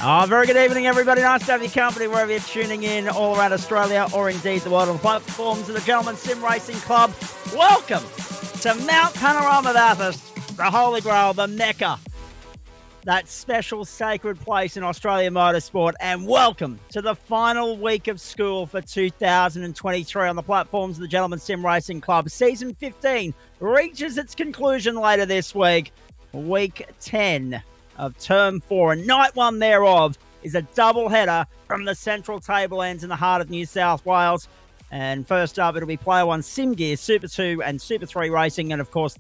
Oh, very good evening, everybody. Nice to have your company wherever you're tuning in all around Australia or indeed the world on the platforms of the Gentleman Sim Racing Club. Welcome to Mount Panorama, Bathurst, the Holy Grail, the Mecca, that special sacred place in Australian motorsport. And welcome to the final week of school for 2023 on the platforms of the Gentleman Sim Racing Club. Season 15 reaches its conclusion later this week, week 10 of Term 4, and night one thereof is a double header from the Central Tablelands in the heart of New South Wales. And first up, it'll be Player 1 Sim Gear, Super 2 and Super 3 racing. And of course,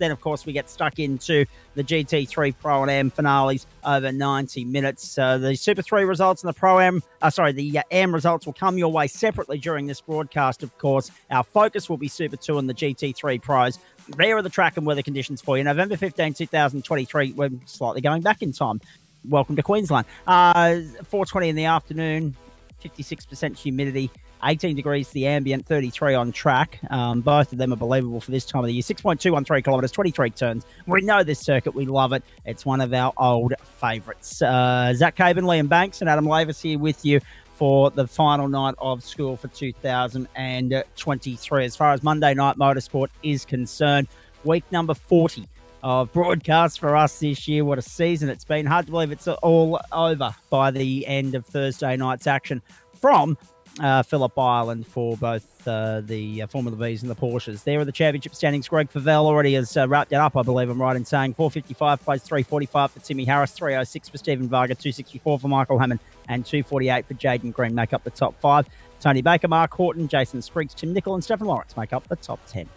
we get stuck into the GT3 Pro and M finales over 90 minutes. The Super 3 results and the Pro M, the M results will come your way separately during this broadcast, of course. Our focus will be Super 2 and the GT3 Pros. There are the track and weather conditions for you. November 15, 2023. We're slightly going back in time. Welcome to Queensland. 4:20 in the afternoon, 56% humidity, 18 degrees the ambient, 33 on track. Both of them are believable for this time of the year. 6.213 kilometres, 23 turns. We know this circuit. We love it. It's one of our old favourites. Zach Caben, Liam Banks and Adam Lavis here with you for the final night of school for 2023. As far as Monday Night Motorsport is concerned, week number 40 of broadcasts for us this year. What a season it's been. Hard to believe it's all over by the end of Thursday night's action from Phillip Island for both the Formula Vs and the Porsches. There are the championship standings. Greg Favell already has wrapped it up, I believe I'm right in saying. 455 plays 345 for Timmy Harris, 306 for Stephen Varga, 264 for Michael Hammond, and 248 for Jaden Green make up the top 5. Tony Baker, Mark Horton, Jason Spriggs, Tim Nicol, and Stephen Lawrence make up the top 10.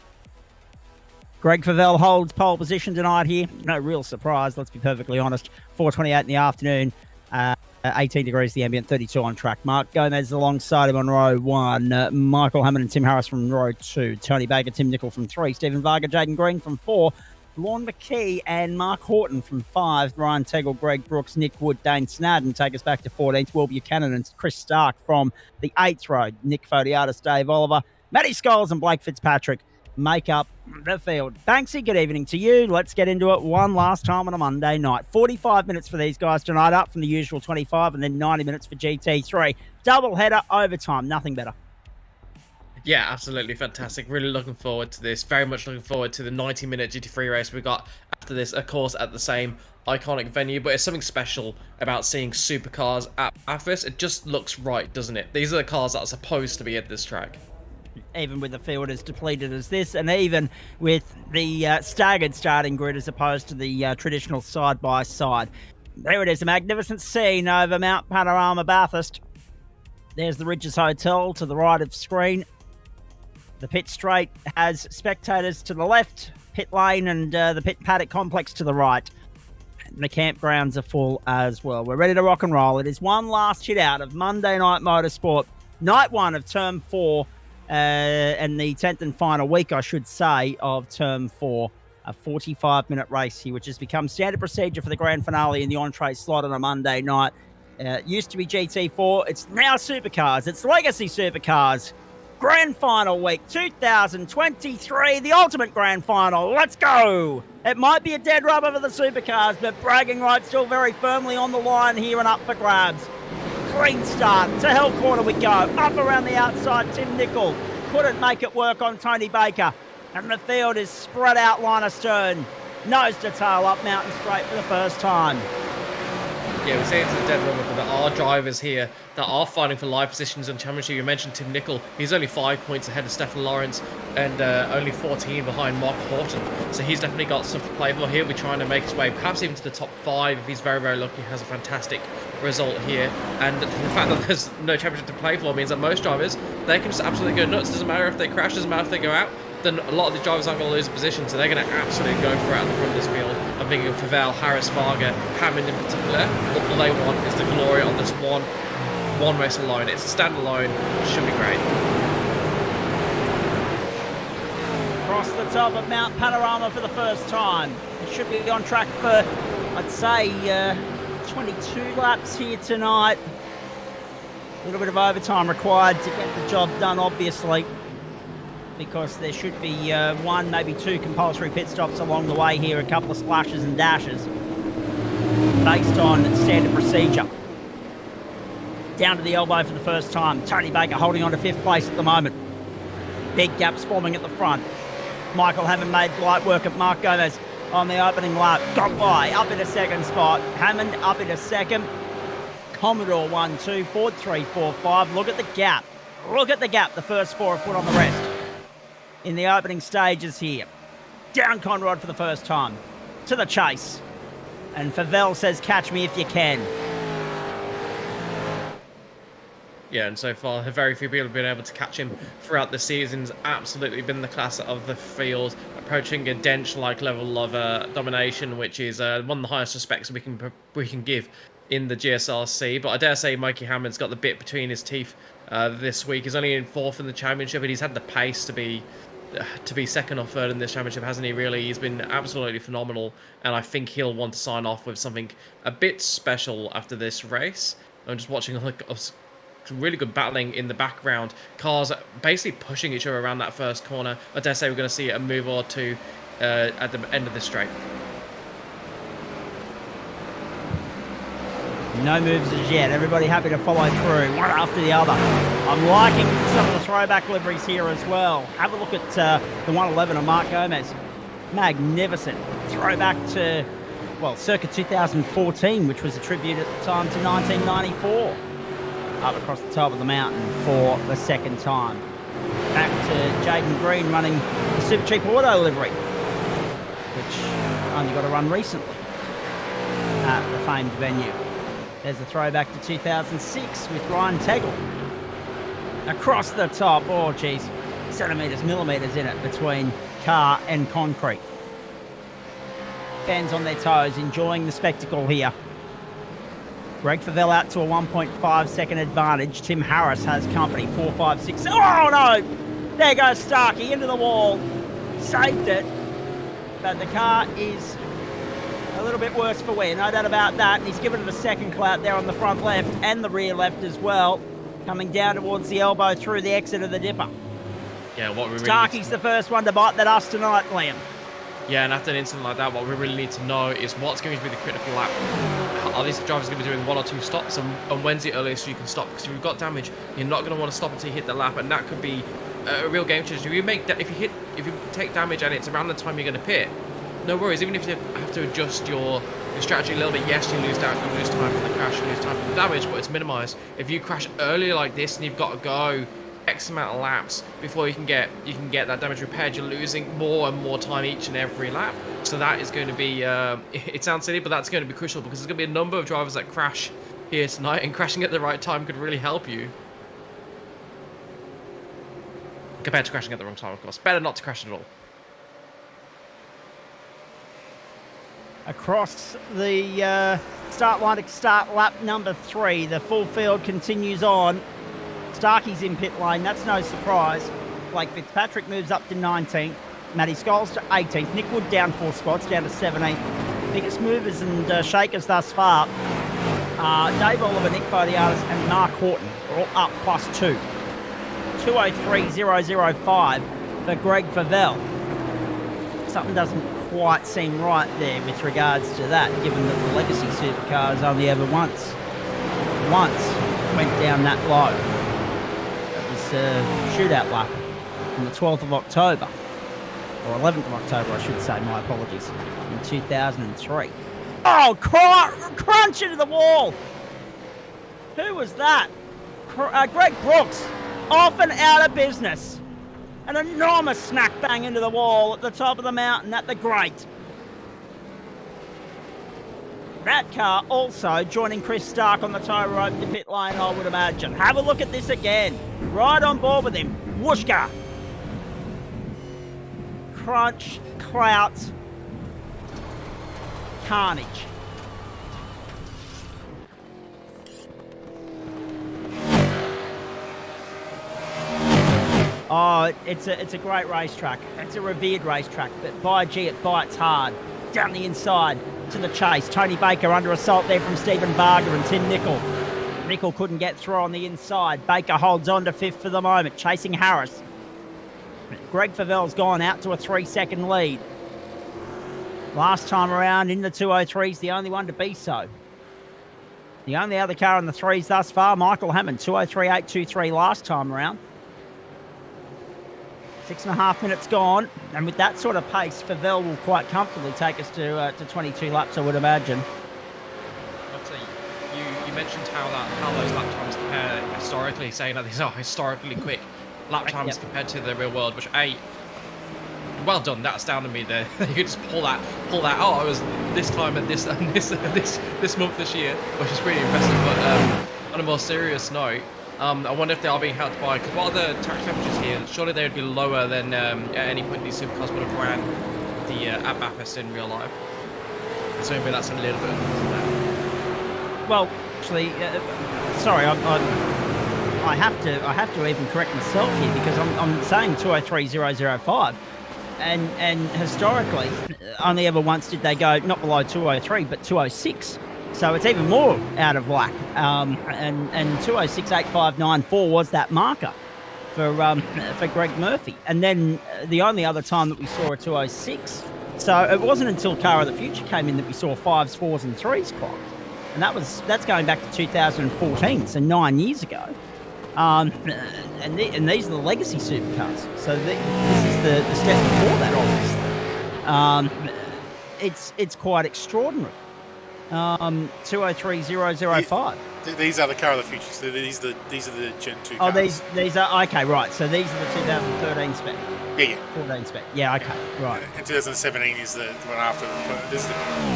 Greg Favell holds pole position tonight here. No real surprise, let's be perfectly honest. 4:28 in the afternoon. 18 degrees the ambient, 32 on track. Mark Gomez alongside him on row 1. Michael Hammond and Tim Harris from row 2. Tony Baker, Tim Nicol from 3. Stephen Varga, Jaden Green from 4. Lorne McKee and Mark Horton from 5. Ryan Tegel, Greg Brooks, Nick Wood, Dane Snadden take us back to 14th. Will Buchanan and Chris Stark from the 8th row. Nick Fodiatis, Dave Oliver, Matty Scholes and Blake Fitzpatrick make up the field. Banksy, good evening to you. Let's get into it one last time on a Monday night. 45 minutes for these guys tonight, up from the usual 25, and then 90 minutes for GT3. Double header, overtime, nothing better. Yeah, absolutely fantastic. Really looking forward to this. Very much looking forward to the 90-minute GT3 race we got after this, of course, at the same iconic venue. But it's something special about seeing supercars at Bathurst. It just looks right, doesn't it? These are the cars that are supposed to be at this track. Even with the field as depleted as this, and even with the staggered starting grid as opposed to the traditional side-by-side. There it is, a magnificent scene over Mount Panorama, Bathurst. There's the Ridges Hotel to the right of screen. The pit straight has spectators to the left, pit lane and the pit paddock complex to the right. And the campgrounds are full as well. We're ready to rock and roll. It is one last hit out of Monday Night Motorsport, night one of Term 4, and the 10th and final week, I should say, of Term 4. A 45-minute race here, which has become standard procedure for the grand finale in the entree slot on a Monday night. It used to be GT4. It's now Supercars. It's Legacy Supercars. Grand final week 2023, the ultimate grand final. Let's go. It might be a dead rubber for the Supercars, but bragging rights still very firmly on the line here and up for grabs. Clean start. To hell corner we go. Up around the outside, Tim Nicol. Couldn't make it work on Tony Baker. And the field is spread out line astern. Nose to tail up Mountain Straight for the first time. Yeah, we say it's a dead rubber, but there are drivers here that are fighting for live positions in the championship. You mentioned Tim Nicol. He's only 5 points ahead of Stefan Lawrence and only 14 behind Mark Horton. So he's definitely got stuff to play for. He'll be trying to make his way perhaps even to the top 5 if he's very, very lucky. He has a fantastic result here. And the fact that there's no championship to play for means that most drivers, they can just absolutely go nuts. Doesn't matter if they crash, doesn't matter if they go out. Then a lot of the drivers aren't going to lose a position, so they're going to absolutely go for it at the front of this field. I'm thinking of Favel, Harris, Varga, Hammond in particular. All they want is the glory of this one race alone. It's a standalone. Should be great. Across the top of Mount Panorama for the first time. It should be on track for, I'd say, 22 laps here tonight. A little bit of overtime required to get the job done, obviously, because there should be one, maybe two compulsory pit stops along the way here, a couple of splashes and dashes based on standard procedure. Down to the elbow for the first time. Tony Baker holding on to 5th place at the moment. Big gaps forming at the front. Michael Hammond made light work of Mark Gomez on the opening lap. Got by, up in a second spot. Hammond up in a second. Commodore 1, 2, Ford 3, 4, 5. Look at the gap. Look at the gap the first 4 have put on the rest in the opening stages here. Down Conrad for the first time. To the chase. And Favel says, catch me if you can. Yeah, and so far, very few people have been able to catch him throughout the season's absolutely been the class of the field, approaching a Dench-like level of domination, which is one of the highest respects we can give in the GSRC. But I dare say Mikey Hammond's got the bit between his teeth this week. He's only in 4th in the championship, but he's had the pace to be second or third in this championship, hasn't he? Really, he's been absolutely phenomenal, and I think he'll want to sign off with something a bit special after this race. I'm just watching really good battling in the background. Cars basically pushing each other around that first corner. I dare say we're going to see a move or two at the end of this straight. No moves as yet. Everybody happy to follow through, one after the other. I'm liking some of the throwback liveries here as well. Have a look at the 111 of Mark Gomez. Magnificent. Throwback to, well, circa 2014, which was a tribute at the time to 1994. Up across the top of the mountain for the second time. Back to Jaden Green running the Super Cheap Auto livery, which only got a run recently at the famed venue. There's a throwback to 2006 with Ryan Tegel. Across the top, oh geez, centimetres, millimetres in it between car and concrete. Fans on their toes, enjoying the spectacle here. Greg Favel out to a 1.5 second advantage. Tim Harris has company, 4, 5, 6. Oh no! There goes Starkey into the wall. Saved it. But the car is a little bit worse for wear, no doubt about that. And he's given it a second clout there on the front left and the rear left as well. Coming down towards the elbow through the exit of the dipper. Yeah, what we really Starkey's the first one to bite that dust tonight, Liam. Yeah, and after an incident like that, what we really need to know is what's going to be the critical lap. Are these drivers going to be doing 1 or 2 stops, and when's the earliest you can stop? Because if you've got damage, you're not going to want to stop until you hit the lap, and that could be a real game changer. If you take damage and it's around the time you're going to pit, no worries. Even if you have to adjust your strategy a little bit, yes, you lose time for the crash, you lose time for the damage, but it's minimised. If you crash earlier like this and you've got to go X amount of laps before you can get that damage repaired, you're losing more and more time each and every lap. So that is going to be it sounds silly, but that's going to be crucial, because there's going to be a number of drivers that crash here tonight, and crashing at the right time could really help you. compared to crashing at the wrong time, of course. Better not to crash at all. Across the start line to start lap number 3, the full field continues on. Starkey's in pit lane, that's no surprise. Blake Fitzpatrick moves up to 19th. Matty Scholes to 18th. Nick Wood down 4 spots, down to 17th. Biggest movers and shakers thus far. Dave Oliver, Nick Fodiatis and Mark Horton are all up +2. 203.005 for Greg Favell. Something doesn't quite seem right there with regards to that, given that the legacy supercars only ever once went down that low. That was a shootout lap on the 12th of October, or 11th of October, I should say, my apologies, in 2003. Oh, crunch into the wall! Who was that? Greg Brooks, off and out of business. An enormous smack bang into the wall at the top of the mountain at the grate. That car also joining Chris Stark on the tyre rope to pit lane, I would imagine. Have a look at this again. Right on board with him. Whooshka. Crunch, clout, carnage. Oh, it's a great racetrack. It's a revered racetrack, but by gee, it bites hard. Down the inside to the chase. Tony Baker under assault there from Stephen Varga and Tim Nicol. Nicol couldn't get through on the inside. Baker holds on to 5th for the moment, chasing Harris. Greg Favell's gone out to a 3-second lead. Last time around in the 203's the only one to be so. The only other car in the 3s thus far, Michael Hammond, 203.823 last time around. 6.5 minutes gone, and with that sort of pace, Favell will quite comfortably take us to 22 laps, I would imagine. I'd say you mentioned how those lap times compare historically, saying that these are historically quick lap times compared to the real world, which well done. That astounded me there. You could just pull that. Oh, it was this time at this month this year, which is pretty impressive. But on a more serious note, I wonder if they are being helped by, because what are the track temperatures here? Surely they would be lower than at any point these supercars would have ran at Bathurst in real life. So maybe that's a little bit of that. Well, actually, sorry, I have to even correct myself here, because I'm saying 203.005, and historically, only ever once did they go not below 203, but 206. So it's even more out of whack. And 206.8594 was that marker for Greg Murphy. And then the only other time that we saw a 206. So it wasn't until Car of the Future came in that we saw 5s, 4s and 3s clocked. And that's going back to 2014, so 9 years ago. And these are the legacy supercars. So this is the step before that, obviously. It's quite extraordinary. 203.005. These are the Car of the Future. So these are the Gen 2 cars. Oh, these are okay, right. So these are the 2013 spec. Yeah. 14 spec. Yeah, okay, right. And 2017 is the one after.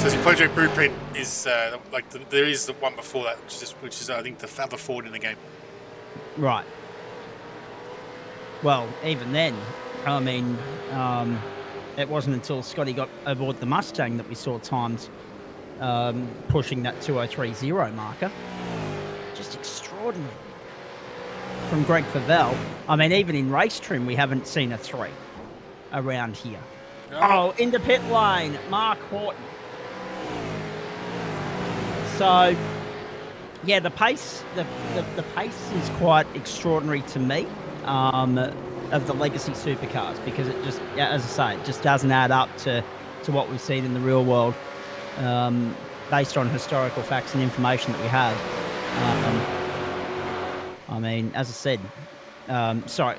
So the Project Blueprint is there is the one before that, which is I think the other Ford in the game. Right. Well, even then, I mean, it wasn't until Scotty got aboard the Mustang that we saw times pushing that 203.0 marker. Just extraordinary. From Greg Favell. I mean, even in race trim, we haven't seen a 3 around here. No. Oh, into pit lane, Mark Horton. So, yeah, the pace is quite extraordinary to me of the legacy supercars, because it just, as I say, it just doesn't add up to what we've seen in the real world. Based on historical facts and information that we have. I mean, as I said, so I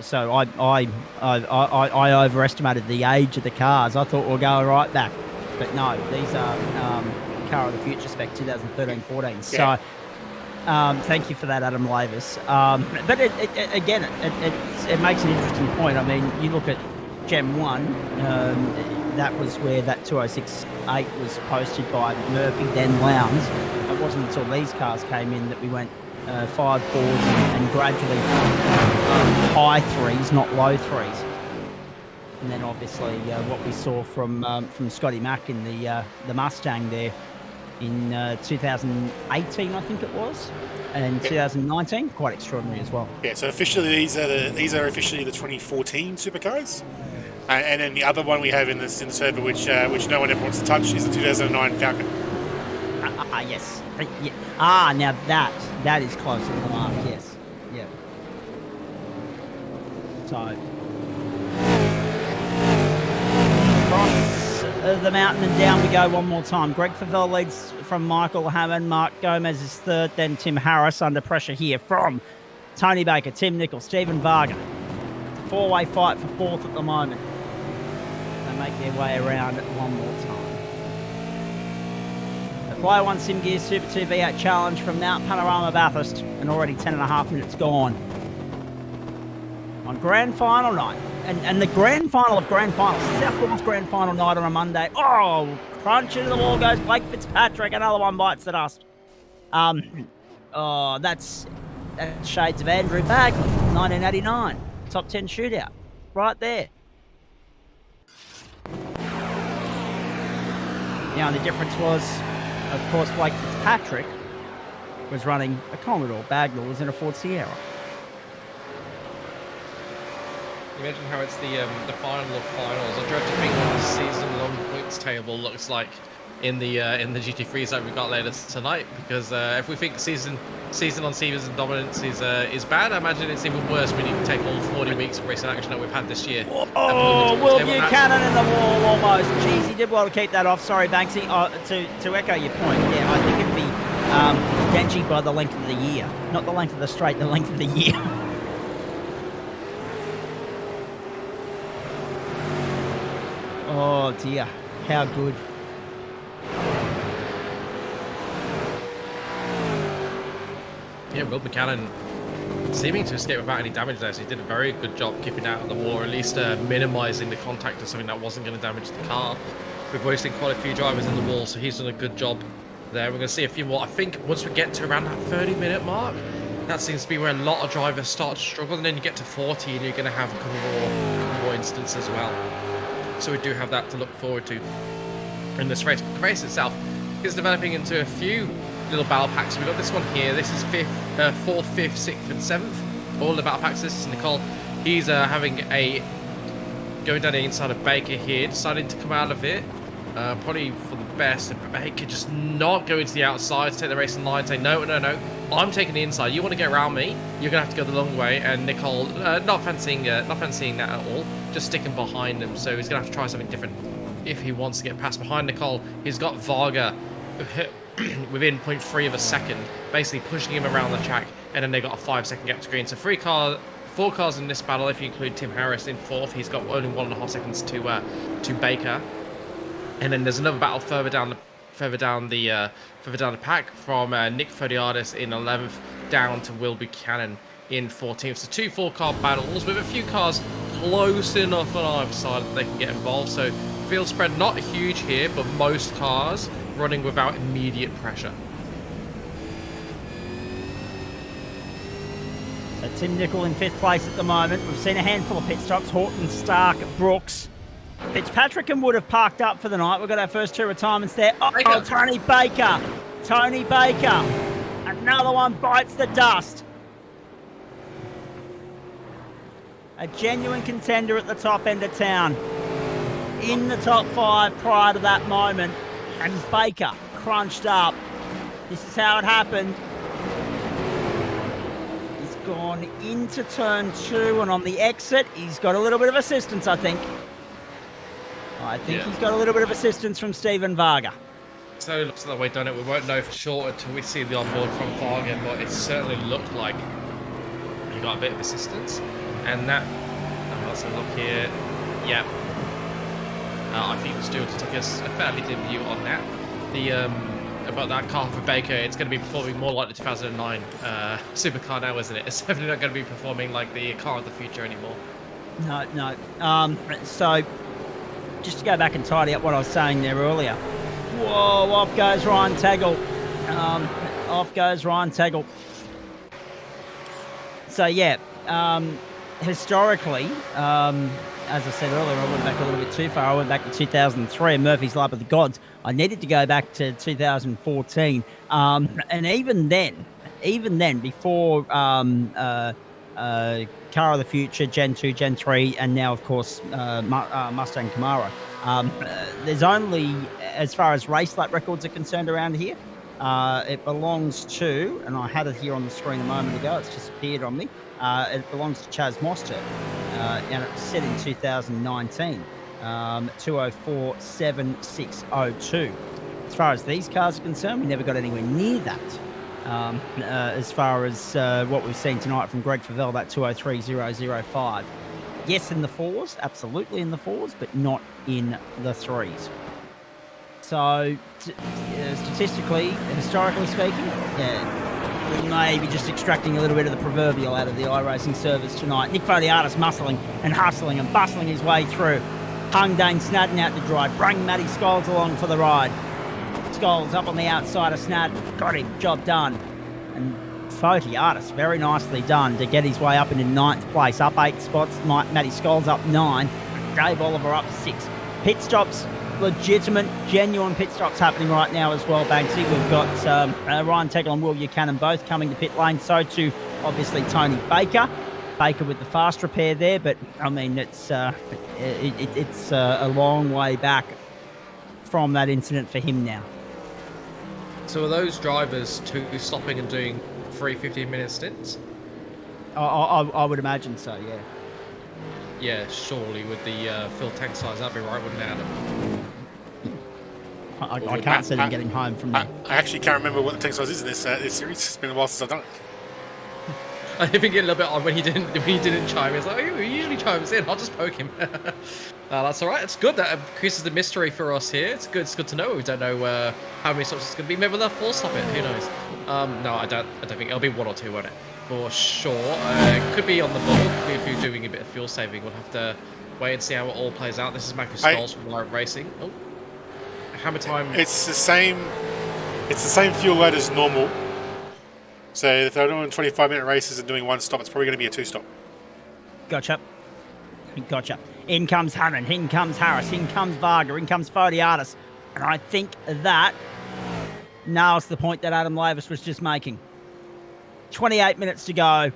overestimated the age of the cars. I thought we'll go right back, but no, these are Car of the Future spec 2013-14. So thank you for that, Adam Lavis. But it makes an interesting point. I mean, you look at Gem 1, that was where that 206.8 was posted by Murphy, then Lowndes. It wasn't until these cars came in that we went 5 4s and gradually high 3s, not low 3s. And then obviously what we saw from Scotty Mack in the Mustang there in 2018, I think it was, and 2019, quite extraordinary as well. Yeah, so officially these are officially the 2014 supercars, and then the other one we have in the server, which no one ever wants to touch, is the 2009 Falcon. Yes. Yeah. Now that is closer to the mark. Yes. Yeah. So across the mountain and down we go one more time. Greg Favell leads from Michael Hammond. Mark Gomez is third. Then Tim Harris under pressure here from Tony Baker, Tim Nichols, Stephen Varga. Four-way fight for fourth at the moment. They make their way around one more time. Player 1 Sim Gear Super 2 V8 Challenge from Mount Panorama, Bathurst, and already 10.5 minutes gone. On grand final night, and the grand final of grand finals. This is our fourth grand final night on a Monday. Oh, crunch into the wall goes Blake Fitzpatrick. Another one bites the dust. That's shades of Andrew Bagley, 1989. Top 10 shootout. Right there. Now the difference was, of course, Blake Fitzpatrick was running a Commodore. Bagnall was in a Ford Sierra. You mentioned how it's the final of finals. I dread to think what the season-long points table looks like in the GT3s that we got later tonight. Because if we think season on season dominance is bad, I imagine it's even worse when you take all 40 weeks of racing action that we've had this year. Oh, Will Buchanan in the wall almost. Jeez, he did well to keep that off. Sorry, Banksy. To echo your point, yeah, I think it'd be Denji by the length of the year, not the length of the straight, the length of the year. Oh dear, how good. Yeah, Will Buchanan seeming to escape without any damage there, so he did a very good job keeping out of the war, at least minimising the contact of something that wasn't going to damage the car. We've wasted quite a few drivers in the wall, so he's done a good job there. We're going to see a few more. I think once we get to around that 30-minute mark, that seems to be where a lot of drivers start to struggle, and then you get to 40 and you're going to have a couple more instances as well. So we do have that to look forward to in this race. But the race itself is developing into a few little battle packs. We've got this one here. This is 4th, 5th, 6th, and 7th. All the battle packs. This is Nicole. He's having a going down the inside of Baker here, deciding to come out of it. Probably for the best. Baker just not going to the outside to take the racing line, say no, I'm taking the inside. You want to get around me? You're gonna have to go the long way. And Nicole, not fancying that at all, just sticking behind him. So he's gonna have to try something different if he wants to get past behind Nicole. He's got Varga within 0.3 of a second, basically pushing him around the track, and then they got a 5-second gap to green. So 4 cars in this battle. If you include Tim Harris in 4th, he's got only 1.5 seconds to Baker. And then there's another battle further down the pack from Nick Fodiadis in 11th down to Will Buchanan in 14th. So 2 4-car battles with a few cars close enough on either side that they can get involved. So field spread not huge here, but most cars running without immediate pressure. So Tim Nicol in 5th place at the moment. We've seen a handful of pit stops. Horton, Stark, Brooks. Fitzpatrick and Wood have parked up for the night. We've got our first 2 retirements there. Oh, Tony Baker. Tony Baker. Another one bites the dust. A genuine contender at the top end of town. In the top 5 prior to that moment. And Baker crunched up. This is how it happened. He's gone into turn 2, and on the exit, he's got a little bit of assistance, I think. He's got a little bit of assistance from Stephen Varga. So it looks that way, don't it? We won't know for sure until we see the onboard from Varga, but it certainly looked like he got a bit of assistance. And that, let's have a look here. Yeah. I think the stewards took us a fairly dim view on that. About that car for Baker, it's going to be performing more like the 2009 supercar now, isn't it? It's definitely not going to be performing like the car of the future anymore. No. So, just to go back and tidy up what I was saying there earlier. Whoa, off goes Ryan Taggle. So, yeah, historically, as I said earlier, I went back a little bit too far. I went back to 2003, Murphy's Lap of the Gods. I needed to go back to 2014. And even then, before Car of the Future, Gen 2, Gen 3, and now, of course, Mustang Camaro, there's only, as far as race lap records are concerned around here, it belongs to, and I had it here on the screen a moment ago, it's just appeared on me, it belongs to Chaz Mostert, and it was set in 2019, 204.7602. As far as these cars are concerned, we never got anywhere near that. As far as what we've seen tonight from Greg Favell, that 203.005. Yes, in the fours, absolutely in the fours, but not in the threes. So, statistically, historically speaking, we may be just extracting a little bit of the proverbial out of the iRacing servers tonight. Nick Fodiatis muscling and hustling and bustling his way through. Hung Dane Snadden out to drive. Bring Matty Scholes along for the ride. Scholes up on the outside of Snadden. Got him. Job done. And Fodiatis, very nicely done to get his way up into 9th place. Up 8 spots. Matty Scholes up 9. Dave Oliver up 6. Pit stops. Legitimate, genuine pit stops happening right now as well, Banksy. We've got Ryan Tegel and Will Buchanan both coming to pit lane. So too, obviously, Tony Baker. Baker with the fast repair there, but I mean, it's a long way back from that incident for him now. So are those drivers two stopping and doing 3 15-minute stints? I would imagine so, yeah. Yeah, surely with the full tank size, that'd be right, wouldn't it, Adam? I can't see them getting home from there. I actually can't remember what the tank size is in this series. It's been a while since I've done it. I think a little bit odd when he didn't chime in. It's like, oh, he usually chimes in. I'll just poke him. That's all right. It's good. That increases the mystery for us here. It's good. It's good to know. We don't know how many stops it's going to be. Maybe they'll full stop it. Who knows? No, I don't think it'll be 1 or 2, won't it? For sure. Could be on the bubble. Could be if you're doing a bit of fuel saving. We'll have to wait and see how it all plays out. This is Matthew Scholes from Live Racing. Oh, hammer time. It's the same fuel load as normal. So if they're doing 25-minute races and doing 1 stop, it's probably going to be a 2 stop. Gotcha. In comes Hammond, in comes Harris, in comes Varga, in comes Fodiatis. And I think that nails the point that Adam Lavis was just making. 28 minutes to go,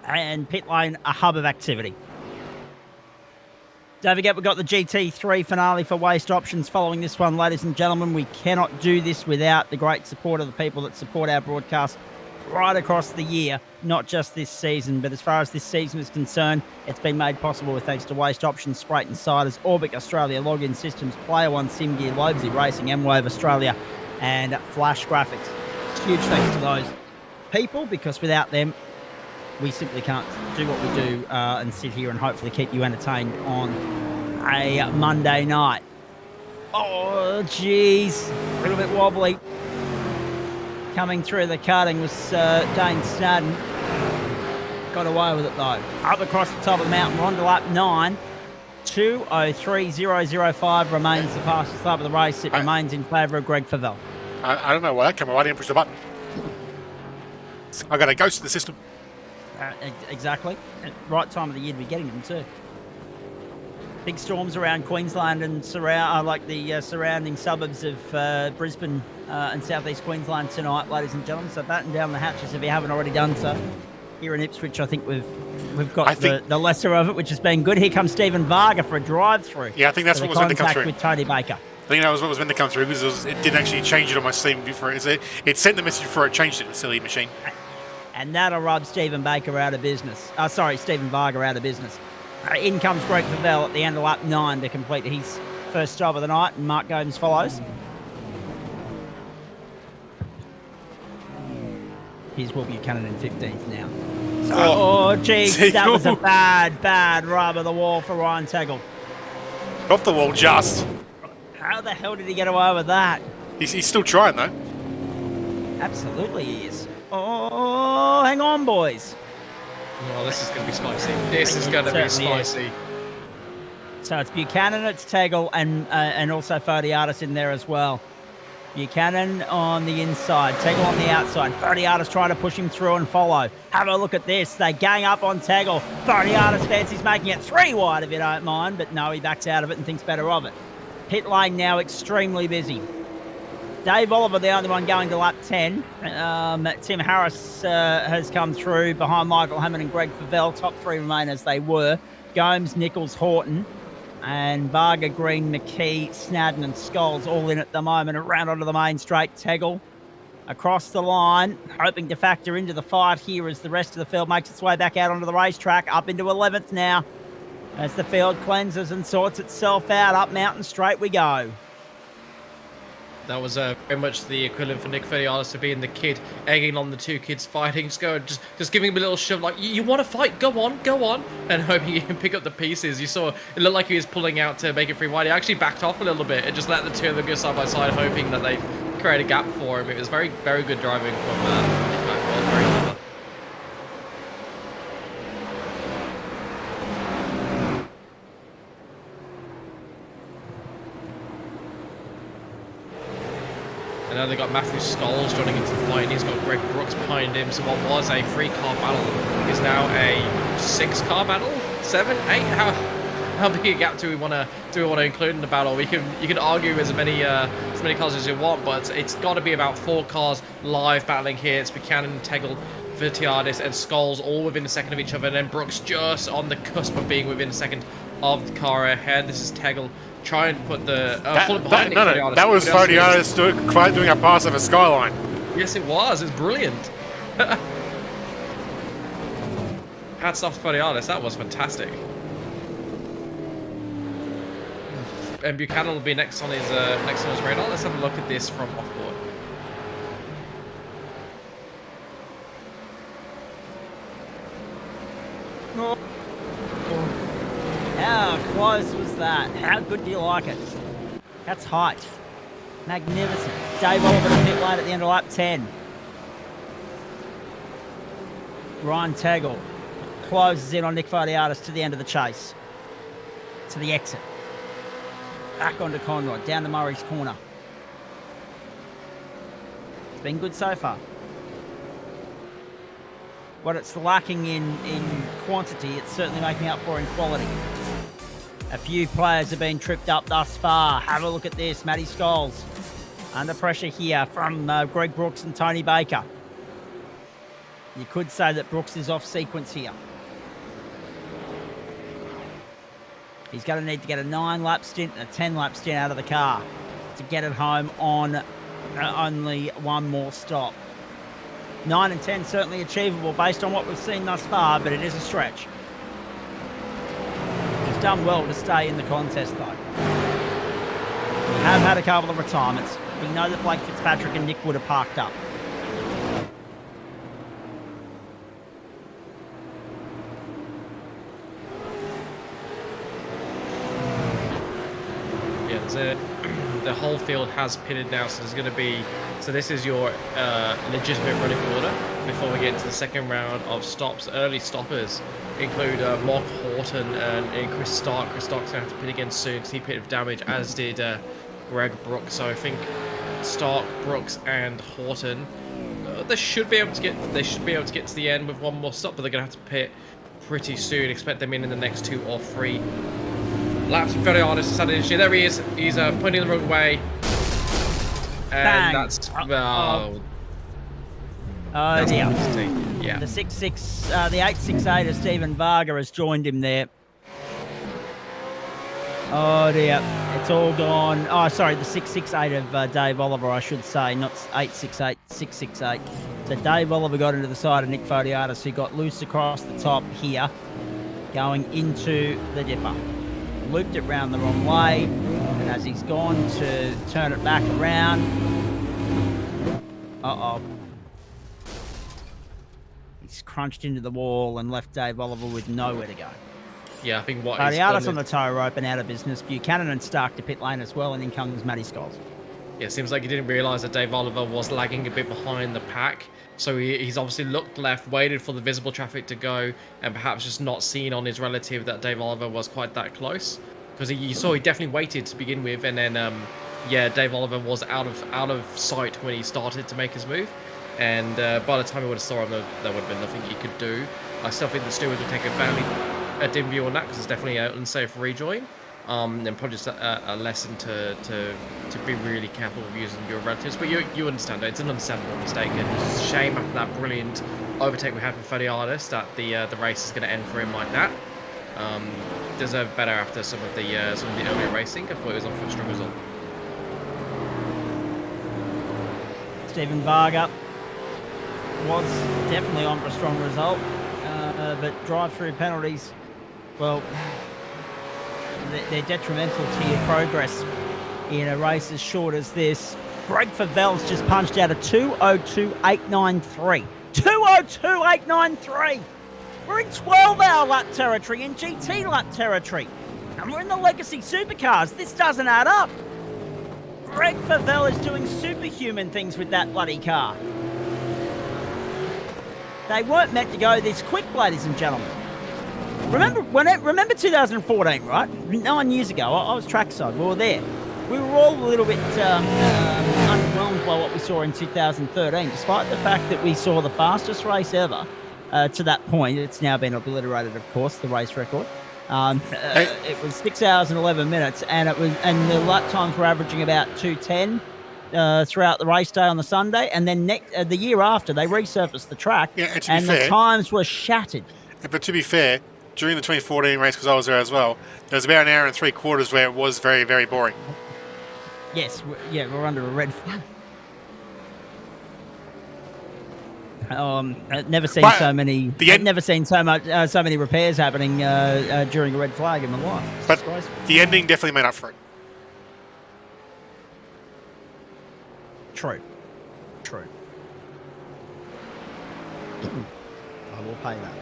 and pit lane a hub of activity. Don't forget, we've got the GT3 finale for Waste Options following this one, ladies and gentlemen. We cannot do this without the great support of the people that support our broadcast right across the year, not just this season. But as far as this season is concerned, it's been made possible with thanks to Waste Options, Sprate Insiders, Orbic Australia, Login Systems, Player One, SimGear, Lobesy Racing, M-Wave Australia, and Flash Graphics. Huge thanks to those people, because without them, we simply can't do what we do and sit here and hopefully keep you entertained on a Monday night. Oh, geez. A little bit wobbly. Coming through the cutting was Dane Snadden. Got away with it, though. Up across the top of the mountain, we're on to lap 9. 2:03.005 remains the fastest lap of the race. It remains in favour of Greg Favell. I don't know why that came. I didn't push the button. I got a ghost in the system. Exactly. Right time of the year to be getting them too. Big storms around Queensland and surrounding suburbs of Brisbane and southeast Queensland tonight, ladies and gentlemen. So batten down the hatches if you haven't already done so. Here in Ipswich, I think we've got the lesser of it, which has been good. Here comes Stephen Varga for a drive-through. Yeah, I think that's what was meant to come through. With Tony Baker. I think that was what was meant to come through, because it didn't actually change it on my Steam before. It sent the message before it changed it, the silly machine. And that'll rub Stephen Baker out of business. Stephen Varga out of business. In comes Greg Favell at the end of lap 9 to complete his first stop of the night, and Mark Gomes follows. Here's Will Buchanan in 15th now. Geez, that was a bad rub of the wall for Ryan Tegel. Off the wall just. How the hell did he get away with that? He's still trying, though. Absolutely he is. Oh, hang on, boys. Oh, this is going to be spicy. This is going to be spicy. Is. So it's Buchanan, it's Tegel, and also Fodiatis in there as well. Buchanan on the inside, Tegel on the outside. Fodiatis trying to push him through and follow. Have a look at this. They gang up on Tegel. Fodiatis fancies making it 3 wide if you don't mind, but no, he backs out of it and thinks better of it. Pit lane now extremely busy. Dave Oliver, the only one going to lap 10. Tim Harris has come through behind Michael Hammond and Greg Favell. Top 3 remain as they were. Gomes, Nichols, Horton. And Varga, Green, McKee, Snadden and Scholes all in at the moment. Around onto the main straight. Tegel across the line, hoping to factor into the fight here as the rest of the field makes its way back out onto the racetrack. Up into 11th now as the field cleanses and sorts itself out. Up Mountain Straight we go. That was very much the equivalent for Nick Fodiatis to being the kid egging on the 2 kids fighting, just giving him a little shove like, you want to fight, go on, and hoping he can pick up the pieces. You saw it looked like he was pulling out to make it 3 wide. He actually backed off a little bit and just let the 2 of them go side by side, hoping that they create a gap for him. It was very, very good driving from Nick Maxwell. Very clever. And now they've got Matthew Scholes joining into the fight, and he's got Greg Brooks behind him. So what was a 3-car battle is now a 6-car battle, 7, 8. How big a gap do we want to include in the battle? You can argue as many cars as you want, but it's got to be about 4 cars live battling here. It's Buchanan, Tegel, Fodiatis, and Scholes all within a second of each other, and then Brooks just on the cusp of being within a second of the car ahead. This is Tegel trying to put the that was Fodiatis doing a pass of a skyline. Yes, it was. It's brilliant. Hats off to Fodiatis. That was fantastic. And Buchanan will be next on his radar. Let's have a look at this from off board. How close was that? How good do you like it? That's height. Magnificent. Dave Oliver to pit lane at the end of lap 10. Ryan Tegel closes in on Nick Fodiatis to the end of the chase. To the exit. Back onto Conroy, down to Murray's corner. It's been good so far. What it's lacking in quantity, it's certainly making up for in quality. A few players have been tripped up thus far. Have a look at this. Matty Scholes under pressure here from Greg Brooks and Tony Baker. You could say that Brooks is off sequence here. He's going to need to get a 9-lap stint and a 10-lap stint out of the car to get it home on only 1 more stop. 9 and 10 certainly achievable based on what we've seen thus far, but it is a stretch. He's done well to stay in the contest, though. We have had a couple of retirements. We know that Blake Fitzpatrick and Nick Wood are parked up. Yeah, the whole field has pitted now, so there's going to be... So this is your legitimate running order before we get into the second round of stops. Early stoppers include Mark Horton and Chris Stark. Chris Stark's going to have to pit again soon because he pitted with damage, as did Greg Brooks. So I think Stark, Brooks, and Horton, they should be able to get to the end with 1 more stop, but they're going to have to pit pretty soon. Expect them in the next 2 or 3 laps. Very honest, there he is. He's pointing the wrong way. And Bang. That's dear. Yeah. The 6'6", the 868 of Stephen Varga has joined him there. Oh dear, it's all gone. Oh, sorry, the 668 of Dave Oliver, I should say, not 868, 668. So Dave Oliver got into the side of Nick Fodiatis, who got loose across the top here, going into the dipper. Looped it round the wrong way, and as he's gone to turn it back around, he's crunched into the wall and left Dave Oliver with nowhere to go. Yeah, I think what Fodiatis on the tow rope and out of business. Buchanan and Stark to pit lane as well, and in comes Matty Scholes. Yeah, it seems like he didn't realise that Dave Oliver was lagging a bit behind the pack. So he's obviously looked left, waited for the visible traffic to go, and perhaps just not seen on his relative that Dave Oliver was quite that close. Because you saw he definitely waited to begin with, and then yeah, Dave Oliver was out of sight when he started to make his move, and by the time he would have saw him, there would have been nothing he could do. I still think the stewards would take a dim view on that because it's definitely an unsafe rejoin. And probably just a lesson to be really careful with using your relatives. But you understand it. It's an understandable mistake, and it's a shame after that brilliant overtake we had from Fediardis that the race is going to end for him like that. Deserved better after some of the earlier racing. I thought it was on for a strong result. Stephen Varga was definitely on for a strong result, but drive-through penalties, well, they're detrimental to your progress in a race as short as this. Greg Favell's just punched out a 2:02.893. 2:02.893! We're in 12-hour lap territory, in GT lap territory. And we're in the Legacy Supercars. This doesn't add up. Greg Favell is doing superhuman things with that bloody car. They weren't meant to go this quick, ladies and gentlemen. Remember 2014, right? 9 years ago, I was trackside. We were there. We were all a little bit underwhelmed by what we saw in 2013, despite the fact that we saw the fastest race ever to that point. It's now been obliterated, of course, the race record. It was 6 hours and 11 minutes, and the lap times were averaging about 2:10 throughout the race day on the Sunday, and then the year after they resurfaced the track, and the times were shattered. But to be fair, during the 2014 race, because I was there as well, there was about an hour and 3/4 where it was very, very boring. Yes, we're under a red flag. I've never seen so many. Never seen so many repairs happening during a red flag in my life. But the ending definitely made up for it. True. I will pay that.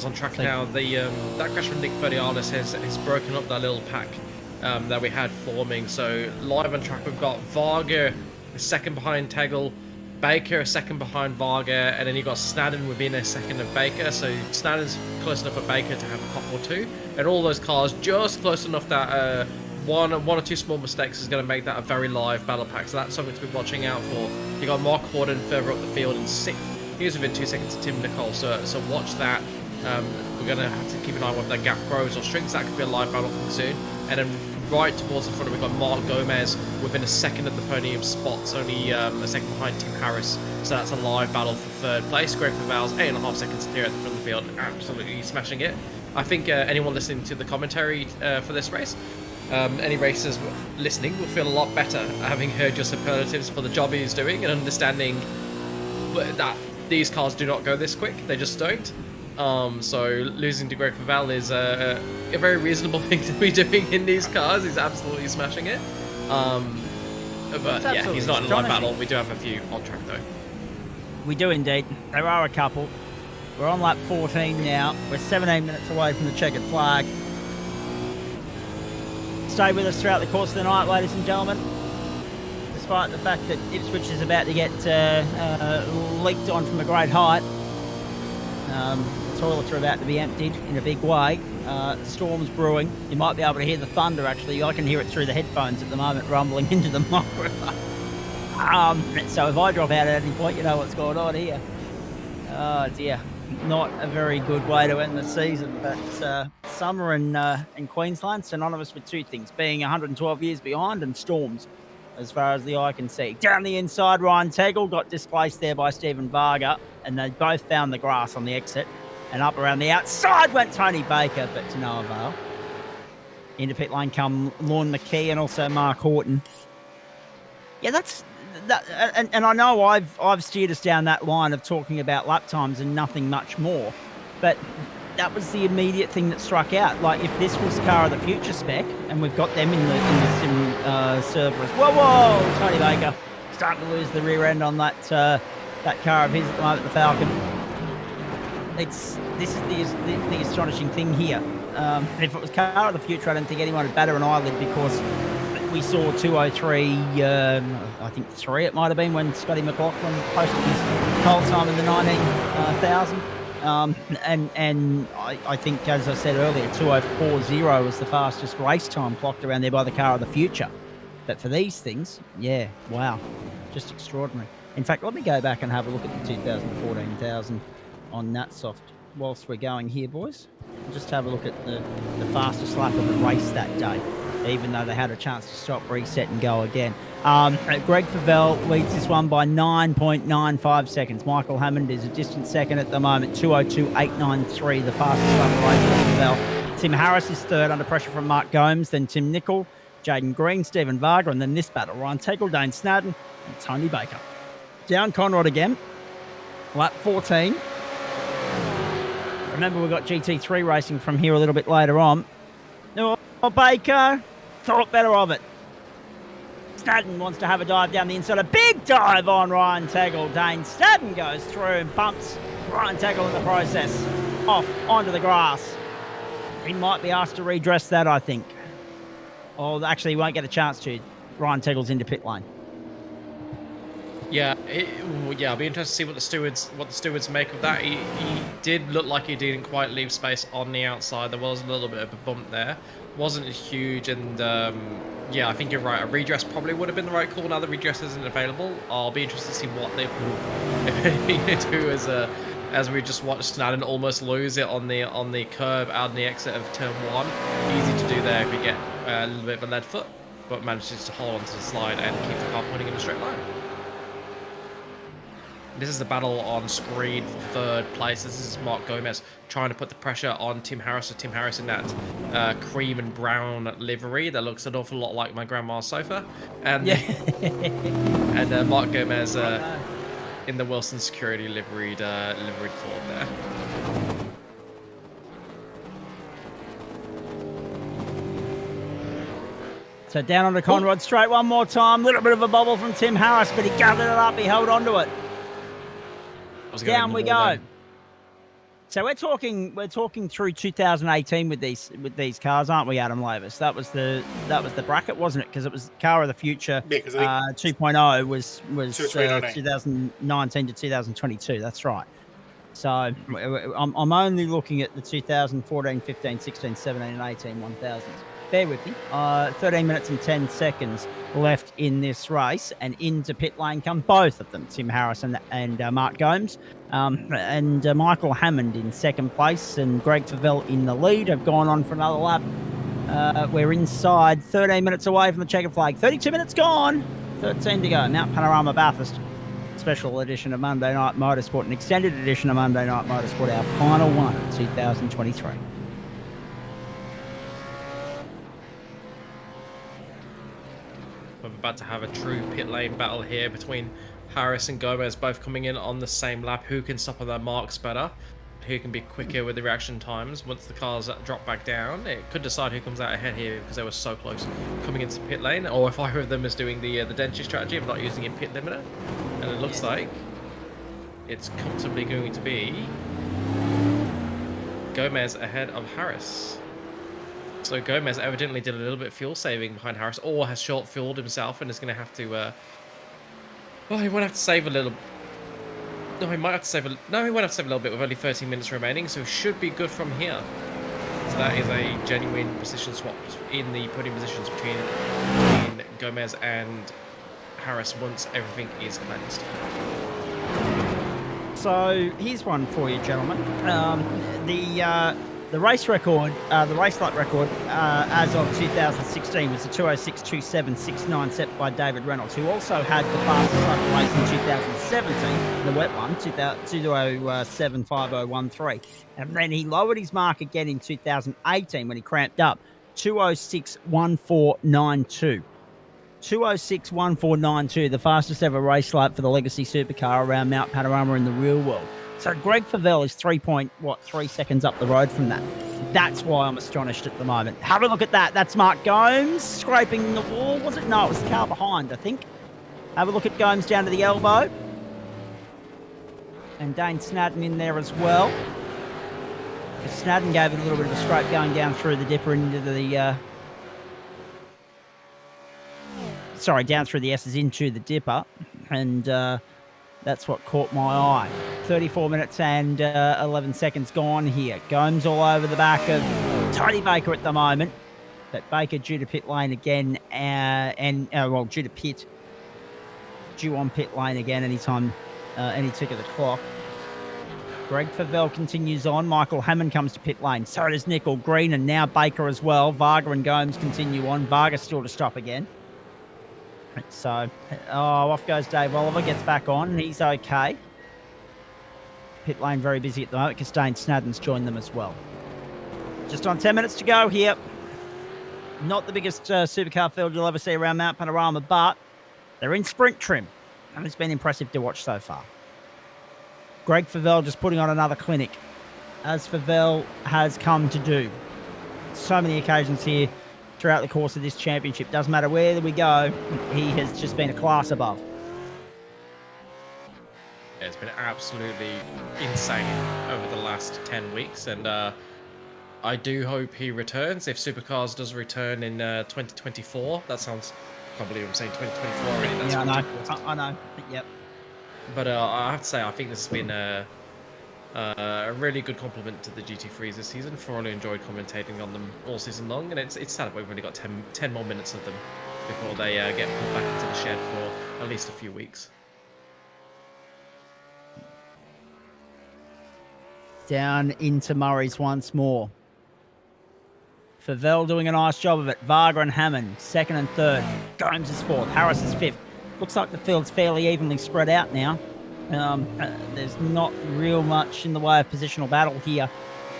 On track now. That crash from Nick Fediardis has broken up that little pack that we had forming. So live on track we've got Varga a second behind Tegel, Baker a second behind Varga, and then you've got Snadden within a second of Baker. So Snadden's close enough for Baker to have a pop or two, and all those cars just close enough that one or two small mistakes is going to make that a very live battle pack. So that's something to be watching out for. You got Mark Horden further up the field in sixth. He was within 2 seconds of Tim Nicole. So watch that. We're going to have to keep an eye on whether that gap grows or shrinks. That could be a live battle coming soon. And then right towards the front, we've got Mark Gomez within a second of the podium spots, only a second behind Tim Harris. So that's a live battle for third place. Greg Favell's 8.5 seconds clear at the front of the field, absolutely smashing it. I think anyone listening to the commentary for this race, any racers listening will feel a lot better having heard your superlatives for the job he's doing and understanding that these cars do not go this quick. They just don't. So losing to Greg Favell is a very reasonable thing to be doing in these cars. He's absolutely smashing it. But yeah, he's not in a live battle. We do have a few on track though. We do indeed. There are a couple. We're on lap 14 now. We're 17 minutes away from the checkered flag. Stay with us throughout the course of the night, ladies and gentlemen. Despite the fact that Ipswich is about to get leaked on from a great height. Toilets are about to be emptied in a big way. Storm's brewing. You might be able to hear the thunder, actually. I can hear it through the headphones at the moment, rumbling into the microphone. So if I drop out at any point, you know what's going on here. Oh, dear. Not a very good way to end the season, but summer in Queensland, synonymous with two things, being 112 years behind and storms, as far as the eye can see. Down the inside, Ryan Tegel got displaced there by Stephen Varga, and they both found the grass on the exit. And up around the outside went Tony Baker, but to no avail. Into pit lane come Lorne McKee and also Mark Horton. Yeah, that's that, and I know I've steered us down that line of talking about lap times and nothing much more, but that was the immediate thing that struck out. Like, if this was car of the future spec, and we've got them in the sim server as well. Whoa, Tony Baker starting to lose the rear end on that car of his at the moment, the Falcon. This is the astonishing thing here. If it was car of the future, I don't think anyone would batter an eyelid, because we saw 2:03, I think 3 it might have been, when Scotty McLaughlin posted his pole time in the 19,000. And I think, as I said earlier, 2:04.0 was the fastest race time clocked around there by the car of the future. But for these things, yeah, wow, just extraordinary. In fact, let me go back and have a look at the 2014,000 on that soft whilst we're going here, boys. Just have a look at the fastest lap of the race that day, even though they had a chance to stop, reset, and go again. Greg Favell leads this one by 9.95 seconds. Michael Hammond is a distant second at the moment, 2:02.893, the fastest lap of the race for Favell. Tim Harris is third under pressure from Mark Gomes, then Tim Nicol, Jaden Green, Stephen Varga, and then this battle, Ryan Tegel, Dane Snadden, and Tony Baker. Down Conrad again, lap 14. Remember, we've got GT3 racing from here a little bit later on. Oh, Baker thought better of it. Snadden wants to have a dive down the inside. A big dive on Ryan Tegel. Dane Snadden goes through and pumps Ryan Tegel in the process off onto the grass. He might be asked to redress that, I think. Or actually, he won't get a chance to. Ryan Tegel's into pit lane. Yeah, I'll be interested to see what the stewards make of that. He did look like he didn't quite leave space on the outside. There was a little bit of a bump there. Wasn't huge, and yeah, I think you're right. A redress probably would have been the right call. Now the redress isn't available. I'll be interested to see what they do as we just watched Snadden almost lose it on the curb out in the exit of turn 1. Easy to do there if you get a little bit of a lead foot, but manages to hold onto the slide and keep the car pointing in a straight line. This is the battle on screen for third place. This is Mark Gomez trying to put the pressure on Tim Harris. So Tim Harris in that cream and brown livery that looks an awful lot like my grandma's sofa. And, yeah. And Mark Gomez in the Wilson Security liveried Ford there. So down on the Conrad straight one more time. Little bit of a bobble from Tim Harris, but he gathered it up. He held on to it. Down we go. Then. So we're talking through 2018 with these cars, aren't we, Adam Lavis? That was the bracket, wasn't it? Because it was car of the future. Yeah, 2.0 was 2019 to 2022. That's right. So I'm only looking at the 2014, 15, 16, 17, and 18 1000s. Bear with me. 13 minutes and 10 seconds left in this race, and into pit lane come both of them, Tim Harris and Mark Gomes, and Michael Hammond in second place, and Greg Favell in the lead. Have gone on for another lap. We're inside 13 minutes away from the checker flag. 32 minutes gone. 13 to go. Mount Panorama Bathurst. Special edition of Monday Night Motorsport, an extended edition of Monday Night Motorsport, our final one of 2023. We're about to have a true pit lane battle here between Harris and Gomez, both coming in on the same lap. Who can stop on their marks better? Who can be quicker with the reaction times once the cars drop back down? It could decide who comes out ahead here because they were so close coming into pit lane, or if either of them is doing the dentistry strategy of not using a pit limiter. And it looks like it's comfortably going to be Gomez ahead of Harris. So Gomez evidently did a little bit of fuel saving behind Harris, or has short fueled himself and is going to have to. Well, he won't have to save a little. No, he might have to save a. No, he won't have to save a little bit with only 13 minutes remaining, so should be good from here. So that is a genuine position swap in the podium positions between Gomez and Harris once everything is cleansed. So here's one for you, gentlemen. The race record, the race lap record, as of 2016 was the 2:06.27.69 set by David Reynolds, who also had the fastest lap race in 2017, the wet one, 2:07.50.13. And then he lowered his mark again in 2018 when he cramped up, 2:06.14.92. 2:06.14.92, the fastest ever race lap for the Legacy Supercar around Mount Panorama in the real world. So Greg Favell is 3 seconds up the road from that. That's why I'm astonished at the moment. Have a look at that. That's Mark Gomes scraping the wall. Was it? No, it was the car behind, I think. Have a look at Gomes down to the elbow. And Dane Snadden in there as well. Snadden gave it a little bit of a scrape going down through the dipper into the... down through the S's into the dipper. And... That's what caught my eye. 34 minutes and 11 seconds gone here. Gomes all over the back of Tony Baker at the moment. But Baker due to pit lane again due to pit. Due on pit lane again anytime, any tick of the clock. Greg Favell continues on. Michael Hammond comes to pit lane. So does Nickel Green and now Baker as well. Varga and Gomes continue on. Varga still to stop again. So, off goes Dave Oliver, gets back on. He's okay. Pit lane very busy at the moment because Dane Snadden's joined them as well. Just on 10 minutes to go here. Not the biggest supercar field you'll ever see around Mount Panorama, but they're in sprint trim, and it's been impressive to watch so far. Greg Favell just putting on another clinic, as Favell has come to do. So many occasions here throughout the course of this championship. Doesn't matter where we go, he has just been a class above. Yeah, it's been absolutely insane over the last 10 weeks, and I do hope he returns. If Supercars does return in 2024, that sounds, I can't believe I'm saying 2024 already. That's yeah, I know. Yep. But I have to say, I think this has been a really good compliment to the GT3s this season. Thoroughly enjoyed commentating on them all season long, and it's sad that we've only got 10 more minutes of them before they get put back into the shed for at least a few weeks. Down into Murray's once more. Favell doing a nice job of it. Varga and Hammond, second and third. Gomes is fourth. Harris is fifth. Looks like the field's fairly evenly spread out now. There's not real much in the way of positional battle here,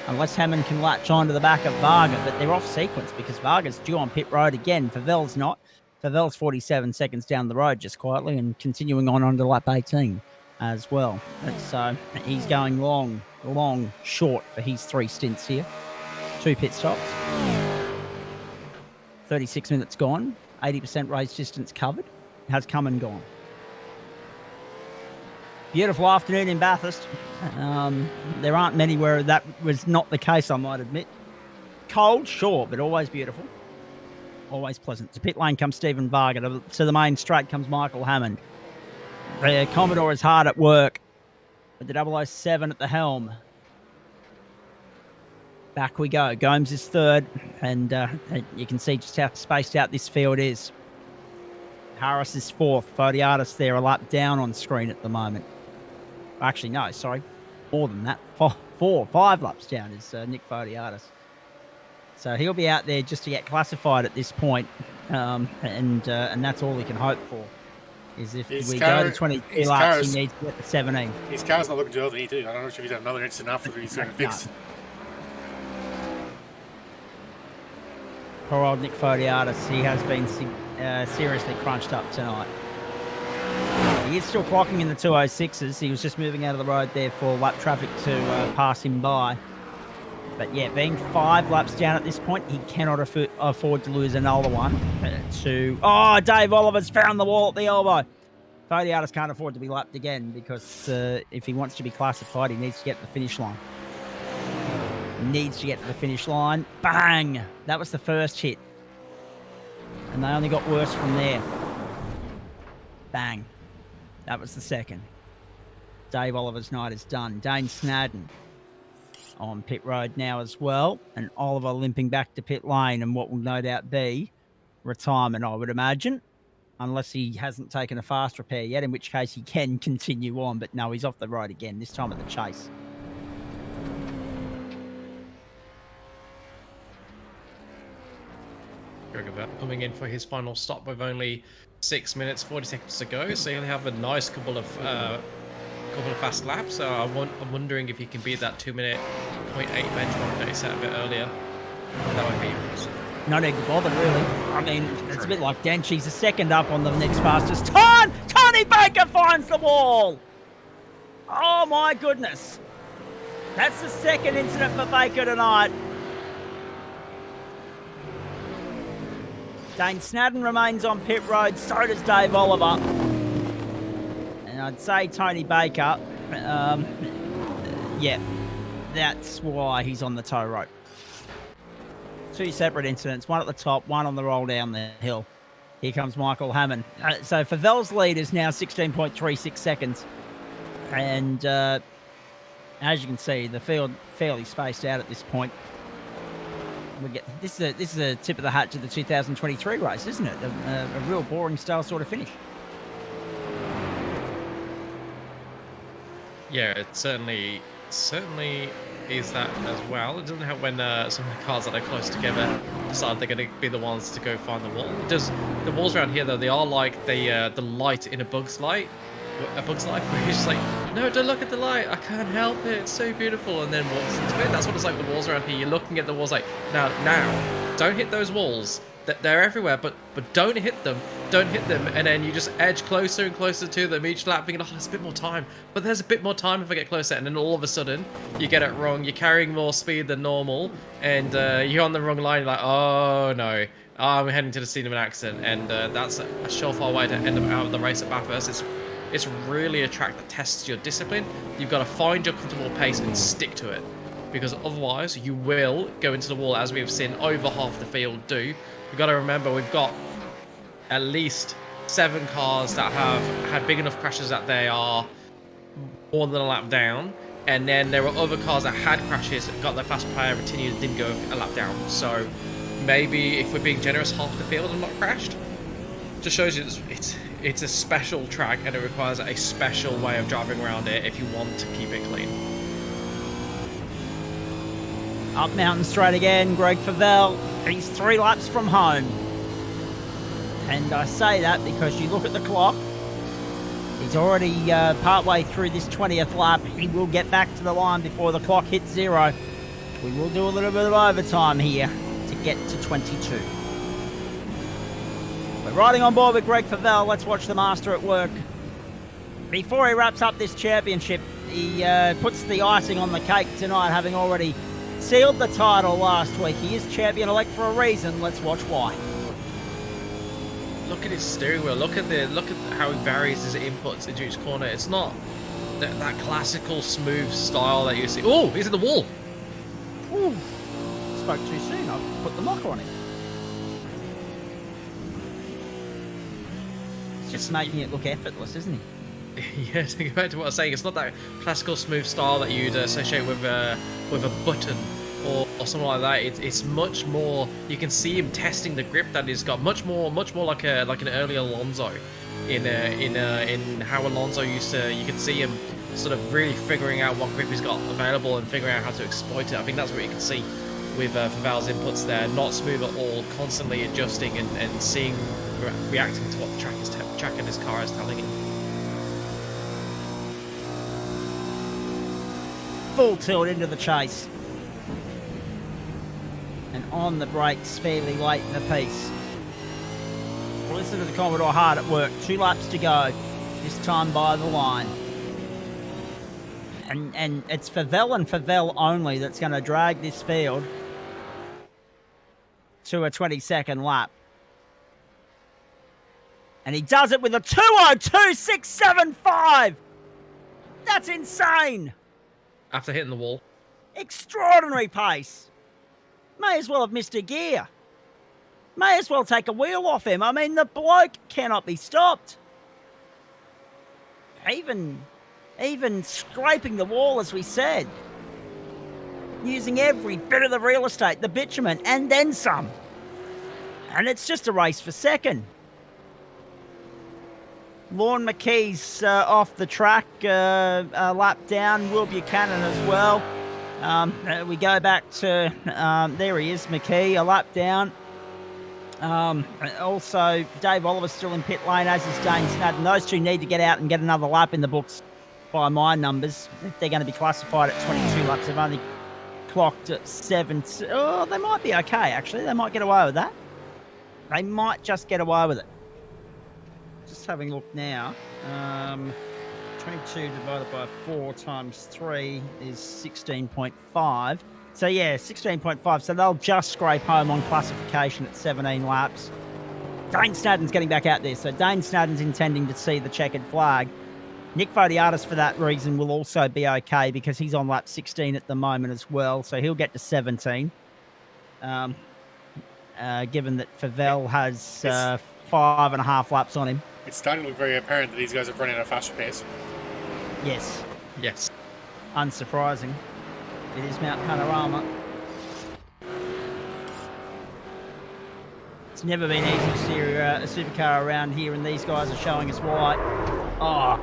unless Hammond can latch on to the back of Varga, but they're off sequence because Varga's due on pit road again. Favell's not. Favell's 47 seconds down the road just quietly and continuing on onto lap 18 as well. So he's going long, short for his 3 stints here. 2 pit stops. 36 minutes gone. 80% race distance covered. Has come and gone. Beautiful afternoon in Bathurst. There aren't many where that was not the case, I might admit. Cold, sure, but always beautiful. Always pleasant. To pit lane comes Stephen Varga. To the main straight comes Michael Hammond. The Commodore is hard at work with the 007 at the helm. Back we go. Gomes is third, and you can see just how spaced out this field is. Harris is fourth. Fodiatis there a lap down on screen at the moment. Actually, no, sorry. More than that. 5 laps down is Nick Fodiatis. So he'll be out there just to get classified at this point. And that's all he can hope for. Is if we go to 22 laps, he needs to get to 17. His car's not looking too healthy too. I don't know if he's had another incident after he's going to fix. Poor old Nick Fodiatis. He has been seriously crunched up tonight. He is still clocking in the 206s. He was just moving out of the road there for lap traffic to pass him by. But yeah, being 5 laps down at this point, he cannot afford to lose another one. Dave Oliver's found the wall at the elbow. Fodiatis can't afford to be lapped again because if he wants to be classified, he needs to get to the finish line. Needs to get to the finish line. Bang! That was the first hit. And they only got worse from there. Bang. That was the second. Dave Oliver's night is done. Dane Snadden on pit road now as well. And Oliver limping back to pit lane and what will no doubt be retirement, I would imagine. Unless he hasn't taken a fast repair yet, in which case he can continue on. But no, he's off the road again, this time at the chase. Coming in for his final stop with only 6 minutes 40 seconds to go, so he'll have a nice couple of fast laps. So I'm wondering if he can beat that 2-minute 0.8 benchmark that he set a bit earlier. That would be impressive. No need to bother, really. I mean, it's a bit like Denchi's a second up on the next fastest time. Tony Baker finds the wall. Oh my goodness. That's the second incident for Baker tonight. Dane Snadden remains on pit road, so does Dave Oliver. And I'd say Tony Baker, yeah, that's why he's on the tow rope. 2 separate incidents, one at the top, one on the roll down the hill. Here comes Michael Hammond. So Favell's lead is now 16.36 seconds. And as you can see, the field fairly spaced out at this point. This is a tip of the hat to the 2023 race, isn't it? A real boring style sort of finish. Yeah, it certainly is that as well. It doesn't help when some of the cars that are close together decide they're going to be the ones to go find the wall. The walls around here though, they are like the light in a Bug's Life, where you're just like, no, don't look at the light, I can't help it, it's so beautiful, and then walks into it. That's what it's like with the walls around here. You're looking at the walls like, now, don't hit those walls. They're everywhere, but don't hit them. Don't hit them, and then you just edge closer and closer to them each lap, thinking, oh, there's a bit more time. But there's a bit more time if I get closer, and then all of a sudden, you get it wrong. You're carrying more speed than normal, and you're on the wrong line. You're like, oh no, I'm heading to the scene of an accident, and that's a surefire way to end up out of the race at Bathurst. It's really a track that tests your discipline. You've got to find your comfortable pace and stick to it, because otherwise you will go into the wall, as we've seen over half the field do. We've got to remember we've got at least 7 cars that have had big enough crashes that they are more than a lap down, and then there were other cars that had crashes, got their fast player continued and didn't go a lap down. So maybe if we're being generous, half the field have not crashed. Just shows you it's a special track, and it requires a special way of driving around it if you want to keep it clean. Up mountain straight again, Greg Favell. He's 3 laps from home. And I say that because you look at the clock. He's already partway through this 20th lap. He will get back to the line before the clock hits 0. We will do a little bit of overtime here to get to 22. We're riding on board with Greg Favell. Let's watch the master at work. Before he wraps up this championship, he puts the icing on the cake tonight, having already sealed the title last week. He is champion-elect for a reason. Let's watch why. Look at his steering wheel. Look at how he varies his inputs into each corner. It's not that classical smooth style that you see. Oh, he's in the wall. Ooh, spoke too soon. I put the knocker on him. It's just making it look effortless, isn't he? Yeah, to go back to what I was saying, it's not that classical smooth style that you'd associate with a button or something like that. It's much more. You can see him testing the grip that he's got. Much more like an early Alonso. In how Alonso used to, you can see him sort of really figuring out what grip he's got available and figuring out how to exploit it. I think that's what you can see with Favell's inputs there. Not smooth at all, constantly adjusting and seeing, reacting to what the track and his car is telling him. Full tilt into the chase. And on the brakes fairly late in the piece. Well, listen to the Commodore hard at work. 2 laps to go. This time by the line. And it's Favell and Favell only that's going to drag this field to a 22nd lap. And he does it with a 2:02.675. That's insane. After hitting the wall. Extraordinary pace. May as well have missed a gear. May as well take a wheel off him. I mean, the bloke cannot be stopped. Even scraping the wall, as we said. Using every bit of the real estate, the bitumen, and then some. And it's just a race for second. Lorne McKee's off the track, a lap down. Will Buchanan as well. We go back to, there he is, McKee, a lap down. Also, Dave Oliver's still in pit lane, as is Dane Snadden. Those two need to get out and get another lap in the books by my numbers. If they're going to be classified at 22 laps, they've only clocked at 7. Oh, they might be okay, actually. They might get away with that. They might just get away with it. Just having a look now. 22 divided by 4 times 3 is 16.5. So yeah, 16.5. So they'll just scrape home on classification at 17 laps. Dane Snadden's getting back out there. So Dane Snadden's intending to see the checkered flag. Nick Vodiatis, for that reason, will also be okay because he's on lap 16 at the moment as well. So he'll get to 17. Given that Favell has 5.5 laps on him. It's starting to look very apparent that these guys have run out of fast repairs. Yes. Yes. Unsurprising. It is Mount Panorama. It's never been easy to steer a supercar around here, and these guys are showing us why. Oh,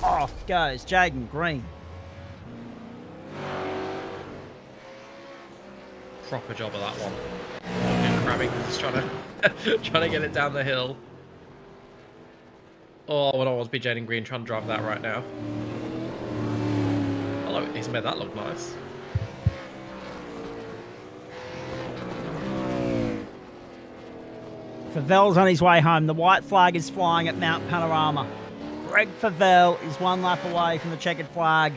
off goes Jaden Green. Proper job of that one. And crabbing, just trying to get it down the hill. Oh, I would always be Jaden Green trying to drive that right now. Oh, he's made that look nice. Favel's on his way home. The white flag is flying at Mount Panorama. Greg Favel is one lap away from the checkered flag.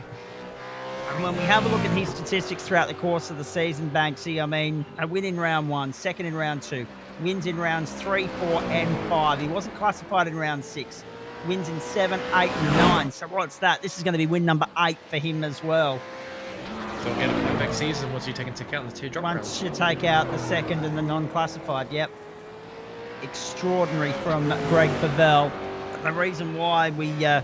And when we have a look at his statistics throughout the course of the season, Banksy, I mean, a win in round 1, second in round 2, wins in rounds 3, 4, and 5. He wasn't classified in round 6. Wins in 7, 8, and 9. So what's that? This is going to be win number 8 for him as well. So we'll get a perfect season once you take into account the 2 drop rounds. Once you take out the second and the non-classified, yep. Extraordinary from Greg Favel. The reason why we're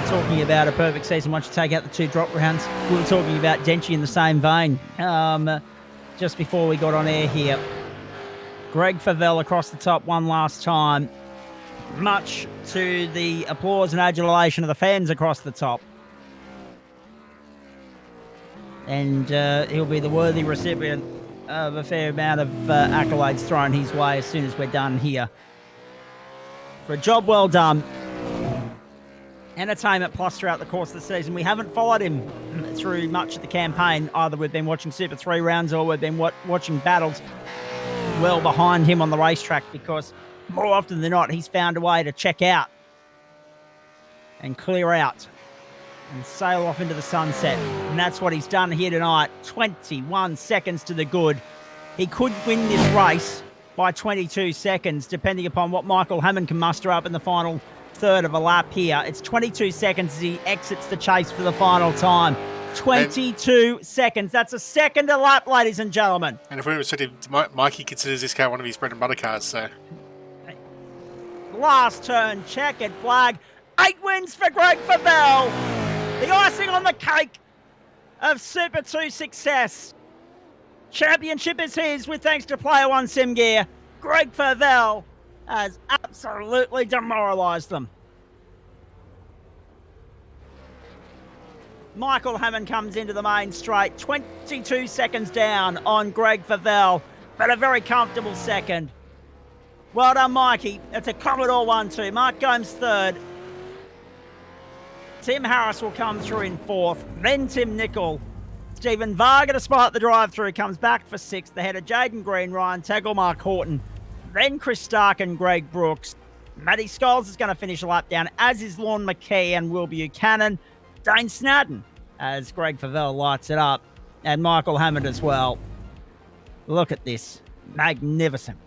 talking about a perfect season once you take out the 2 drop rounds, we were talking about Denchi in the same vein just before we got on air here. Greg Favel across the top one last time, much to the applause and adulation of the fans across the top. And he'll be the worthy recipient of a fair amount of accolades thrown his way as soon as we're done here. For a job well done. Entertainment Plus throughout the course of the season. We haven't followed him through much of the campaign. Either we've been watching Super 3 rounds or we've been watching battles well behind him on the racetrack, because more often than not, he's found a way to check out and clear out and sail off into the sunset. And that's what he's done here tonight. 21 seconds to the good. He could win this race by 22 seconds, depending upon what Michael Hammond can muster up in the final third of a lap here. It's 22 seconds as he exits the chase for the final time. 22 seconds. That's a second a lap, ladies and gentlemen. And if we were to Mikey considers this car one of his bread and butter cars, so... Last turn, checkered flag. 8 wins for Greg Favel. The icing on the cake of Super 2 success. Championship is his with thanks to Player One Sim Gear. Greg Favel has absolutely demoralised them. Michael Hammond comes into the main straight, 22 seconds down on Greg Favel, but a very comfortable second. Well done, Mikey. It's a Commodore 1-2. Mark Gomes third. Tim Harris will come through in 4th. Then Tim Nicol. Stephen Varga, despite the drive-through, comes back for 6th. Ahead of Jaden Green, Ryan Tagle, Mark Horton. Then Chris Stark and Greg Brooks. Matty Scholes is going to finish a lap down, as is Lorne McKee and Will Buchanan. Dane Snadden, as Greg Favel lights it up. And Michael Hammond as well. Look at this. Magnificent.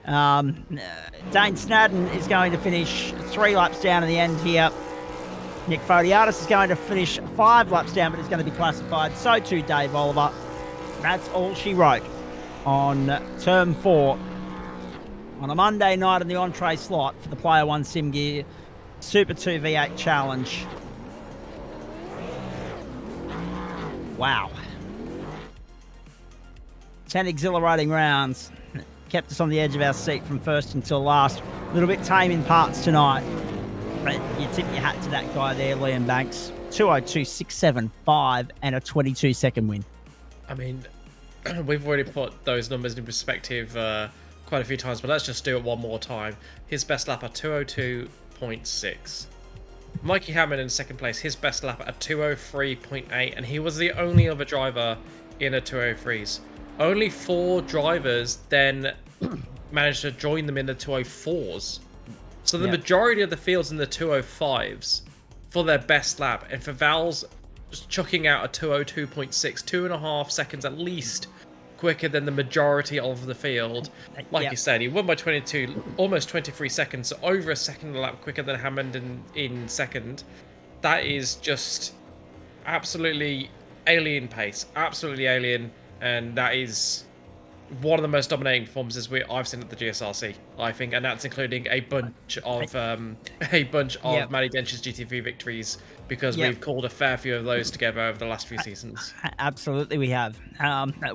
Dane Snadden is going to finish 3 laps down in the end here. Nick Fodiatis is going to finish 5 laps down, but is going to be classified. So too Dave Oliver. That's all she wrote on Term 4 on a Monday night in the entree slot for the Player One Sim Gear Super 2 V8 Challenge. Wow. 10 exhilarating rounds. Kept us on the edge of our seat from first until last. A little bit tame in parts tonight. But you tip your hat to that guy there, Liam Banks. 202.675 and a 22-second win. I mean, we've already put those numbers in perspective quite a few times, but let's just do it one more time. His best lap at 202.6. Mikey Hammond in second place, his best lap at 203.8, and he was the only other driver in a 203s. Only 4 drivers then managed to join them in the 204s. So the majority of the fields in the 205s for their best lap, and for Val's just chucking out a 202.6, 2.5 seconds at least quicker than the majority of the field. Like you said, he won by 22, almost 23 seconds, so over a second a lap quicker than Hammond in second. That is just absolutely alien pace, absolutely alien, and that is one of the most dominating performances I've seen at the GSRC, I think, and that's including a bunch of Matty Dench's GT3 victories, because we've called a fair few of those together over the last few seasons. Absolutely, we have.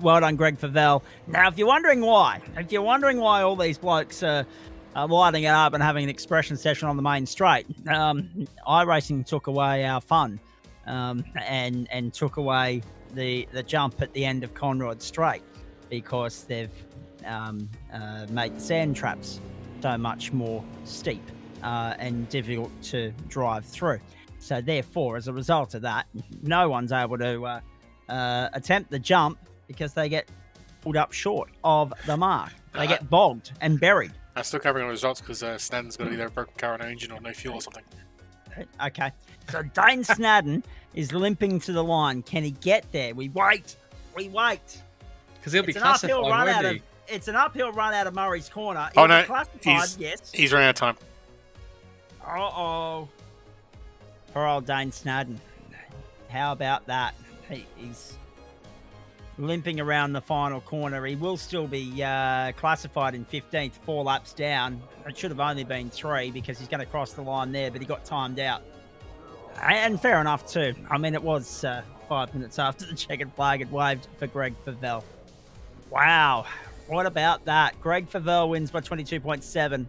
Well done, Greg Favell. Now, if you're wondering why all these blokes are lighting it up and having an expression session on the main straight, iRacing took away our fun, and took away the jump at the end of Conrod Straight, because they've made the sand traps so much more steep and difficult to drive through. So therefore, as a result of that, no one's able to attempt the jump because they get pulled up short of the mark. They get bogged and buried. I'm still covering the results because Snadden's got either a broken car on an engine or no fuel or something. Okay. So Dane Snadden is limping to the line. Can he get there? We wait. Because he'll be classified, won't he? It's an uphill run out of Murray's corner. Oh, no. Yes. He's running out of time. Uh-oh. Poor old Dane Snadden. How about that? He's limping around the final corner. He will still be classified in 15th, 4 laps down. It should have only been 3 because he's going to cross the line there, but he got timed out. And fair enough, too. I mean, it was 5 minutes after the checkered flag had waved for Greg Favell. Wow. What about that? Greg Favell wins by 22.7.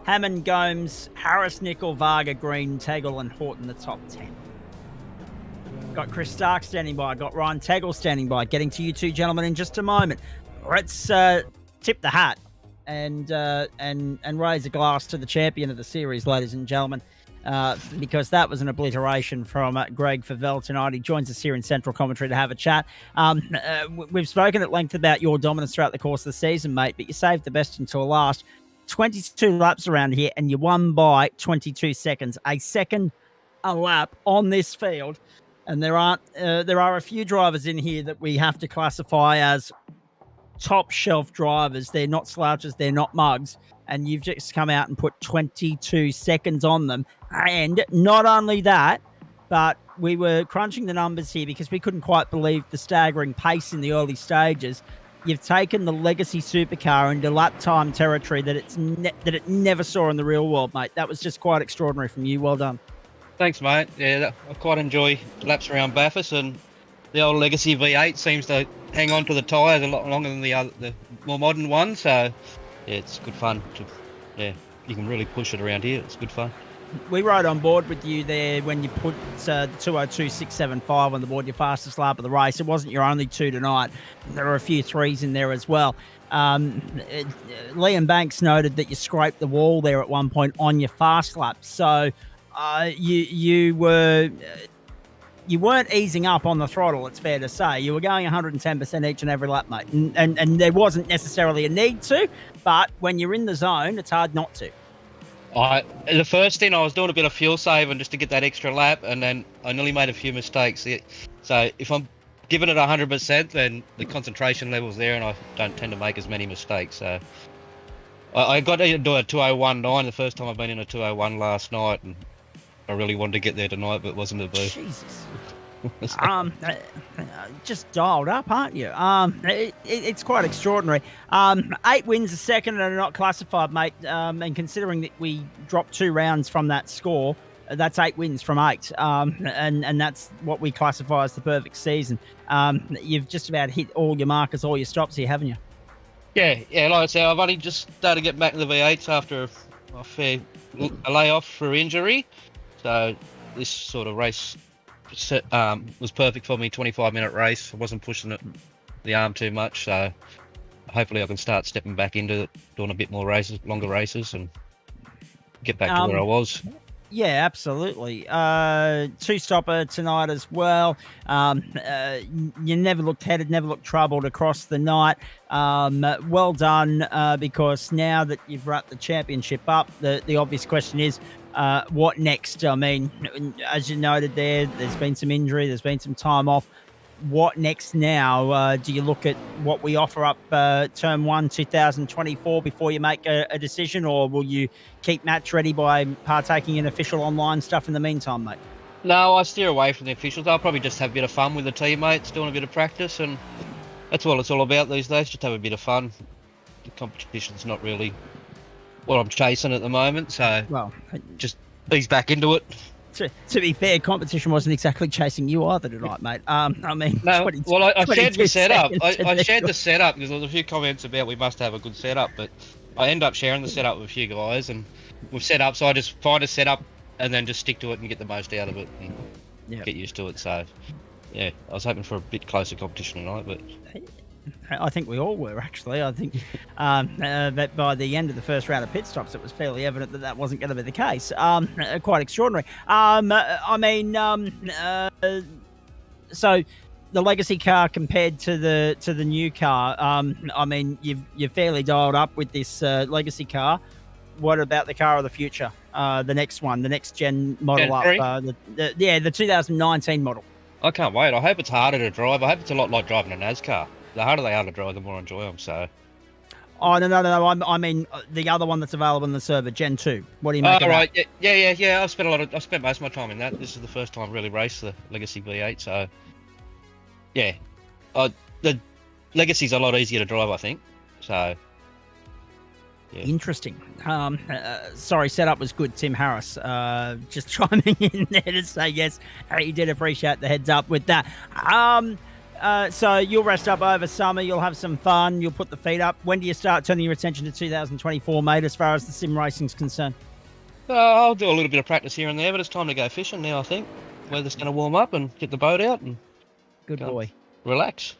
Hammond, Gomes, Harris, Nickel, Varga, Green, Tegel, and Horton the top 10. Got Chris Stark standing by. Got Ryan Tegel standing by. Getting to you two gentlemen in just a moment. Let's tip the hat and raise a glass to the champion of the series, ladies and gentlemen, because that was an obliteration from Greg Favell tonight. He joins us here in Central Commentary to have a chat. We've spoken at length about your dominance throughout the course of the season, mate, but you saved the best until last. 22 laps around here, and you won by 22 seconds. A second a lap on this field. And there are a few drivers in here that we have to classify as top shelf drivers. They're not slouches, they're not mugs. And you've just come out and put 22 seconds on them. And not only that, but we were crunching the numbers here because we couldn't quite believe the staggering pace in the early stages. You've taken the legacy supercar into lap time territory that it never saw in the real world, mate. That was just quite extraordinary from you. Well done. Thanks, mate. Yeah, I quite enjoy laps around Bathurst, and the old legacy V8 seems to hang on to the tyres a lot longer than the more modern one. So, yeah, it's good fun. You can really push it around here. It's good fun. We rode on board with you there when you put the 202.675 on the board, your fastest lap of the race. It wasn't your only 2 tonight. There were a few 3s in there as well. Liam Banks noted that you scraped the wall there at one point on your fast lap. So you weren't easing up on the throttle, it's fair to say. You were going 110% each and every lap, mate. And there wasn't necessarily a need to, but when you're in the zone, it's hard not to. The first thing, I was doing a bit of fuel saving just to get that extra lap, and then I nearly made a few mistakes. So if I'm giving it 100%, then the concentration level's there, and I don't tend to make as many mistakes. So I got to do a 201.9 the first time I've been in a 201 last night, and I really wanted to get there tonight, but it wasn't to be. Jesus. Just dialed up, aren't you? It's quite extraordinary. 8 wins a second and are not classified, mate. And considering that we dropped 2 rounds from that score, that's 8 wins from 8. And that's what we classify as the perfect season. You've just about hit all your markers, all your stops here, haven't you? Yeah. Like I said, I've only just started getting back to the V8s after a fair layoff for injury. So this sort of race was perfect for me. 25-minute race. I wasn't pushing the arm too much, so hopefully I can start stepping back into it, doing a bit more races, longer races, and get back to where I was. Yeah, absolutely. 2-stopper tonight as well. You never looked headed, never looked troubled across the night. Well done, because now that you've wrapped the championship up, the obvious question is, what next? I mean, as you noted there's been some injury, there's been some time off. What next now? Do you look at what we offer up Term 1 2024 before you make a decision, or will you keep match ready by partaking in official online stuff in the meantime, mate? No, I steer away from the officials. I'll probably just have a bit of fun with the teammates, doing a bit of practice, and that's what it's all about these days. Just have a bit of fun. The competition's not really what I'm chasing at the moment, so Well, just ease back into it. to be fair, competition wasn't exactly chasing you either tonight, mate. I mean, No, well, I shared the 22 setup. seconds I to shared do the setup because there was a few comments about we must have a good setup, but I end up sharing the setup with a few guys, and we've set up. So I just find a setup and then just stick to it and get the most out of it and get used to it. So yeah, I was hoping for a bit closer competition tonight, but I think we all were, actually. I think that by the end of the first round of pit stops, it was fairly evident that that wasn't going to be the case. Quite extraordinary. So the legacy car compared to the new car, I mean, you're fairly dialed up with this legacy car. What about the car of the future? The next one, the next gen model Gen up. The 2019 model. I can't wait. I hope it's harder to drive. I hope it's a lot like driving a NASCAR. The harder they are to drive, the more I enjoy them. So. Oh, no. I mean the other one that's available in the server, Gen 2. What do you make of right. that? Yeah. I've spent most of my time in that. This is the first time I really raced the Legacy V8. So, yeah, the Legacy's a lot easier to drive, I think. So, yeah. Interesting. Sorry, setup was good. Tim Harris, just chiming in there to say yes. He did appreciate the heads up with that. So you'll rest up over summer. You'll have some fun. You'll put the feet up. When do you start turning your attention to 2024, mate, as far as the sim racing's concerned? I'll do a little bit of practice here and there, but it's time to go fishing now, I think. Weather's going to warm up and get the boat out and Good boy. Relax.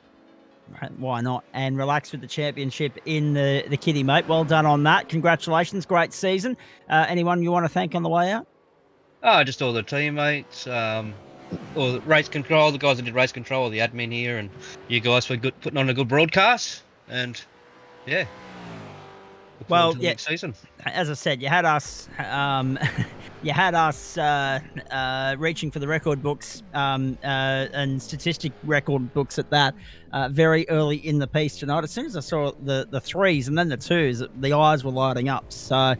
Why not? And relax with the championship in the kitty, mate. Well done on that. Congratulations. Great season. Anyone you want to thank on the way out? Just all the teammates, or the race control, the guys that did race control, the admin here, and you guys for putting on a good broadcast. And yeah, well, next season. As I said, you had us, reaching for the record books and statistic record books at that very early in the piece tonight. As soon as I saw the threes and then the twos, the eyes were lighting up. So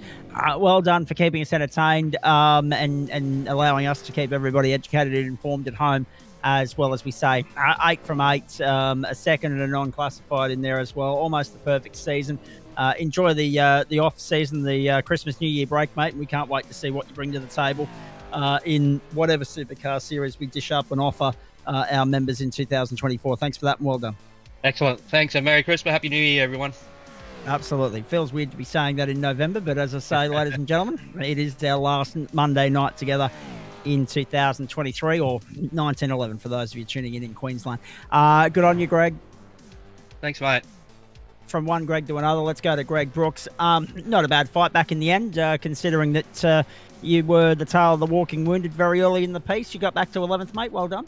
well done for keeping us entertained and allowing us to keep everybody educated and informed at home. As well as we say, 8 from 8, a second and a non-classified in there as well. Almost the perfect season. Enjoy the off season, the Christmas New Year break, mate. And we can't wait to see what you bring to the table in whatever supercar series we dish up and offer our members in 2024. Thanks for that and well done. Excellent. Thanks and Merry Christmas. Happy New Year, everyone. Absolutely. Feels weird to be saying that in November, but as I say, ladies and gentlemen, it is our last Monday night together in 2023 or 1911 for those of you tuning in Queensland. Good on you, Greg. Thanks, mate. From one Greg to another, let's go to Greg Brooks. Not a bad fight back in the end, considering that you were the tail of the walking wounded very early in the piece. You got back to 11th, mate. Well done.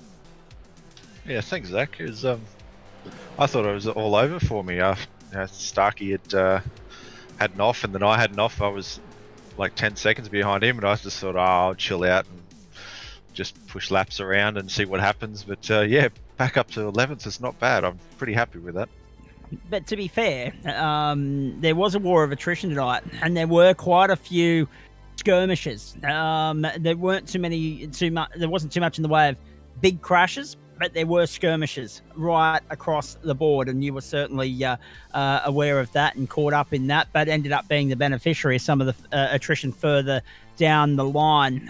Yeah, thanks, Zach. It was, I thought it was all over for me. Starkey had an off, and then I had an off. I was like 10 seconds behind him, and I just thought, I'll chill out and just push laps around and see what happens. But yeah, back up to 11th is not bad. I'm pretty happy with that. But to be fair, there was a war of attrition tonight, and there were quite a few skirmishes. There weren't there wasn't too much in the way of big crashes, but there were skirmishes right across the board, and you were certainly aware of that and caught up in that, but ended up being the beneficiary of some of the attrition further down the line.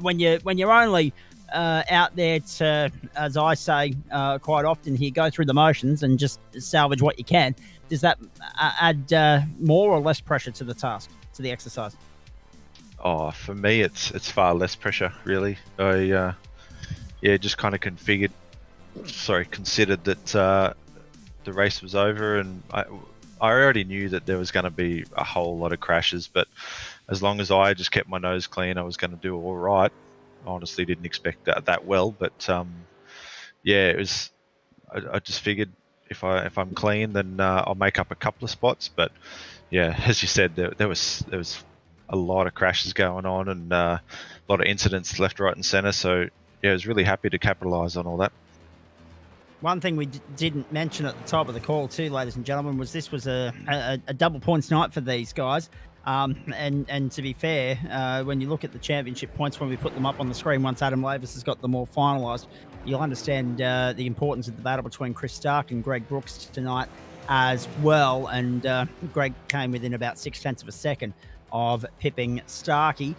When you're only out there to, as I say quite often here, go through the motions and just salvage what you can, does that add more or less pressure to the task, to the exercise? Oh, for me, it's far less pressure, really. I just kind of considered that the race was over, and I already knew that there was going to be a whole lot of crashes, but as long as I just kept my nose clean, I was going to do all right. I honestly didn't expect that well, but it was. I just figured if I'm clean, then I'll make up a couple of spots. But yeah, as you said, there was a lot of crashes going on and a lot of incidents left, right, and centre. So yeah, I was really happy to capitalise on all that. One thing we didn't mention at the top of the call too, ladies and gentlemen, was this was a double points night for these guys. And to be fair, when you look at the championship points, when we put them up on the screen, once Adam Lavis has got them all finalised, you'll understand the importance of the battle between Chris Stark and Greg Brooks tonight as well. And Greg came within about 0.6 of a second of pipping Starkey.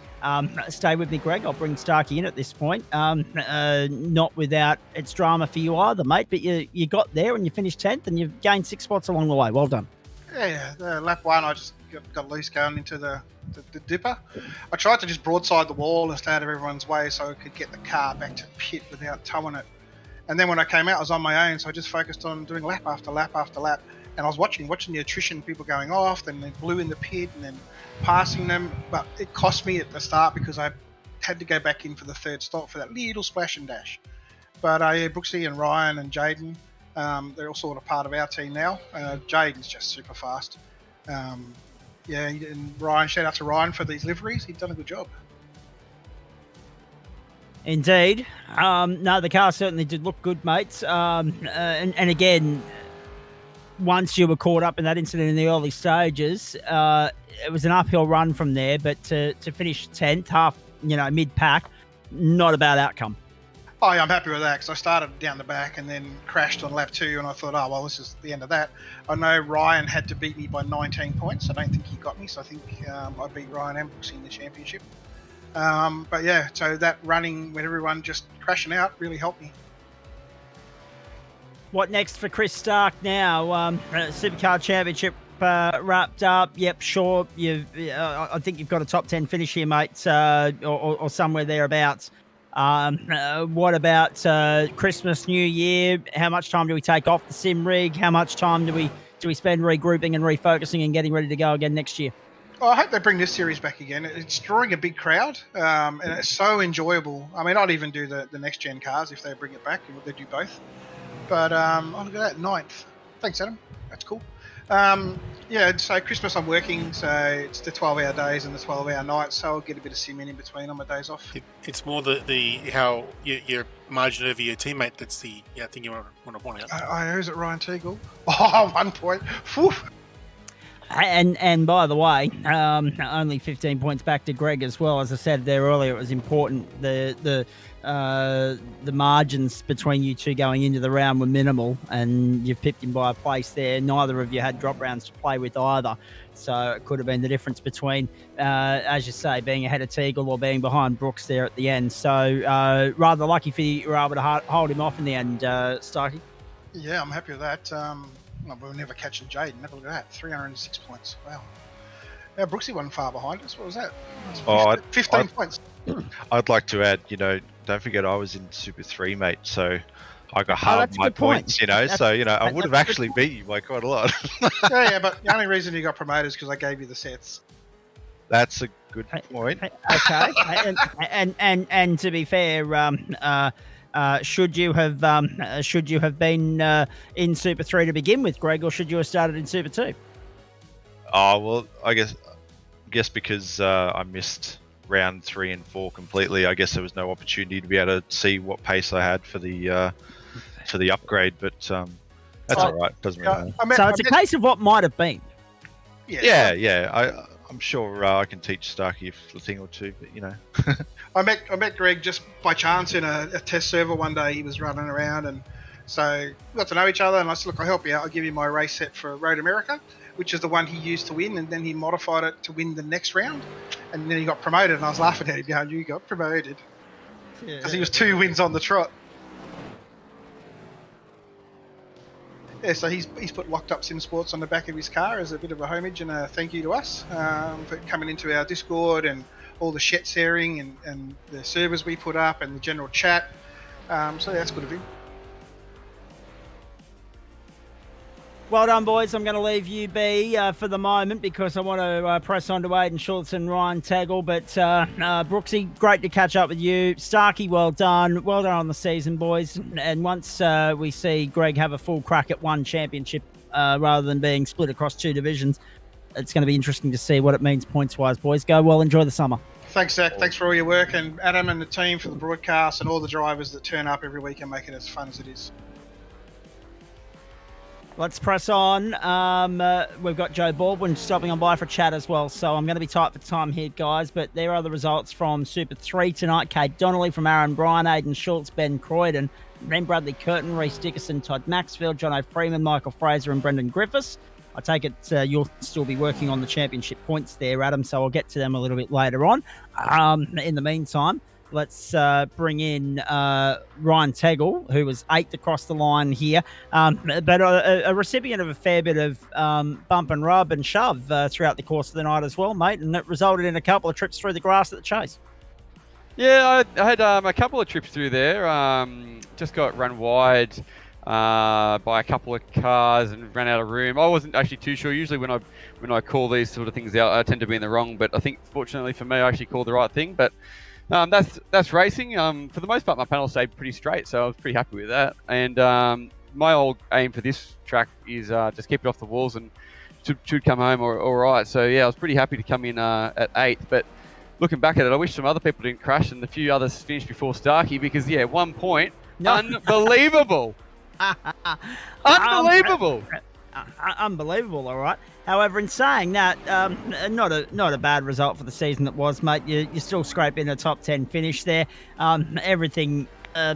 Stay with me, Greg. I'll bring Starkey in at this point. Not without its drama for you either, mate, but you got there and you finished 10th and you've gained 6 spots along the way. Well done. Yeah, the lap 1, I just got loose going into the dipper. I tried to just broadside the wall and stay out of everyone's way so I could get the car back to pit without towing it. And then when I came out, I was on my own, so I just focused on doing lap after lap after lap. And I was watching the attrition, people going off, then they blew in the pit and then passing them. But it cost me at the start because I had to go back in for the 3rd stop for that little splash and dash. But yeah, Brooksy and Ryan and Jaden, they're all sort of part of our team now. Jaden's just super fast. Yeah, and Ryan, shout out to Ryan for these liveries. He's done a good job. Indeed. No, the car certainly did look good, mates. And again, once you were caught up in that incident in the early stages, it was an uphill run from there. But to finish 10th, mid-pack, not a bad outcome. Oh, yeah, I'm happy with that because I started down the back and then crashed on lap 2 and I thought, oh, well, this is the end of that. I know Ryan had to beat me by 19 points. I don't think he got me, so I think I beat Ryan and Brooksy in the championship. But yeah, so that running with everyone just crashing out really helped me. What next for Chris Stark now? Supercar Championship wrapped up. Yep, sure. I think you've got a top 10 finish here, mate, or somewhere thereabouts. What about Christmas, New Year? How much time do we take off the sim rig? How much time do we spend regrouping and refocusing and getting ready to go again next year? Well, I hope they bring this series back again. It's drawing a big crowd, and it's so enjoyable. I mean, I'd even do the next gen cars if they bring it back. They do both. But oh, look at that, 9th. Thanks, Adam. That's cool. Yeah, so Christmas I'm working, so it's the 12-hour days and the 12-hour nights, so I'll get a bit of sim in between on my days off. It's more the how your margin over your teammate. That's the thing you want to point out. Who's it, Ryan Teagle? Oh, 1 point. Whew. And by the way, only 15 points back to Greg as well. As I said there earlier, it was important. The margins between you two going into the round were minimal, and you've pipped him by a place there. Neither of you had drop rounds to play with either, so it could have been the difference between, as you say, being ahead of Teagle or being behind Brooks there at the end. So rather lucky for you, you were able to hold him off in the end, Starkey. Yeah, I'm happy with that. Well, we'll never catch Jaden. Have a look at that. 306 points. Wow. Yeah, Brooksy wasn't far behind us. What was that? 15 points. I'd like to add, don't forget I was in Super 3, mate, so I got half my points, I would have actually beat you by quite a lot. yeah, but the only reason you got promoted is because I gave you the sets. That's a good point. Okay. and to be fair, should you have been in Super 3 to begin with, Greg, or should you have started in Super 2? Oh, well, I guess because I missed round 3 and 4 completely, I guess there was no opportunity to be able to see what pace I had for the upgrade, but that's all right. Doesn't really matter. So it's a case of what might have been. Yeah. I'm sure I can teach Starkey a thing or two, but I met Greg just by chance in a test server one day. He was running around, and so we got to know each other. And I said, "Look, I'll help you out. I'll give you my race set for Road America, which is the one he used to win, and then he modified it to win the next round, and then he got promoted." And I was laughing at him, going, "You got promoted?" Because he was 2 wins on the trot. Yeah, so he's put Locked Up Sim Sports on the back of his car as a bit of a homage and a thank you to us for coming into our Discord and all the shit sharing and the servers we put up and the general chat. So that's good of him. Well done, boys. I'm going to leave you be for the moment because I want to press on to Aidan Schultz and Ryan Taggle. But Brooksy, great to catch up with you. Starkey, well done. Well done on the season, boys. And once we see Greg have a full crack at one championship rather than being split across 2 divisions, it's going to be interesting to see what it means points-wise, boys. Go well. Enjoy the summer. Thanks, Zach. Thanks for all your work. And Adam and the team for the broadcast and all the drivers that turn up every week and make it as fun as it is. Let's press on. We've got Joe Baldwin stopping on by for chat as well, so I'm going to be tight for time here, guys. But there are the results from Super 3 tonight. Kate Donnelly from Aaron Bryan, Aidan Schultz, Ben Croydon, Ben Bradley Curtin, Reece Dickerson, Todd Maxfield, John O'Freeman, Michael Fraser and Brendan Griffiths. I take it you'll still be working on the championship points there, Adam, so I'll get to them a little bit later on. In the meantime, let's bring in Ryan Tegel, who was 8th across the line here, but a recipient of a fair bit of bump and rub and shove throughout the course of the night as well, mate, and it resulted in a couple of trips through the grass at the Chase. Yeah, I had a couple of trips through there. Just got run wide by a couple of cars and ran out of room. I wasn't actually too sure. Usually when I call these sort of things out, I tend to be in the wrong, but I think fortunately for me, I actually called the right thing. But that's racing. For the most part, my panel stayed pretty straight, so I was pretty happy with that. And my old aim for this track is just keep it off the walls and should come home all right. So yeah, I was pretty happy to come in at 8th. But looking back at it, I wish some other people didn't crash and a few others finished before Starkey, because 1 point, unbelievable. Unbelievable. Unbelievable, all right. However, in saying that, not a bad result for the season that was, mate. You still scrape in a top 10 finish there. Everything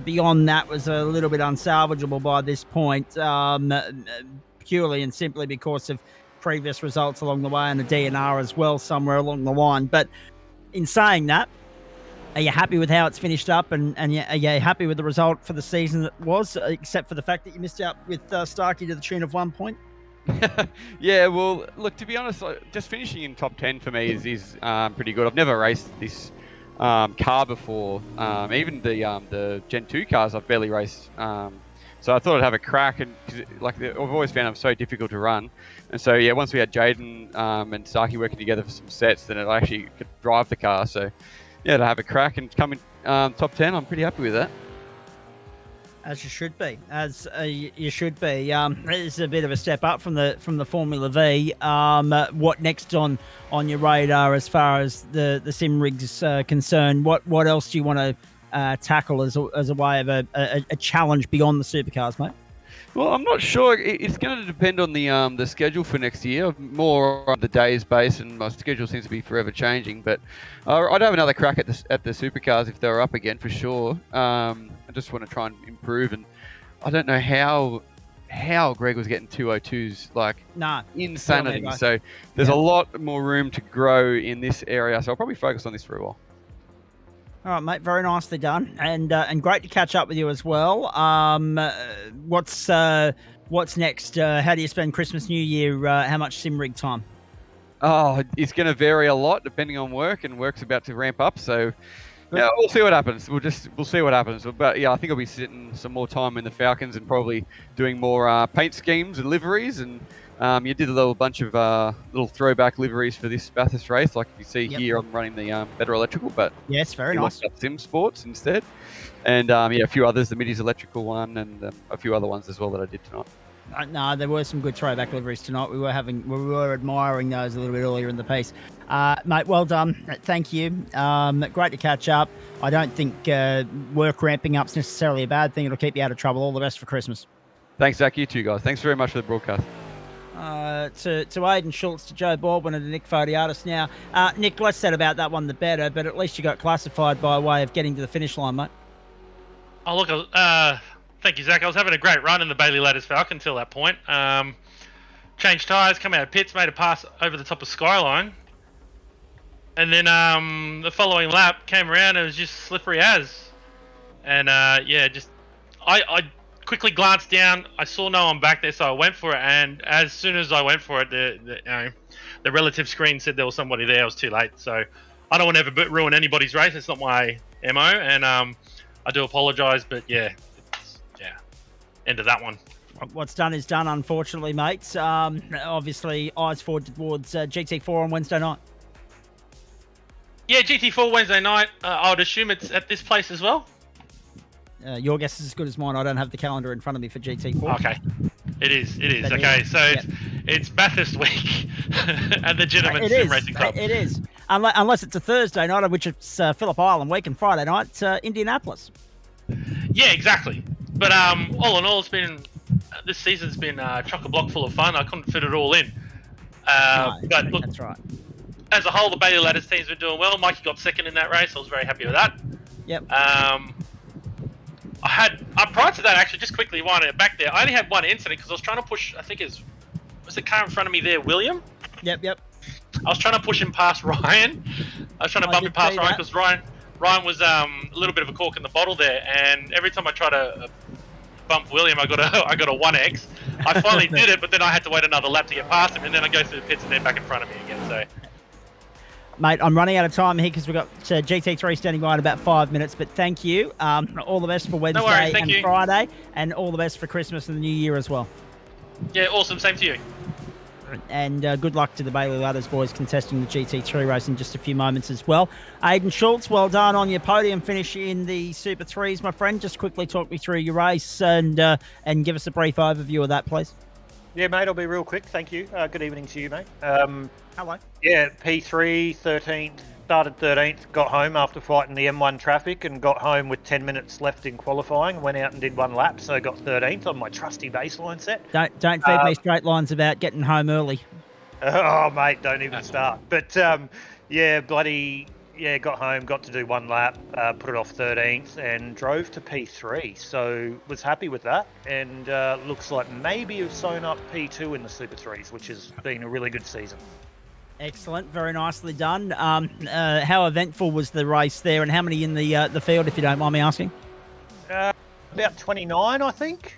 beyond that was a little bit unsalvageable by this point, purely and simply because of previous results along the way and the DNR as well somewhere along the line. But in saying that, are you happy with how it's finished up, and are you happy with the result for the season that was, except for the fact that you missed out with Starkey to the tune of 1 point? Yeah, well, look, to be honest, just finishing in top 10 for me is pretty good. I've never raced this car before. Even the Gen 2 cars I've barely raced. So I thought I'd have a crack, and I've always found them so difficult to run. And so yeah, once we had Jaden and Starkey working together for some sets, then it actually could drive the car. So yeah, to have a crack and come in top 10, I'm pretty happy with that. As you should be. You should be. It's a bit of a step up from the Formula V. What next on your radar as far as the sim rigs is concerned? What else do you want to tackle as a way of a challenge beyond the supercars, mate? Well, I'm not sure. It's going to depend on the schedule for next year. More on the days base, and my schedule seems to be forever changing. But I'd have another crack at the supercars if they were up again for sure. I just want to try and improve, and I don't know how Greg was getting 202s, insanity. So there's a lot more room to grow in this area. So I'll probably focus on this for a while. All right, mate. Very nicely done, and great to catch up with you as well. What's next? How do you spend Christmas, New Year? How much sim rig time? Oh, it's going to vary a lot depending on work, and work's about to ramp up. So yeah, we'll see what happens. We'll see what happens. But yeah, I think I'll be sitting some more time in the Falcons and probably doing more paint schemes and liveries. And you did a little bunch of little throwback liveries for this Bathurst race, like you see here. I'm running the Better Electrical, but yes, very nice. Sim Sports instead, and a few others, the Middies Electrical one, and a few other ones as well that I did tonight. No, there were some good throwback liveries tonight. We were admiring those a little bit earlier in the piece. Mate, well done. Thank you. Great to catch up. I don't think work ramping up's necessarily a bad thing. It'll keep you out of trouble. All the best for Christmas. Thanks, Zach. You too, guys. Thanks very much for the broadcast. To Aidan Schultz, to Joe Baldwin, and to Nick Fodiatis now. Nick, less said about that one the better, but at least you got classified by way of getting to the finish line, mate. Oh, look, thank you, Zach. I was having a great run in the Bailey Ladders Falcon until that point. Changed tyres, come out of pits, made a pass over the top of Skyline. And then the following lap came around and it was just slippery as. And I quickly glanced down. I saw no one back there, so I went for it. And as soon as I went for it, the relative screen said there was somebody there. I was too late. So I don't want to ever ruin anybody's race. It's not my MO. And I do apologise, but end of that one. What's done is done, unfortunately, mates. Obviously, eyes forward towards GT4 on Wednesday night. Yeah, GT4 Wednesday night. I would assume it's at this place as well. Your guess is as good as mine. I don't have the calendar in front of me for GT4. Okay. It is. Okay, so it's Bathurst week at the Gentlemen's Sim Racing Club. It is. Unless it's a Thursday night, which it's Phillip Island week, and Friday night, Indianapolis. Yeah, exactly. But all in all, it's been this season's been chock-a-block full of fun. I couldn't fit it all in. No, But look, that's right. as a whole, the Bailey Ladders team's been doing well. Mikey got second in that race. I was very happy with that. Yep. Prior to that, actually, just quickly winding it back there, I only had one incident because I was trying to push, I think was the car in front of me there, William? Yep. I was trying to push him past Ryan. I was trying to bump him past Ryan because Ryan was a little bit of a cork in the bottle there, and every time I try to bump William, I got a 1x. I finally did it, but then I had to wait another lap to get past him, and then I go through the pits and they're back in front of me again. So, Mate, I'm running out of time here because we've got GT3 standing by in about 5 minutes, but thank you. All the best for Wednesday and Friday, and all the best for Christmas and the New Year as well. Yeah, awesome. Same to you. And good luck to the Bailey Ladders boys contesting the GT3 race in just a few moments as well. Aidan Schultz, well done on your podium finish in the Super 3s, my friend. Just quickly talk me through your race and give us a brief overview of that, please. Yeah, mate, I'll be real quick. Thank you. Good evening to you, mate. Hello. Yeah, P3, 13th, started 13th, got home after fighting the M1 traffic and got home with 10 minutes left in qualifying. Went out and did one lap, so got 13th on my trusty baseline set. Don't feed me straight lines about getting home early. Oh, mate, don't even start. But, got home, got to do one lap, put it off 13th and drove to P3. So was happy with that, and looks like maybe you've sewn up P2 in the Super 3s, which has been a really good season. Excellent, very nicely done. How eventful was the race there, and how many in the field, if you don't mind me asking? About 29, I think.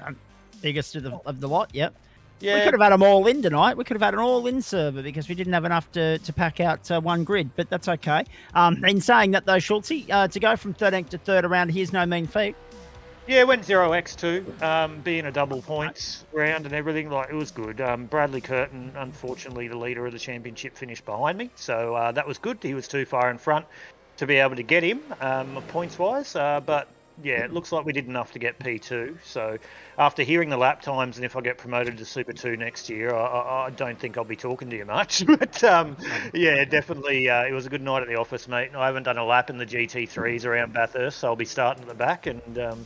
Biggest of the lot, yep. Yeah. We could have had them all in tonight. We could have had an all-in server because we didn't have enough to pack out one grid, but that's okay. In saying that, though, Schultzy, to go from 13th to third around here's no mean feat. Yeah, went 0x2, being a double points round and everything. Like, it was good. Bradley Curtin, unfortunately, the leader of the championship, finished behind me, so that was good. He was too far in front to be able to get him points-wise, but yeah, it looks like we did enough to get P2. So after hearing the lap times, and if I get promoted to Super 2 next year, I don't think I'll be talking to you much. But yeah, definitely, it was a good night at the office, mate. I haven't done a lap in the GT3s around Bathurst, so I'll be starting at the back, and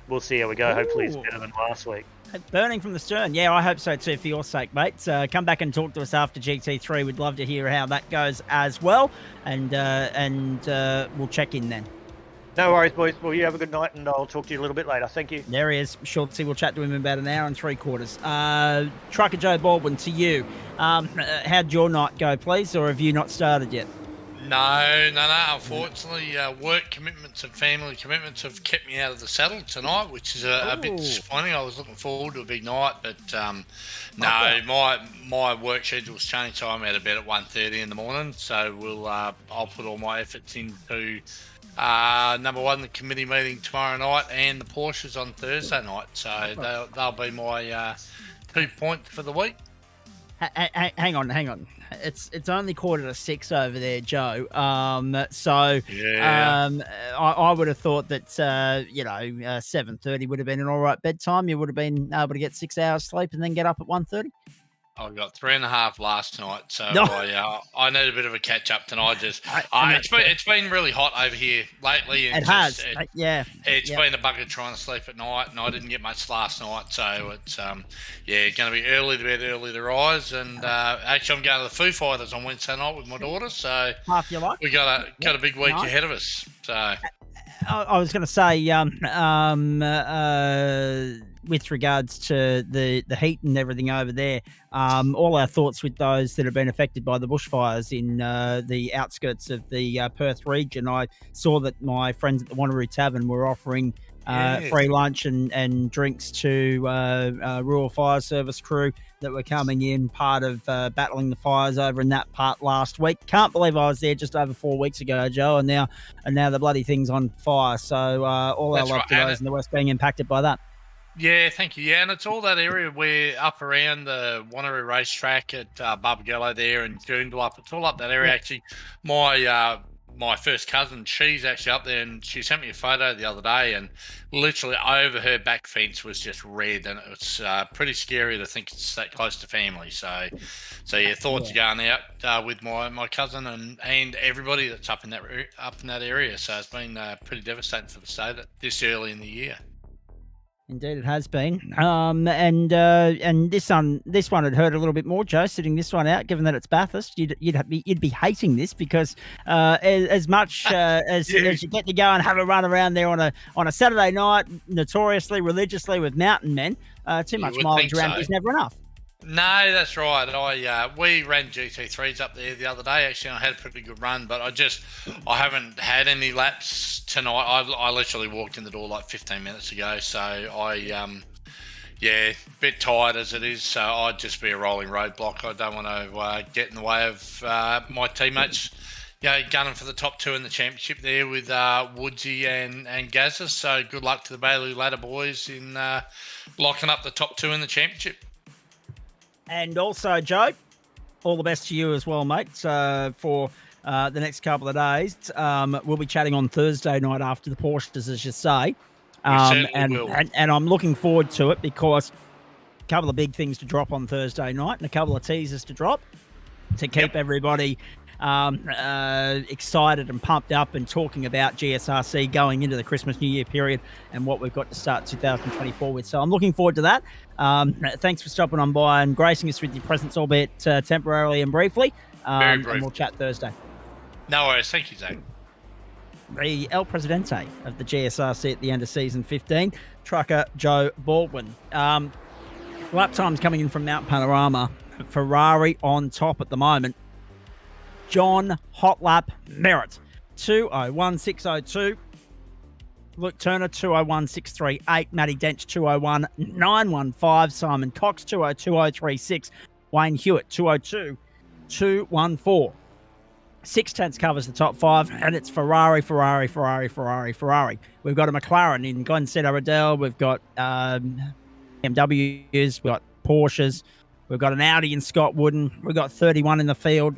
we'll see how we go. Hopefully it's better than last week. Burning from the stern. Yeah, I hope so too, for your sake, mate. Come back and talk to us after GT3. We'd love to hear how that goes as well, and we'll check in then. No worries, boys. Well, you have a good night, and I'll talk to you a little bit later. Thank you. There he is. Schultzy. We'll chat to him in about an hour and 3/4. Trucker Joe Baldwin, to you. How'd your night go, please, or have you not started yet? No. Unfortunately, work commitments and family commitments have kept me out of the saddle tonight, which is a bit disappointing. I was looking forward to a big night, but my work schedule's changed, so I'm out of bed at 1:30 in the morning. So I'll put all my efforts into number one, the committee meeting tomorrow night, and the Porsches on Thursday night. So they'll be my 2 points for the week. Hang on. It's only 5:45 over there, Joe. I would have thought that 7:30 would have been an all right bedtime. You would have been able to get 6 hours sleep and then get up at 1:30. I got 3.5 last night, so I need a bit of a catch up tonight. It's been really hot over here lately. And it's been a bugger trying to sleep at night, and I didn't get much last night. So it's going to be early to bed, early to rise. And actually, I'm going to the Foo Fighters on Wednesday night with my daughter. So half your life. We got a big week ahead of us. So I was going to say, with regards to the heat and everything over there, all our thoughts with those that have been affected by the bushfires in the outskirts of the Perth region. I saw that my friends at the Wanneroo Tavern were offering free lunch and drinks to rural fire service crew that were coming in, part of battling the fires over in that part last week. Can't believe I was there just over 4 weeks ago, Joe, and now the bloody thing's on fire. So all our love to those in the West being impacted by that. Yeah, thank you. Yeah, and it's all that area where up around the Wanneroo racetrack at Barbagallo there and Joondalup. It's all up that area. Actually, my first cousin, she's actually up there, and she sent me a photo the other day, and literally over her back fence was just red, and it's pretty scary to think it's that close to family. So yeah, thoughts are going out with my cousin and everybody that's up in that area. So it's been pretty devastating for the state this early in the year. Indeed, it has been. And this one had hurt a little bit more, Joe. Sitting this one out, given that it's Bathurst, you'd be hating this because as much as you get to go and have a run around there on a Saturday night, notoriously religiously with mountain men, too much mileage around is never enough. No, that's right. We ran GT3s up there the other day. Actually, I had a pretty good run, but I haven't had any laps tonight. I literally walked in the door like 15 minutes ago, so a bit tired as it is. So I'd just be a rolling roadblock. I don't want to get in the way of my teammates. Gunning for the top 2 in the championship there with Woodsy and Gazza. So good luck to the Bailey Ladder boys in locking up the top 2 in the championship. And also, Joe, all the best to you as well, mate, for the next couple of days. We'll be chatting on Thursday night after the Porsches, as you say. And I'm looking forward to it because a couple of big things to drop on Thursday night and a couple of teasers to drop to keep everybody excited and pumped up and talking about GSRC going into the Christmas New Year period and what we've got to start 2024 with. So I'm looking forward to that. Thanks for stopping on by and gracing us with your presence, albeit temporarily and briefly. Very brief. And we'll chat Thursday. No worries. Thank you, Zach. The El Presidente of the GSRC at the end of season 15, trucker Joe Baldwin. Lap times coming in from Mount Panorama. Ferrari on top at the moment. John Hotlap Merritt, 201.602. Luke Turner, 201.638. Matty Dench, 201.915. Simon Cox, 202.036. Wayne Hewitt, 202.214. 6/10 covers the top 5, and it's Ferrari. We've got a McLaren in Glenn Riddell. We've got BMWs. We've got Porsches. We've got an Audi in Scott Wooden. We've got 31 in the field.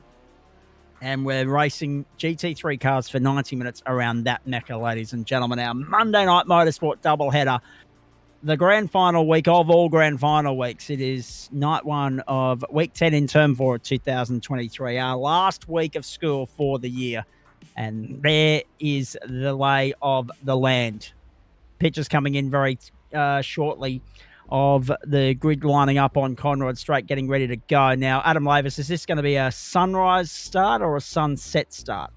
And we're racing GT3 cars for 90 minutes around that mecca, ladies and gentlemen. Our Monday night motorsport doubleheader, the grand final week of all grand final weeks. It is night 1 of week 10 in term 4 of 2023, our last week of school for the year. And there is the lay of the land. Pictures coming in very shortly of the grid lining up on Conrod Straight, getting ready to go. Now, Adam Lavis, is this going to be a sunrise start or a sunset start?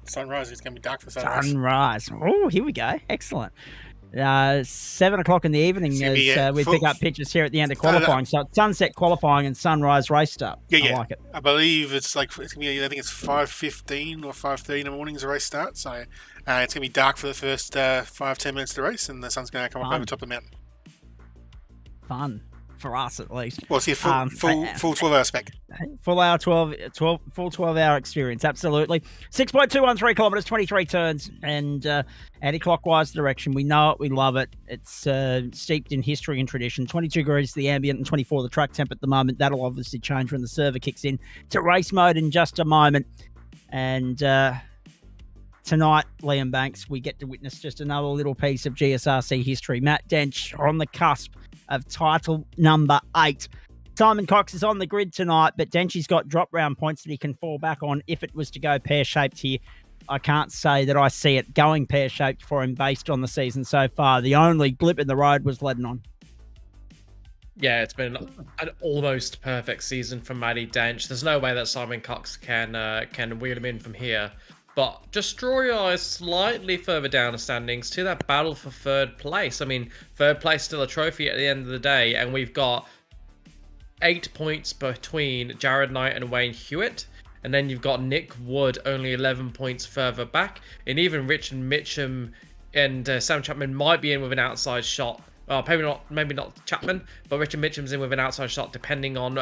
Sunrise. It's going to be dark for sunrise. Sunrise. Oh, here we go. Excellent. 7 o'clock in the evening as we pick up pictures here at the end of qualifying. So it's sunset qualifying and sunrise race start. Yeah. I like it. I believe it's going to be, I think it's 5:15 or 5:30 in the morning as the race starts. So it's going to be dark for the first 5-10 minutes of the race, and the sun's going to come up over the top of the mountain. Fun for us, at least. Well, it's full 12-hour spec. Full 12-hour experience, absolutely. 6.213 kilometres, 23 turns, and anti-clockwise direction. We know it, we love it. It's steeped in history and tradition. 22 degrees the ambient and 24 the track temp at the moment. That'll obviously change when the server kicks in to race mode in just a moment. And tonight, Liam Banks, we get to witness just another little piece of GSRC history. Matt Dench on the cusp of title number 8. Simon Cox is on the grid tonight, but Denchy's got drop round points that he can fall back on if it was to go pear-shaped here. I can't say that I see it going pear-shaped for him based on the season so far. The only blip in the road was Lebanon. Yeah, it's been an almost perfect season for Matty Dench. There's no way that Simon Cox can wheel him in from here. But just draw your eyes slightly further down the standings to that battle for third place. I mean, third place still a trophy at the end of the day, and we've got 8 points between Jared Knight and Wayne Hewitt. And then you've got Nick Wood only 11 points further back. And even Richard Mitchum and Sam Chapman might be in with an outside shot. Well, maybe not Chapman, but Richard Mitchum's in with an outside shot, depending on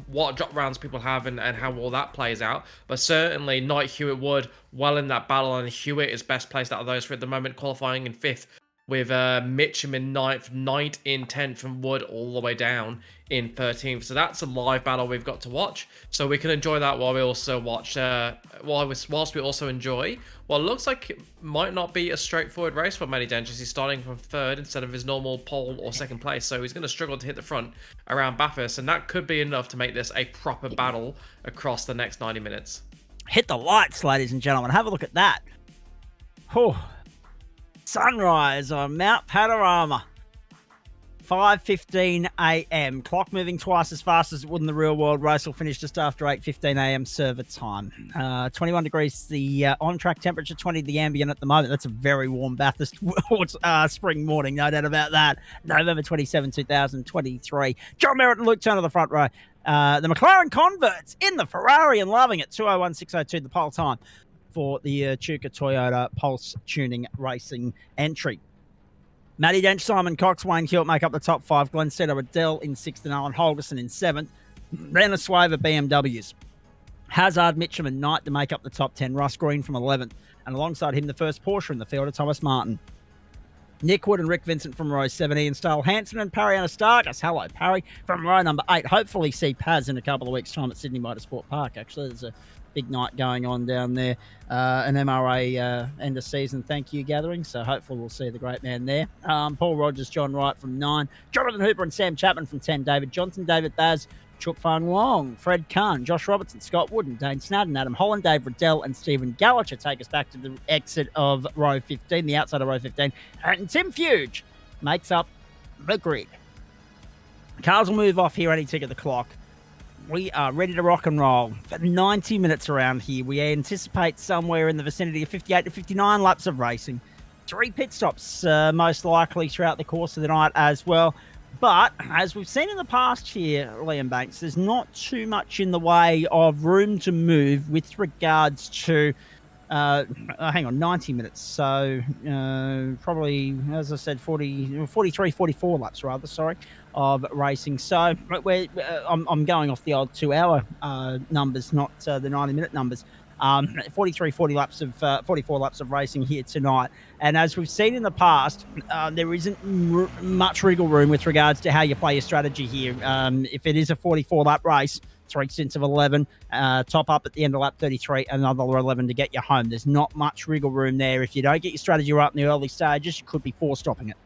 what drop rounds people have and how all that plays out. But certainly, Knight, Hewitt, Wood, well in that battle, and Hewitt is best placed out of those for at the moment, qualifying in 5th, with Mitchum in 9th, Knight in 10th, and Wood all the way down in 13th. So that's a live battle we've got to watch. So we can enjoy that while we also watch, whilst we also enjoy what looks like it might not be a straightforward race for Matty Dench, as he's starting from 3rd instead of his normal pole or 2nd place. So he's going to struggle to hit the front around Bathurst, and that could be enough to make this a proper battle across the next 90 minutes. Hit the lights, ladies and gentlemen. Have a look at that. Sunrise on Mount Panorama. 5:15 a.m. Clock moving twice as fast as it would in the real world. Race will finish just after 8:15 a.m. server time. 21 degrees the on-track temperature, 20 the ambient at the moment. That's a very warm Bathurst spring morning, no doubt about that. November 27, 2023. John Merritt and Luke Turner the front row. The McLaren converts in the Ferrari and loving it. 2:01.602 the pole time for the Chuka Toyota Pulse Tuning Racing entry. Matty Dench, Simon Cox, Wayne Hewitt make up the top 5. Glenn Setter, Adele in 6th and Alan Holgerson in 7th. Then a swathe of BMWs. Hazard, Mitchum and Knight to make up the top 10. Russ Green from 11th. And alongside him, the first Porsche in the field of Thomas Martin. Nick Wood and Rick Vincent from row 7. Ian Stahl Hansen and Parry Anastarkas. Hello, Parry, from row number 8. Hopefully see Paz in a couple of weeks' time at Sydney Motorsport Park. Actually, there's a big night going on down there, an MRA end of season thank you gathering, so hopefully we'll see the great man there. Paul Rogers, John Wright from 9, Jonathan Hooper and Sam Chapman from 10, David Johnson, David Baz, Chuk Fan Wong, Fred Kahn, Josh Robertson, Scott Wooden, Dane Snadden, Adam Holland, Dave Riddell and Stephen Gallacher take us back to the exit of row 15, the outside of row 15, and Tim Fuge makes up the grid. Cars will move off here any tick of the clock. We are ready to rock and roll for 90 minutes around here. We anticipate somewhere in the vicinity of 58 to 59 laps of racing. 3 pit stops most likely throughout the course of the night as well. But as we've seen in the past here, Liam Banks, there's not too much in the way of room to move with regards to 90 minutes. So probably, as I said, 43, 44 laps rather, of racing. So I'm going off the old 2-hour numbers, not the 90-minute numbers. 44 laps of racing here tonight. And as we've seen in the past, there isn't much wriggle room with regards to how you play your strategy here. If it is a 44-lap race, 3 stints of 11, top up at the end of lap 33, another 11 to get you home. There's not much wriggle room there. If you don't get your strategy right in the early stages, you could be stopping it.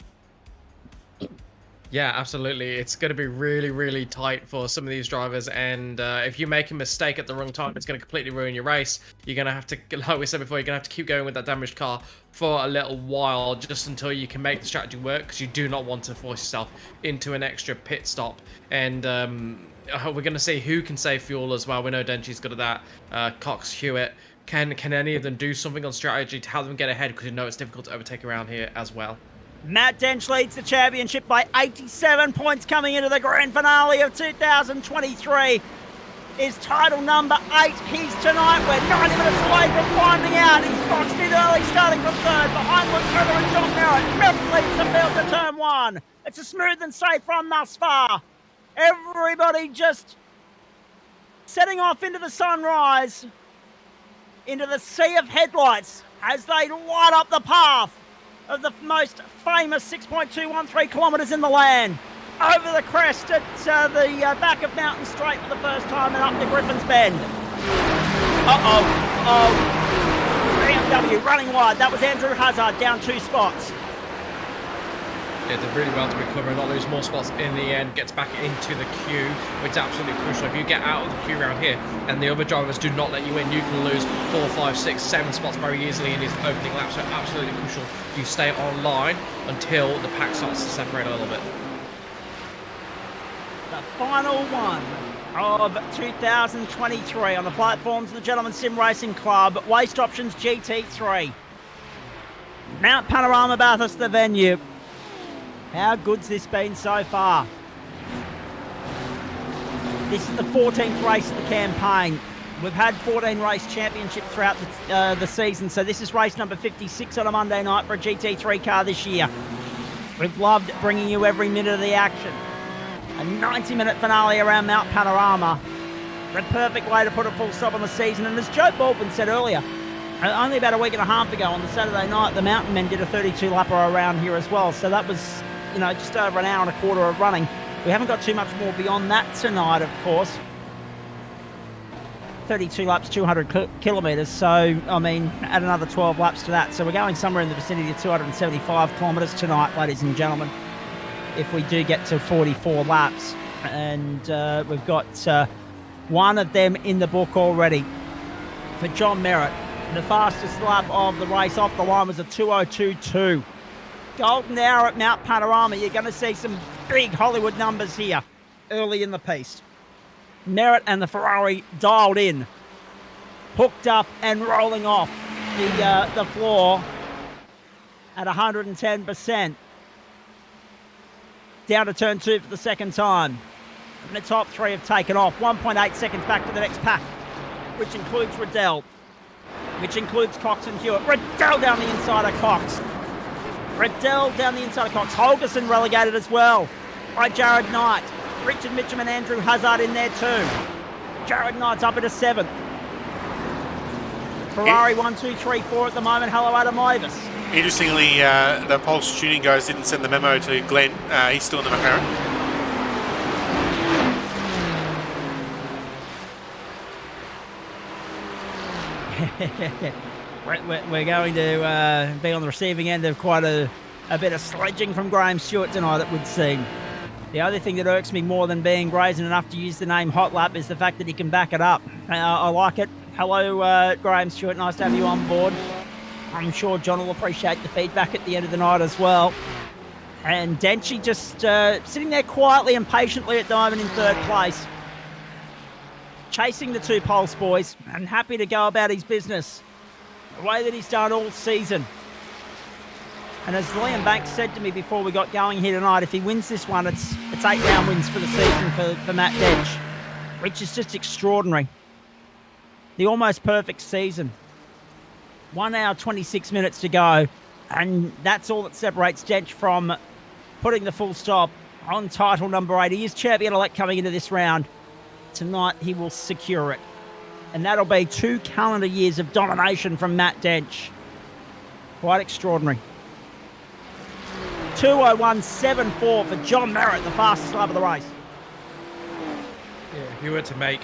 Yeah, absolutely. It's going to be really, really tight for some of these drivers. And if you make a mistake at the wrong time, it's going to completely ruin your race. You're going to have to, like we said before, you're going to have to keep going with that damaged car for a little while just until you can make the strategy work, because you do not want to force yourself into an extra pit stop. And we're going to see who can save fuel as well. We know Denchi's good at that. Cox, Hewitt. Can any of them do something on strategy to help them get ahead? Because you know it's difficult to overtake around here as well. Matt Dench leads the championship by 87 points coming into the grand finale of 2023. Is title number 8. He's tonight. We're 90 minutes away from finding out. He's boxed in early, starting from 3rd, behind Luke Turner and John Merritt. Merritt leads the field to turn 1. It's a smooth and safe run thus far. Everybody just setting off into the sunrise, into the sea of headlights as they light up the path of the most famous 6.213 kilometres in the land. Over the crest at the back of Mountain Straight for the first time and up to Griffin's Bend. BMW running wide. That was Andrew Hazard down 2 spots. Yeah, did really well to recover and not lose more spots in the end. Gets back into the queue, which is absolutely crucial. If you get out of the queue around here and the other drivers do not let you in, you can lose 4, 5, 6, 7 spots very easily in his opening lap. So absolutely crucial you stay online until the pack starts to separate a little bit. The final one of 2023 on the platforms of the Gentleman Sim Racing Club. Waste Options GT3. Mount Panorama Bathurst, the venue. How good's this been so far? This is the 14th race of the campaign. We've had 14 race championships throughout the season, so this is race number 56 on a Monday night for a GT3 car this year. We've loved bringing you every minute of the action. A 90-minute finale around Mount Panorama. The perfect way to put a full stop on the season. And as Joe Baldwin said earlier, only about a week and a half ago on the Saturday night, the Mountain Men did a 32-lapper around here as well. So that was, just over an hour and a quarter of running. We haven't got too much more beyond that tonight, of course. 32 laps, 200 kilometres. So, add another 12 laps to that. So we're going somewhere in the vicinity of 275 kilometres tonight, ladies and gentlemen, if we do get to 44 laps. And we've got one of them in the book already for John Merritt. The fastest lap of the race off the line was a 2:02.2. Golden hour at Mount Panorama. You're going to see some big Hollywood numbers here early in the piece. Merritt and the Ferrari dialed in, hooked up and rolling off the floor at 110%. Down to turn 2 for the second time. And the top 3 have taken off. 1.8 seconds back to the next pack, which includes Riddell, which includes Cox and Hewitt. Riddell down the inside of Cox. Riddell down the inside of Cox. Holgerson relegated as well by Jared Knight. Richard Mitchum and Andrew Hazard in there too. Jared Knight's up into 7th. Ferrari 1, 2, 3, 4 at the moment. Hello, Adam Mavis. Interestingly, the Pulse Tuning guys didn't send the memo to Glenn. He's still in the McLaren. We're going to be on the receiving end of quite a bit of sledging from Graham Stewart tonight, it would seem. The other thing that irks me more than being brazen enough to use the name Hot Lap is the fact that he can back it up. I like it. Hello, Graham Stewart. Nice to have you on board. I'm sure John will appreciate the feedback at the end of the night as well. And Denchi just sitting there quietly and patiently at the moment in 3rd place. Chasing the 2 Pulse boys and happy to go about his business the way that he's done all season. And as Liam Banks said to me before we got going here tonight, if he wins this one, it's 8 round wins for the season for Matt Dench, which is just extraordinary. The almost perfect season. 1 hour, 26 minutes to go. And that's all that separates Dench from putting the full stop on title number 8. He is champion-elect coming into this round. Tonight, he will secure it. And that'll be 2 calendar years of domination from Matt Dench. Quite extraordinary. 2:01.74 for John Merritt, the fastest lap of the race. Yeah, if you were to make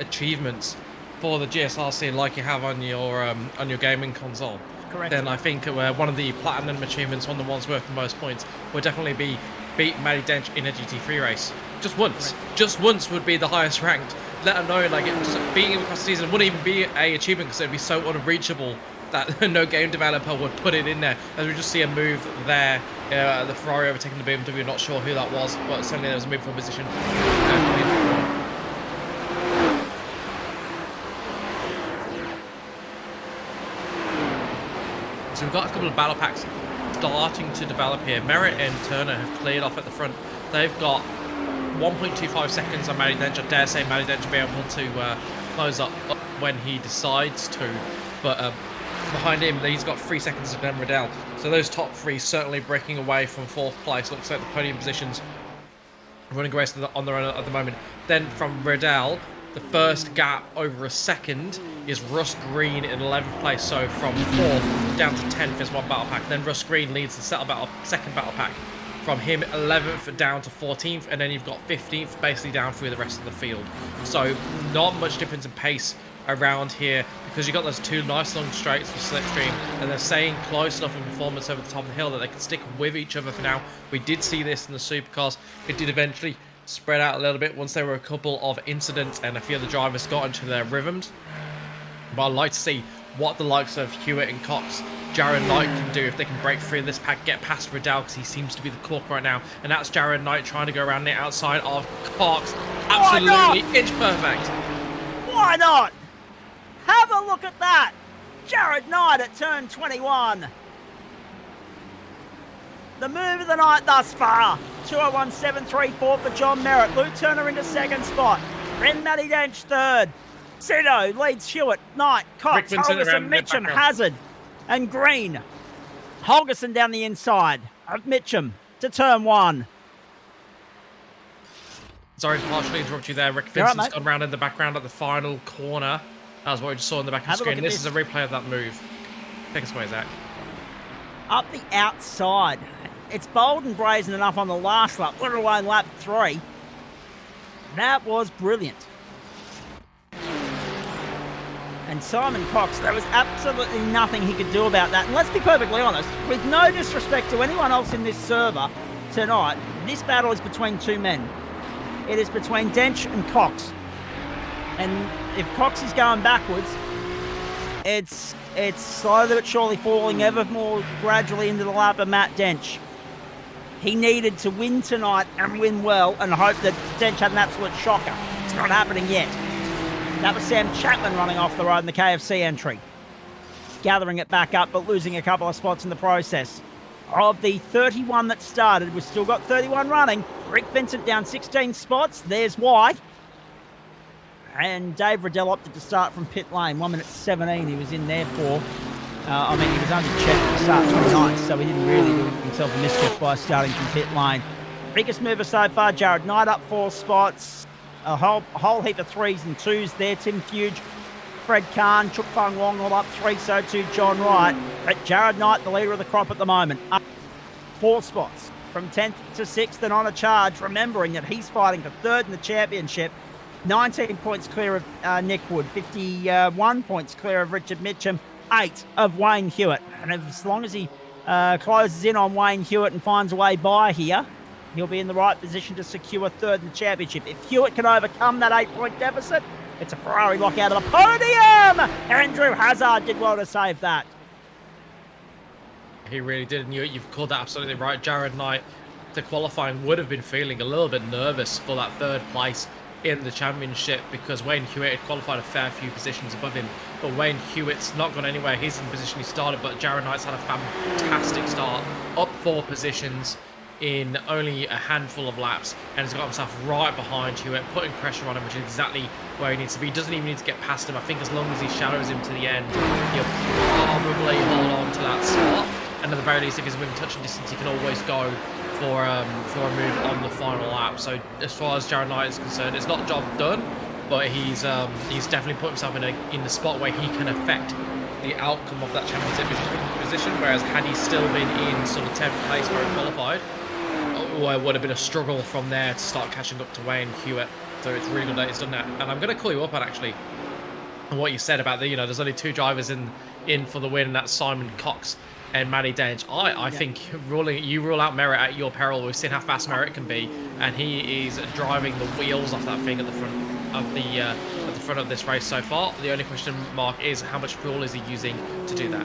achievements for the GSRC like you have on your gaming console, Correct. then I think one of the platinum achievements, one of the ones worth the most points, would definitely be beat Matty Dench in a GT3 race. Just once. Correct. Just once would be the highest ranked. Let him know, like, beating him across the season wouldn't even be a achievement because it'd be so unreachable that no game developer would put it in there. As we just see a move there, the Ferrari overtaking the BMW, not sure who that was, but certainly there was a move for position. So we've got a couple of battle packs starting to develop here. Merritt and Turner have cleared off at the front. They've got 1.25 seconds on Matty Dench. I dare say Matty Dench will be able to close up when he decides to, but behind him he's got 3 seconds of Glenn Riddell. So those top 3 certainly breaking away from 4th place. Looks like the podium positions running a race on their own at the moment. Then from Riddell, the first gap over a second is Russ Green in 11th place. So from 4th down to 10th is one battle pack. Then Russ Green leads the second battle pack. From him, 11th down to 14th, and then you've got 15th basically down through the rest of the field. So not much difference in pace around here because you've got those 2 nice long straights for Slipstream, and they're staying close enough in performance over the top of the hill that they can stick with each other for now. We did see this in the supercars. It did eventually spread out a little bit once there were a couple of incidents and a few of the drivers got into their rhythms. But I'd like to see what the likes of Hewitt and Cox, Jared Knight can do if they can break free of this pack, get past Riddell because he seems to be the cork right now. And that's Jared Knight trying to go around the outside of Cox. Absolutely inch perfect. Why not? Have a look at that. Jared Knight at turn 21. The move of the night thus far. 2:01.734 for John Merritt. Luke Turner into 2nd spot. Then Matty Dench 3rd. Sito leads Hewitt, Knight, Cox, Holgerson, Mitchum, Hazard, and Green. Holgerson down the inside of Mitchum to turn 1. Sorry to partially interrupt you there. Rick Vincent's gone round in the background at the final corner. That was what we just saw in the back of the screen. This is a replay of that move. Take us away, Zach. Up the outside. It's bold and brazen enough on the last lap, let alone lap 3. That was brilliant. And Simon Cox, there was absolutely nothing he could do about that. And let's be perfectly honest, with no disrespect to anyone else in this server tonight, this battle is between 2 men. It is between Dench and Cox. And if Cox is going backwards, it's slowly but surely falling ever more gradually into the lap of Matt Dench. He needed to win tonight and win well and hope that Dench had an absolute shocker. It's not happening yet. That was Sam Chapman running off the road in the KFC entry. Gathering it back up, but losing a couple of spots in the process. Of the 31 that started, we've still got 31 running. Rick Vincent down 16 spots. There's why. And Dave Riddell opted to start from pit lane. 1 minute 17 he was in there for. He was only checked to start 29th, so he didn't really do himself a mischief by starting from pit lane. Biggest mover so far, Jared Knight up 4 spots. A whole heap of 3s and 2s there. Tim Fuge, Fred Kahn, Chuk Fung Wong all up 3, so too John Wright. But Jared Knight, the leader of the crop at the moment, up 4 spots from 10th to 6th and on a charge, remembering that he's fighting for 3rd in the championship. 19 points clear of Nick Wood, 51 points clear of Richard Mitchum, 8 of Wayne Hewitt. And as long as he closes in on Wayne Hewitt and finds a way by here, he'll be in the right position to secure 3rd in the championship. If Hewitt can overcome that 8-point deficit, it's a Ferrari lockout of the podium. Andrew Hazard did well to save that. He really did, and you've called that absolutely right. Jared Knight, the qualifying, would have been feeling a little bit nervous for that 3rd place in the championship because Wayne Hewitt had qualified a fair few positions above him. But Wayne Hewitt's not gone anywhere. He's in the position he started, but Jared Knight's had a fantastic start, up 4 positions in only a handful of laps, and has got himself right behind Hewitt, putting pressure on him, which is exactly where he needs to be. He doesn't even need to get past him. I think as long as he shadows him to the end, he'll probably hold on to that spot. And at the very least, if he's within touching distance, he can always go for a move on the final lap. So as far as Jared Knight is concerned, it's not a job done, but he's definitely put himself in the spot where he can affect the outcome of that championship position. Whereas had he still been in sort of 10th place where he qualified, it would have been a struggle from there to start catching up to Wayne Hewitt. So it's really good that he's done that. And I'm going to call you up on actually what you said about there's only 2 drivers in for the win, and that's Simon Cox and Matty Dench. I think you rule out Merritt at your peril. We've seen how fast Merritt can be, and he is driving the wheels off that thing at the front of this race so far. The only question mark is how much fuel is he using to do that.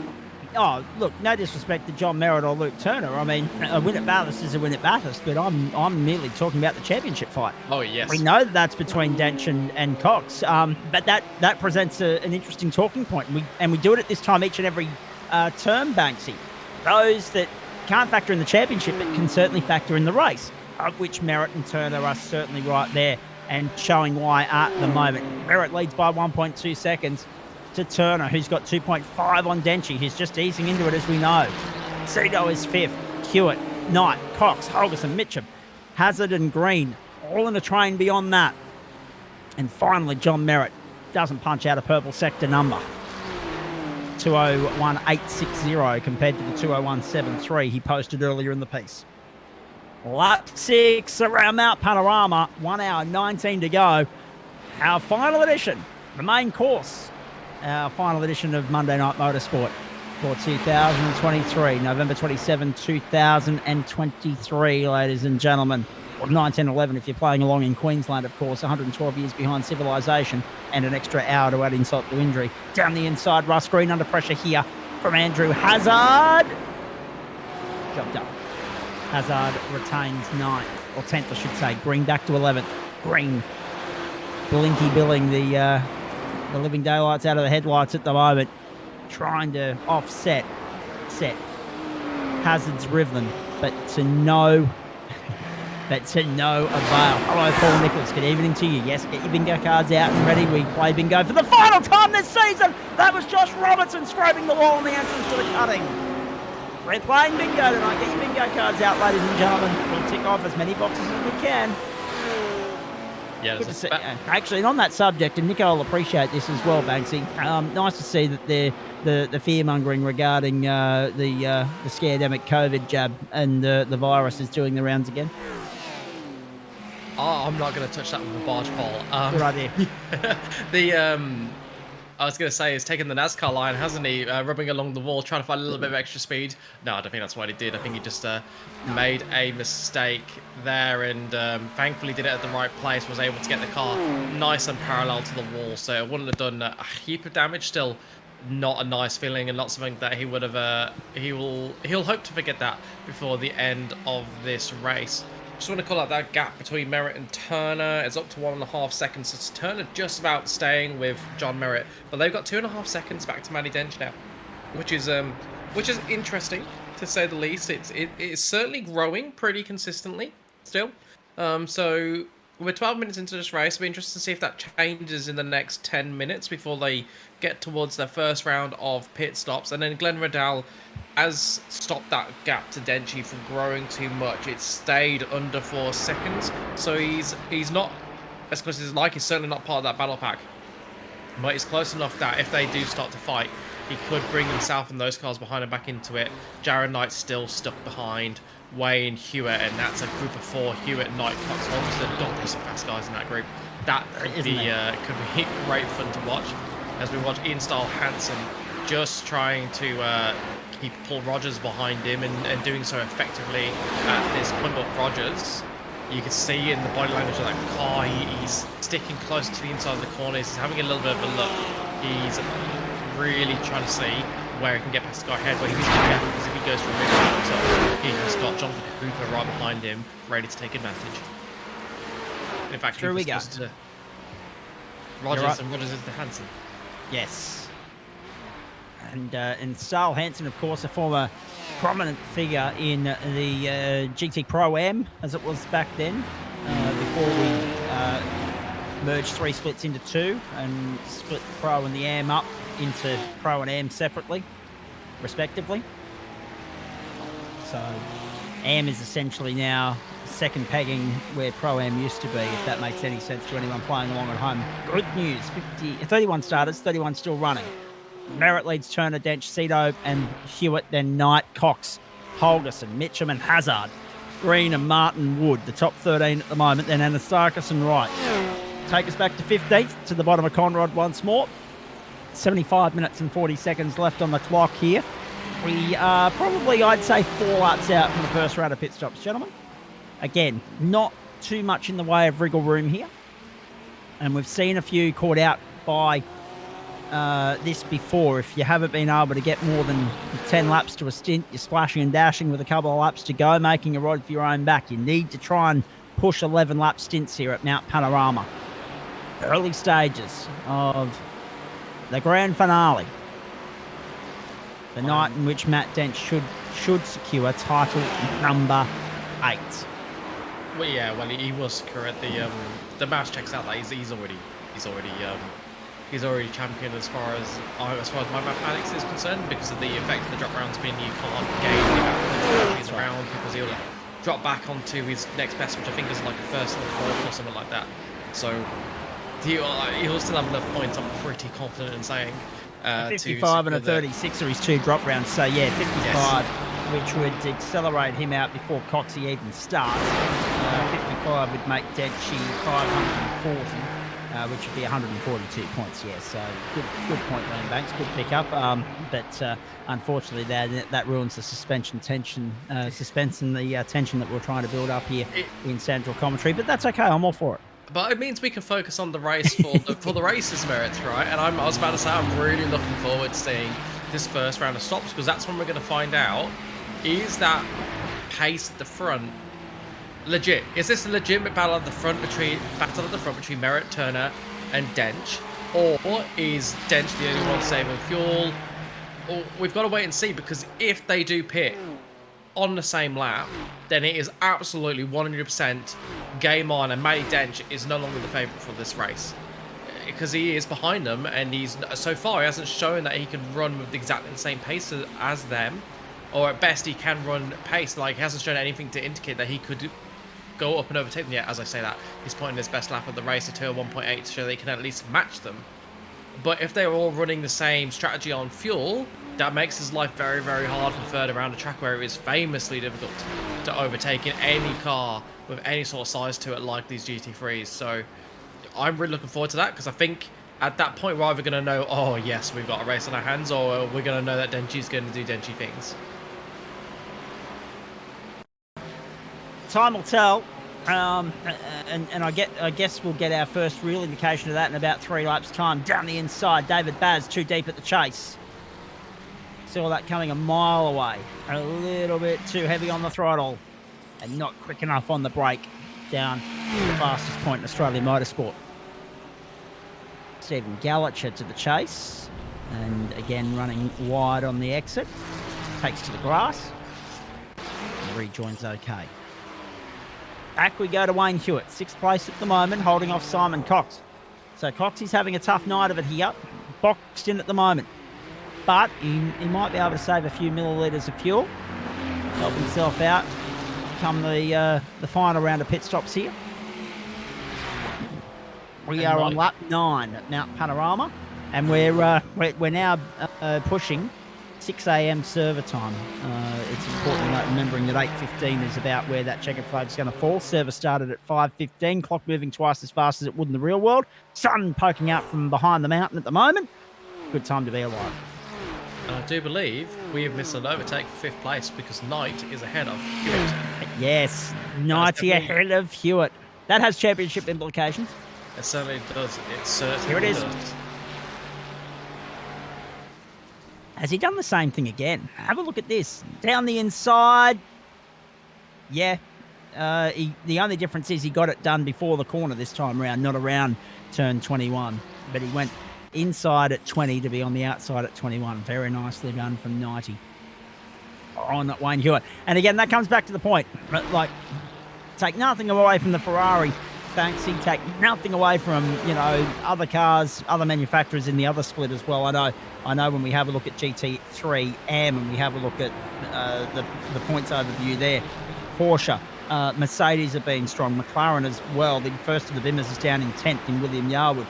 Oh, look, no disrespect to John Merritt or Luke Turner. I mean, a win at Bathurst is a win at Bathurst, but I'm merely talking about the championship fight. Oh, yes. We know that's between Dench and Cox, but that presents an interesting talking point. We do it at this time each and every term, Banksy. Those that can't factor in the championship but can certainly factor in the race, of which Merritt and Turner are certainly right there and showing why at the moment. Merritt leads by 1.2 seconds to Turner, who's got 2.5 on Denchy. He's just easing into it, as we know. Cito is 5th. Hewitt, Knight, Cox, Holgerson, Mitchum, Hazard and Green, all in a train beyond that. And finally, John Merritt doesn't punch out a purple sector number. 201.860 compared to the 201.73 he posted earlier in the piece. Lap 6 around Mount Panorama, 1 hour 19 to go. Our final edition, the main course. Our final edition of Monday Night Motorsport for 2023, November 27, 2023, ladies and gentlemen. Or 1911 if you're playing along in Queensland, of course. 112 years behind civilization and an extra hour to add insult to injury. Down the inside, Russ Green under pressure here from Andrew Hazard. Job done. Hazard retains 9th, or 10th, I should say. Green back to 11th. Green blinky billing the living daylights out of the headlights at the moment, trying to offset Hazard's Rivlin, but to no avail. Hello, Paul Nichols. Good evening to you. Yes, get your bingo cards out and ready. We play bingo for the final time this season. That was Josh Robertson scraping the wall on the entrance to the cutting. We're playing bingo tonight. Get your bingo cards out, ladies and gentlemen. We'll tick off as many boxes as we can. Yeah, good to see. Actually, and on that subject, and Nico will appreciate this as well, Banksy. Nice to see that the fear mongering regarding the scaredemic COVID jab and the virus is doing the rounds again. Oh, I'm not going to touch that with a barge pole. Good idea. I was going to say, he's taken the NASCAR line, hasn't he? Rubbing along the wall, trying to find a little bit of extra speed. No, I don't think that's what he did. I think he just made a mistake there, and thankfully did it at the right place, was able to get the car nice and parallel to the wall, so it wouldn't have done a heap of damage still. not a nice feeling and not something that he would have. He'll hope to forget that before the end of this race. Just want to call out that gap between Merritt and Turner. It's up to 1.5 seconds. It's Turner just about staying with John Merritt, but they've got 2.5 seconds back to Matty Dench now, which is interesting to say the least. It's certainly growing pretty consistently still. So we're 12 minutes into this race. It'll be interesting to see if that changes in the next 10 minutes before they get towards their first round of pit stops. And then Glenn Riddell has stopped that gap to Denchi from growing too much. It's stayed under 4 seconds. So he's not as close as he'd like. He's certainly not part of that battle pack. But he's close enough that if they do start to fight, he could bring himself and those cars behind him back into it. Jared Knight's still stuck behind Wayne, Hewitt, and that's a group of 4. Hewitt, Knight, Cox, Holmeston. God, there's some fast guys in that group. That could be great fun to watch as we watch Ian Stahl Hansen just trying to keep Paul Rogers behind him and doing so effectively at this point. But Rogers, you can see in the body language of that car, he's sticking close to the inside of the corners. He's having a little bit of a look. He's really trying to see where he can get past the guy ahead, but he needs to be careful because if he goes for a mid, he has got Jonathan Hooper right behind him, ready to take advantage. In fact, Here we go. To Rogers, right. And Rogers is to Hansen. Yes. And Stahl Hansen, of course, a former prominent figure in the GT Pro-Am, as it was back then, before we merged 3 splits into 2 and split the Pro and the Am up into Pro and Am separately, respectively. So Am is essentially now second pegging where Pro-Am used to be, if that makes any sense to anyone playing along at home. Good news, 31 starters, 31 still running. Merritt leads Turner, Dench, Cito and Hewitt, then Knight, Cox, Holgerson, Mitchum and Hazard, Green and Martin Wood, the top 13 at the moment, then Anastakis and Wright. Take us back to 15th, to the bottom of Conrad once more. 75 minutes and 40 seconds left on the clock here. We are probably, I'd say, 4 laps out from the first round of pit stops, gentlemen. Again, not too much in the way of wriggle room here. And we've seen a few caught out by this before. If you haven't been able to get more than 10 laps to a stint, you're splashing and dashing with a couple of laps to go, making a rod for your own back. You need to try and push 11 lap stints here at Mount Panorama. Early stages of the grand finale, the night in which Matt Dench should secure title number 8. Well, yeah, well, he will secure it. The mouse checks out that he's already champion as far as my mathematics is concerned, because of the effect of the drop round spin. You can't gain the amount of round because he'll drop back onto his next best, which I think is like a first or fourth or something like that. So he'll still have enough points, I'm pretty confident in saying. 55 and a 36 are his 2 drop rounds, so yeah, 55, yes. Which would accelerate him out before Coxie even starts. 55 would make Denchi 540, which would be 142 points, yeah, so good point, Liam Banks, good pickup, but unfortunately that ruins the suspense and the tension that we're trying to build up here in Central Commentary, but that's okay, I'm all for it. But it means we can focus on the race for the race's merits, right? And I was about to say, I'm really looking forward to seeing this first round of stops, because that's when we're going to find out, is that pace at the front legit? Is this a legitimate battle at the front between Merritt, Turner, and Dench, or is Dench the only one saving fuel? Or we've got to wait and see, because if they do pit on the same lap, then it is absolutely 100% game on, and Matty Dench is no longer the favourite for this race, because he is behind them, and so far he hasn't shown that he can run with exactly the same pace as them, or at best he can run pace. Like, he hasn't shown anything to indicate that he could go up and overtake them yet. As I say that, he's putting his best lap of the race at 1.8 to show they can at least match them. But if they're all running the same strategy on fuel, that makes his life very, very hard for third around a track where it is famously difficult to overtake in any car with any sort of size to it like these GT3s. So I'm really looking forward to that, because I think at that point we're either going to know, oh yes, we've got a race on our hands, or we're going to know that Denchi's going to do Denchi things. Time will tell. And I guess we'll get our first real indication of that in about 3 laps' time. Down the inside, David Baz too deep at the chase. Saw that coming a mile away. A little bit too heavy on the throttle and not quick enough on the brake down to the fastest point in Australian motorsport. Stephen Gallacher to the chase, and again running wide on the exit. Takes to the grass and rejoins okay. Back we go to Wayne Hewitt, 6th place at the moment, holding off Simon Cox. So Cox is having a tough night of it here, boxed in at the moment. But he might be able to save a few millilitres of fuel, help himself out come the final round of pit stops here. We are on lap 9 at Mount Panorama, and we're now pushing 6 a.m. server time. It's important to note, remembering that 8:15 is about where that checkered flag is going to fall. Server started at 5:15, clock moving twice as fast as it would in the real world. Sun poking out from behind the mountain at the moment. Good time to be alive. And I do believe we have missed an overtake for 5th place because Knight is ahead of Hewitt. Yes, Knighty ahead of Hewitt. That has championship implications. It certainly does. It certainly Here it is. does. Has he done the same thing again? Have a look at this. Down the inside. Yeah. The only difference is he got it done before the corner this time round, not around turn 21. But he went inside at 20 to be on the outside at 21. Very nicely done from 90 on Wayne Hewitt. And again, that comes back to the point. Like, take nothing away from the Ferrari, Banksy. Take nothing away from, other cars, other manufacturers in the other split as well. I know when we have a look at GT3 and we have a look at the points overview there, Porsche, Mercedes have been strong, McLaren as well. The first of the Bimmers is down in 10th in William Yarwood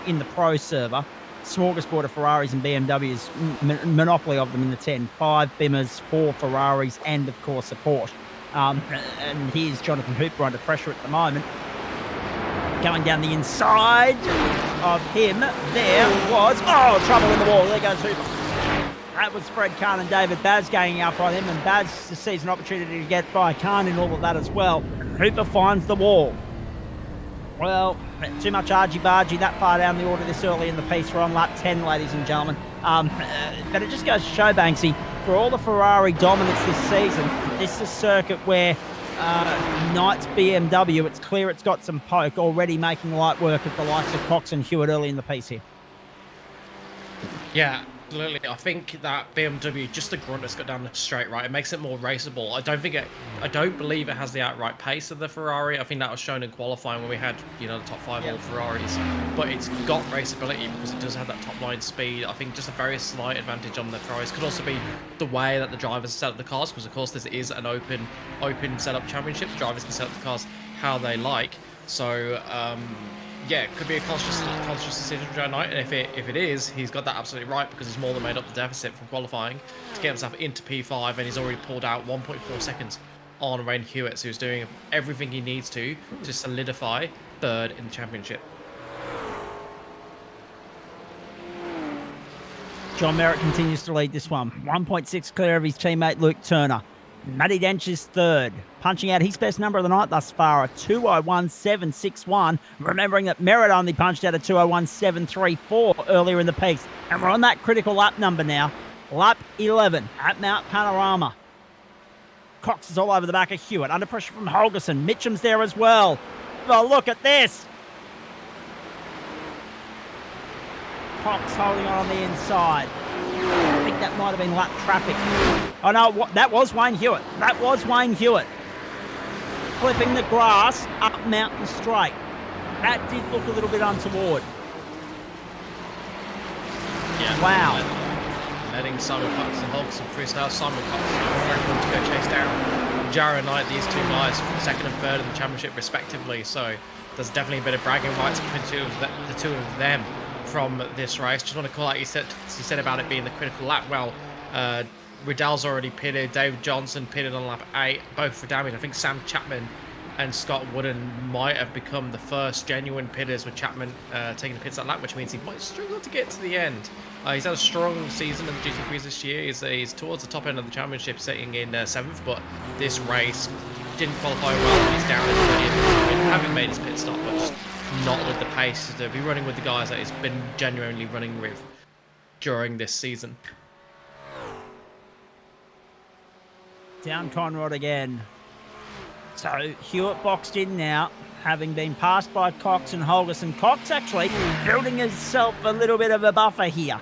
in the pro server. Smorgasbord of Ferraris and BMWs, monopoly of them in the 10. 5 Bimmers, 4 Ferraris, and of course a Porsche. And here's Jonathan Hooper under pressure at the moment. Going down the inside of him, there was, trouble in the wall. There goes Hooper. That was Fred Kahn and David Baz ganging up on him, and Baz sees an opportunity to get by Kahn in all of that as well. Hooper finds the wall. Well, too much argy-bargy that far down the order this early in the piece. We're on lap 10, ladies and gentlemen. But it just goes to show, Banksy, for all the Ferrari dominance this season, this is a circuit where Knight's BMW, it's clear it's got some poke, already making light work of the likes of Cox and Hewitt early in the piece here. Yeah, absolutely. I think that BMW, just the grunt that's got down the straight, right, it makes it more raceable. I don't believe it has the outright pace of the Ferrari. I think that was shown in qualifying when we had, the top 5 all Ferraris. But it's got raceability because it does have that top line speed. I think just a very slight advantage on the Ferraris. Could also be the way that the drivers set up the cars, because of course this is an open setup championship. The drivers can set up the cars how they like. So yeah, it could be a conscious decision for Joe Knight, and if it is, he's got that absolutely right, because he's more than made up the deficit from qualifying to get himself into P5, and he's already pulled out 1.4 seconds on Wayne Hewitt, so he's doing everything he needs to solidify 3rd in the championship. John Merritt continues to lead this one. 1.6 clear of his teammate Luke Turner. Matty Dench is 3rd, punching out his best number of the night thus far, a 2:01.761. Remembering that Merritt only punched out a 2:01.734 earlier in the piece. And we're on that critical lap number now, lap 11 at Mount Panorama. Cox is all over the back of Hewitt, under pressure from Holgerson. Mitchum's there as well. Oh, look at this. Cox holding on the inside. I think that might have been lap traffic. Oh no, that was Wayne Hewitt. That was Wayne Hewitt. Flipping the grass up Mountain Straight. That did look a little bit untoward. Yeah. Wow. Letting Simon Cox and Holgerson free now. Simon Cox to go chase down Jarrah Knight, these 2 guys, 2nd and 3rd in the championship respectively. So there's definitely a bit of bragging rights between the two of them from this race. Just want to call out, you said about it being the critical lap. Well, Riddell's already pitted, David Johnson pitted on lap 8, both for damage. I think Sam Chapman and Scott Wooden might have become the first genuine pitters, with Chapman taking the pits that lap, which means he might struggle to get to the end. He's had a strong season in the GT3s this year. He's towards the top end of the championship, sitting in 7th, but this race didn't qualify well. He's down in 30th, having made his pit stop, but just not with the pace to be running with the guys that he's been genuinely running with during this season. Down Conrod again. So Hewitt boxed in now, having been passed by Cox and Holgerson. Cox actually building himself a little bit of a buffer here.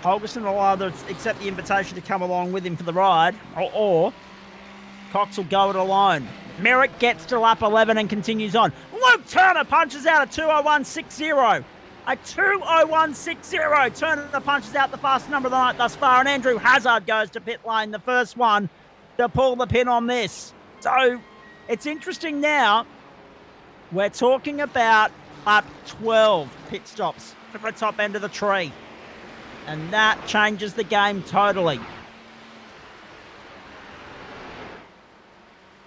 Holgerson will either accept the invitation to come along with him for the ride, or Cox will go it alone. Merritt gets to lap 11 and continues on. Luke Turner punches out a 2:01.60. A 2:01.60. Turner punches out the fastest number of the night thus far, and Andrew Hazard goes to pit lane, the first one to pull the pin on this. So it's interesting now. We're talking about up 12 pit stops for the top end of the tree. And that changes the game totally.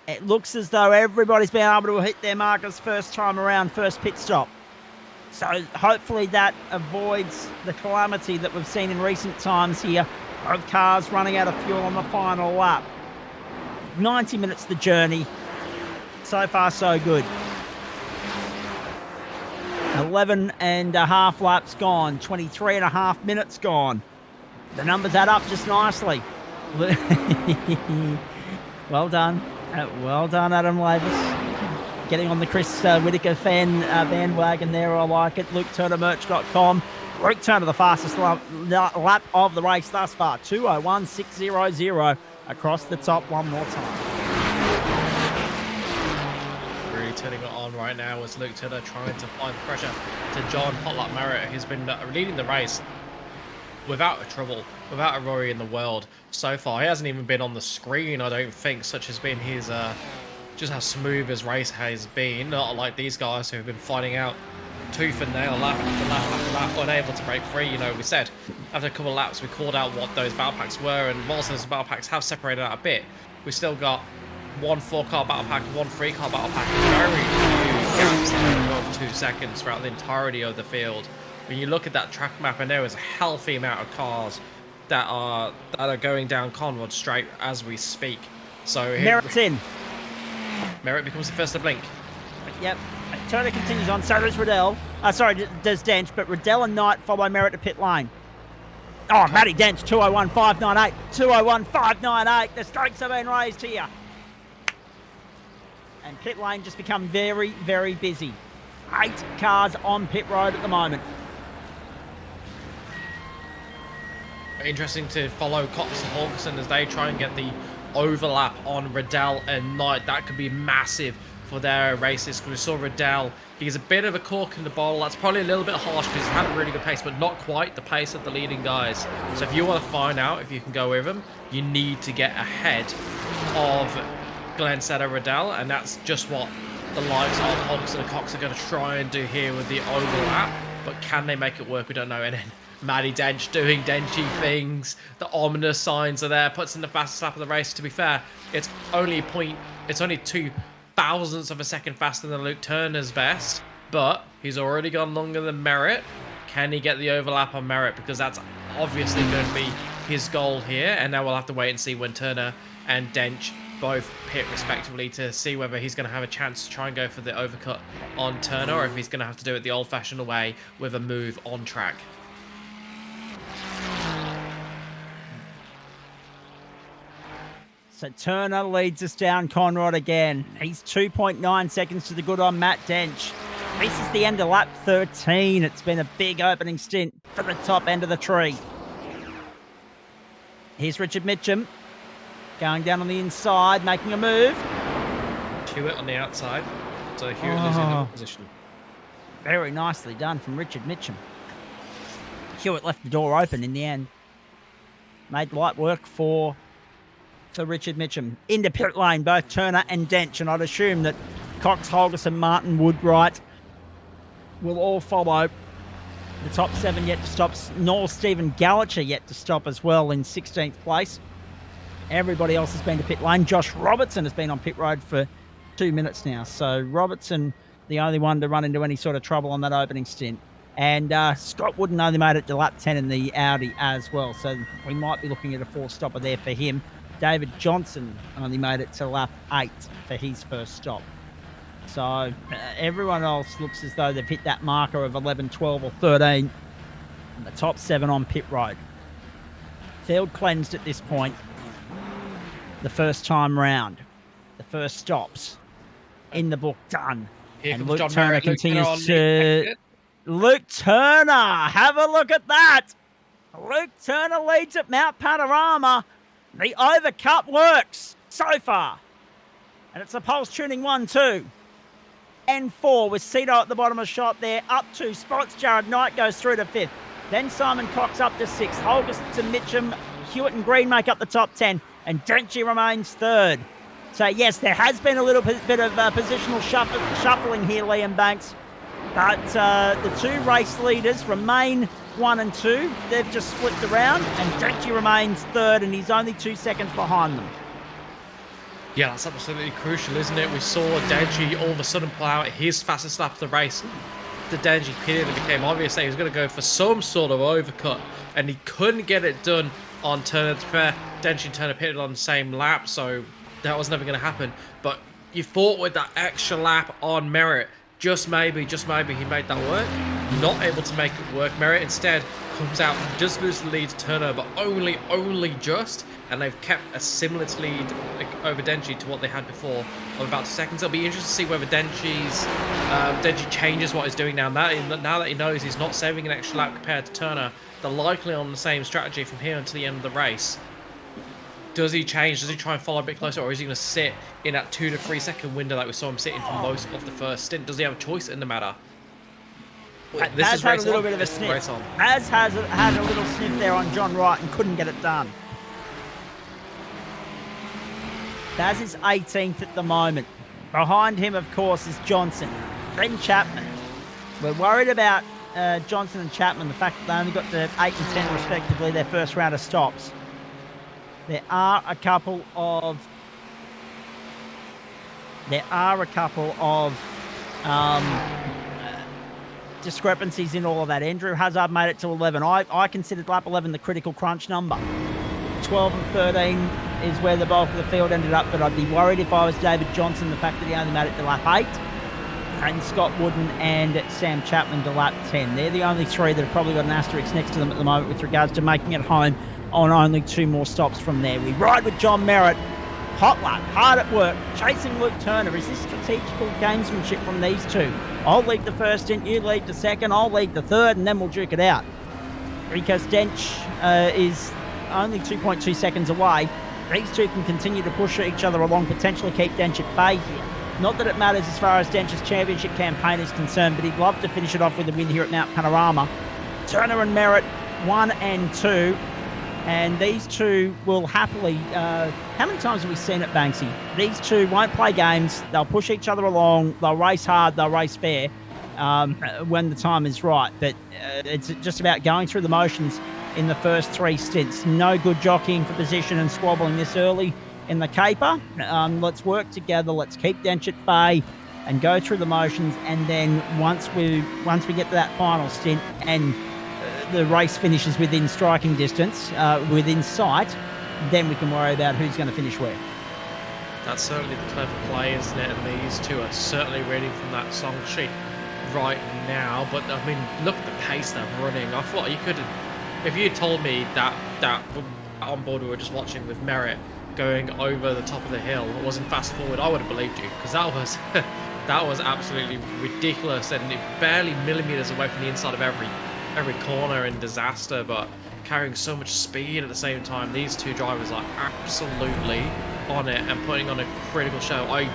It looks as though everybody's been able to hit their markers first time around, first pit stop. So hopefully that avoids the calamity that we've seen in recent times here of cars running out of fuel on the final lap. 90 minutes the journey. So far, so good. 11 and a half laps gone. 23 and a half minutes gone. The numbers add up just nicely. Well done. Well done, Adam Lavis. Getting on the Chris Whittaker fan bandwagon there. I like it. LukeTurnerMerch.com. Luke Turner, the fastest lap of the race thus far. 2:01.600 across the top one more time. Really turning it on right now as Luke Turner trying to apply the pressure to John Hotlap Merritt, who's been leading the race without a trouble, without a worry in the world so far. He hasn't even been on the screen, I don't think, such has been his just how smooth his race has been. Not like these guys who have been fighting out tooth and nail, lap after lap after lap, unable to break free. You know, we said after a couple of laps we called out what those battle packs were, and whilst those battle packs have separated out a bit, we still got one 4-car battle pack, one 3-car battle pack, very few gaps above 2 seconds throughout the entirety of the field. When you look at that track map, and there is a healthy amount of cars that are going down Conrod Straight as we speak. So Merritt's in. Merritt becomes the first to blink. Yep. Turner continues on. So does Riddell. Sorry, does Dench, but Riddell and Knight follow Merritt to pit lane. Oh, Matty Dench, 2:01.598. 2:01.598. The strikes have been raised here. And pit lane just become very, very busy. 8 cars on pit road at the moment. Interesting to follow Cox and Holgerson as they try and get the overlap on Riddell and Knight. That could be massive for their races, because we saw Riddell, he's a bit of a cork in the bottle. That's probably a little bit harsh because he's had a really good pace, but not quite the pace of the leading guys. So if you want to find out if you can go with him, you need to get ahead of Glenn Setter Riddell, and that's just what the likes of Holgerson and Cox are going to try and do here with the overlap. But can they make it work? We don't know. And then Matty Dench doing Denchy things. The ominous signs are there. Puts in the fastest lap of the race. To be fair, it's only 2 thousandths of a second faster than Luke Turner's best, but he's already gone longer than Merritt. Can he get the overlap on Merritt? Because that's obviously going to be his goal here. And now we'll have to wait and see when Turner and Dench both pit respectively to see whether he's going to have a chance to try and go for the overcut on Turner, or if he's going to have to do it the old-fashioned way with a move on track. So Turner leads us down Conrod again. He's 2.9 seconds to the good on Matt Dench. This is the end of lap 13. It's been a big opening stint for the top end of the tree. Here's Richard Mitchum going down on the inside, making a move. Hewitt on the outside, so Hewitt losing the position. Very nicely done from Richard Mitchum. Hewitt left the door open in the end. Made light work for Richard Mitchum. Into pit lane, both Turner and Dench, and I'd assume that Cox, Holgerson, Martin, Woodwright will all follow. The top 7 yet to stop, nor Stephen Gallacher yet to stop as well in 16th place. Everybody else has been to pit lane. Josh Robertson has been on pit road for 2 minutes now. So Robertson, the only one to run into any sort of trouble on that opening stint. And Scott Wooden only made it to lap 10 in the Audi as well. So we might be looking at a 4-stopper there for him. David Johnson only made it to lap 8 for his first stop. So everyone else looks as though they've hit that marker of 11, 12 or 13 in the top 7 on pit road. Field cleansed at this point. The first time round. The first stops in the book done. Here And comes Luke John Turner Merritt. Luke Turner continues on to... lead. Luke Turner, have a look at that. Luke Turner leads at Mount Panorama. The overcut works so far. And it's a pulse tuning 1-2. N4 with Cito at the bottom of the shot there. Up 2 spots. Jared Knight goes through to 5th. Then Simon Cox up to 6th. Holgerson, Mitchum, Hewitt and Green make up the top 10. And Denchi remains 3rd. So, yes, there has been a little bit of positional shuffling here, Liam Banks. But the 2 race leaders remain 1 and 2. They've just flipped around. And Denchi remains 3rd, and he's only 2 seconds behind them. Yeah, that's absolutely crucial, isn't it? We saw Denji all of a sudden pull out his fastest lap of the race. The Denji pitted, it became obvious that he was going to go for some sort of overcut, and he couldn't get it done on Turner. To be fair, Denji and Turner pitted on the same lap, so that was never going to happen. But you thought with that extra lap on Merritt, just maybe he made that work. Not able to make it work. Merritt instead comes out, just loses the lead to Turner, but only just. And they've kept a similar lead over Denji to what they had before of about 2 seconds. It'll be interesting to see whether Denji changes what he's doing now. Now that he knows he's not saving an extra lap compared to Turner, they're likely on the same strategy from here until the end of the race. Does he change? Does he try and follow a bit closer, or is he going to sit in that 2 to 3 second window that we saw him sitting for most of the first stint? Does he have a choice in the matter? Baz had a little bit of a sniff. Baz had a little sniff there on John Wright and couldn't get it done. Baz is 18th at the moment. Behind him, of course, is Johnson, then Chapman. We're worried about Johnson and Chapman, the fact that they only got to 8 and 10 respectively, their first round of stops. There are a couple of discrepancies in all of that. Andrew Hazard made it to 11. I considered lap 11 the critical crunch number. 12 and 13 is where the bulk of the field ended up, but I'd be worried if I was David Johnson, the fact that he only made it to lap 8, and Scott Wooden and Sam Chapman to lap 10. They're the only 3 that have probably got an asterisk next to them at the moment with regards to making it home on only 2 more stops from there. We ride with John Merritt. Hot lap, hard at work, chasing Luke Turner. Is this strategical gamesmanship from these 2? I'll lead the first stint, you lead the second, I'll lead the third, and then we'll duke it out. Because Dench is only 2.2 seconds away. These 2 can continue to push each other along, potentially keep Dench at bay here. Not that it matters as far as Dench's championship campaign is concerned, but he'd love to finish it off with a win here at Mount Panorama. Turner and Merritt, 1 and 2. And these 2 will happily... how many times have we seen it, Banksy? These 2 won't play games. They'll push each other along. They'll race hard. They'll race fair when the time is right. But it's just about going through the motions in the first 3 stints. No good jockeying for position and squabbling this early in the caper. Let's work together. Let's keep Dench at bay and go through the motions. And then once we get to that final stint and the race finishes within striking distance, within sight, then we can worry about who's going to finish where. That's certainly the clever play, isn't it? And these 2 are certainly reading from that song sheet right now. But I mean, look at the pace they're running. I thought you could have, if you had told me that on board we were just watching with Merritt going over the top of the hill wasn't fast forward, I would have believed you, because that was that was absolutely ridiculous, and barely millimeters away from the inside of every corner in disaster, but carrying so much speed at the same time. These 2 drivers are absolutely on it and putting on a critical show. I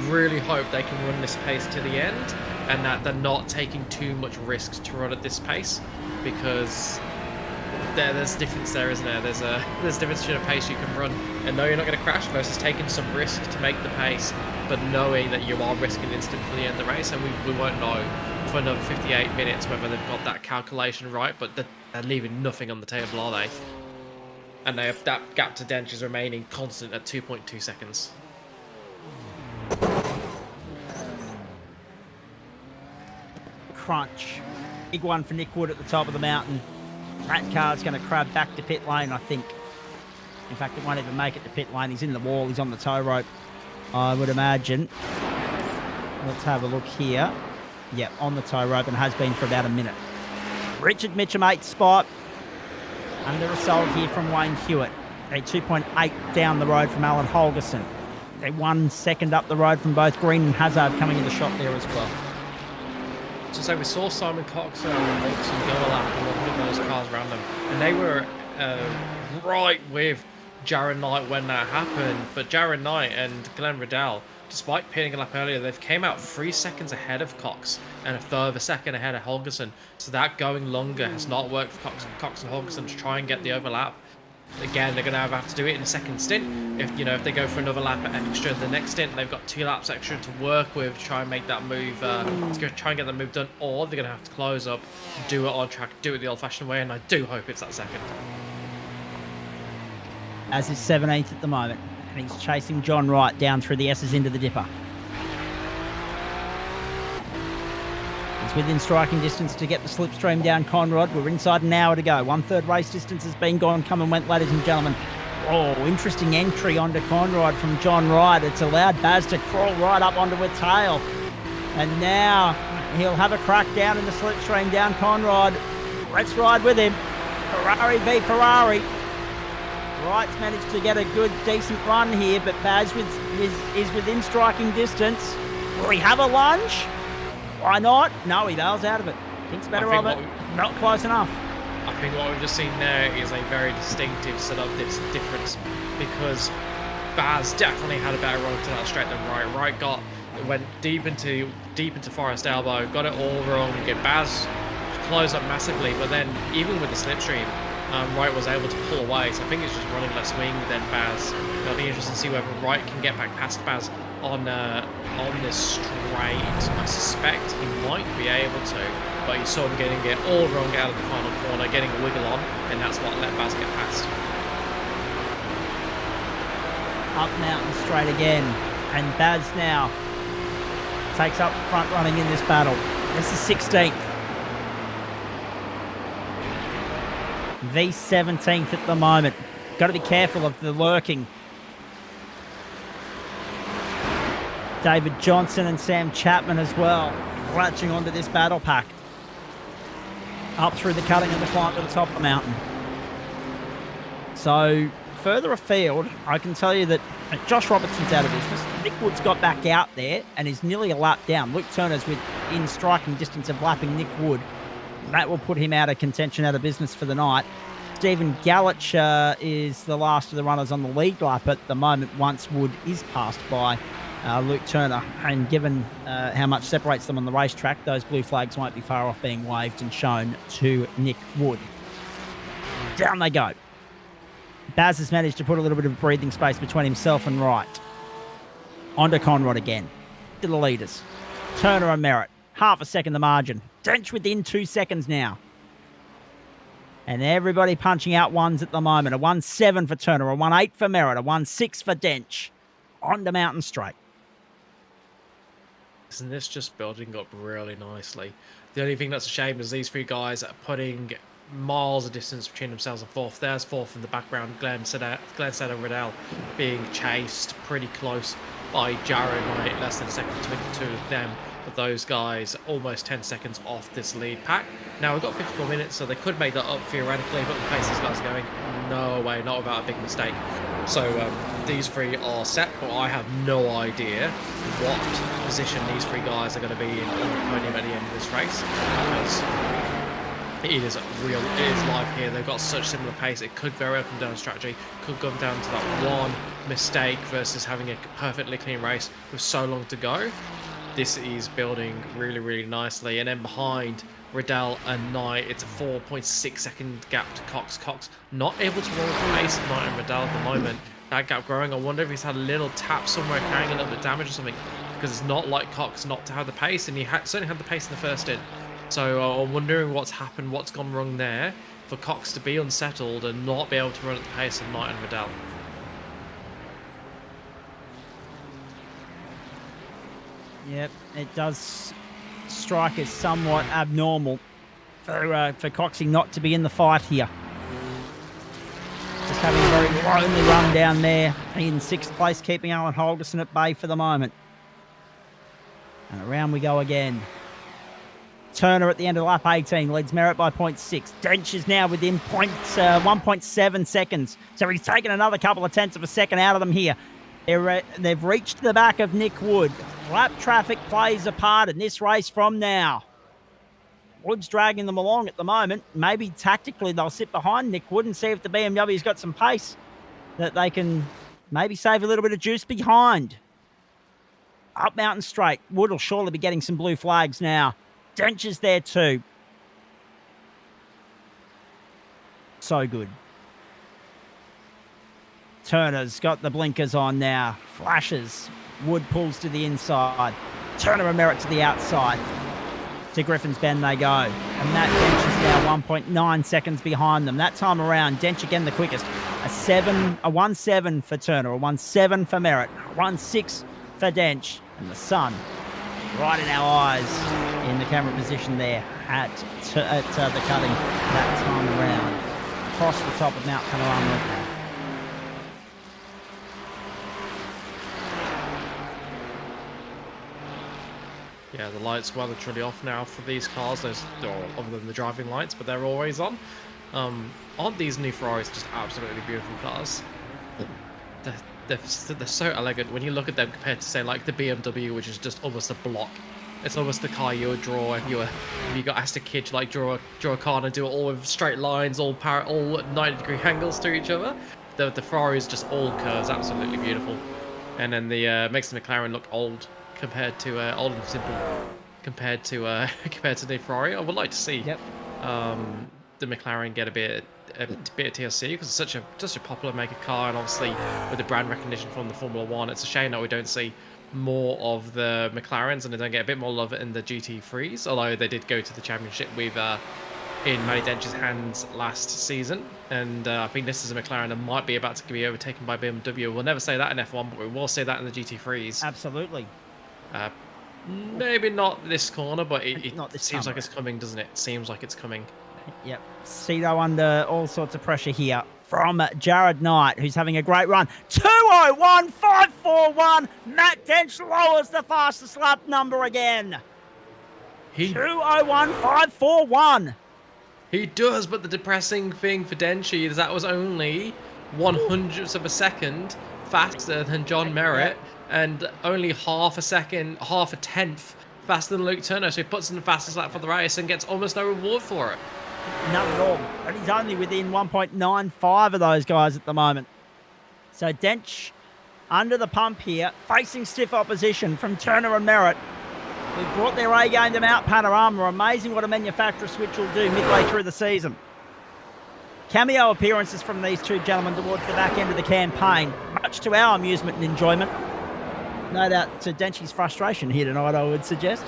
really hope they can run this pace to the end, and that they're not taking too much risk to run at this pace, because there's difference there, isn't there? There's difference between a pace you can run and know you're not going to crash versus taking some risk to make the pace, but knowing that you are risking instant for the end of the race. And we won't know for another 58 minutes whether they've got that calculation right, but they're leaving nothing on the table, are they? And they have that gap to Dench is remaining constant at 2.2 seconds. Crunch. Big one for Nick Wood at the top of the mountain. That car's going to crab back to pit lane, I think. In fact, it won't even make it to pit lane. He's in the wall. He's on the tow rope, I would imagine. Let's have a look here. Yep, on the tow rope and has been for about a minute. Richard Mitchum, 8th spot. Under a sold here from Wayne Hewitt. A 2.8 down the road from Alan Holgerson. A 1 second up the road from both Green and Hazard coming in the shot there as well. So say we saw Simon Cox and Holgerson go a lap along with those cars around them, and they were right with Jaron Knight when that happened. But Jaron Knight and Glenn Riddell, despite pitting a lap earlier, they've came out 3 seconds ahead of Cox and a further second ahead of Holgerson. So that going longer has not worked for Cox and Holgerson to try and get the overlap. Again, they're going to have to do it in a second stint. If they go for another lap extra the next stint, they've got 2 laps extra to work with to try and make that move, to try and get that move done, or they're going to have to close up, do it on track, do it the old-fashioned way, and I do hope it's that second. As is 17th at the moment, and he's chasing John Wright down through the S's into the dipper. He's within striking distance to get the slipstream down Conrod. We're inside an hour to go. 1/3 race distance has been gone, come and went, ladies and gentlemen. Oh, interesting entry onto Conrod from John Wright. It's allowed Baz to crawl right up onto a tail. And now he'll have a crack down in the slipstream down Conrod. Let's ride with him. Ferrari v Ferrari. Wright's managed to get a good, decent run here, but Baz is within striking distance. Will he have a lunge? Why not? No, he bails out of it. Thinks better of it. Not close enough. I think what we've just seen there is a very distinctive sort of difference, because Baz definitely had a better run to that straight than Wright. Wright went deep into Forest Elbow, got it all wrong. Baz closed up massively, but then even with the slipstream, Wright was able to pull away. So I think it's just running less wing than Baz. It'll be interesting to see whether Wright can get back past Baz on this straight. I suspect he might be able to, but you saw him getting it all wrong out of the final corner, getting a wiggle on, and that's what let Baz get past. Up mountain straight again, and Baz now takes up front running in this battle. This is 16th. V17th at the moment. Got to be careful of the lurking. David Johnson and Sam Chapman as well, latching onto this battle pack. Up through the cutting and the climb to the top of the mountain. So, further afield, I can tell you that Josh Robertson's out of business. Nick Wood's got back out there and is nearly a lap down. Luke Turner's within striking distance of lapping Nick Wood. That will put him out of contention, out of business for the night. Stephen Galich is the last of the runners on the lead lap at the moment, once Wood is passed by Luke Turner. And given how much separates them on the racetrack, those blue flags won't be far off being waved and shown to Nick Wood. Down they go. Baz has managed to put a little bit of breathing space between himself and Wright. Onto Conrod again. To the leaders. Turner and Merritt. Half a second the margin. Dench within 2 seconds now. And everybody punching out ones at the moment. A 1.7 for Turner, a 1.8 for Merritt, a 1.6 for Dench. On to Mountain Straight. Isn't this just building up really nicely? The only thing that's a shame is these 3 guys are putting miles of distance between themselves and fourth. There's fourth in the background, Glenn Setter Riddell being chased pretty close by Jaron Knight, less than a second between the two of them. But those guys almost 10 seconds off this lead pack. Now we've got 54 minutes, so they could make that up theoretically, but the pace these guys are going, no way, not without a big mistake. So these 3 are set, but I have no idea what position these 3 guys are going to be in on the podium at the end of this race, because it is live here. They've got such similar pace. It could very well come down to strategy, could come down to that one mistake versus having a perfectly clean race with so long to go. This is building really, really nicely. And then behind Riddell and Knight, it's a 4.6 second gap to Cox. Cox not able to roll the pace of Knight and Riddell at the moment. That gap growing. I wonder if he's had a little tap somewhere, carrying a little bit of damage or something, because it's not like Cox not to have the pace, and he certainly had the pace in the first stint. So I'm wondering what's happened, what's gone wrong there for Cox to be unsettled and not be able to run at the pace of Knight and Riddell. Yep, it does strike as somewhat abnormal for Coxie not to be in the fight here. Just having a very lonely run down there in 6th place, keeping Alan Holgerson at bay for the moment. And around we go again. Turner at the end of lap 18 leads Merritt by 0.6. Dench is now within 1.7 seconds. So he's taken another couple of tenths of a second out of them here. They've reached the back of Nick Wood. Lap traffic plays a part in this race from now. Wood's dragging them along at the moment. Maybe tactically they'll sit behind Nick Wood and see if the BMW's got some pace that they can maybe save a little bit of juice behind. Up Mountain Straight. Wood will surely be getting some blue flags now. Dench is there too. So good. Turner's got the blinkers on now. Flashes. Wood pulls to the inside. Turner and Merritt to the outside. To Griffin's Bend they go. And Matt Dench is now 1.9 seconds behind them. That time around, Dench again the quickest. A 1.7 for Turner, a 1.7 for Merritt, a 1.6 for Dench. And the sun right in our eyes in the camera position there at the cutting that time around. Across the top of Mount Panorama. Yeah, the lights well and truly off now for these cars. They're other than the driving lights, but they're always on. Aren't these new Ferraris just absolutely beautiful cars? They're so elegant when you look at them compared to, say, like the BMW, which is just almost a block. It's almost the car you would draw if you got asked a kid to like draw a car and do it all with straight lines, all 90-degree angles to each other. The Ferrari is just all curves, absolutely beautiful. And then the makes the McLaren look old compared to old and simple compared to the Ferrari. I would like to see the McLaren get a bit of TLC because it's such a popular maker car, and obviously with the brand recognition from the Formula 1, it's a shame that we don't see more of the McLarens and they don't get a bit more love in the GT3s, although they did go to the championship with in Matty Dench's hands last season, and I think this is a McLaren that might be about to be overtaken by BMW. We'll never say that in F1, but we will say that in the GT3s. Absolutely. Maybe not this corner, but it seems like summer. it's coming, doesn't it? Seems like it's coming. Yep. Cito under all sorts of pressure here from Jared Knight, who's having a great run. 2:01.541. Matt Dench lowers the fastest lap number again. 2:01.541. He does, but the depressing thing for Denchi is that was only 1/100th of a second faster than John Merritt, and only half a tenth faster than Luke Turner. So he puts in the fastest lap for the race and gets almost no reward for it. None at all. And he's only within 1.95 of those guys at the moment. So Dench under the pump here, facing stiff opposition from Turner and Merritt, who brought their A game to Mount Panorama. Amazing what a manufacturer switch will do midway through the season. Cameo appearances from these two gentlemen towards the back end of the campaign, much to our amusement and enjoyment. No doubt to Denchi's frustration here tonight, I would suggest.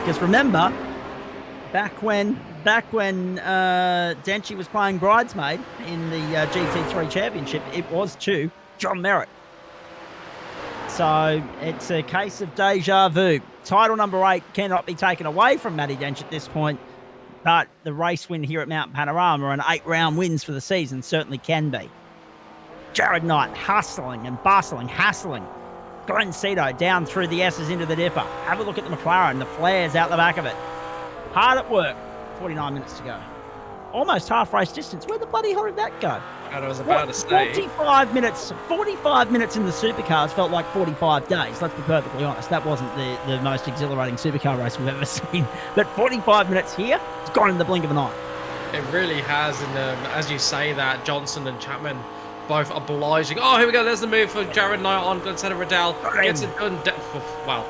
Because remember, back when Denchi was playing bridesmaid in the GT3 Championship, it was to John Merritt. So it's a case of deja vu. Title number 8 cannot be taken away from Matty Dench at this point, but the race win here at Mount Panorama and 8-round wins for the season certainly can be. Jared Knight hustling and bustling, hassling. Glenn Cito down through the S's into the dipper. Have a look at the McLaren, the flares out the back of it. Hard at work. 49 minutes to go. Almost half race distance. Where the bloody hell did that go? And I was about to say 45 minutes in the supercars felt like 45 days. Let's be perfectly honest. That wasn't the most exhilarating supercar race we've ever seen. But 45 minutes here, it's gone in the blink of an eye. It really has. And as you say that, Johnson and Chapman both obliging. Oh, here we go. There's the move for Jared Knight on instead of Riddell. Gets it done. Wow.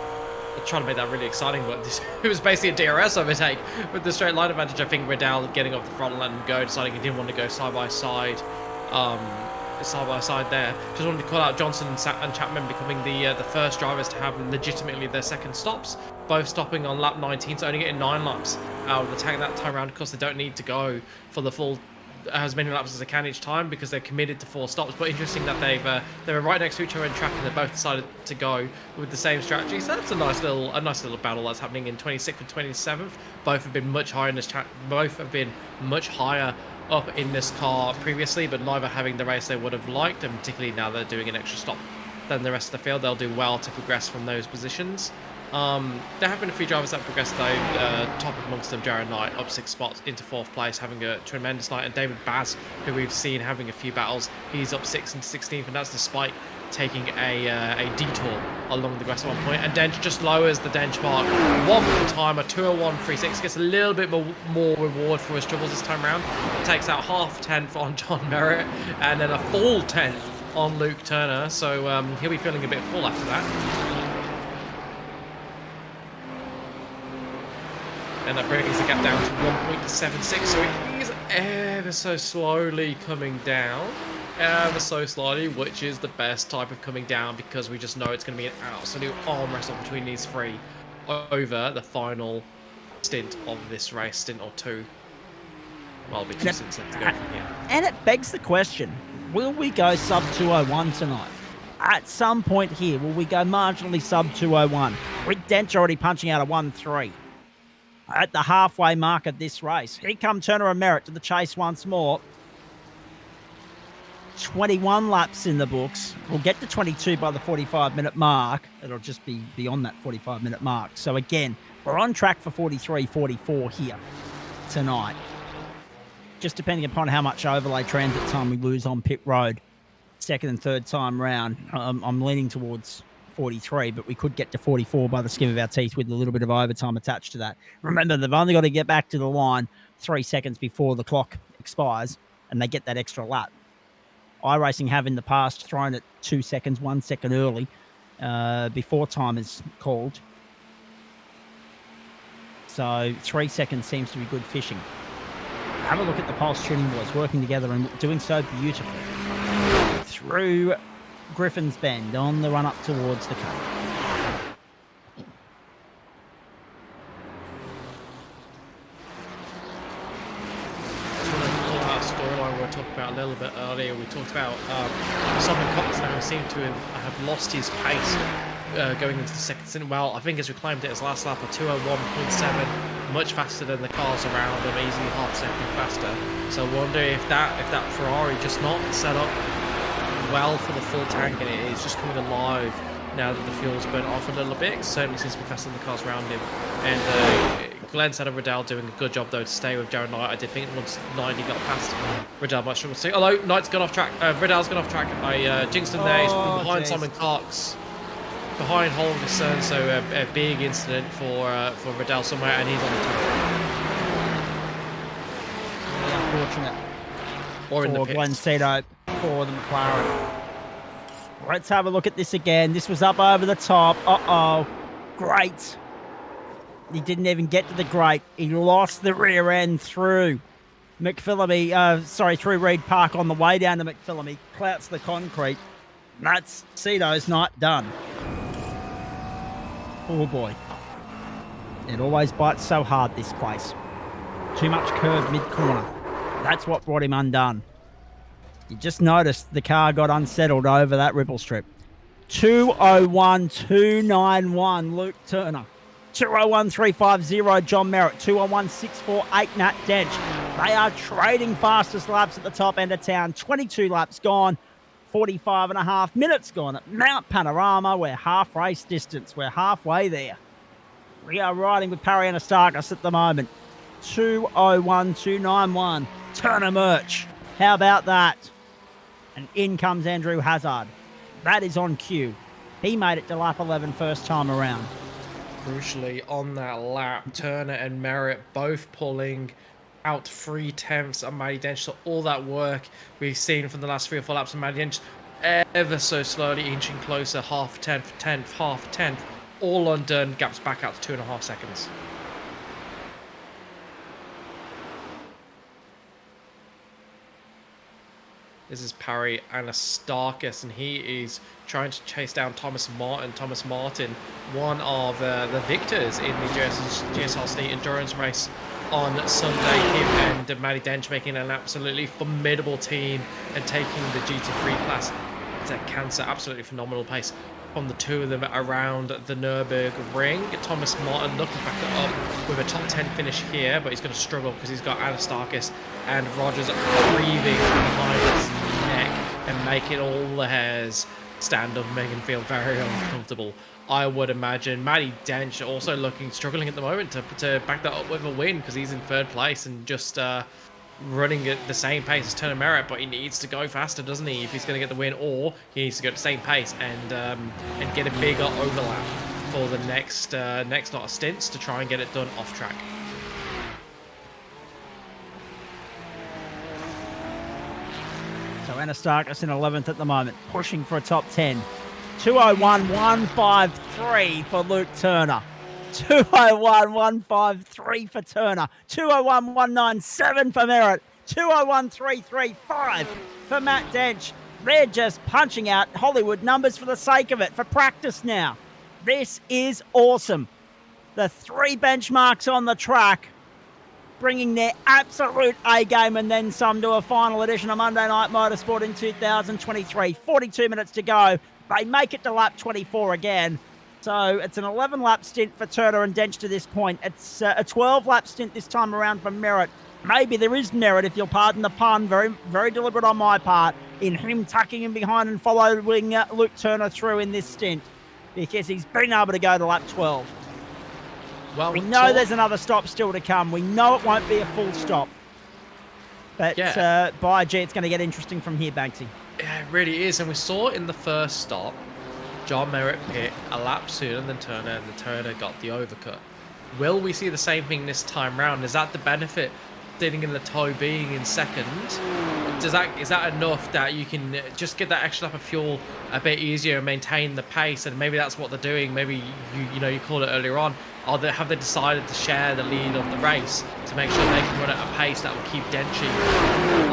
I'm trying to make that really exciting, but it was basically a DRS overtake with the straight line advantage. I think Riddell getting off the front and letting him go, deciding he didn't want to go side by side there. Just wanted to call out Johnson and Chapman becoming the first drivers to have legitimately their second stops, both stopping on lap 19, so only getting 9 laps out of the tank that time around. Of course, they don't need to go for the full as many laps as they can each time because they're committed to 4 stops. But interesting that they were right next to each other in track and they both decided to go with the same strategy. So that's a nice little battle that's happening in 26th and 27th. Both have been much higher in this both have been much higher up in this car previously, but neither having the race they would have liked, and particularly now they're doing an extra stop than the rest of the field, they'll do well to progress from those positions. There have been a few drivers that progressed though, top amongst them Jared Knight, up 6 spots into 4th place, having a tremendous night, and David Baz, who we've seen having a few battles, he's up 6 into 16th, and that's despite taking a detour along the grass at one point. And Dench just lowers the Dench mark one more time, a 2:01.36, gets a little bit more reward for his troubles this time around, takes out half 10th on John Merritt, and then a full 10th on Luke Turner, so he'll be feeling a bit full after that. And that brings the gap down to 1.76, so it is ever so slowly coming down. Ever so slowly, which is the best type of coming down, because we just know it's going to be an absolute arm wrestle between these three over the final stint of this race, stint or two. Well, it'll be 2 stints left to go from here. And it begs the question, will we go sub 201 tonight? At some point here, will we go marginally sub 201? With Dench already punching out a 1.3. At the halfway mark of this race. Here come Turner and Merritt to the chase once more. 21 laps in the books. We'll get to 22 by the 45-minute mark. It'll just be beyond that 45-minute mark. So again, we're on track for 43, 44 here tonight. Just depending upon how much overlay transit time we lose on pit road. Second and third time round, I'm leaning towards 43, but we could get to 44 by the skin of our teeth with a little bit of overtime attached to that. Remember, they've only got to get back to the line 3 seconds before the clock expires, and they get that extra lap. iRacing have in the past thrown it 2 seconds, 1 second early before time is called. So 3 seconds seems to be good fishing. Have a look at the Pulse Tuning boys working together and doing so beautifully. Through Griffin's Bend on the run up towards the Cape. Storyline we were talking about a little bit earlier. We talked about Simon Cox now seemed to have lost his pace going into the second stint. Well, I think as we climbed it his last lap, a 2:01.7, much faster than the cars around him, easily half second faster. So I wonder if that Ferrari just not set up well for the full tank, and it is just coming alive now that the fuel's burnt off a little bit. It certainly seems to be faster than the cars around him. And Glenn said of Riddell doing a good job though to stay with Jared Knight. I did think once Knight got past Riddell might struggle to see. Although Knight's gone off track, Riddell's gone off track. I jinxed him there. He's behind Simon Cox, behind Holgerson, so a big incident for Riddell somewhere, and he's on the top. Really unfortunate. Or in the for pits. Glenn Cito for the McLaren. Let's have a look at this again. This was up over the top. Uh-oh. Great. He didn't even get to the grate. He lost the rear end through McPhillamy, through Reed Park on the way down to McPhillamy. Clouts the concrete. That's Cito's night done. Oh boy. It always bites so hard, this place. Too much curve mid-corner. That's what brought him undone. You just noticed the car got unsettled over that ripple strip. 2:01.291 Luke Turner. 2:01.350 John Merritt. 2:01.648 Nat Dench. They are trading fastest laps at the top end of town. 22 laps gone. 45.5 minutes gone at Mount Panorama. We're half race distance. We're halfway there. We are riding with Parry Anastakis at the moment. 2:01.291 Turner Merch. How about that? And in comes Andrew Hazard. That is on cue. He made it to lap 11 first time around. Crucially, on that lap, Turner and Merritt both pulling out 3/10 on Matty Dench. So all that work we've seen from the last 3 or 4 laps of Matty Dench, ever so slowly inching closer, half tenth, half tenth, all undone, gaps back out to 2.5 seconds. This is Parry Anastakis, and he is trying to chase down Thomas Martin. Thomas Martin, one of the victors in the GSRC endurance race on Sunday. Him and Matty Dench making an absolutely formidable team and taking the GT3 class to cancer. Absolutely phenomenal pace from the two of them around the Nürburgring. Thomas Martin looking back up with a top 10 finish here, but he's going to struggle because he's got Anastakis and Rogers breathing behind his neck and making all the hairs stand up, making him feel very uncomfortable. I would imagine Matty Dench also struggling at the moment to back that up with a win because he's in third place and just running at the same pace as Turner Merritt, but he needs to go faster, doesn't he, if he's going to get the win, or he needs to go at the same pace and get a bigger overlap for the next lot of stints to try and get it done off track. So Anastakis in 11th at the moment, pushing for a top 10. 201.153 for Luke Turner. 201.153 for Turner. 201.197 for Merritt. 201.335 for Matt Dench. They're just punching out Hollywood numbers for the sake of it, for practice now. This is awesome. The three benchmarks on the track, bringing their absolute A game and then some to a final edition of Monday Night Motorsport in 2023. 42 minutes to go. They make it to lap 24 again. So it's an 11-lap stint for Turner and Dench to this point. It's a 12-lap stint this time around for Merritt. Maybe there is merit, if you'll pardon the pun, very, very deliberate on my part, in him tucking him behind and following Luke Turner through in this stint, because he's been able to go to lap 12. Well, we know there's another stop still to come. We know it won't be a full stop. But by G, it's going to get interesting from here, Banksy. Yeah, it really is. And we saw in the first stop, John Merritt pit a lap sooner than Turner, and the Turner got the overcut. Will we see the same thing this time round? Is that the benefit, sitting in the toe, being in second? Is that enough that you can just get that extra lap of fuel a bit easier and maintain the pace? And maybe that's what they're doing. Maybe you called it earlier on. Have they decided to share the lead of the race to make sure they can run at a pace that will keep Denchi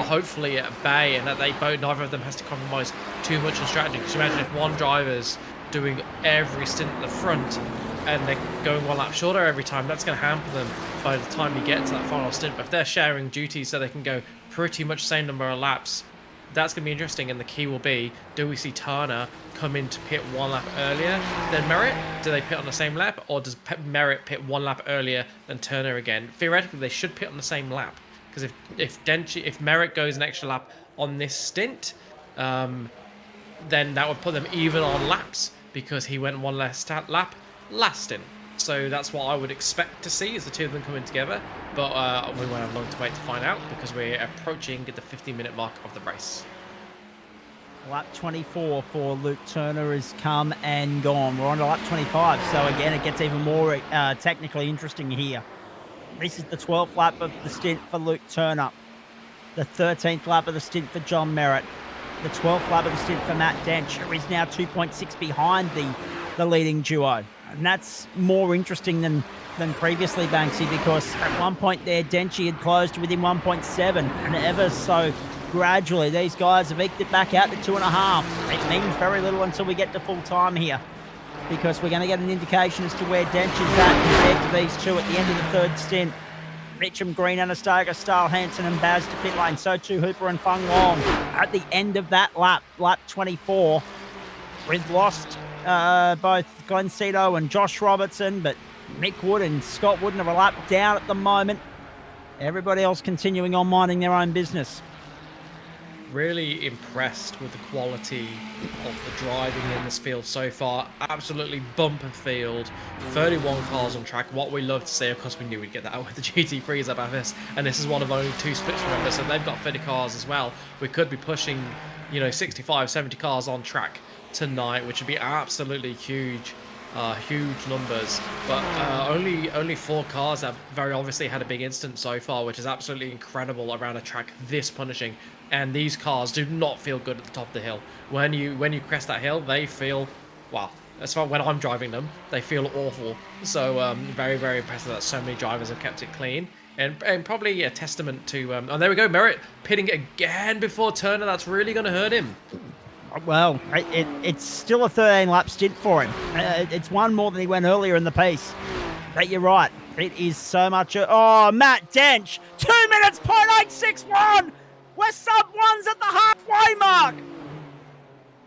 hopefully at bay, and that neither of them has to compromise too much on strategy? Because imagine if one driver's doing every stint at the front and they're going one lap shorter every time, that's going to hamper them by the time you get to that final stint. But if they're sharing duties so they can go pretty much the same number of laps, that's going to be interesting. And the key will be, do we see Turner come in to pit one lap earlier than Merritt? Do they pit on the same lap, or does Merritt pit one lap earlier than Turner again? Theoretically, they should pit on the same lap, because if Merritt goes an extra lap on this stint, then that would put them even on laps, because he went one less lap last stint. So that's what I would expect to see, is the two of them coming together. But we won't have long to wait to find out, because we're approaching the 15-minute mark of the race. Lap 24 for Luke Turner has come and gone. We're on to lap 25, so again, it gets even more technically interesting here. This is the 12th lap of the stint for Luke Turner, the 13th lap of the stint for John Merritt, the 12th lap of the stint for Matt Dench, who is now 2.6 behind the leading duo. And that's more interesting than previously, Banksy, because at one point there, Denchi had closed within 1.7, and ever so gradually, these guys have eked it back out to 2.5. It means very little until we get to full time here, because we're going to get an indication as to where Dench is at compared to these two at the end of the third stint. Mitchum, Green, Anastasia, Stahl, Hansen and Baz to pit lane. So too Hooper and Fung Long at the end of that lap 24. We've lost both Glenn Cito and Josh Robertson, but Mick Wood and Scott Wooden are a lap down at the moment. Everybody else continuing on minding their own business. Really impressed with the quality of the driving in this field so far. Absolutely bumper field, 31 cars on track. What we love to see, of course we knew we'd get that out with the GT3s at Bathurst, and this is one of only two splits, remember, so they've got 30 cars as well. We could be pushing 65, 70 cars on track tonight, which would be absolutely huge. Huge numbers, but only 4 cars have very obviously had a big incident so far, which is absolutely incredible around a track this punishing. And these cars do not feel good at the top of the hill. When you crest that hill, they feel, well, as far when I'm driving them, they feel awful. So very, very impressive that so many drivers have kept it clean, and probably a testament to. Oh, there we go, Merritt pitting again before Turner. That's really going to hurt him. Well, it's still a 13-lap stint for him. It's one more than he went earlier in the piece. But you're right. It is so much... Matt Dench, 2 minutes, 0.861! We're sub-1s at the halfway mark!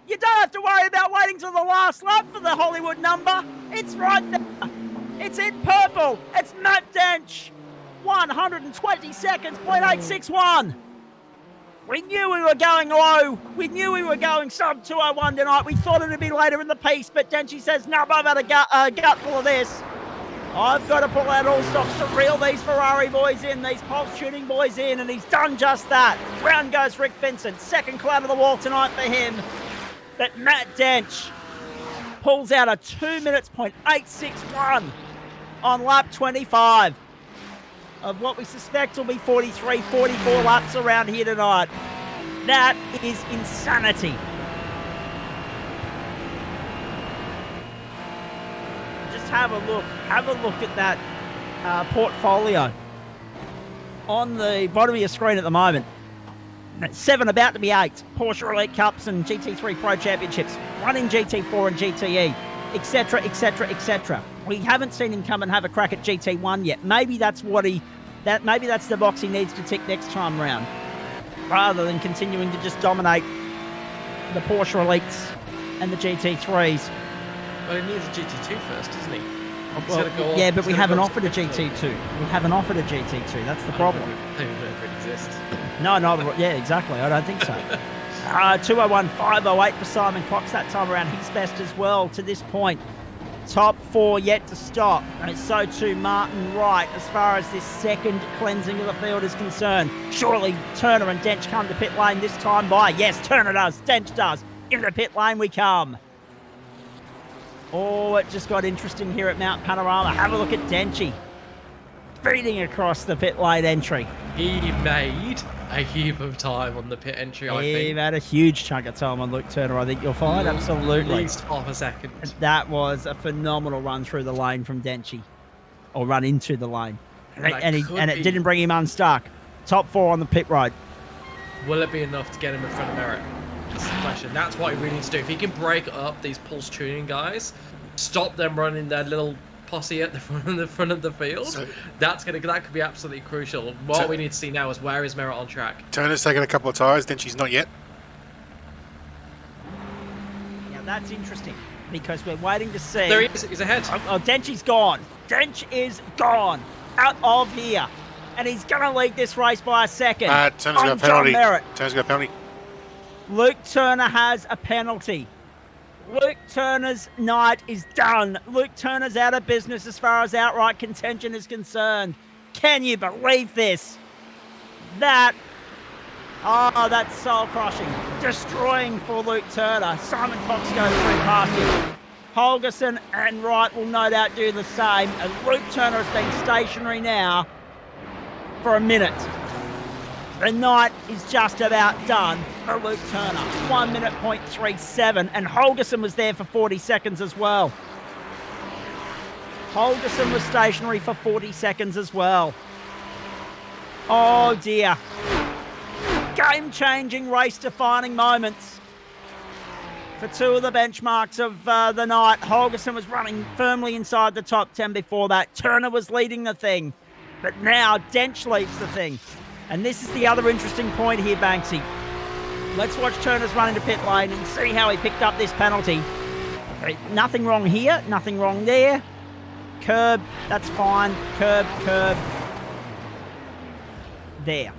You don't have to worry about waiting till the last lap for the Hollywood number. It's right there. It's in purple. It's Matt Dench. 120 seconds, 0.861. We knew we were going low. We knew we were going sub 201 tonight. We thought it would be later in the piece, but Denchi says, no, I've had a gutful of this. I've got to pull out all stops to reel these Ferrari boys in, these pulse tuning boys in, and he's done just that. Round goes Rick Vincent. Second cloud of the wall tonight for him. But Matt Dench pulls out a 2 minutes, 0.861 on lap 25 of what we suspect will be 43, 44 laps around here tonight. That is insanity. Just have a look at that portfolio on the bottom of your screen at the moment. 7 about to be 8 Porsche Elite Cups and GT3 Pro Championships, 1 in GT4 and GTE, etc, etc, etc. We haven't seen him come and have a crack at GT1 yet. Maybe that's maybe that's the box he needs to tick next time round, rather than continuing to just dominate the Porsche Elites and the GT3s. Well, he needs a GT2 first, doesn't he? Well, yeah, but we haven't offered a GT2. We haven't offered a GT2. That's the problem. They don't know if it exists. No, yeah, exactly. I don't think so. 201.508 for Simon Cox that time around. He's best as well to this point. Top 4 yet to stop. And so too Martin Wright as far as this second cleansing of the field is concerned. Surely Turner and Dench come to pit lane this time by. Yes, Turner does. Dench does. Into the pit lane we come. Oh, it just got interesting here at Mount Panorama. Have a look at Denchy. Speeding across the pit lane entry. He made a heap of time on the pit entry, I think. He had a huge chunk of time on Luke Turner, I think you'll find. Absolutely. At least half a second. That was a phenomenal run through the lane from Denchy. Or run into the lane. And it didn't bring him unstuck. Top 4 on the pit road. Will it be enough to get him in front of Merritt? That's the question. That's what he really needs to do. If he can break up these pulse tuning guys, stop them running their little posse at the front of the field, that could be absolutely crucial. What we need to see now is where is Merritt on track. Turner's taken a couple of tyres, then she's not yet. Now that's interesting because we're waiting to see. There he is. He's ahead. Oh, Denchy's gone. Dench is gone out of here, and he's going to lead this race by a second. Turner's got a penalty. Turner's got a penalty. Luke Turner has a penalty. Luke Turner's night is done. Luke Turner's out of business as far as outright contention is concerned. Can you believe this? That's soul-crushing. Destroying for Luke Turner. Simon Cox goes through past him. Holgerson and Wright will no doubt do the same. And Luke Turner has been stationary now for a minute. The night is just about done for Luke Turner. 1 minute, 0.37. And Holgerson was there for 40 seconds as well. Holgerson was stationary for 40 seconds as well. Oh dear. Game-changing, race-defining moments for 2 of the benchmarks of the night. Holgerson was running firmly inside the top 10 before that. Turner was leading the thing. But now Dench leads the thing. And this is the other interesting point here, Banksy. Let's watch Turner's run into pit lane and see how he picked up this penalty. Nothing wrong here, nothing wrong there. Curb, that's fine. Curb. There.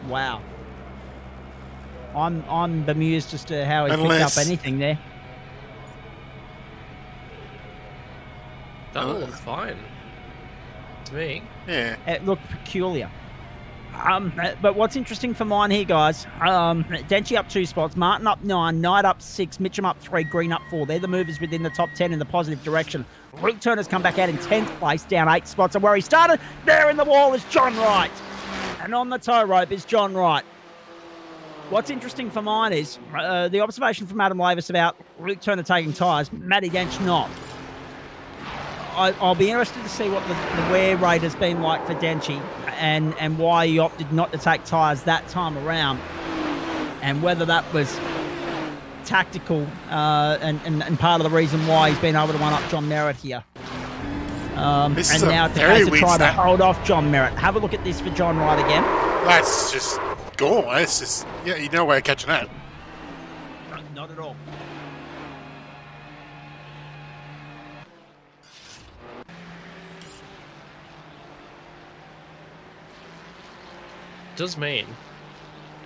Wow. I'm bemused as to how he picked up anything there. That looks fine. To me. Yeah. It looked peculiar. But what's interesting for mine here, guys, Denchy up 2 spots, Martin up 9, Knight up 6, Mitchum up 3, Green up 4. They're the movers within the top 10 in the positive direction. Luke Turner's come back out in 10th place, down 8 spots. And where he started, there in the wall is John Wright. And on the tow rope is John Wright. What's interesting for mine is the observation from Adam Lavis about Luke Turner taking tyres, Matty Dench not. I'll be interested to see what the wear rate has been like for Denchy and why he opted not to take tyres that time around, and whether that was tactical and part of the reason why he's been able to one-up John Merritt here. And now it's the case of trying to hold off John Merritt. Have a look at this for John Wright again. That's just gone. It's just, yeah, you know where catching that. at all. Does mean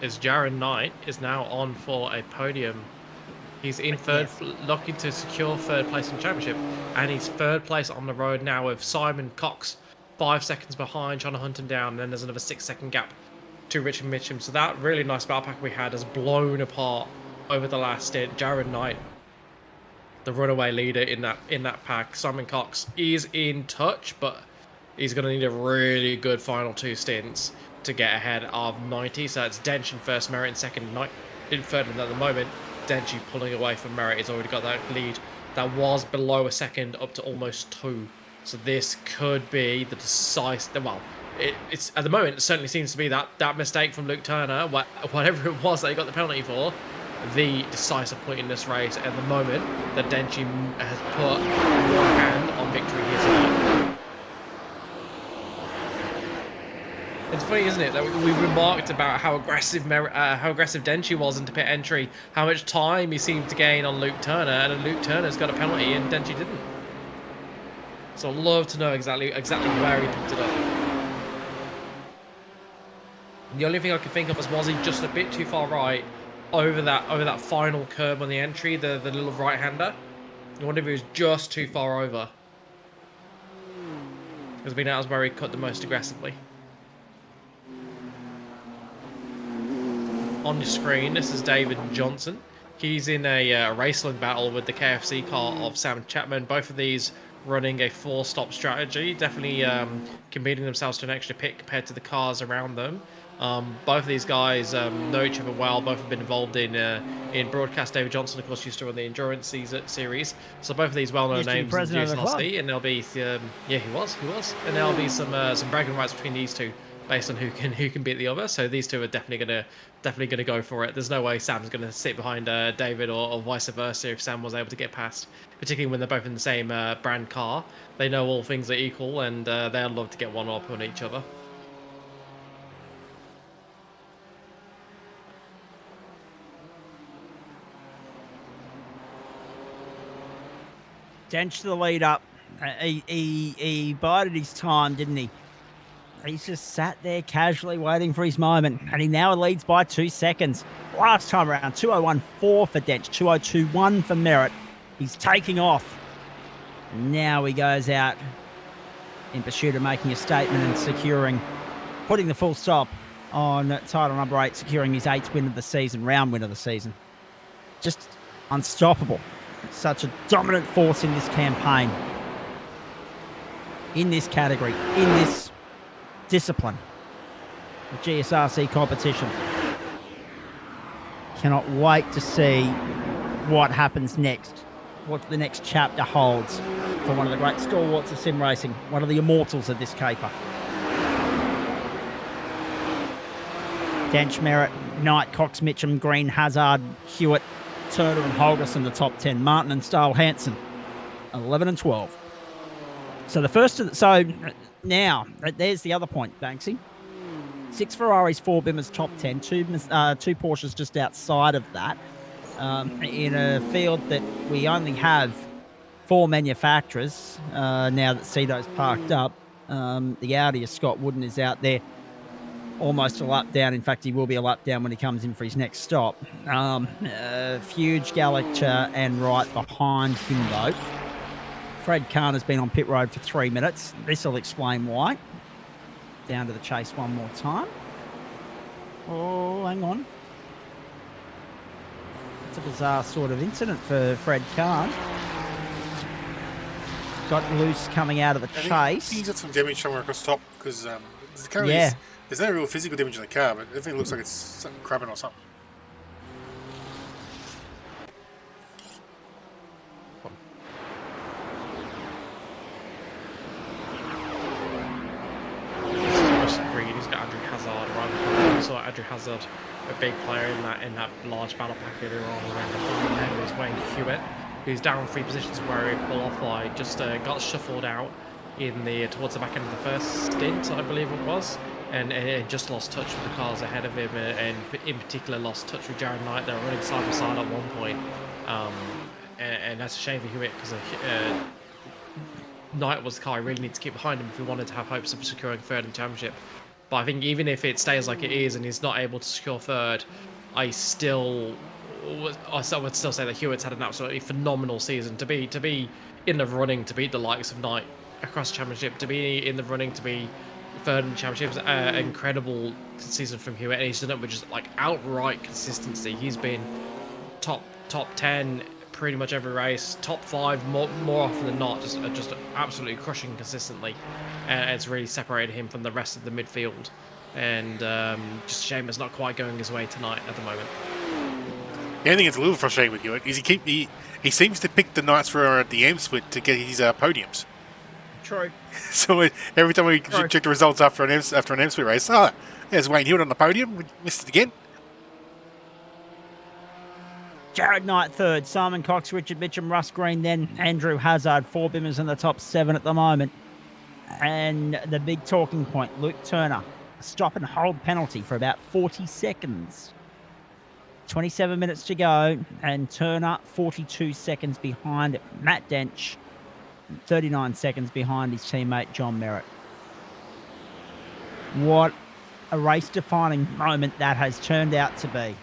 is Jared Knight is now on for a podium. He's in third, looking to secure third place in the championship, and he's third place on the road now with Simon Cox 5 seconds behind, trying to hunt him down. And then there's another 6-second gap to Richard Mitchum. So that really nice battle pack we had has blown apart over the last stint. Jared Knight, the runaway leader in that pack. Simon Cox is in touch, but he's going to need a really good final 2 stints to get ahead of 90. So it's Dench in first, Merritt in second, Knight in third, and at the moment Denchi pulling away from Merritt. He's already got that lead that was below a second up to almost 2. So this could be the decisive. Well, it's at the moment it certainly seems to be that mistake from Luke Turner, whatever it was that he got the penalty for, the decisive point in this race. And the moment that Denchi has put one hand on victory here tonight. It's funny, isn't it, that we remarked about how aggressive Denchi was into pit entry, how much time he seemed to gain on Luke Turner, and then Luke Turner's got a penalty and Denchi didn't. So I'd love to know exactly where he picked it up. The only thing I could think of was he just a bit too far right over that final curb on the entry, the little right-hander. I wonder if he was just too far over. Because I mean, that was where he cut the most aggressively. On your screen, this is David Johnson. He's in a raceling battle with the KFC car of Sam Chapman. Both of these running a 4-stop strategy, definitely committing themselves to an extra pit compared to the cars around them. Both of these guys know each other well. Both have been involved in broadcast. David Johnson, of course, used to run the endurance series. So both of these well-known names in GSRC, and there'll be yeah, he was, and there'll be some bragging rights between these two, based on who can beat the other. So these two are definitely gonna go for it. There's no way Sam's gonna sit behind David or vice versa if Sam was able to get past, particularly when they're both in the same brand car. They know all things are equal, and they'll love to get one up on each other. Dench to the lead up. He bided his time, didn't he? He's just sat there casually waiting for his moment, and he now leads by 2 seconds. Last time around, 2:01.4 for Dench, 2:02.1 for Merritt. He's taking off. Now he goes out in pursuit of making a statement and putting the full stop on title number 8, securing his 8th win of the season, round win of the season. Just unstoppable. Such a dominant force in this campaign, in this category, in this discipline, the GSRC competition. Cannot wait to see what happens next, what the next chapter holds for one of the great stalwarts of sim racing, one of the immortals of this caper. Dench, Merritt, Knight, Cox, Mitchum, Green, Hazard, Hewitt, Turner and Holgerson, the top 10. Martin and Stahl Hansen, 11 and 12. So now, there's the other point, Banksy. 6 Ferraris, 4 Bimmers, top 10. 2 Porsches just outside of that. In a field that we only have 4 manufacturers now that Cito's parked up. The Audi of Scott Wooden is out there, almost a lap down. In fact, he will be a lap down when he comes in for his next stop. Fuge, Gallagher and Wright behind him both. Fred Kahn has been on pit road for 3 minutes. This will explain why. Down to the chase one more time. Oh, hang on. It's a bizarre sort of incident for Fred Kahn. Got loose coming out of the chase. He's got some damage somewhere across the top because there's no real physical damage in the car, but everything looks like it's something crabbing or something. He's got Andrew Hazard right behind him. So Andrew Hazard, a big player in that large battle pack earlier on, around behind him is Wayne Hewitt, who's down 3 positions where he qualified, just got shuffled out in towards the back end of the first stint, I believe it was. and just lost touch with the cars ahead of him, and in particular lost touch with Jared Knight. They were running side by side at one point, and that's a shame for Hewitt because Knight was the car I really need to keep behind him if we wanted to have hopes of securing third in the championship. But I think even if it stays like it is and he's not able to secure third, I would still say that Hewitt's had an absolutely phenomenal season. To be in the running to beat the likes of Knight across the championship, to be in the running to be third in the championship, incredible season from Hewitt, and he's done it with just like outright consistency. He's been top 10 pretty much every race, top 5 more often than not, just absolutely crushing consistently, and it's really separated him from the rest of the midfield. And just a shame it's not quite going his way tonight at the moment. The only thing that's a little frustrating with Hewitt is he seems to pick the nights where are at the M split to get his podiums. True. So every time we check the results after an M split race, there's Wayne Hewitt on the podium. We missed it again. Jared Knight third, Simon Cox, Richard Mitchum, Russ Green, then Andrew Hazard. 4 bimmers in the top 7 at the moment. And the big talking point, Luke Turner, a stop and hold penalty for about 40 seconds. 27 minutes to go, and Turner 42 seconds behind Matt Dench, 39 seconds behind his teammate John Merritt. What a race-defining moment that has turned out to be.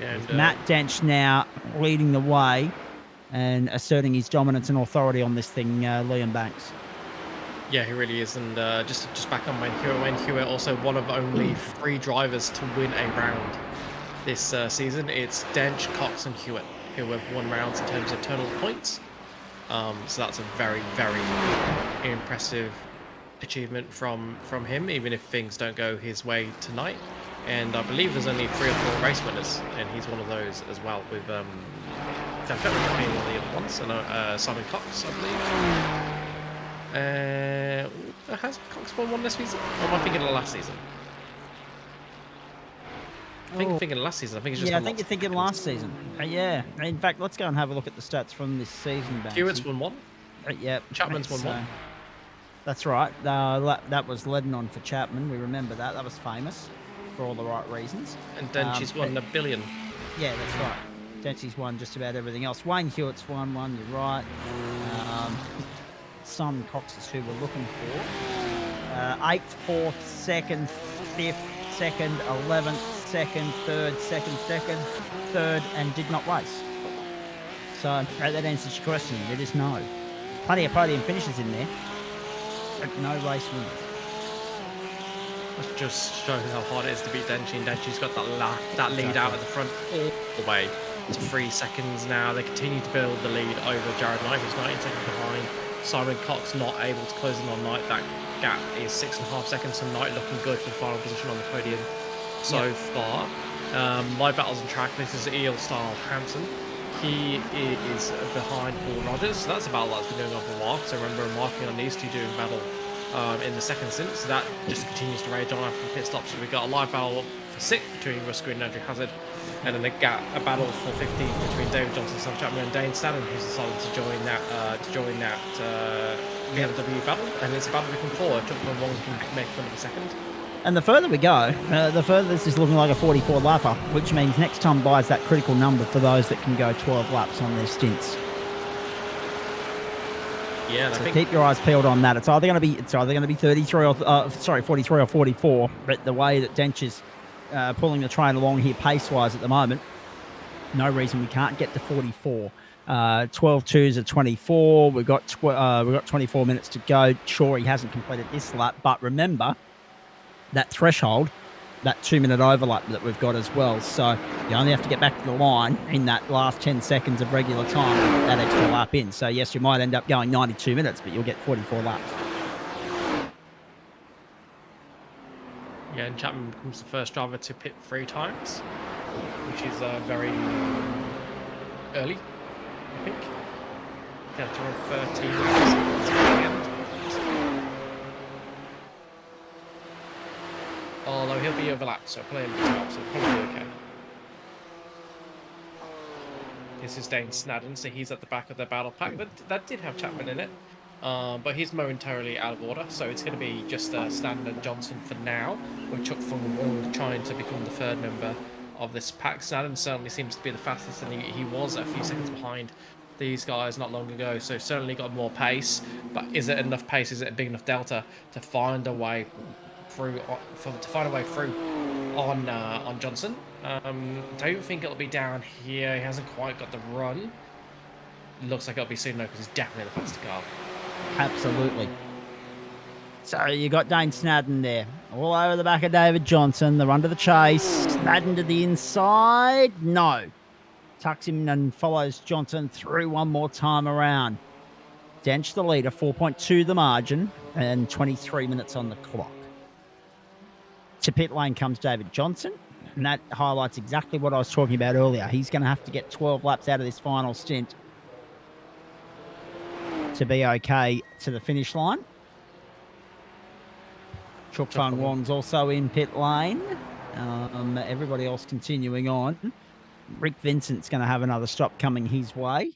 Yeah, With Matt Dench now leading the way and asserting his dominance and authority on this thing, Liam Banks. Yeah, he really is. And just back on Wayne Hewitt. Wayne Hewitt also one of only 3 drivers to win a round this season. It's Dench, Cox, and Hewitt who have won rounds in terms of total points. So that's a very, very impressive achievement from him, even if things don't go his way tonight. And I believe there's only 3 or 4 race winners, and he's one of those as well, with Dan Pettit being one of the other ones, and Simon Cox, I believe. Has Cox won one this season? Or am I thinking of the last season? I think I'm thinking of last season. I think it's just I think you're thinking last season. Yeah. In fact, let's go and have a look at the stats from this season. Hewitt's won 1. Yeah. Chapman's won 1. That's right. That was Lebanon for Chapman. We remember that. That was famous for all the right reasons. And Denchi's won $1 billion. Yeah, that's right. Denchi's won just about everything else. Wayne Hewitt's won 1. You're right. Simon Cox is who we're looking for. 8th, 4th, 2nd, 5th, 2nd, 11th, 2nd, 3rd, 2nd, 3rd, and did not race. So that answers your question. It is no. Plenty of podium finishes in there, but no race winners. That just shows how hard it is to beat Denchi, and Denchi's got that lead out at the front all the way to 3 seconds now. They continue to build the lead over Jared Knight, who's 19 seconds behind. Simon Cox not able to close in on Knight. That gap is 6.5 seconds, so Knight looking good for the final position on the podium so far. Live battles and track, this is Eel Style Hansen. He is behind Paul Rogers, so that's a battle that's been going on for a while. So remember embarking on these two doing battle in the second stint, so that just continues to rage on after the pit stop. So we've got a live battle for 6th between Russ Green and Andrew Hazard, and then a battle for 15th between David Johnson, Sam Chapman, and Dane Stannon, who's decided to join that BMW battle. And it's a battle we can follow if one can make one of the second. And the further we go, the further this is looking like a 44 lapper, which means next time buys that critical number for those that can go 12 laps on their stints. Yeah, so keep your eyes peeled on that. It's either going to be 43 or 43 or 44. But the way that Dench is pulling the train along here pace-wise at the moment, no reason we can't get to 44. 12.2s at 24. We've got 24 minutes to go. Sure, he hasn't completed this lap, but remember that threshold, that 2-minute overlap that we've got as well. So you only have to get back to the line in that last 10 seconds of regular time to get that extra lap in. So yes, you might end up going 92 minutes, but you'll get 44 laps. Yeah, and Chapman becomes the first driver to pit 3 times, which is very early, I think. Down to run 13 laps. Although he'll be overlapped, so playing 2 laps, so probably okay. This is Dane Snadden, so he's at the back of the battle pack. That did have Chapman in it. but he's momentarily out of order, so it's going to be just Stan and Johnson for now, with Chuck Fung Wong trying to become the third member of this pack. Stan certainly seems to be the fastest, and he was a few seconds behind these guys not long ago, so certainly got more pace. But is it enough pace? Is it a big enough delta to find a way through? On Johnson? Don't think it'll be down here. He hasn't quite got the run. Looks like it'll be soon though, because he's definitely the faster car. Absolutely. So you got Dane Snadden there, all over the back of David Johnson. They're under the chase. Snadden to the inside. No. Tucks him and follows Johnson through one more time around. Dench the leader, 4.2 the margin, and 23 minutes on the clock. To pit lane comes David Johnson, and that highlights exactly what I was talking about earlier. He's going to have to get 12 laps out of this final stint to be okay to the finish line. Chuk Fung Wong's also in pit lane. Everybody else continuing on. Rick Vincent's going to have another stop coming his way.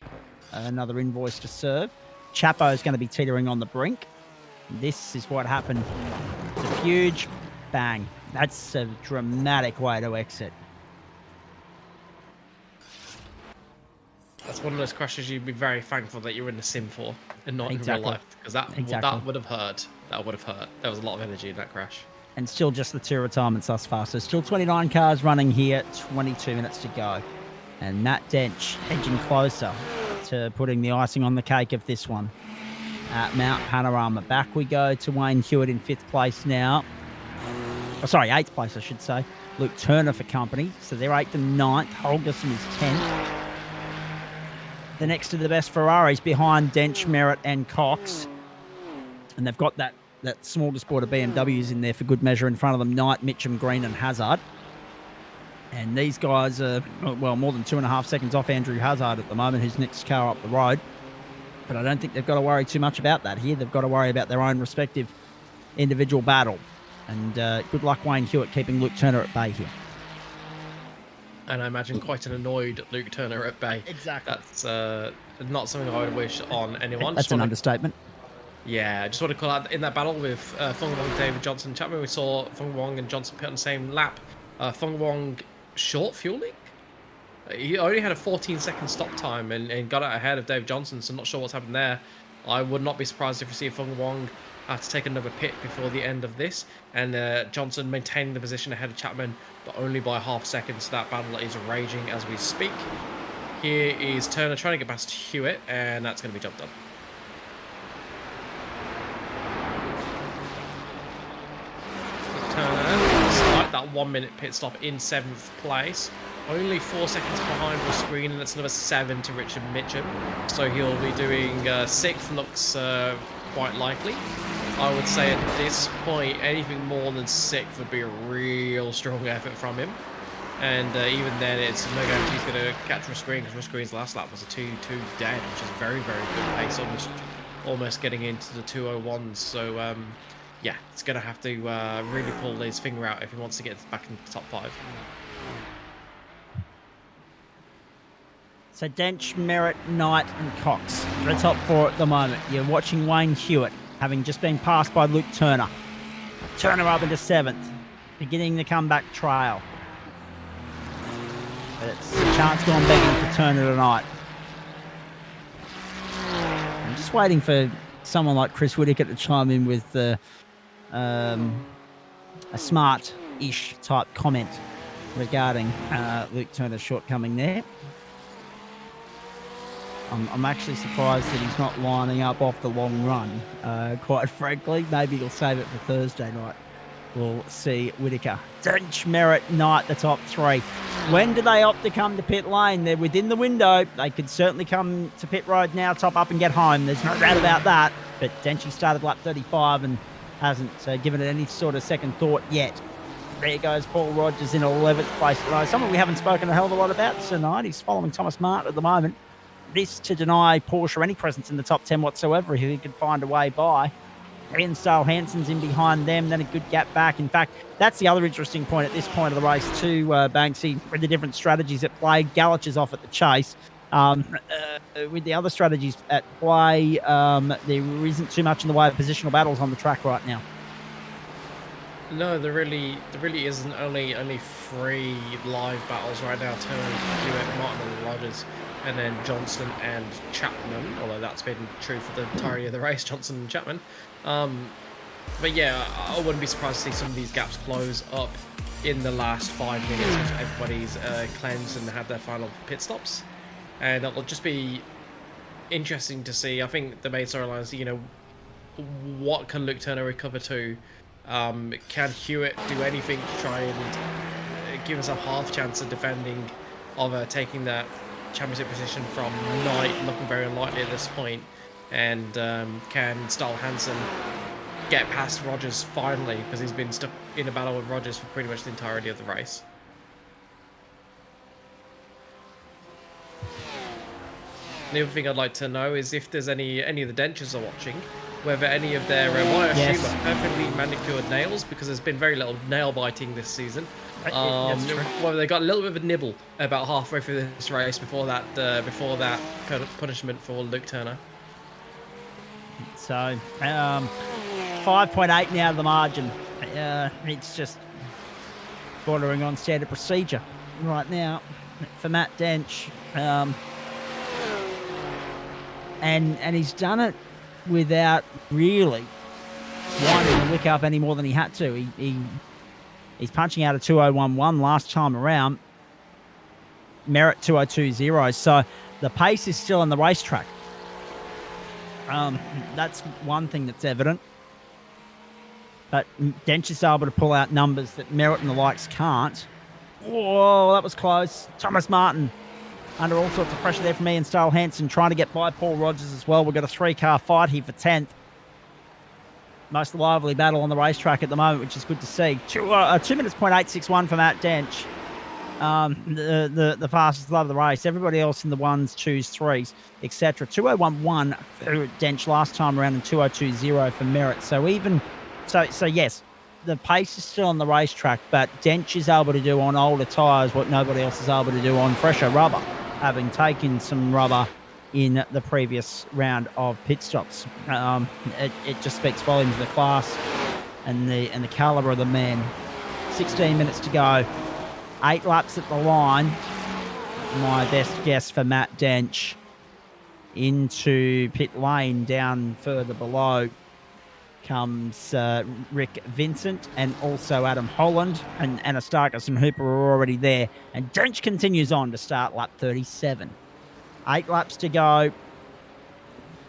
Another invoice to serve. Chapo's going to be teetering on the brink. This is what happened to Fuge. Bang. That's a dramatic way to exit. That's one of those crashes you'd be very thankful that you're in the sim for and not in real life, because that would have hurt. That would have hurt. There was a lot of energy in that crash. And still just the 2 retirements thus far. So still 29 cars running here, 22 minutes to go. And Matt Dench edging closer to putting the icing on the cake of this one at Mount Panorama. Back we go to Wayne Hewitt in 5th place now. Oh, sorry, 8th place, I should say. Luke Turner for company. So they're 8th and 9th. Holgerson is 10th. The next to the best Ferraris behind Dench, Merritt and Cox. And they've got that smorgasbord of BMWs in there for good measure in front of them. Knight, Mitchum, Green and Hazard. And these guys are, well, more than 2.5 seconds off Andrew Hazard at the moment, his next car up the road. But I don't think they've got to worry too much about that here. They've got to worry about their own respective individual battle. And good luck, Wayne Hewitt, keeping Luke Turner at bay here. And I imagine quite an annoyed Luke Turner at bay. Exactly. That's not something I would wish on anyone. That's an understatement. Yeah, I just want to call out in that battle with Fung Wong, David Johnson, Chapman, we saw Fung Wong and Johnson pit on the same lap. Fung Wong short fueling. He only had a 14-second stop time and got out ahead of David Johnson, so I'm not sure what's happened there. I would not be surprised if we see Fung Wong have to take another pit before the end of this. And Johnson maintaining the position ahead of Chapman, but only by half a second, so that battle is raging as we speak. Here is Turner trying to get past Hewitt, and that's going to be jumped on. Turner, despite that 1 minute pit stop, in 7th place. Only 4 seconds behind Ross Green, and that's another 7 to Richard Mitchum. So he'll be doing 6th, looks quite likely. I would say at this point, anything more than 6th would be a real strong effort from him. And even then, it's no guarantee he's going to catch Ross Green, because Ross Green's last lap was a 2-2 dead, which is very, very good pace, almost getting into the 201s. So yeah, it's going to have to really pull his finger out if he wants to get back into the top 5. So Dench, Merritt, Knight and Cox are the top 4 at the moment. You're watching Wayne Hewitt, having just been passed by Luke Turner. Turner up into 7th, beginning the comeback trail. But it's a chance gone begging for Turner tonight. I'm just waiting for someone like Chris Whittaker to chime in with a smart-ish type comment regarding Luke Turner's shortcoming there. I'm actually surprised that he's not lining up off the long run, quite frankly. Maybe he'll save it for Thursday night. We'll see Whittaker. Dench, Merritt, Knight, the top 3. When do they opt to come to pit lane? They're within the window. They could certainly come to pit road now, top up and get home. There's no doubt about that. But Denchy started lap 35 and hasn't given it any sort of second thought yet. There goes Paul Rogers in 11th place. Someone we haven't spoken a hell of a lot about tonight. He's following Thomas Mart at the moment. This to deny Porsche any presence in the top 10 whatsoever if he could find a way by. Ian Stahl Hansen's in behind them, then a good gap back. In fact, that's the other interesting point at this point of the race too, Banksy, with the different strategies at play. Galich is off at the chase. With the other strategies at play, there isn't too much in the way of positional battles on the track right now. No, there really isn't. Only 3 live battles right now. Turner, Hewitt, Martin and Rogers, and then Johnson and Chapman, although that's been true for the entirety of the race, Johnson and Chapman. But yeah, I wouldn't be surprised to see some of these gaps close up in the last 5 minutes, which everybody's cleansed and had their final pit stops. And it'll just be interesting to see. I think the main storyline is, you know, what can Luke Turner recover to? Can Hewitt do anything to try and give himself half chance of defending, of taking that championship position from Knight, looking very unlikely at this point? And can Stahl Hansen get past Rogers finally, because he's been stuck in a battle with Rogers for pretty much the entirety of the race? The other thing I'd like to know is if there's any of the dentures are watching, whether any of their what I assume are perfectly manicured nails, because there's been very little nail biting this season. Whether they got a little bit of a nibble about halfway through this race before that punishment for Luke Turner. So 5.8 now the margin. It's just bordering on standard procedure right now for Matt Dench. And he's done it without really winding the wick up any more than he had to. He's punching out a 2:01.1 last time around. Merritt 2:02.0. So the pace is still on the racetrack. That's one thing that's evident. But Dench is able to pull out numbers that Merritt and the likes can't. Whoa, that was close. Thomas Martin under all sorts of pressure there from Ian Stahl Hansen, trying to get by Paul Rogers as well. We've got a 3-car fight here for 10th. Most lively battle on the racetrack at the moment, which is good to see. 2 minutes, 0.861 for Matt Dench. The fastest love of the race. Everybody else in the 1s, 2s, 3s, etc. 2:01.1 for Dench last time around and 2:02.0 for Merritt. So yes, the pace is still on the racetrack, but Dench is able to do on older tyres what nobody else is able to do on fresher rubber, having taken some rubber in the previous round of pit stops. It just speaks volumes of the class and the calibre of the men. 16 minutes to go. 8 laps at the line. My best guess for Matt Dench. Into pit lane down further below comes Rick Vincent and also Adam Holland, and Anastakis and Hooper are already there. And Dench continues on to start lap 37. 8 laps to go.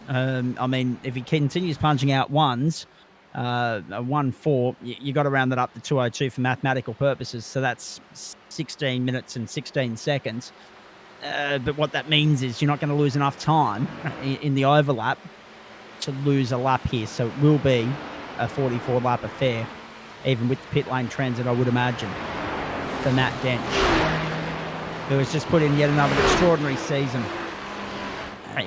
I mean, if he continues punching out ones, a 1:04, you got to round that up to 2:02 for mathematical purposes. So that's 16 minutes and 16 seconds. But what that means is you're not going to lose enough time in the overlap to lose a lap here. So it will be a 44-lap affair, even with the pit lane transit, I would imagine, for Matt Dench, who has just put in yet another extraordinary season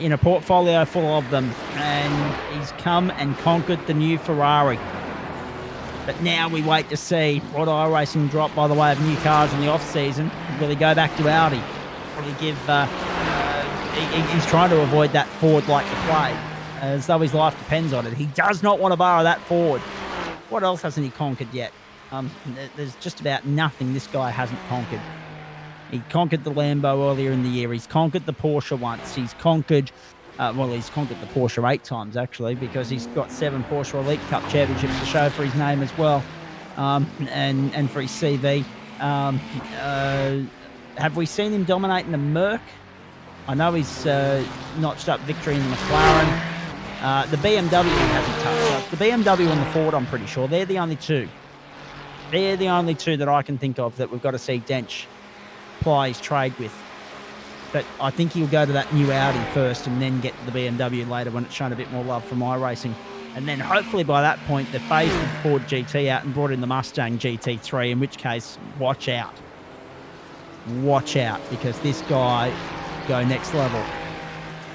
in a portfolio full of them, and he's come and conquered the new Ferrari. But now we wait to see what iRacing drop by the way of new cars in the off-season. Will he go back to Audi? Will he give... he's trying to avoid that Ford like the plague, as though his life depends on it. He does not want to borrow that Ford. What else hasn't he conquered yet? There's just about nothing this guy hasn't conquered. He conquered the Lambo earlier in the year. He's conquered the Porsche once. He's conquered... he's conquered the Porsche 8 times, actually, because he's got 7 Porsche Elite Cup championships to show for his name as well, and for his CV. Have we seen him dominating the Merc? I know he's notched up victory in the McLaren. The BMW he hasn't touched. The BMW and the Ford, I'm pretty sure. They're the only two. They're the only two that I can think of that we've got to see Dench ply his trade with. But I think he'll go to that new Audi first and then get to the BMW later when it's shown a bit more love from iRacing. And then hopefully by that point they've phased the Ford GT out and brought in the Mustang GT3, in which case, watch out. Watch out, because this guy go next level.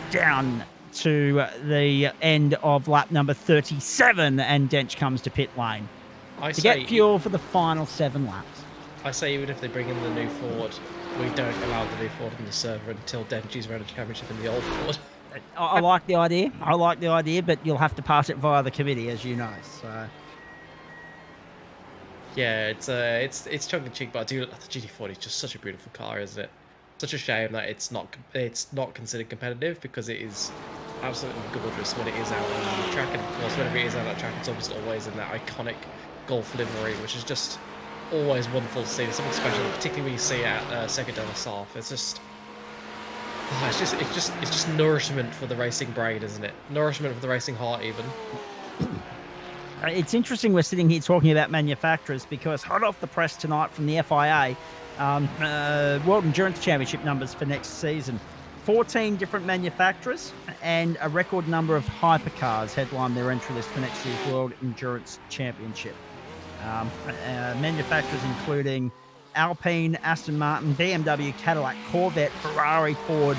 Down to the end of lap number 37, and Dench comes to pit lane to get fuel for the final 7 laps. I say even if they bring in the new Ford, we don't allow the new Ford in the server until Denji's run a championship in the old Ford. I like the idea. But you'll have to pass it via the committee, as you know. So Yeah, it's tongue in cheek, but I do. The GT40 is just such a beautiful car, isn't it? Such a shame that it's not considered competitive, because it is absolutely gorgeous when it is out on the track, and of course whenever it is out on the track, it's almost always in that iconic Golf livery, which is just always wonderful to see. There's something special, particularly when you see it at Second down the South. It's just. Oh, it's just nourishment for the racing brain, isn't it? Nourishment for the racing heart, even. It's interesting we're sitting here talking about manufacturers, because hot off the press tonight from the FIA, World Endurance Championship numbers for next season. 14 different manufacturers and a record number of hypercars headline their entry list for next year's World Endurance Championship. Manufacturers including Alpine, Aston Martin, BMW, Cadillac, Corvette, Ferrari, Ford,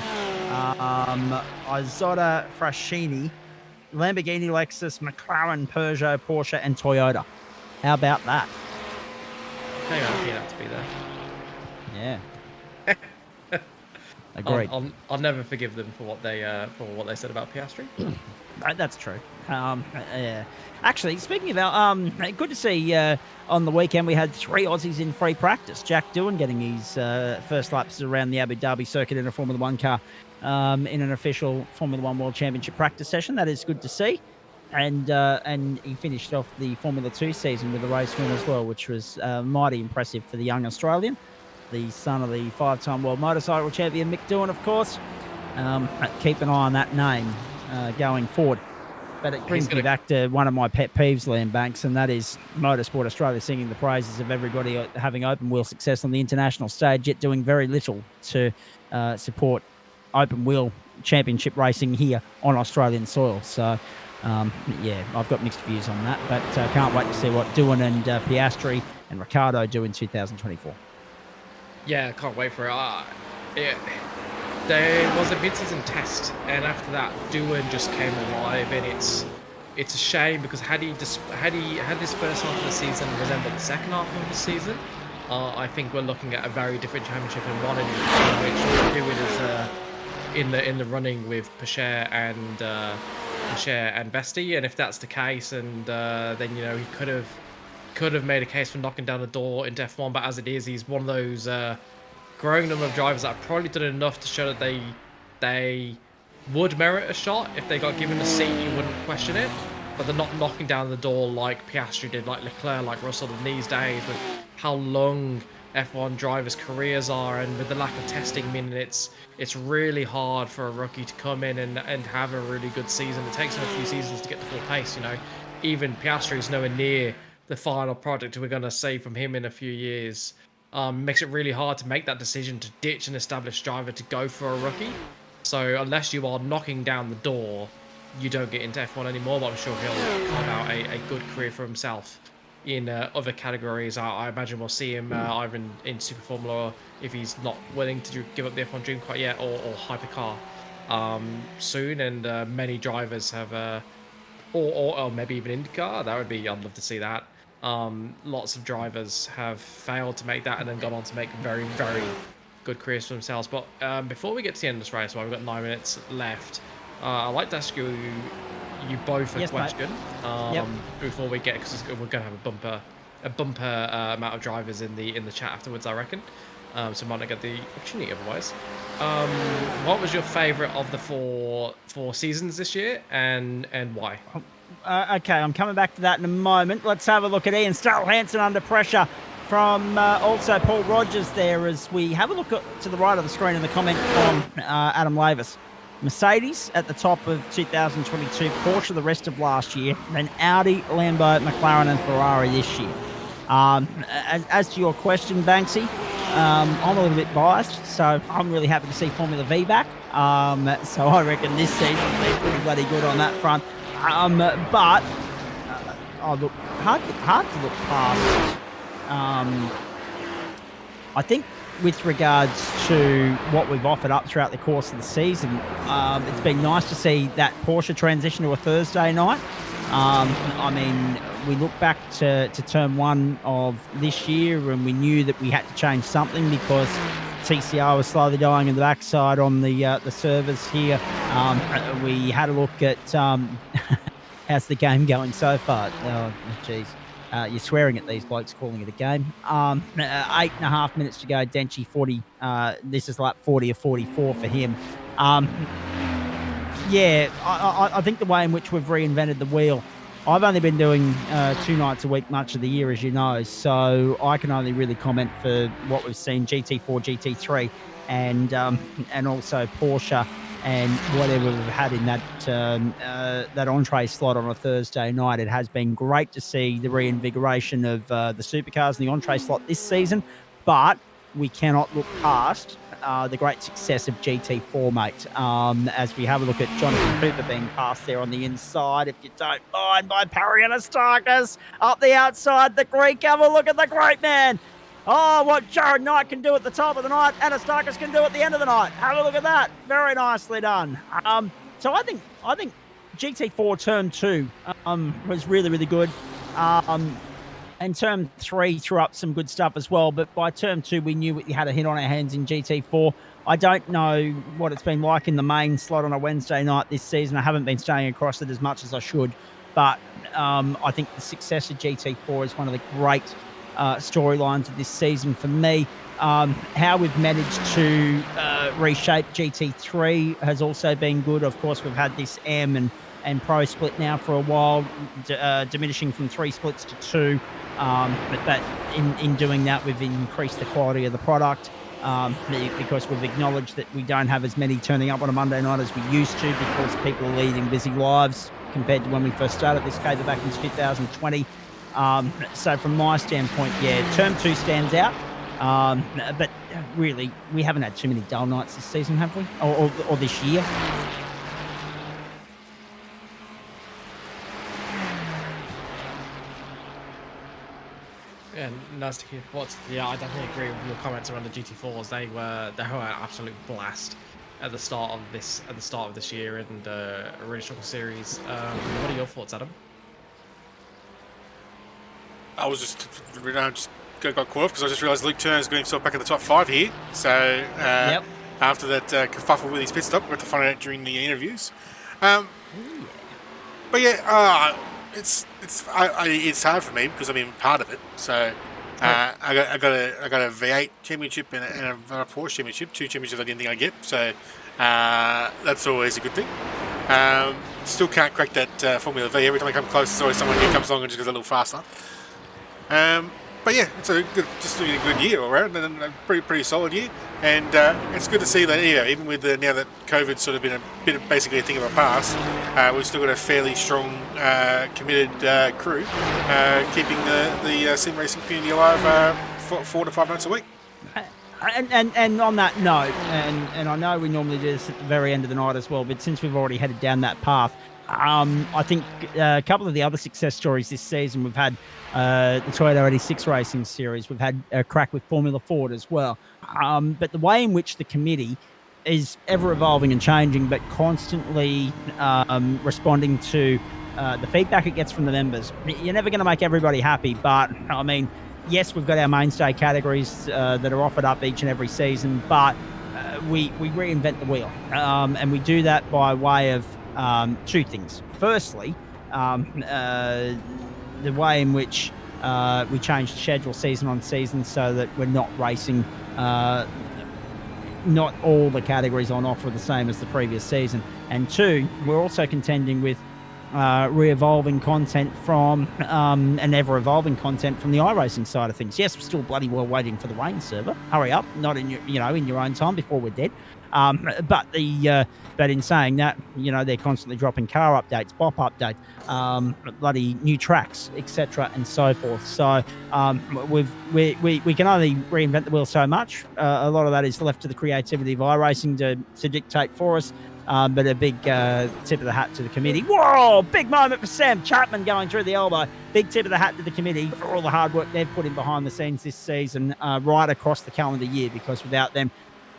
Isotta Fraschini, Lamborghini, Lexus, McLaren, Peugeot, Porsche, and Toyota. How about that? Hang on, you have to be there. Yeah. Agreed. I'll never forgive them for what they said about Piastri. That's true. Yeah. Actually, speaking about, good to see on the weekend we had 3 Aussies in free practice. Jack Doohan getting his first laps around the Abu Dhabi circuit in a Formula 1 car in an official Formula 1 World Championship practice session. That is good to see. And he finished off the Formula 2 season with a race win as well, which was mighty impressive for the young Australian, the son of the 5-time world motorcycle champion Mick Doohan, of course. Keep an eye on that name going forward. But it brings me back to one of my pet peeves, Liam Banks, and that is Motorsport Australia singing the praises of everybody having open wheel success on the international stage, yet doing very little to support open wheel championship racing here on Australian soil. So, yeah, I've got mixed views on that, but can't wait to see what Doohan and Piastri and Ricciardo do in 2024. Yeah, can't wait for it. There was a mid-season test, and after that, Doohan just came alive, and it's a shame, because had his first half of the season resembled the second half of the season, I think we're looking at a very different championship, and one in which Doohan is in the running with Porsche and Vesti, and if that's the case, and then he could have made a case for knocking down the door into F1, but as it is, he's one of those growing number of drivers that have probably done enough to show that they would merit a shot. If they got given a seat, you wouldn't question it, but they're not knocking down the door like Piastri did, like Leclerc, like Russell in these days, with how long F1 drivers' careers are, and with the lack of testing, meaning it's really hard for a rookie to come in and have a really good season. It takes them a few seasons to get the full pace. Even Piastri is nowhere near the final product we're going to see from him in a few years. Makes it really hard to make that decision to ditch an established driver to go for a rookie. So unless you are knocking down the door, you don't get into F1 anymore, but I'm sure he'll carve out a good career for himself in other categories. I imagine we'll see him either in Super Formula, if he's not willing to give up the F1 dream quite yet, or Hypercar soon. And many drivers have, or maybe even IndyCar. I'd love to see that. Lots of drivers have failed to make that and then gone on to make very, very good careers for themselves. But before we get to the end of this race, we've got 9 minutes left, I'd like to ask you both a question. Before we get, because we're going to have a bumper amount of drivers in the chat afterwards, I reckon. So might not get the opportunity otherwise. What was your favourite of the four seasons this year, and why? Okay, I'm coming back to that in a moment. Let's have a look at Ian Stroll-Hansen under pressure from also Paul Rogers there, as we have a look to the right of the screen in the comment from Adam Lavis. Mercedes at the top of 2022, Porsche the rest of last year, then Audi, Lambo, McLaren and Ferrari this year. As to your question, Banksy, I'm a little bit biased, so I'm really happy to see Formula V back. So I reckon this season will be pretty bloody good on that front. But look, hard to look past. I think with regards to what we've offered up throughout the course of the season, it's been nice to see that Porsche transition to a Thursday night. I mean, we look back to turn one of this year, and we knew that we had to change something because TCR was slowly dying in the backside on the servers here. We had a look at how's the game going so far. Oh, geez. You're swearing at these blokes calling it a game. 8.5 minutes to go. Denchi 40. This is like 40 or 44 for him. Yeah, I think the way in which we've reinvented the wheel. I've only been doing 2 nights a week much of the year, as you know, so I can only really comment for what we've seen GT4, GT3, and also Porsche and whatever we've had in that entree slot on a Thursday night. It has been great to see the reinvigoration of the supercars in the entree slot this season, but we cannot look past the great success of GT4, mate. As we have a look at Jonathan Cooper being passed there on the inside, if you don't mind, by Parry and Astakis. Up the outside, the Greek. Have a look at the great man. Oh, what Jared Knight can do at the top of the night, Anastakis can do at the end of the night. Have a look at that. Very nicely done. So I think GT4 turn 2 was really, really good. And turn 3 threw up some good stuff as well. But by turn 2, we knew we had a hit on our hands in GT4. I don't know what it's been like in the main slot on a Wednesday night this season. I haven't been staying across it as much as I should. But I think the success of GT4 is one of the great storylines of this season for me. How we've managed to reshape GT3 has also been good. Of course, we've had this M and Pro split now for a while, diminishing from 3 splits to 2. But in doing that, we've increased the quality of the product because we've acknowledged that we don't have as many turning up on a Monday night as we used to because people are leading busy lives compared to when we first started this caper back in 2020. So from my standpoint, yeah, term 2 stands out. But really, we haven't had too many dull nights this season, have we? Or this year? Yeah, nice to hear thoughts. Yeah, I definitely agree with your comments around the GT4s. They were an absolute blast at the start of this year and a really strong series. What are your thoughts, Adam? I was just got caught off because I just realised Luke Turner's got himself back in the top 5 here. So after that kerfuffle with his pit stop, we got to find out during the interviews. But yeah, it's hard for me because I've been part of it. So I got a V8 championship and a Porsche championship, 2 championships I didn't think I'd get. So that's always a good thing. Still can't crack that Formula V. Every time I come close, there's always someone who comes along and just goes a little faster. But yeah, it's just a good year all around, and a pretty solid year. And it's good to see that even with now that COVID's sort of been a bit of basically a thing of the past, we've still got a fairly strong, committed crew keeping the sim racing community alive 4 to 5 nights a week. And on that note, and I know we normally do this at the very end of the night as well, but since we've already headed down that path, I think a couple of the other success stories this season, we've had the Toyota 86 Racing Series, we've had a crack with Formula Ford as well. But the way in which the committee is ever evolving and changing, but constantly responding to the feedback it gets from the members. You're never going to make everybody happy, but I mean, yes, we've got our mainstay categories that are offered up each and every season, but we reinvent the wheel. And we do that by way of 2 things. Firstly, the way in which we change the schedule season on season so that we're not racing not all the categories on offer the same as the previous season. And 2, we're also contending with re-evolving content from and ever-evolving content from the iRacing side of things. Yes, we're still bloody well waiting for the rain server. Hurry up, not in your own time before we're dead. But in saying that, they're constantly dropping car updates, BOP updates, bloody new tracks, etc., and so forth. So we can only reinvent the wheel so much. A lot of that is left to the creativity of iRacing to dictate for us. But a big tip of the hat to the committee. Whoa! Big moment for Sam Chapman going through the elbow. Big tip of the hat to the committee for all the hard work they've put in behind the scenes this season, right across the calendar year, because without them,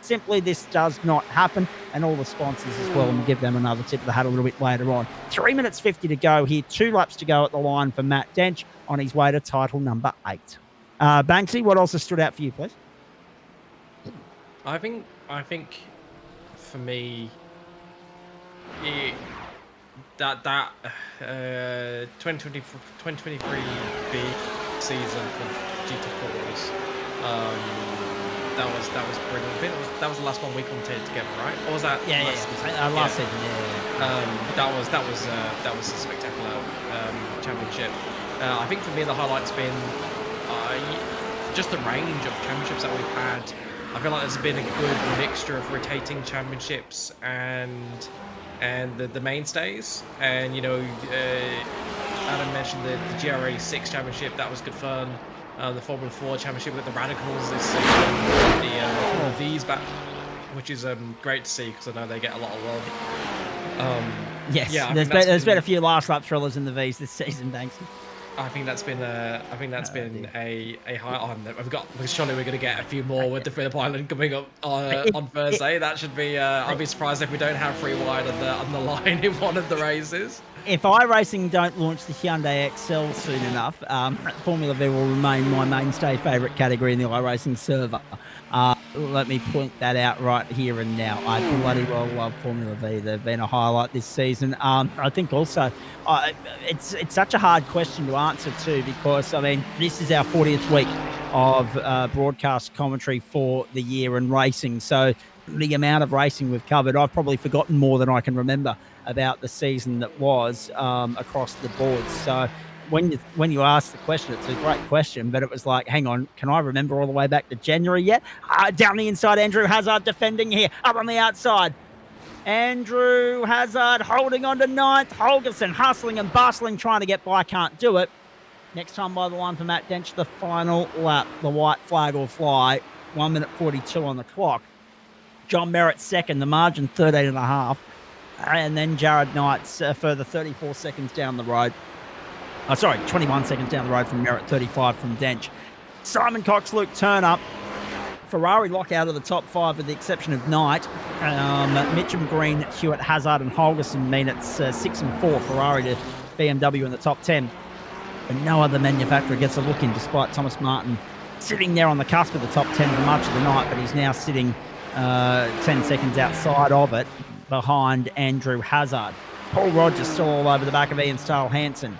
Simply, this does not happen, and all the sponsors as well, and we'll give them another tip of the hat a little bit later on. 3 minutes 50 to go here, 2 laps to go at the line for Matt Dench on his way to title number 8. Banksy, what else has stood out for you, please? I think for me, that 2023 big season for GT4s, that was brilliant. I think that was the last one we commentated together, right? Or was that last season? Last season, yeah. That was a spectacular championship. I think for me the highlight's been just the range of championships that we've had. I feel like there's been a good mixture of rotating championships and the mainstays. And Adam mentioned the GRA6 championship. That was good fun. The Formula 4 championship with the Radicals this season. The Formula V's back, which is great to see because I know they get a lot of love. Yes, yeah, there's been a few last lap thrillers in the V's this season, Banksy. I think that's been a high on. Surely we're going to get a few more with the Phillip Island coming up on Thursday. That should be. I'll be surprised if we don't have free wide on the line in one of the races. If iRacing don't launch the Hyundai Excel soon enough, Formula V will remain my mainstay favourite category in the iRacing server. Let me point that out right here and now. I bloody well love Formula V. They've been a highlight this season. I think also it's such a hard question to answer too, because I mean this is our 40th week of broadcast commentary for the year in racing. So the amount of racing we've covered, I've probably forgotten more than I can remember about the season that was across the board. So when you ask the question, it's a great question, but it was like, hang on, can I remember all the way back to January yet? Down the inside, Andrew Hazard defending here. Up on the outside, Andrew Hazard holding on to 9th. Holgerson hustling and bustling, trying to get by, can't do it. Next time by the line for Matt Dench, the final lap. The white flag will fly. 1 minute 42 on the clock. John Merritt second, the margin 13.5. And then Jared Knight's further 34 seconds down the road. 21 seconds down the road from Merritt, 35 from Dench. Simon Cox, Luke Turner. Ferrari lock out of the top 5 with the exception of Knight. Mitchum, Green, Hewitt, Hazard and Holgerson mean it's 6 and 4. Ferrari to BMW in the top 10. And no other manufacturer gets a look in, despite Thomas Martin sitting there on the cusp of the top 10 for much of the night, but he's now sitting 10 seconds outside of it, behind Andrew Hazard. Paul Rogers still all over the back of Ian Stahl-Hansen.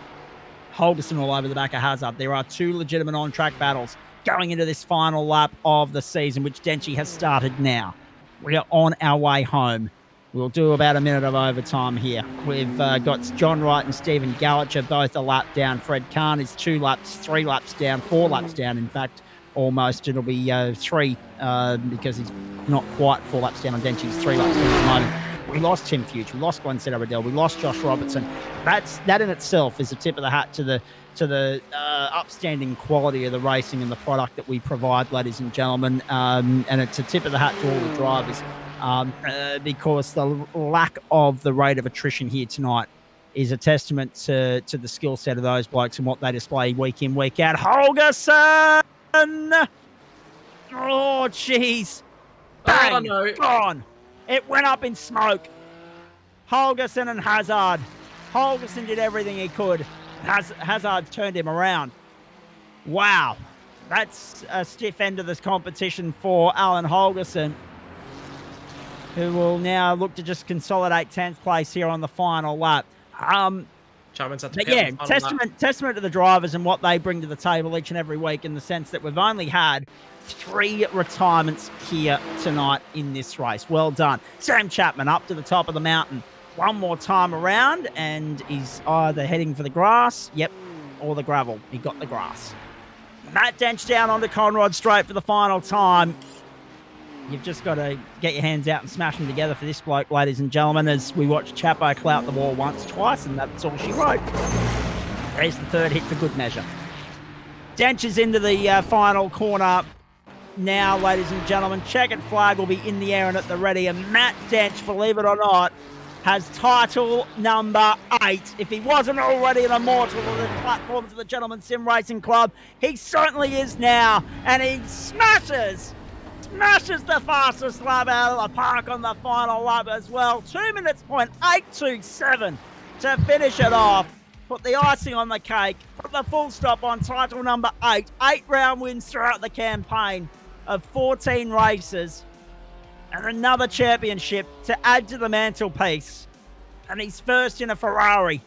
Holgerson all over the back of Hazard. There are 2 legitimate on-track battles going into this final lap of the season, which Denchi has started now. We are on our way home. We'll do about a minute of overtime here. We've got John Wright and Stephen Gallacher both a lap down. Fred Kahn is 2 laps, 3 laps down, 4 laps down, in fact, almost. It'll be 3 because he's not quite 4 laps down on Denchi. He's 3 laps down at the moment. We lost Tim Fuge, we lost Glenn Riddell, we lost Josh Robertson. That in itself is a tip of the hat to the upstanding quality of the racing and the product that we provide, ladies and gentlemen. And it's a tip of the hat to all the drivers because the lack of the rate of attrition here tonight is a testament to the skill set of those blokes and what they display week in, week out. Holgerson! Oh, jeez. Bang! Oh, no. Gone. It went up in smoke. Holgerson and Hazard. Holgerson did everything he could. Hazard turned him around. Wow. That's a stiff end of this competition for Alan Holgerson, who will now look to just consolidate 10th place here on the final lap. But yeah, testament to the drivers and what they bring to the table each and every week, in the sense that we've only had 3 retirements here tonight in this race. Well done. Sam Chapman up to the top of the mountain. One more time around, and he's either heading for the grass, or the gravel. He got the grass. Matt Dench down onto Conrod Straight for the final time. You've just got to get your hands out and smash them together for this bloke, ladies and gentlemen, as we watch Chapo clout the wall once, twice, and that's all she wrote. There's the 3rd hit for good measure. Dench is into the final corner now, ladies and gentlemen. Checkered flag will be in the air and at the ready, and Matt Dench, believe it or not, has title number 8. If he wasn't already an immortal on the platforms of the Gentleman Sim Racing Club, he certainly is now, and he smashes smashes the fastest lap out of the park on the final lap as well. 2 minutes, 827 to finish it off. Put the icing on the cake, put the full stop on title number 8. 8 round wins throughout the campaign of 14 races. And another championship to add to the mantelpiece. And he's first in a Ferrari.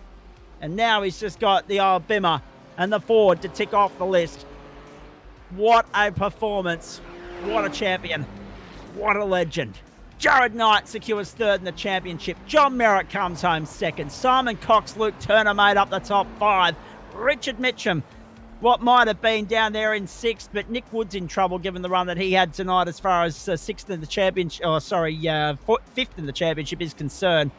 And now he's just got the old Bimmer and the Ford to tick off the list. What a performance. What a champion. What a legend. Jared Knight secures third in the championship. John Merritt comes home second. Simon Cox, Luke Turner made up the top 5. Richard Mitchum, what might have been down there in 6th, but Nick Wood's in trouble given the run that he had tonight as far as 6th in the championship, 5th in the championship is concerned.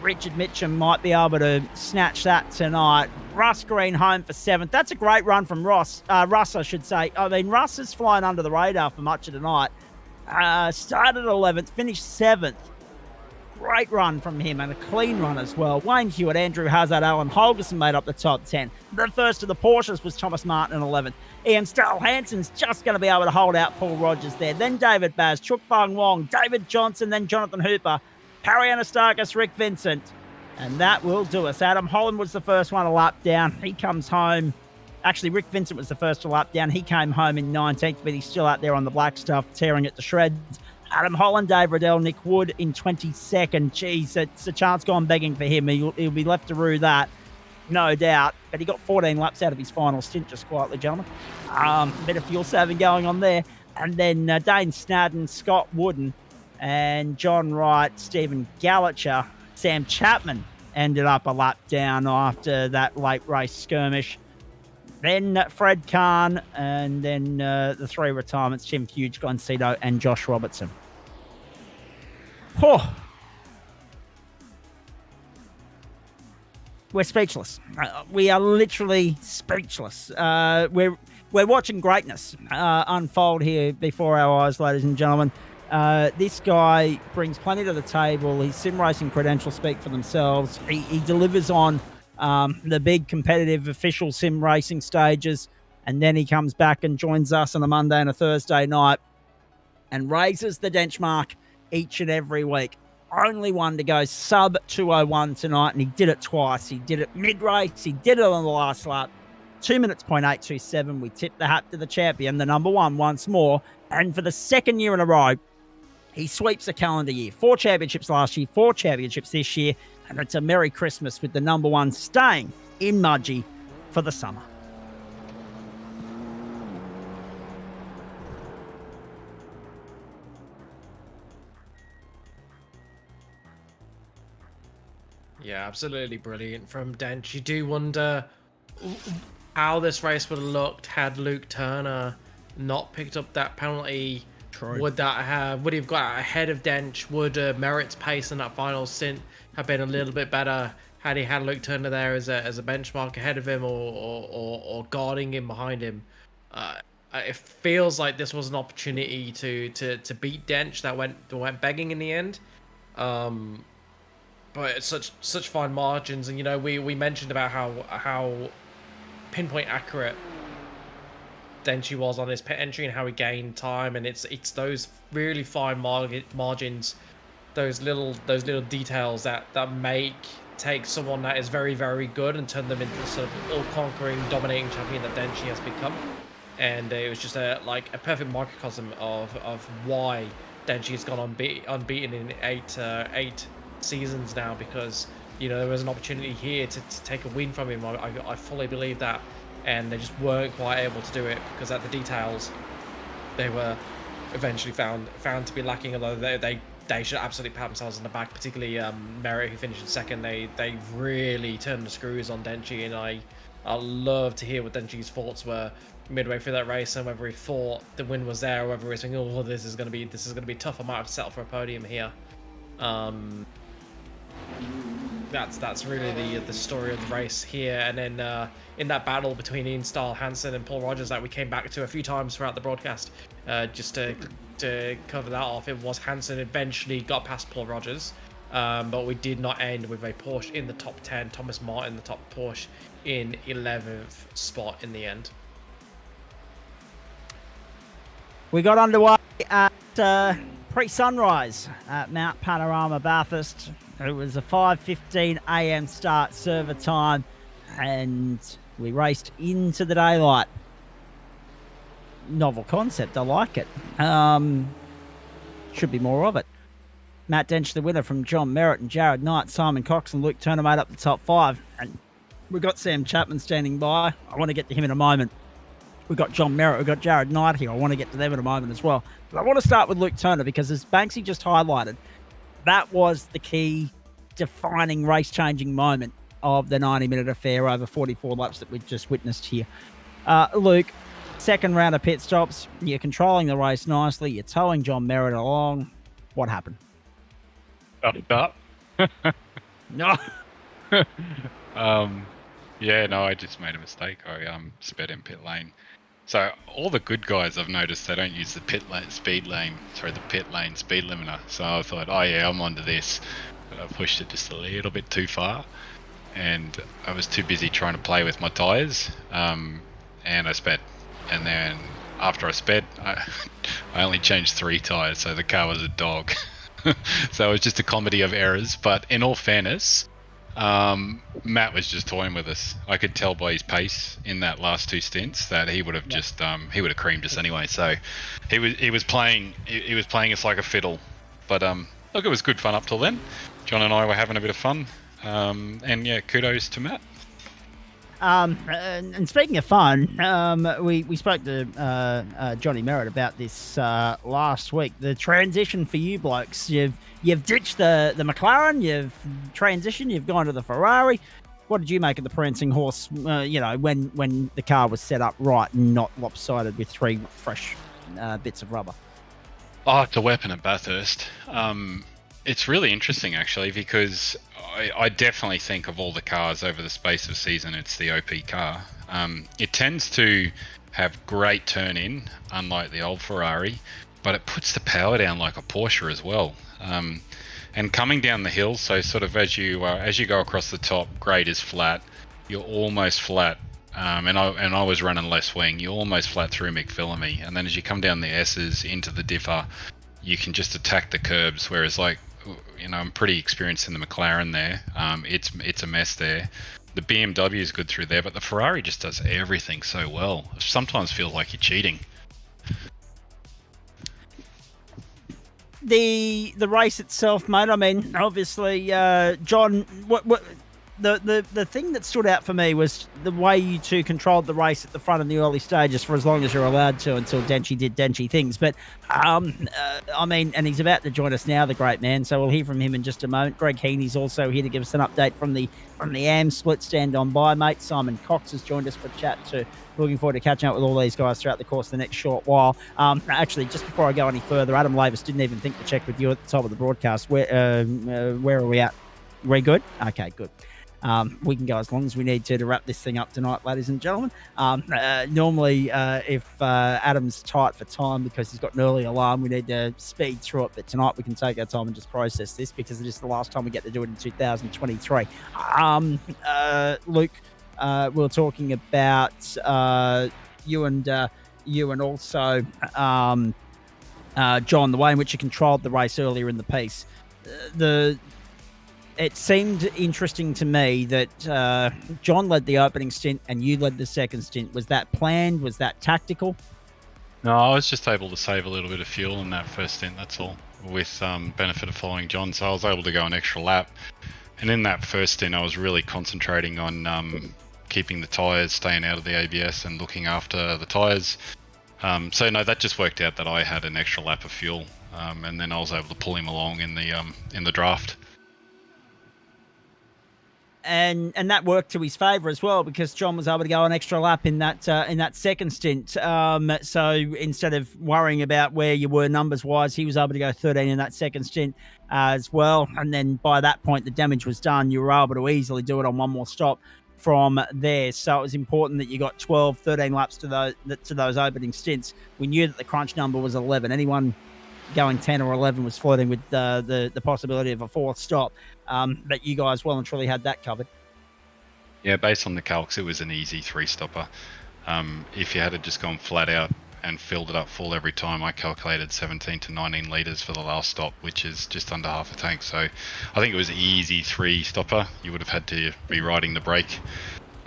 Richard Mitchum might be able to snatch that tonight. Russ Green home for 7th. That's a great run from Russ, I should say. I mean, Russ has flown under the radar for much of the night. Started 11th, finished 7th. Great run from him and a clean run as well. Wayne Hewitt, Andrew Hazard, Alan Holgerson made up the top 10. The first of the Porsches was Thomas Martin in 11th. Ian Stahl Hansen's just going to be able to hold out Paul Rogers there. Then David Baz, Chuk Fang Wong, David Johnson, then Jonathan Hooper, Harry Anastakis, Rick Vincent. And that will do us. Adam Holland was the first one to lap down. He comes home. Actually, Rick Vincent was the first to lap down. He came home in 19th, but he's still out there on the black stuff, tearing it to shreds. Adam Holland, Dave Riddell, Nick Wood in 22nd. Jeez, it's a chance gone begging for him. He'll be left to rue that, no doubt. But he got 14 laps out of his final stint, just quietly, gentlemen. Bit of fuel saving going on there. And then Dane Snadden, Scott Wooden, and John Wright, Stephen Gallacher, Sam Chapman ended up a lap down after that late race skirmish. Then Fred Kahn, and then the 3 retirements, Tim Hughes, Glenn Cito, and Josh Robertson. Oh. We're speechless. We are literally speechless. We're watching greatness unfold here before our eyes, ladies and gentlemen. This guy brings plenty to the table. His sim racing credentials speak for themselves. He delivers on the big competitive official sim racing stages, and then he comes back and joins us on a Monday and a Thursday night and raises the benchmark each and every week. Only one to go sub 201 tonight, and he did it twice. He did it mid-race, he did it on the last lap. 2 minutes, 827. We tip the hat to the champion, the number 1 once more, and for the second year in a row, he sweeps a calendar year. 4 championships last year, 4 championships this year, and it's a Merry Christmas with the number 1 staying in Mudgee for the summer. Yeah, absolutely brilliant from Dench. You do wonder how this race would have looked had Luke Turner not picked up that penalty. True. Would he have got ahead of Dench? Would Merritt's pace in that final stint have been a little bit better had he had Luke Turner there as a benchmark ahead of him or guarding him behind him? It feels like this was an opportunity to beat Dench that went begging in the end. But it's such fine margins, and we mentioned about how pinpoint accurate Denchi was on his pit entry and how he gained time, and it's those really fine margins, those little details that take someone that is very, very good and turn them into the sort of all-conquering, dominating champion that Denchi has become. And it was just a perfect microcosm of why Denchi has gone unbeaten in eight seasons now, because there was an opportunity here to take a win from him. I fully believe that, and they just weren't quite able to do it because at the details they were eventually found to be lacking. Although they should absolutely pat themselves on the back, particularly Merritt, who finished in second. They really turned the screws on Denchi, and I love to hear what Denchi's thoughts were midway through that race, and whether he thought the win was there or whether he was thinking, oh, this is gonna be tough. I might have to settle for a podium here. That's really the story of the race here. And then in that battle between Ian Stahl Hansen and Paul Rogers that we came back to a few times throughout the broadcast, just to cover that off, it was Hansen eventually got past Paul Rogers, but we did not end with a Porsche in the top 10. Thomas Martin, the top Porsche, in 11th spot in the end. We got underway at pre-sunrise at Mount Panorama, Bathurst. It was a 5:15 a.m. start server time, and we raced into the daylight. Novel concept, I like it. Should be more of it. Matt Dench, the winner from John Merritt and Jared Knight, Simon Cox and Luke Turner made up the top 5. And we've got Sam Chapman standing by. I want to get to him in a moment. We've got John Merritt, we've got Jared Knight here. I want to get to them in a moment as well. But I want to start with Luke Turner because, as Banksy just highlighted, that was the key defining race-changing moment of the 90-minute affair over 44 laps that we've just witnessed here. Luke, second round of pit stops. You're controlling the race nicely. You're towing John Merritt along. What happened? Up. No. Yeah, no, I just made a mistake. I sped in pit lane. So all the good guys, I've noticed, they don't use the pit lane speed limiter. So I thought, oh yeah, I'm onto this. But I pushed it just a little bit too far, and I was too busy trying to play with my tyres, and I sped. And then after I sped, I only changed 3 tyres, so the car was a dog. So it was just a comedy of errors. But in all fairness, Matt was just toying with us. I could tell by his pace in that last 2 stints that he would have just he would have creamed us anyway. So he was playing us like a fiddle. But look, it was good fun up till then. John and I were having a bit of fun. And yeah, kudos to Matt. And speaking of fun, we spoke to Johnny Merritt about this last week. The transition for you blokes, you've ditched the McLaren, you've transitioned, you've gone to the Ferrari. What did you make of the prancing horse? When the car was set up right and not lopsided with 3 fresh bits of rubber. Oh, it's a weapon at Bathurst. It's really interesting actually, because I definitely think of all the cars over the space of season, it's the OP car. It tends to have great turn in, unlike the old Ferrari, but it puts the power down like a Porsche as well. And coming down the hill, so sort of as you go across the top, grade is flat. You're almost flat. And I was running less wing. You're almost flat through McPhillamy, and then as you come down the S's into the differ, you can just attack the curbs. Whereas I'm pretty experienced in the McLaren there. It's a mess there. The BMW is good through there, but the Ferrari just does everything so well. It sometimes feels like you're cheating. The race itself, mate. I mean, obviously, John. What the thing that stood out for me was the way you two controlled the race at the front in the early stages for as long as you're allowed to, until Denchy did Denchy things. But I mean, and he's about to join us now, the great man. So we'll hear from him in just a moment. Greg Heaney's also here to give us an update from the AM split. Stand on by, mate. Simon Cox has joined us for a chat too. Looking forward to catching up with all these guys throughout the course of the next short while. Actually, just before I go any further, Adam Lavis didn't even think to check with you at the top of the broadcast. Where are we at? We good? Okay, good. We can go as long as we need to wrap this thing up tonight, ladies and gentlemen. Normally, if Adam's tight for time because he's got an early alarm, we need to speed through it. But tonight we can take our time and just process this because it is the last time we get to do it in 2023. Luke, we were talking about you and also John, the way in which you controlled the race earlier in the piece. It seemed interesting to me that John led the opening stint and you led the second stint. Was that planned? Was that tactical? No, I was just able to save a little bit of fuel in that first stint, that's all, with benefit of following John. So I was able to go an extra lap. And in that first stint, I was really concentrating on keeping the tyres, staying out of the ABS and looking after the tyres. So no, that just worked out that I had an extra lap of fuel. And then I was able to pull him along in the draft. And that worked to his favour as well, because John was able to go an extra lap in that second stint. So instead of worrying about where you were numbers wise, he was able to go 13 in that second stint as well. And then by that point, the damage was done. You were able to easily do it on one more stop from there. So it was important that you got 12, 13 laps to those opening stints. We knew that the crunch number was 11. Anyone going 10 or 11 was flirting with the possibility of a fourth stop. But you guys well and truly had that covered. Yeah, based on the calcs, it was an easy 3-stopper. If you had just gone flat out and filled it up full every time. I calculated 17 to 19 litres for the last stop, which is just under half a tank. So I think it was easy 3-stopper. You would have had to be riding the brake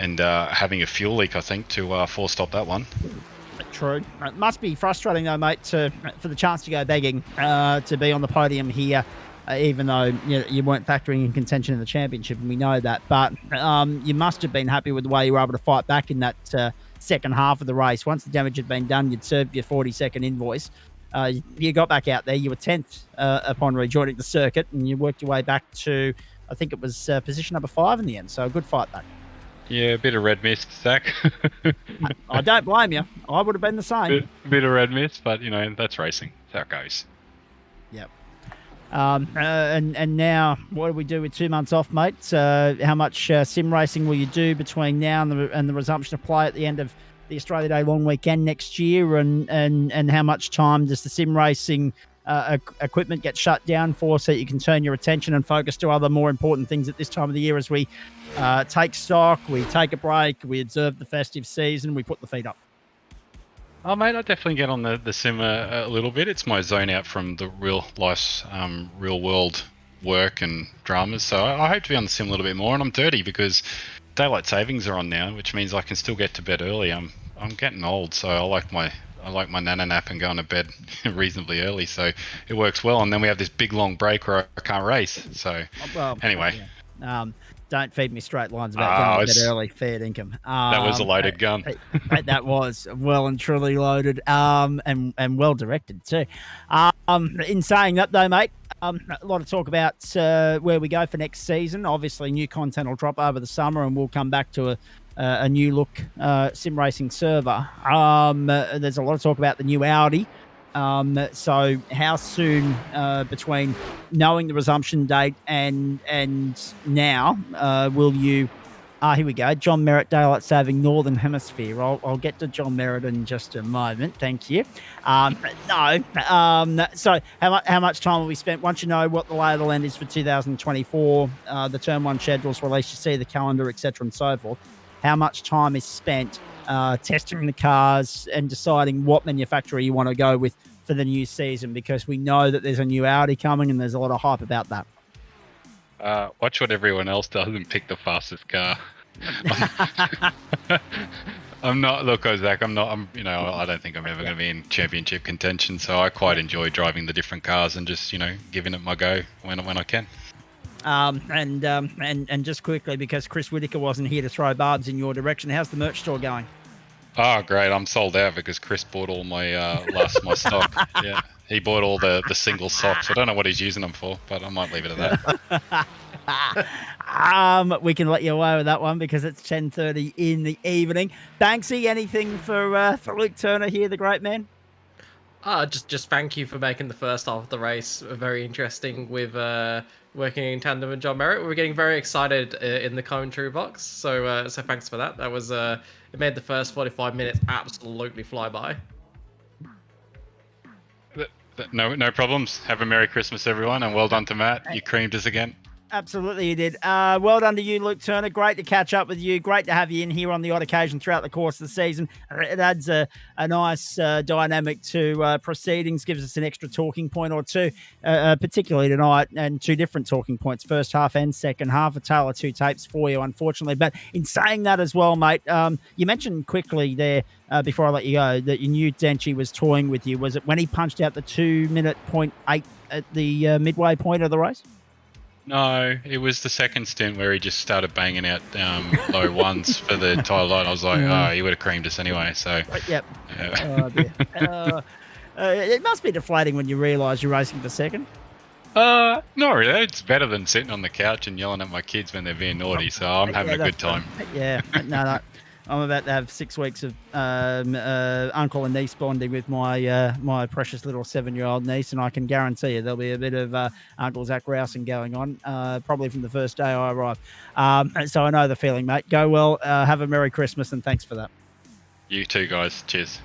and having a fuel leak, I think, to 4-stop that one. True. It must be frustrating though, mate, for the chance to go begging to be on the podium here, even though you weren't factoring in contention in the championship, and we know that. But you must have been happy with the way you were able to fight back in that second half of the race. Once the damage had been done, you'd served your 40-second invoice. You got back out there. You were 10th upon rejoining the circuit, and you worked your way back to, I think it was position number 5 in the end. So a good fight back. Yeah, a bit of red mist, Zach. I don't blame you. I would have been the same. Bit of red mist, but that's racing. That's how it goes. Yep. And now, what do we do with 2 months off, mate? How much sim racing will you do between now and the resumption of play at the end of the Australia Day long weekend next year? And how much time does the sim racing equipment get shut down for, so you can turn your attention and focus to other more important things at this time of the year, as we take stock, we take a break, we observe the festive season, we put the feet up? Oh, mate, I definitely get on the sim a little bit. It's my zone out from the real life's real world work and dramas. So I hope to be on the sim a little bit more. And I'm dirty because daylight savings are on now, which means I can still get to bed early. I'm getting old, so I like my nana nap and going to bed reasonably early. So it works well. And then we have this big long break where I can't race. So anyway. Yeah. Don't feed me straight lines about going to bed early. Fair income. That was a loaded gun. That was well and truly loaded, and well directed too. In saying that, though, mate, a lot of talk about where we go for next season. Obviously, new content will drop over the summer, and we'll come back to a new look sim racing server. There's a lot of talk about the new Audi. So how soon between knowing the resumption date and now will you... here we go. John Merritt, Daylight Saving Northern Hemisphere. I'll get to John Merritt in just a moment. Thank you. So how much time will we spend once you know what the lay of the land is for 2024, the Turn 1 schedules released, you see the calendar, etc. and so forth. How much time is spent testing the cars and deciding what manufacturer you want to go with for the new season? Because we know that there's a new Audi coming and there's a lot of hype about that. Watch what everyone else does and pick the fastest car. I'm not. Look, Zach, I'm not. I don't think I'm ever going to be in championship contention. So I quite enjoy driving the different cars and just giving it my go when I can. And just quickly, because Chris Whitaker wasn't here to throw barbs in your direction, how's the merch store going? Oh, great! I'm sold out because Chris bought all my my stock. Yeah, he bought all the single socks. I don't know what he's using them for, but I might leave it at that. We can let you away with that one because it's 10:30 in the evening. Banksy, anything for Luke Turner here, the great man? Just thank you for making the first half of the race very interesting with working in tandem with John Merritt. We were getting very excited in the commentary box, so thanks for that. That was it made the first 45 minutes absolutely fly by. No problems. Have a Merry Christmas, everyone, and well done to Matt. You creamed us again. Absolutely, you did. Well done to you, Luke Turner. Great to catch up with you. Great to have you in here on the odd occasion throughout the course of the season. It adds a nice dynamic to proceedings, gives us an extra talking point or two, particularly tonight, and 2 different talking points, first half and second half. A tale of 2 tapes for you, unfortunately. But in saying that as well, mate, you mentioned quickly there, before I let you go, that you knew Denchi was toying with you. Was it when he punched out the 2-minute 0.8 at the midway point of the race? No, it was the second stint where he just started banging out low ones for the tyre light. I was like, he would have creamed us anyway. So, yep. It must be deflating when you realise you're racing for second. Not really. It's better than sitting on the couch and yelling at my kids when they're being naughty. So I'm having a good time. Yeah, no. I'm about to have 6 weeks of uncle and niece bonding with my precious little 7-year-old niece, and I can guarantee you there'll be a bit of Uncle Zach rousing going on, probably from the first day I arrive. So I know the feeling, mate. Go well. Have a Merry Christmas, and thanks for that. You too, guys. Cheers.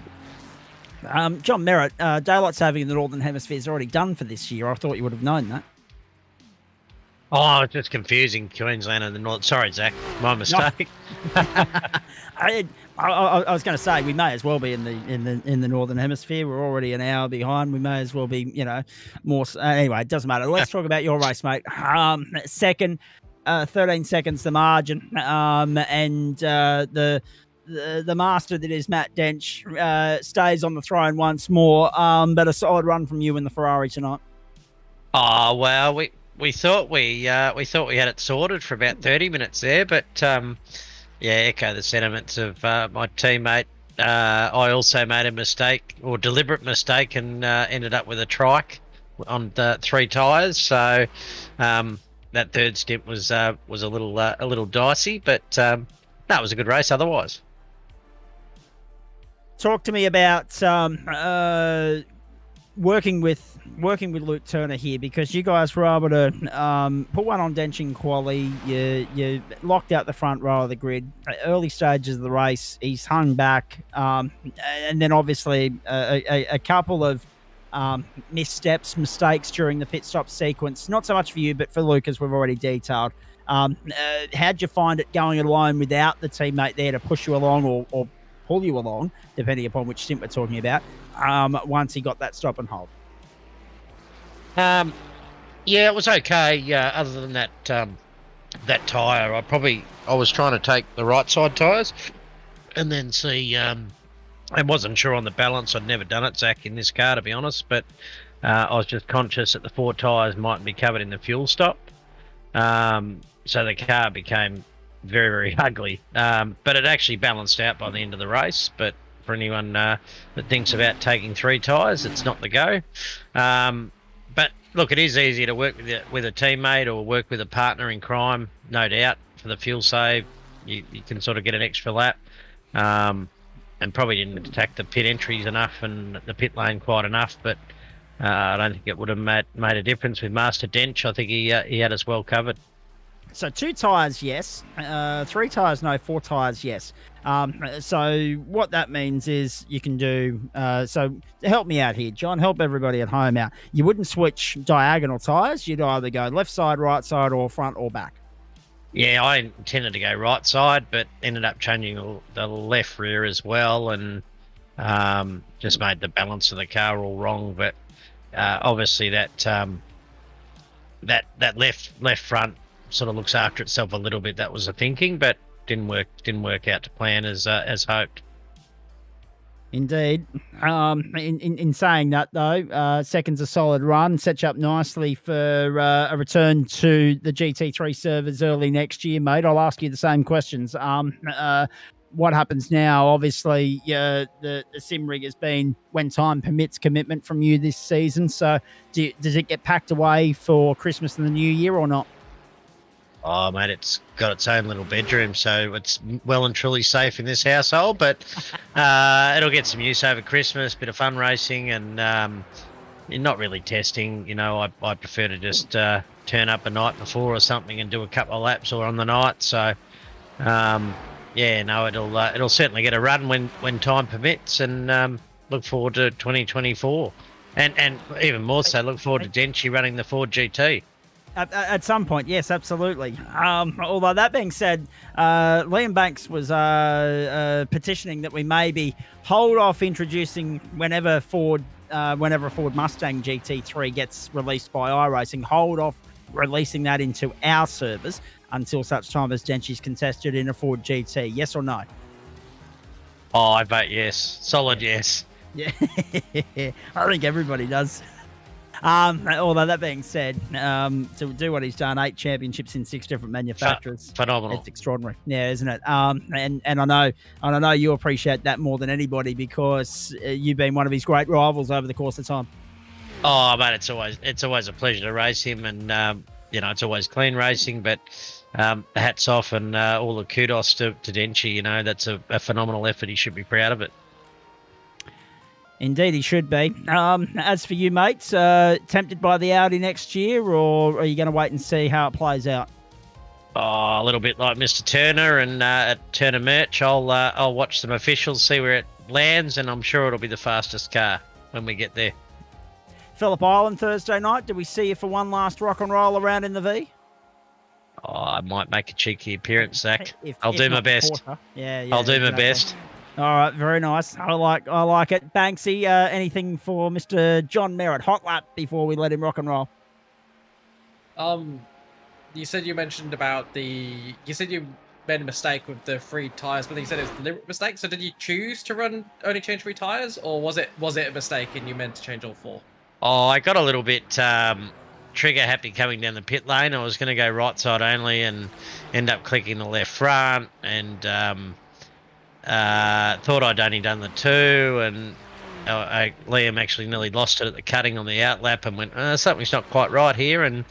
John Merritt, Daylight Saving in the Northern Hemisphere is already done for this year. I thought you would have known that. Oh, it's just confusing Queensland and the North. Sorry, Zach, my mistake. I was going to say we may as well be in the northern hemisphere. We're already an hour behind. We may as well be, more. Anyway, it doesn't matter. Let's talk about your race, mate. Second, 13 seconds the margin, and the master that is Matt Dench stays on the throne once more. But a solid run from you in the Ferrari tonight. Oh well, we thought we had it sorted for about 30 minutes there, but echo the sentiments of my teammate. I also made a mistake, or deliberate mistake, and ended up with a trike on the 3 tyres. So that third stint was a little dicey, but that was a good race otherwise. Talk to me about working with Luke Turner here, because you guys were able to put one on Dench in quali. You locked out the front row of the grid. Early stages of the race, he's hung back, and then obviously a couple of mistakes during the pit stop sequence. Not so much for you, but for Luke, as we've already detailed. How'd you find it going alone without the teammate there to push you along or pull you along, depending upon which stint we're talking about, once he got that stop and hold? Yeah, it was okay. Other than that tyre, I was trying to take the right side tyres and then see. I wasn't sure on the balance. I'd never done it, Zach, in this car, to be honest. But I was just conscious that the 4 tyres mightn't be covered in the fuel stop. So the car became very, very ugly. But it actually balanced out by the end of the race. But for anyone that thinks about taking 3 tyres, it's not the go. But look, it is easier to work with a teammate or work with a partner in crime, no doubt, for the fuel save. You can sort of get an extra lap. And probably didn't attack the pit entries enough and the pit lane quite enough, but I don't think it would have made a difference with Master Dench. I think he had us well covered. So 2 tyres, yes. 3 tyres, no. 4 tyres, yes. So what that means is you can do... so help me out here, John. Help everybody at home out. You wouldn't switch diagonal tyres. You'd either go left side, right side, or front or back. Yeah, I intended to go right side, but ended up changing the left rear as well, and just made the balance of the car all wrong. But obviously that left front sort of looks after itself a little bit. That was the thinking, but didn't work out to plan as hoped. Indeed. In saying that, though, second's a solid run. Sets you up nicely for a return to the GT3 servers early next year, mate. I'll ask you the same questions. What happens now? Obviously, the sim rig has been, when time permits, commitment from you this season. So does it get packed away for Christmas and the New Year or not? Oh, mate, it's got its own little bedroom, so it's well and truly safe in this household. But it'll get some use over Christmas, bit of fun racing, and not really testing. You know, I prefer to just turn up a night before or something and do a couple of laps or on the night. So, it'll certainly get a run when time permits, and look forward to 2024, and even more so, look forward to Denchi running the Ford GT. At some point, yes, absolutely. Although that being said, Liam Banks was petitioning that we maybe hold off introducing whenever a Ford Mustang GT3 gets released by iRacing, hold off releasing that into our servers until such time as Denchi's contested in a Ford GT. Yes or no? Oh, I vote yes. Solid yes. Yeah, I think everybody does. Although that being said, to do what he's done, 8 championships in 6 different manufacturers, phenomenal. It's extraordinary, yeah, isn't it? And I know you appreciate that more than anybody, because you've been one of his great rivals over the course of time. Oh, mate, it's always a pleasure to race him, and it's always clean racing. But hats off and all the kudos to Denchi. You know, that's a phenomenal effort. He should be proud of it. Indeed, he should be. As for you, mates, tempted by the Audi next year, or are you going to wait and see how it plays out? Oh, a little bit like Mr. Turner and at Turner Merch. I'll watch some officials, see where it lands, and I'm sure it'll be the fastest car when we get there. Phillip Island Thursday night. Do we see you for one last rock and roll around in the V? I might make a cheeky appearance, Zach. If I'll do my not best. quarter. Yeah, I'll do my exactly. best. All right, very nice. I like it. Banksy, anything for Mr. John Merritt? Hot lap before we let him rock and roll. You said you mentioned about you said you made a mistake with the 3 tires, but you said it was a deliberate mistake. So did you choose to only change 3 tires, or was it a mistake and you meant to change all 4? Oh, I got a little bit trigger happy coming down the pit lane. I was going to go right side only and end up clicking the left front, and thought I'd only done the 2, and Liam actually nearly lost it at the cutting on the outlap and went, something's not quite right here. And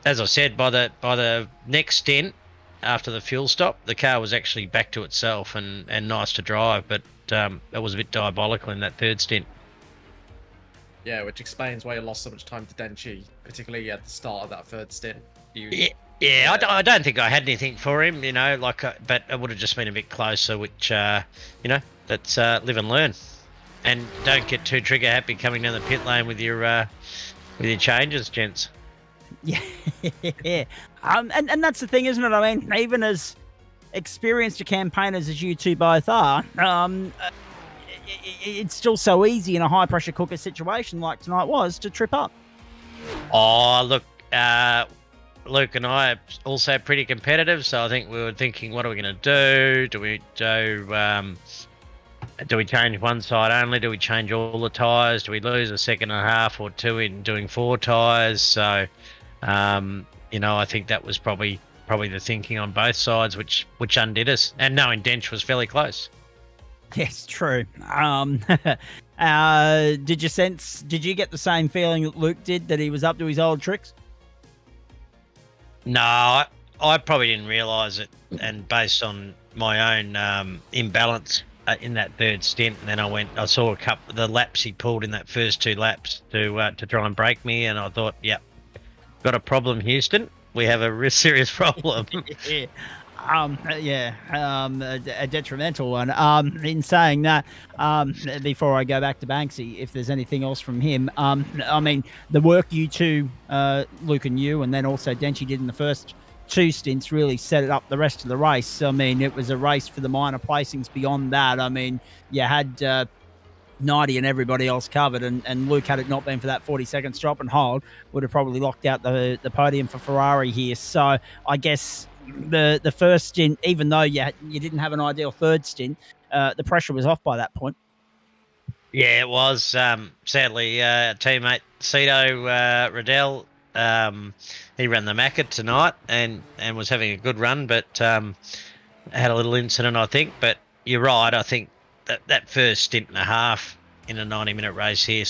as I said, by the next stint after the fuel stop, the car was actually back to itself and nice to drive, but it was a bit diabolical in that 3rd stint. Yeah, which explains why you lost so much time to Denchi, particularly at the start of that 3rd stint. Yeah, I don't think I had anything for him, but it would have just been a bit closer, which, let's live and learn. And don't get too trigger happy coming down the pit lane with your changes, gents. Yeah, and that's the thing, isn't it? I mean, even as experienced campaigners as you two both are, it's still so easy in a high-pressure cooker situation like tonight was to trip up. Oh, look, Luke and I are also pretty competitive, so I think we were thinking, what are we going to do? Do we change one side only? Do we change all the tyres? Do we lose a second and a half or 2 in doing 4 tyres? So, I think that was probably the thinking on both sides, which undid us. And knowing Dench was fairly close. Yes, true. Did you get the same feeling that Luke did, that he was up to his old tricks? No, I probably didn't realise it, and based on my own imbalance in that 3rd stint, and then I saw the laps he pulled in that first 2 laps to try and break me, and I thought, yep, got a problem, Houston. We have a serious problem. A detrimental one. In saying that, before I go back to Banksy, if there's anything else from him, I mean, the work you two, Luke and you, and then also Denchi did in the first 2 stints really set it up the rest of the race. I mean, it was a race for the minor placings beyond that. I mean, you had 90 and everybody else covered, and Luke, had it not been for that 40-second stop and hold, would have probably locked out the podium for Ferrari here. So I guess the first stint, even though you didn't have an ideal 3rd stint, the pressure was off by that point. Yeah, it was. Sadly, teammate Cito Riddell, he ran the Macca tonight and was having a good run, but had a little incident, I think. But you're right. I think that first stint and a half in a 90-minute race here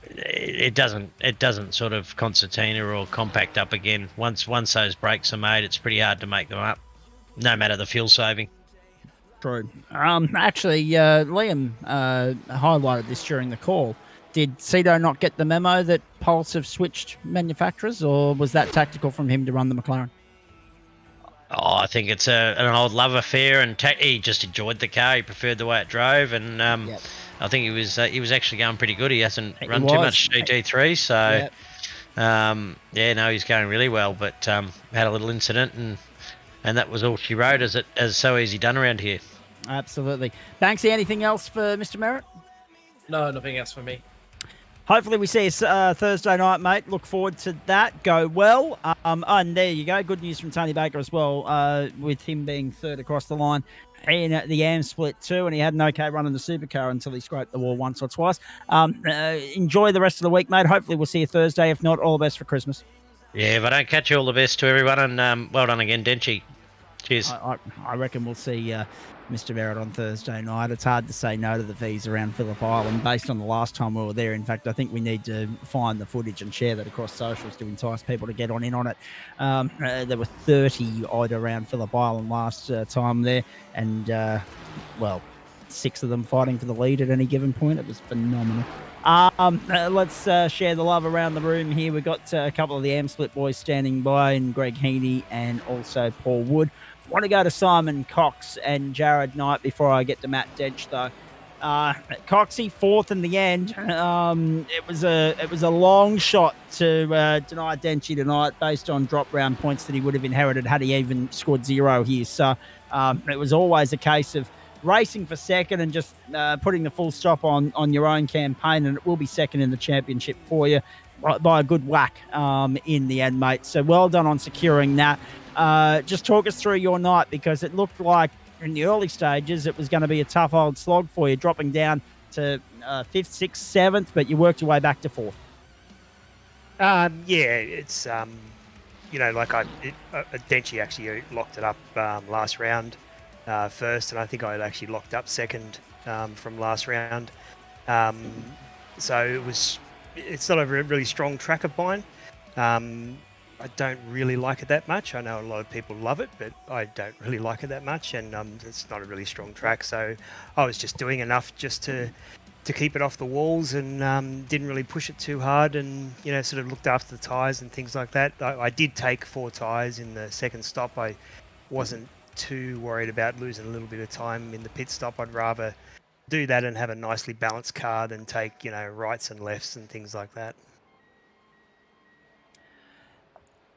it doesn't sort of concertina or compact up again. Once those brakes are made, it's pretty hard to make them up, no matter the fuel saving. True. Actually, Liam highlighted this during the call. Did Cito not get the memo that Pulse have switched manufacturers, or was that tactical from him to run the McLaren? Oh, I think it's an old love affair, and he just enjoyed the car. He preferred the way it drove, and I think he was actually going pretty good. He hasn't run too much GT3, so he's going really well. But had a little incident, and that was all she wrote, as so easy done around here. Absolutely. Banksy, anything else for Mr. Merritt? No, nothing else for me. Hopefully we see you Thursday night, mate. Look forward to that. Go well. And there you go. Good news from Tony Baker as well, with him being 3rd across the line in the AM split too, and he had an okay run in the supercar until he scraped the wall once or twice. Enjoy the rest of the week, mate. Hopefully we'll see you Thursday. If not, all the best for Christmas. Yeah, if I don't catch you, all the best to everyone, and well done again, Denchi. Cheers. I reckon we'll see Mr. Merritt on Thursday night. It's hard to say no to the V's around Phillip Island based on the last time we were there. In fact, I think we need to find the footage and share that across socials to entice people to get in on it. There were 30 odd around Phillip Island last time there, and 6 of them fighting for the lead at any given point. It was phenomenal. Let's share the love around the room here. We've got a couple of the AM-split boys standing by, and Greg Heaney and also Paul Wood. Want to go to Simon Cox and Jared Knight before I get to Matt Dench, though. Coxie fourth in the end. It was a long shot to deny Denchi tonight based on drop round points that he would have inherited had he even scored 0 here. So it was always a case of racing for second and just putting the full stop on your own campaign, and it will be second in the championship for you by a good whack in the end, mate. So well done on securing that. Just talk us through your night, because it looked like in the early stages it was going to be a tough old slog for you, dropping down to 5th, 6th, 7th, but you worked your way back to 4th. Yeah, it's Denchi actually locked it up last round first, and I think I had actually locked up second from last round. So it's not a really strong track of mine. I don't really like it that much. I know a lot of people love it, but I don't really like it that much, and it's not a really strong track. So I was just doing enough just to keep it off the walls, and didn't really push it too hard, and sort of looked after the tyres and things like that. I did take 4 tyres in the second stop. I wasn't too worried about losing a little bit of time in the pit stop. I'd rather do that and have a nicely balanced car than take rights and lefts and things like that.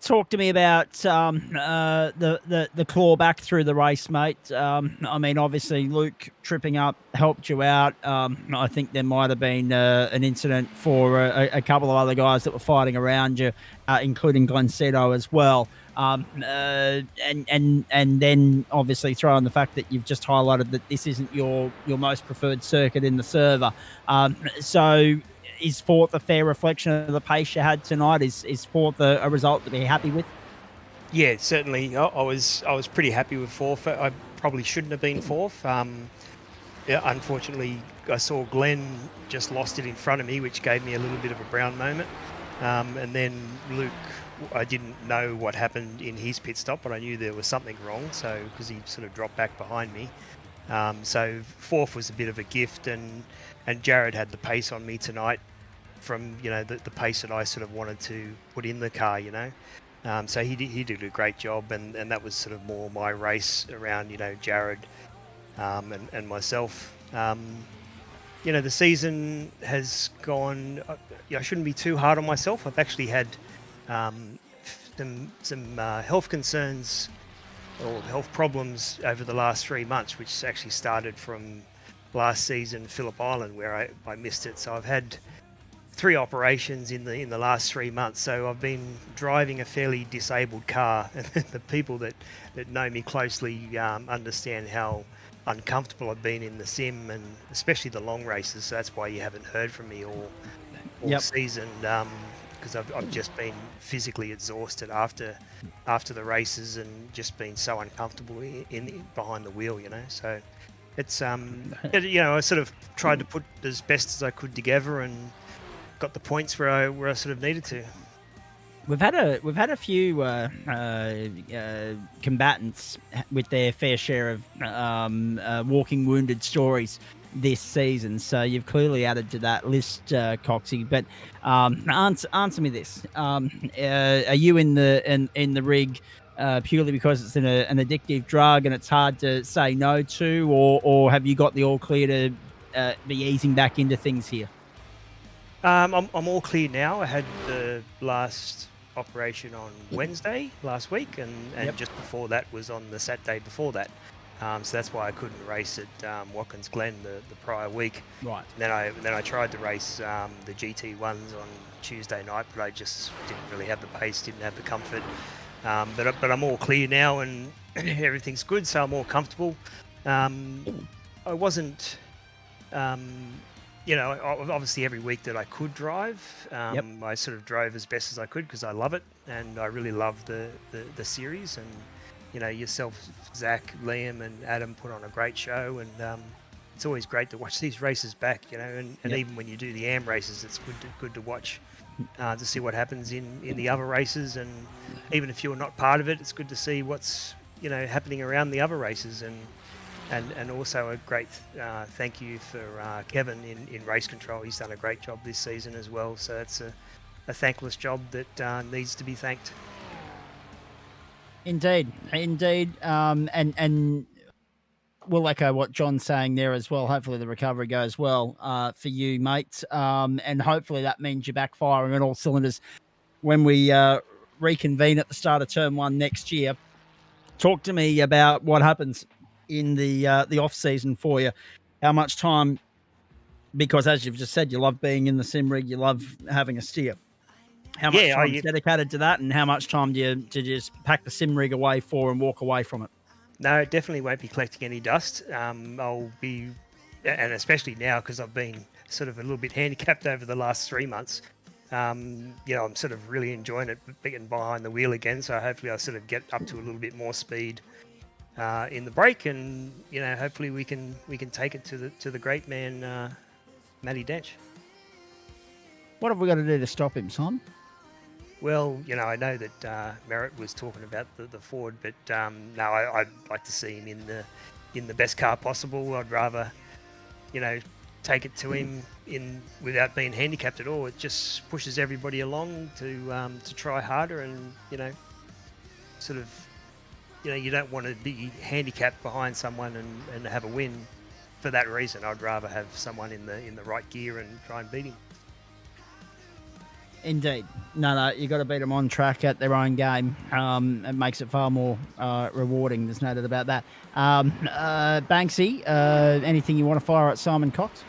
Talk to me about the claw back through the race, mate. I mean, obviously Luke tripping up helped you out. I think there might have been an incident for a couple of other guys that were fighting around you, including Glenn Cedo as well. And then obviously throw in the fact that you've just highlighted that this isn't your most preferred circuit in the server. So is 4th a fair reflection of the pace you had tonight? Is 4th a result to be happy with? Yeah, certainly. I was pretty happy with 4th. I probably shouldn't have been 4th. Unfortunately, I saw Glenn just lost it in front of me, which gave me a little bit of a brown moment. And then Luke, I didn't know what happened in his pit stop, but I knew there was something wrong. So because he sort of dropped back behind me. So 4th was a bit of a gift, and Jared had the pace on me tonight from the pace that I sort of wanted to put in the car. So he did a great job, and that was sort of more my race around Jared and myself. The season has gone. I shouldn't be too hard on myself. I've actually had some health concerns or health problems over the last 3 months, which actually started from last season, Phillip Island, where I missed it. So I've had 3 operations in the last 3 months. So I've been driving a fairly disabled car, and the people that know me closely understand how uncomfortable I've been in the sim, and especially the long races. So that's why you haven't heard from me all season, because I've just been physically exhausted after the races, and just been so uncomfortable in behind the wheel. So it's I sort of tried to put as best as I could together, and got the points where I sort of needed to. We've had a few combatants with their fair share of walking wounded stories this season, so you've clearly added to that list, Coxie. But answer me this: are you in the rig purely because it's an addictive drug and it's hard to say no to, or have you got the all clear to be easing back into things here? I'm all clear now. I had the last operation on Wednesday last week, and just before that was on the Saturday before that. So that's why I couldn't race at Watkins Glen the prior week. Right. Then I tried to race the GT1s on Tuesday night, but I just didn't really have the pace, didn't have the comfort. But I'm all clear now, and everything's good, so I'm more comfortable. I wasn't. Obviously every week that I could drive, I sort of drove as best as I could because I love it, and I really love the series. And yourself, Zach, Liam, and Adam put on a great show, and it's always great to watch these races back. And even when you do the AM races, it's good to watch to see what happens in the other races, and even if you're not part of it, it's good to see what's happening around the other races. And also a great thank you for Kevin in race control. He's done a great job this season as well. So it's a thankless job that needs to be thanked. Indeed. And we'll echo what John's saying there as well. Hopefully the recovery goes well for you, mate. And hopefully that means you're back firing on all cylinders when we reconvene at the start of Term 1 next year. Talk to me about what happens in the off season for you. How much time, because as you've just said, you love being in the sim rig, you love having a steer. How much time is dedicated to that, and how much time do you just pack the sim rig away for and walk away from it? No, definitely won't be collecting any dust. I'll be, and especially now because I've been sort of a little bit handicapped over the last 3 months. I'm sort of really enjoying it, getting behind the wheel again. So hopefully I sort of get up to a little bit more speed in the break, and hopefully we can take it to the great man, Matty Dench. What have we got to do to stop him, Simon? Well, I know that Merritt was talking about the Ford, but no, I'd like to see him in the best car possible. I'd rather, take it to him without being handicapped at all. It just pushes everybody along to try harder, and sort of, you don't want to be handicapped behind someone and have a win for that reason. I'd rather have someone in the right gear and try and beat him. Indeed. No, you got to beat them on track at their own game. It makes it far more rewarding. There's no doubt about that. Banksy, anything you want to fire at Simon Cox?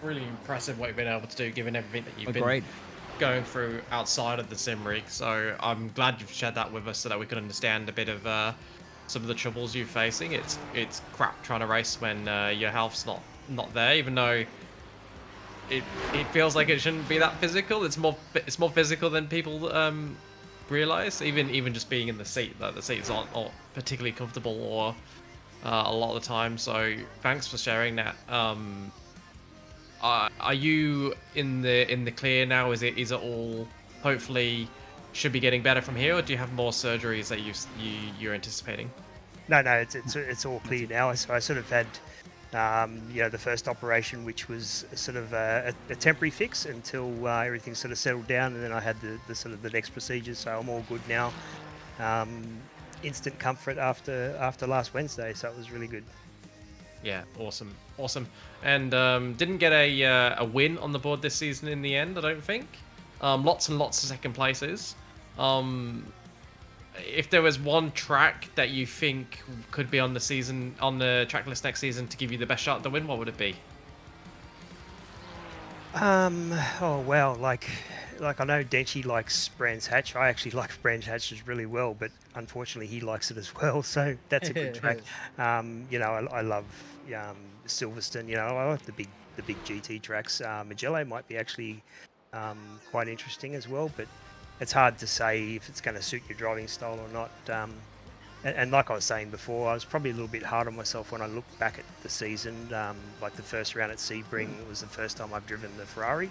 Really impressive what you've been able to do, given everything that you've Agreed. been going through outside of the sim rig. So I'm glad you've shared that with us so that we can understand a bit of some of the troubles you're facing. It's crap trying to race when your health's not there, even though it feels like it shouldn't be that physical. It's more physical than people realize. Even just being in the seat, like the seats aren't particularly comfortable or a lot of the time. So thanks for sharing that. Are you in the clear now? Is it all hopefully should be getting better from here, or do you have more surgeries that you're anticipating? No, it's all clear now. So I sort of had the first operation, which was sort of a temporary fix until everything sort of settled down, and then I had the sort of the next procedures. So I'm all good now. Instant comfort after last Wednesday, so it was really good. Yeah, awesome. And didn't get a win on the board this season in the end, I don't think. Lots and lots of second places. If there was one track that you think could be on the track list next season to give you the best shot at the win, what would it be? Oh well, like I know Denchi likes Brands Hatch. I actually like Brands Hatch really well, but unfortunately he likes it as well. So that's a good track. I love Silverstone. I like the big GT tracks. Magello might be actually quite interesting as well, but it's hard to say if it's going to suit your driving style or not. And like I was saying before, I was probably a little bit hard on myself when I look back at the season. Like the first round at Sebring, it was the first time I've driven the Ferrari,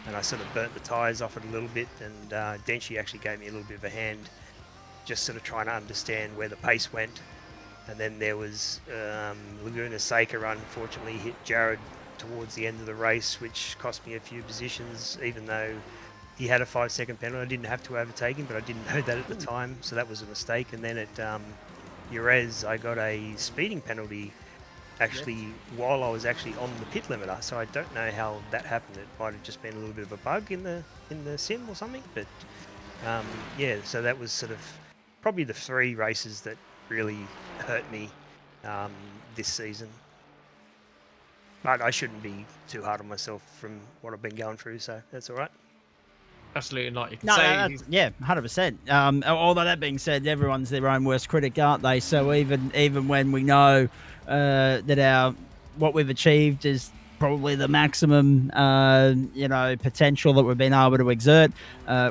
and I sort of burnt the tyres off it a little bit, and Denchi actually gave me a little bit of a hand, just sort of trying to understand where the pace went. And then there was Laguna Seca, unfortunately hit Jared towards the end of the race, which cost me a few positions, even though he had a 5-second penalty. I didn't have to overtake him, but I didn't know that at the time, so that was a mistake. And then at Jerez, I got a speeding penalty actually while I was actually on the pit limiter, so I don't know how that happened. It might have just been a little bit of a bug in the sim or something, but so that was sort of probably the 3 races that really hurt me this season. But I shouldn't be too hard on myself from what I've been going through, so that's all right. Absolutely not. You can No, say yeah, 100%. Although that being said, everyone's their own worst critic, aren't they? So even when we know that what we've achieved is probably the maximum, potential that we've been able to exert,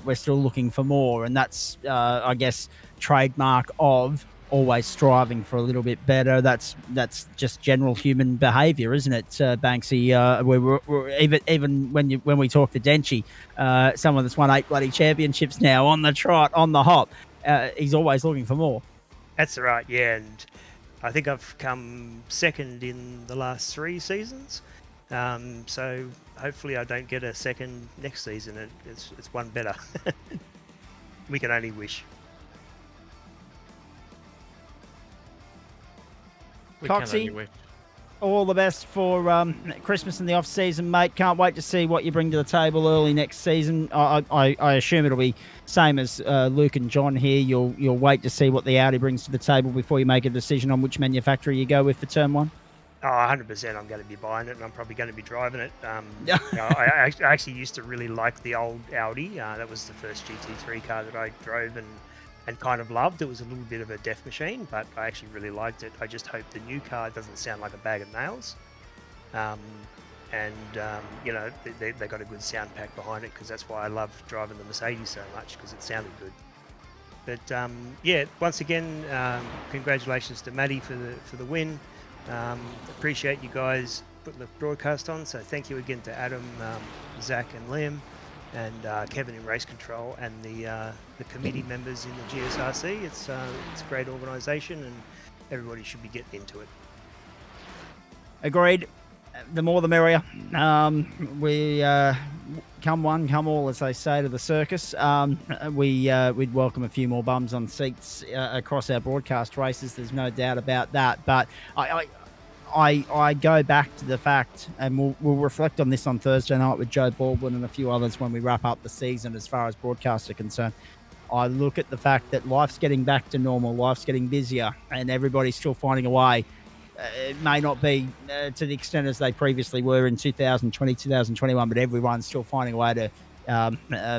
we're still looking for more, and that's, I guess, trademark of always striving for a little bit better. That's just general human behaviour, isn't it, Banksy? We're even when we talk to Denchi, someone that's won 8 bloody championships now on the trot, on the hop, he's always looking for more. That's right, yeah, and I think I've come second in the last 3 seasons. So hopefully I don't get a second next season. It's one better. We can only wish. We can Coxie, only wish. all the best for Christmas and the off season, mate. Can't wait to see what you bring to the table early next season. I assume it'll be same as Luke and John here. You'll wait to see what the Audi brings to the table before you make a decision on which manufacturer you go with for Turn 1. Oh, 100%. I'm going to be buying it, and I'm probably going to be driving it. I actually used to really like the old Audi. That was the first GT3 car that I drove and kind of loved. It was a little bit of a death machine, but I actually really liked it. I just hope the new car doesn't sound like a bag of nails. You know, they got a good sound pack behind it, because that's why I love driving the Mercedes so much, because it sounded good. But yeah, once again, congratulations to Maddie for the win. Appreciate you guys putting the broadcast on, so thank you again to Adam, Zach and Liam, and Kevin in race control, and the committee members in the GSRC. It's a great organisation, and everybody should be getting into it. Agreed. The more the merrier. We come one, come all, as they say to the circus. We'd welcome a few more bums on seats across our broadcast races. There's no doubt about that. But I go back to the fact, and we'll reflect on this on Thursday night with Joe Baldwin and a few others when we wrap up the season as far as broadcasts are concerned. I look at the fact that life's getting back to normal, life's getting busier, and everybody's still finding a way. It may not be to the extent as they previously were in 2020, 2021, but everyone's still finding a way to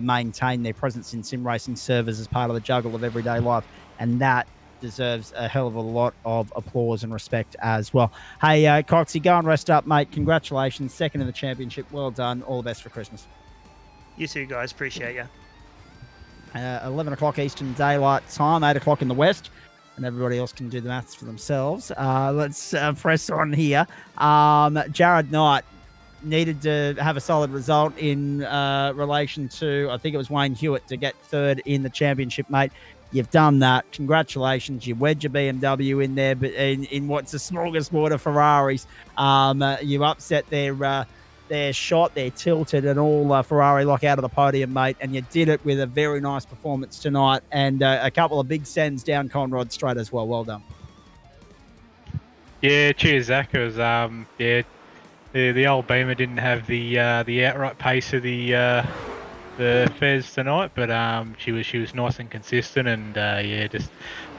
maintain their presence in sim racing servers as part of the juggle of everyday life. And that deserves a hell of a lot of applause and respect as well. Hey, Coxie, go and rest up, mate. Congratulations. Second in the championship. Well done. All the best for Christmas. You too, guys. Appreciate you. 11 o'clock Eastern Daylight Time, 8 o'clock in the West. And everybody else can do the maths for themselves. Let's press on here. Jared Knight needed to have a solid result in relation to, I think it was Wayne Hewitt, to get third in the championship, mate. You've done that. Congratulations. You wedged your BMW in there, but in what's a smorgasbord of Ferraris. You upset their shot, they're tilted, and all Ferrari lock out of the podium, mate. And you did it with a very nice performance tonight, and a couple of big sends down Conrod Straight as well. Well done. Yeah, cheers, Zach. It was the old Beamer didn't have the outright pace of the Fez tonight, but she was nice and consistent, and just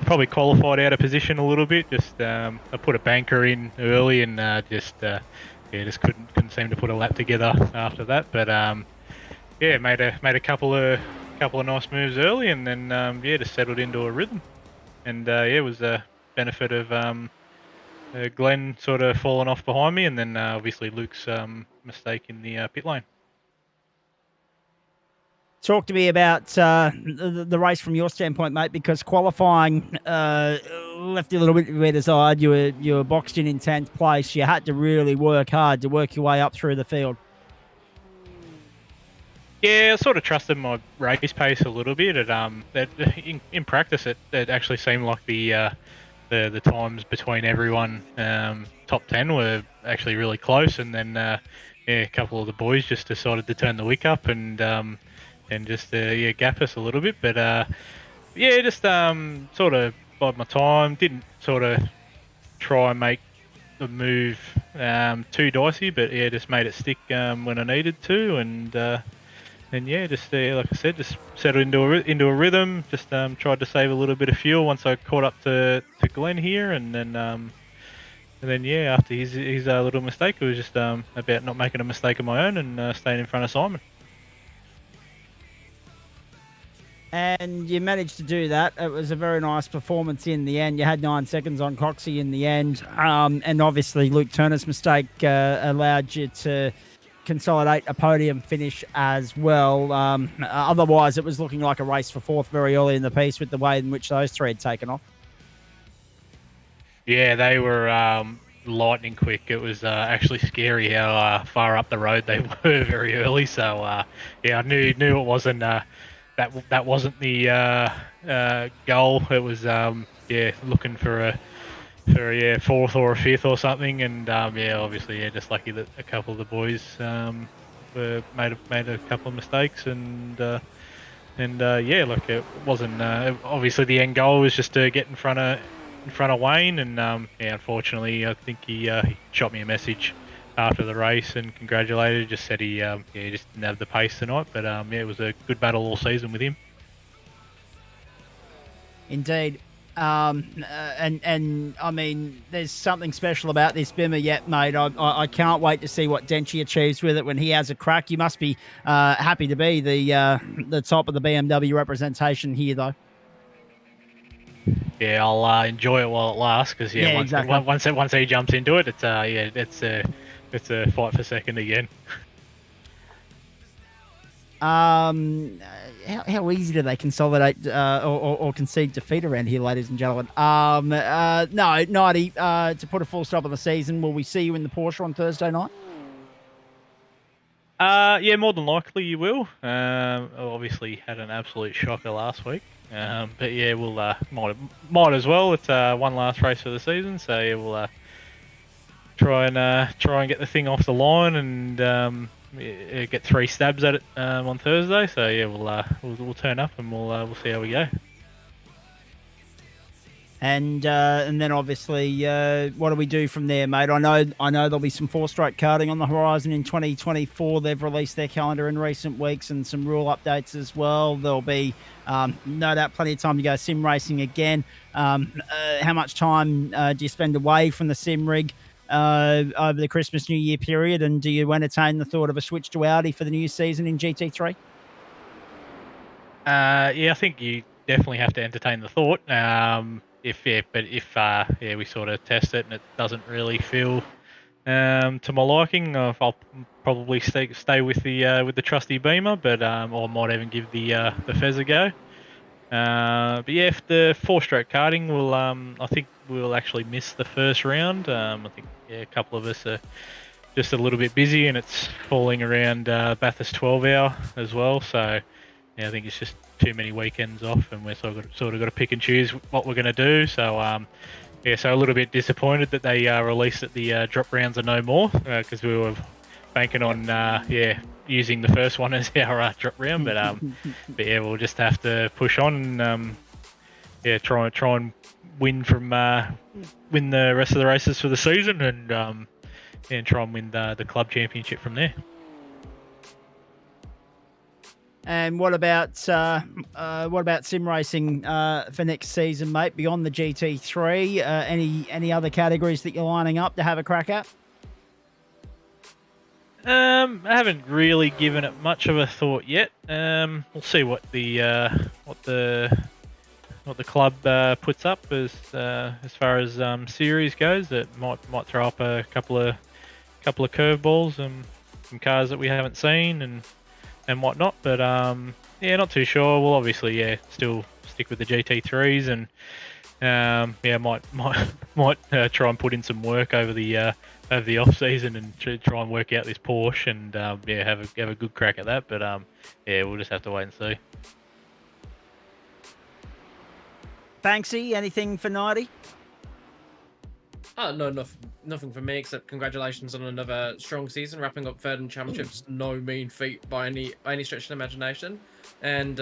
probably qualified out of position a little bit. Just I put a banker in early, and just couldn't seem to put a lap together after that. But made a couple of nice moves early, and then just settled into a rhythm, and it was a benefit of Glenn sort of falling off behind me, and then obviously Luke's mistake in the pit lane. Talk to me about the race from your standpoint, mate, because qualifying left you a little bit to be desired. You were boxed in 10th place. You had to really work hard to work your way up through the field. Yeah, I sort of trusted my race pace a little bit. In practice, it actually seemed like the times between everyone top 10 were actually really close, and then a couple of the boys just decided to turn the wick up and just gap us a little bit. But just sort of bide my time. Didn't sort of try and make the move too dicey, but just made it stick when I needed to, and just like I said, just settled into a rhythm. Just tried to save a little bit of fuel once I caught up to Glenn here, and then after his little mistake, it was just about not making a mistake of my own and staying in front of Simon. And you managed to do that. It was a very nice performance in the end. You had 9 seconds on Coxie in the end. And obviously Luke Turner's mistake allowed you to consolidate a podium finish as well. Otherwise, it was looking like a race for fourth very early in the piece with the way in which those three had taken off. Yeah, they were lightning quick. It was actually scary how far up the road they were very early. So, I knew it wasn't... That wasn't the goal. It was looking for a fourth or a fifth or something, and obviously just lucky that a couple of the boys made a couple of mistakes, and it wasn't obviously the end goal was just to get in front of in front of Wayne, and yeah, unfortunately, I think he shot me a message after the race and congratulated. Just said he he just didn't have the pace tonight, but yeah, it was a good battle all season with him. Indeed. And I mean, there's something special about this Bimmer yet, mate. I can't wait to see what Denchi achieves with it when he has a crack. You must be happy to be the top of the BMW representation here, though. Yeah, I'll enjoy it while it lasts, because once he jumps into it, it's a fight for second again. How easy do they consolidate or concede defeat around here, ladies and gentlemen? No, 90, to put a full stop on the season, will we see you in the Porsche on Thursday night? Yeah, more than likely you will. Obviously had an absolute shocker last week. But yeah, we'll might as well. It's one last race for the season, so yeah, we'll try and get the thing off the line and get 3 stabs at it on Thursday. So yeah, we'll turn up and we'll see how we go. And then obviously, what do we do from there, mate? I know there'll be some 4-stroke karting on the horizon in 2024. They've released their calendar in recent weeks and some rule updates as well. There'll be no doubt plenty of time to go sim racing again. How much time do you spend away from the sim rig over the Christmas New Year period? And do you entertain the thought of a switch to Audi for the new season in GT3? Yeah, I think you definitely have to entertain the thought. If we sort of test it and it doesn't really feel to my liking, I'll probably stay with the trusty Beamer, but or might even give the Fez a go. But yeah, if the 4-stroke karting will, I think we'll actually miss the first round. I think a couple of us are just a little bit busy, and it's falling around Bathurst 12-hour as well. So yeah, I think it's just too many weekends off, and we're sort of got to pick and choose what we're going to do. So yeah, so a little bit disappointed that they released that the drop rounds are no more, because we were banking on using the first one as our drop round. But yeah, we'll just have to push on and try and win the rest of the races for the season, and try and win the club championship from there. And what about sim racing for next season, mate? Beyond the GT3, any other categories that you're lining up to have a crack at? I haven't really given it much of a thought yet. We'll see what the club puts up as far as series goes. It might throw up a couple of curveballs and some cars that we haven't seen and whatnot, but yeah, not too sure. We'll obviously still stick with the GT3s, and might try and put in some work over the off season and try and work out this Porsche and have a good crack at that. But yeah, we'll just have to wait and see. Banksy, anything for 90? No, nothing from me except congratulations on another strong season. Wrapping up third in championships, no mean feat by any stretch of the imagination. And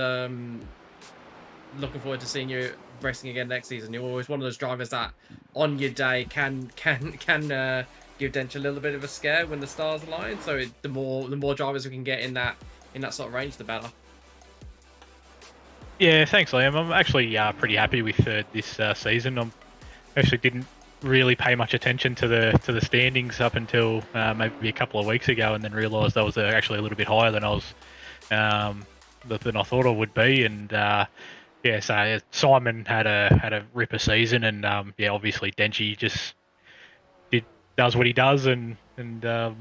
looking forward to seeing you racing again next season. You're always one of those drivers that, on your day, can give Dench a little bit of a scare when the stars align. So the more drivers we can get in that sort of range, the better. Yeah, thanks, Liam. I'm actually pretty happy with this season. I actually didn't really pay much attention to the standings up until maybe a couple of weeks ago, and then realised I was actually a little bit higher than I thought I would be. And so Simon had a ripper season, and obviously Denchi just does what he does, and we'll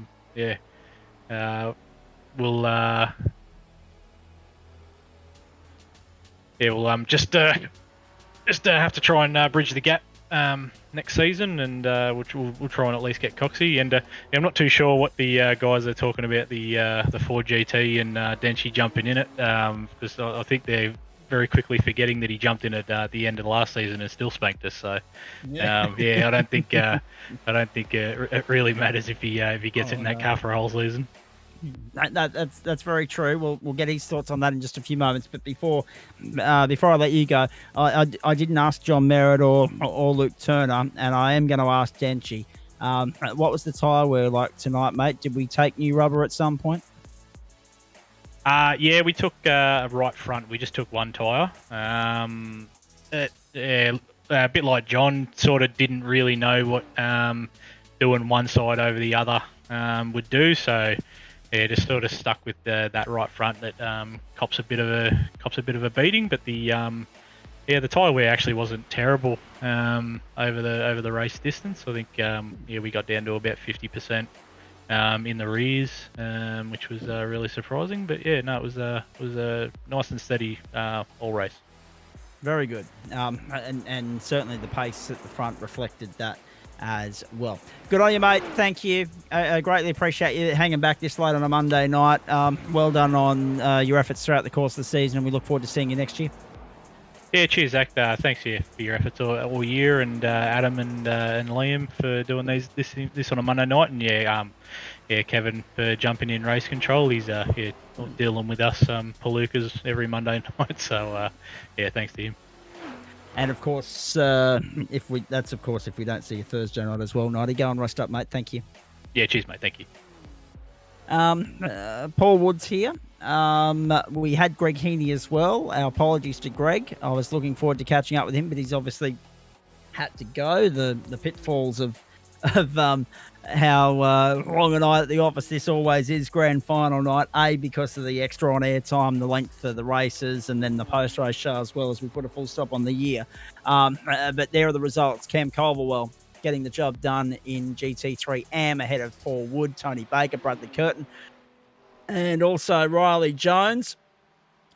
just have to try and bridge the gap next season, and we'll try and at least get Coxie. And I'm not too sure what the guys are talking about the Ford GT and Denchi jumping in it, because I think they're very quickly forgetting that he jumped in at the end of the last season and still spanked us. So I don't think it really matters if he gets it in that car for a whole season. That's very true. We'll get his thoughts on that in just a few moments. But before I let you go, I didn't ask John Merritt or Luke Turner, and I am going to ask Denchi. What was the tyre wear like tonight, mate? Did we take new rubber at some point? Yeah, we took right front. We just took one tyre. A bit like John, sort of didn't really know what doing one side over the other would do. So yeah, just sort of stuck with that right front that cops a bit of a beating. But the tyre wear actually wasn't terrible over the race distance. I think we got down to about 50%. In the rears, which was really surprising. But yeah, no, it was a nice and steady all race. Very good, and certainly the pace at the front reflected that as well. Good on you, mate. Thank you. I greatly appreciate you hanging back this late on a Monday night. Well done on your efforts throughout the course of the season, and we look forward to seeing you next year. Yeah, cheers, Zach. Thanks for your efforts all year, and Adam and Liam for doing this on a Monday night, and Kevin for jumping in race control. He's dealing with us Palookas every Monday night, so thanks to him. And of course, if we don't see you Thursday night as well, Nighty, go and rest up, mate. Thank you. Yeah, cheers, mate. Thank you. Paul Woods here. We had Greg Heaney as well. Our apologies to Greg. I was looking forward to catching up with him, but he's obviously had to go. The pitfalls of how long a night at the office this always is, grand final night. A, because of the extra on air time, the length of the races, and then the post race show as well, as we put a full stop on the year. But there are the results. Cam Culverwell getting the job done in GT3 AM ahead of Paul Wood, Tony Baker, Bradley Curtin, and also Riley Jones.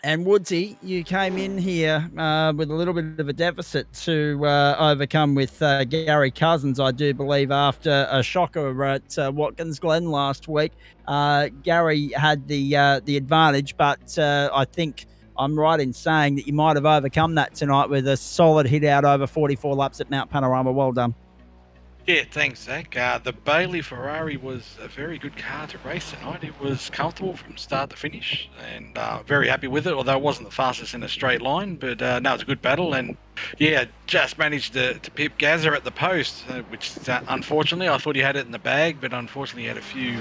And Woodsy, you came in here with a little bit of a deficit to overcome with Gary Cousins, I do believe, after a shocker at Watkins Glen last week. Gary had the advantage, but I think I'm right in saying that you might have overcome that tonight with a solid hit out over 44 laps at Mount Panorama. Well done. Yeah, thanks, Zach. The Bailey Ferrari was a very good car to race tonight. It was comfortable from start to finish, and very happy with it, although it wasn't the fastest in a straight line. But no, it was a good battle, and yeah, just managed to pip Gazza at the post, which unfortunately, I thought he had it in the bag, but unfortunately he had a few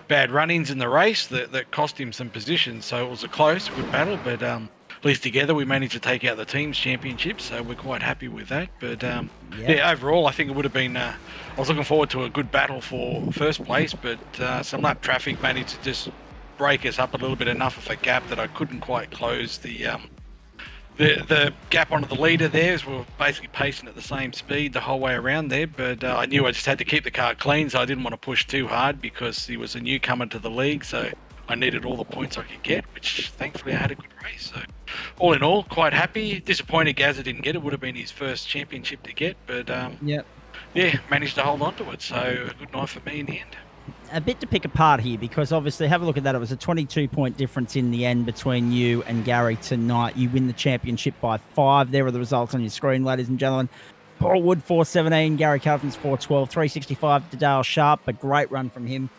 bad run-ins in the race that cost him some positions. So it was a close, good battle, but at least together we managed to take out the team's championship, so we're quite happy with that. But yeah, overall I think it would have been I was looking forward to a good battle for first place, but some lap traffic managed to just break us up a little bit, enough of a gap that I couldn't quite close the gap onto the leader there, as we were basically pacing at the same speed the whole way around there. But I knew I just had to keep the car clean, so I didn't want to push too hard because he was a newcomer to the league, so I needed all the points I could get, which thankfully I had a good race. So all in all, quite happy. Disappointed Gazza didn't get it. Would have been his first championship to get, but yeah, managed to hold on to it. So a good night for me in the end. A bit to pick apart here, because obviously, have a look at that. It was a 22-point difference in the end between you and Gary tonight. You win the championship by 5. There are the results on your screen, ladies and gentlemen. Paul Wood, 417. Gary Cousins, 412. 365 to Dale Sharp. A great run from him.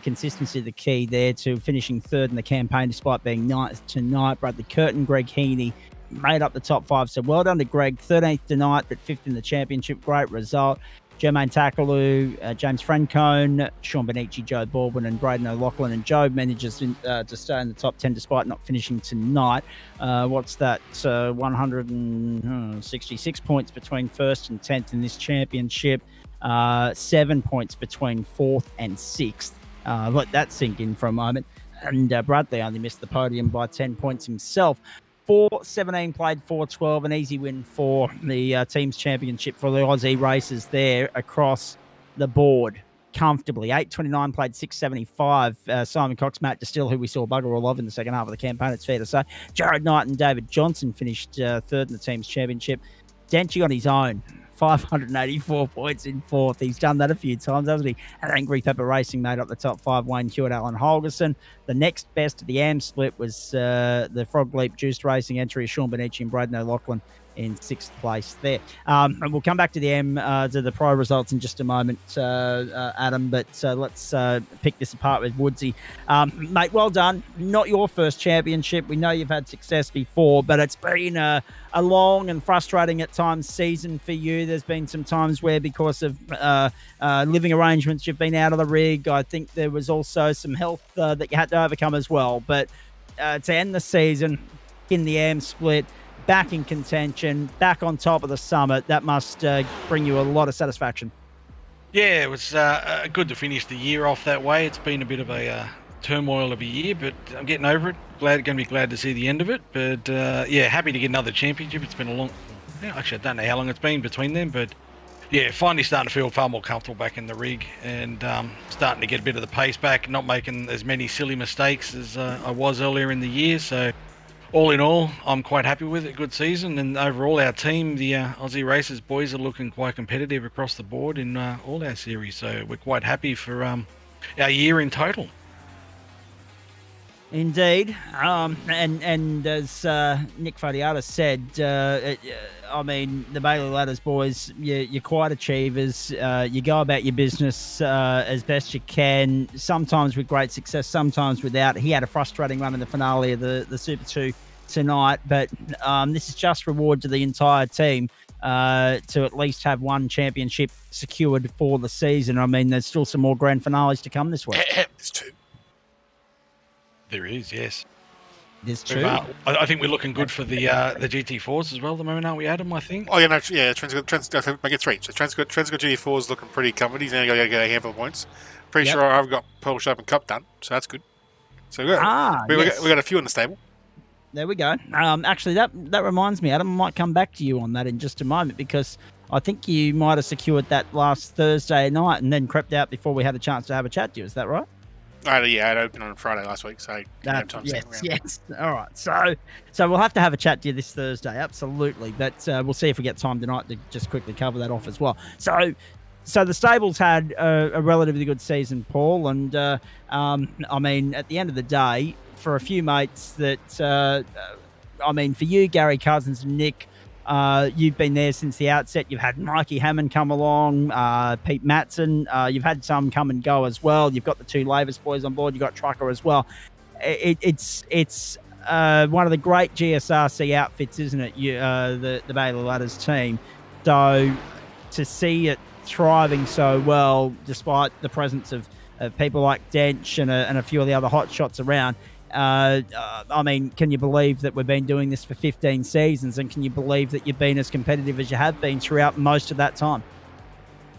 Consistency the key there to finishing third in the campaign despite being ninth tonight. Bradley Curtin, Greg Heaney made up the top 5. So well done to Greg. 13th tonight, but 5th in the championship. Great result. Jermaine Takaloo, James Francone, Sean Benici, Joe Baldwin, and Braden O'Loughlin. And Joe manages to stay in the top 10 despite not finishing tonight. What's that? 166 points between 1st and 10th in this championship. 7 points between 4th and 6th. Let that sink in for a moment. And Bradley only missed the podium by 10 points himself. 4:17 played 4:12, an easy win for the team's championship for the Aussie races there across the board comfortably. 8:29 played 6:75. Simon Cox, Matt Distill, who we saw bugger all of in the second half of the campaign, it's fair to say. Jared Knight and David Johnson finished third in the team's championship. Denchi on his own, 584 points in fourth. He's done that a few times, hasn't he? And Angry Pepper Racing made up the top 5. Wayne Hewitt, Alan Holgerson. The next best of the AM split was the Frog Leap Juiced Racing entry of Sean Benici and Braden O'Loughlin in 6th place there. And we'll come back to the to the pro results in just a moment, Adam, but let's pick this apart with Woodsy. Mate, well done. Not your first championship. We know you've had success before, but it's been a long and frustrating at times season for you. There's been some times where, because of living arrangements, you've been out of the rig. I think there was also some health that you had to overcome as well. But to end the season in the AM split, back in contention, back on top of the summit, that must bring you a lot of satisfaction. Yeah, it was good to finish the year off that way. It's been a bit of a turmoil of a year, but I'm getting over it. Going to be glad to see the end of it. But yeah, happy to get another championship. It's been a long, actually I don't know how long it's been between them, but yeah, finally starting to feel far more comfortable back in the rig and starting to get a bit of the pace back, not making as many silly mistakes as I was earlier in the year. So all in all, I'm quite happy with it. Good season, and overall our team, the Aussie Racers boys, are looking quite competitive across the board in all our series. So we're quite happy for our year in total. Indeed, and as Nick Fodiatis said, I mean, the Bailey Ladders boys, you're quite achievers. You go about your business as best you can, sometimes with great success, sometimes without. He had a frustrating run in the finale of the Super 2 tonight, but this is just reward to the entire team to at least have one championship secured for the season. I mean, there's still some more grand finales to come this week. There's 2. There is, yes. There's 2. I think we're looking good for the GT4s as well at the moment, aren't we, Adam, I think? Oh, yeah, no, yeah, Trent's got 3. So Trent's got GT4s looking pretty covered. He's going to get a handful of points. Pretty sure I've got Pearl Sharp and Cup done, so that's good. So we got a few in the stable. There we go. Actually, that reminds me, Adam, I might come back to you on that in just a moment, because I think you might have secured that last Thursday night and then crept out before we had a chance to have a chat to you. Is that right? Yeah, it opened on Friday last week, so yes. All right. So we'll have to have a chat to you this Thursday, absolutely. But we'll see if we get time tonight to just quickly cover that off as well. So the stables had a relatively good season, Paul, and I mean, at the end of the day, for a few mates that, I mean, for you, Gary Cousins and Nick, you've been there since the outset. You've had Mikey Hammond come along, Pete Matson. You've had some come and go as well. You've got the 2 Lavis boys on board. You've got Trucker as well. It's one of the great GSRC outfits, isn't it? The Bailey Ladders team. So to see it thriving so well, despite the presence of people like Dench and a few of the other hot shots around, I mean, can you believe that we've been doing this for 15 seasons, and can you believe that you've been as competitive as you have been throughout most of that time?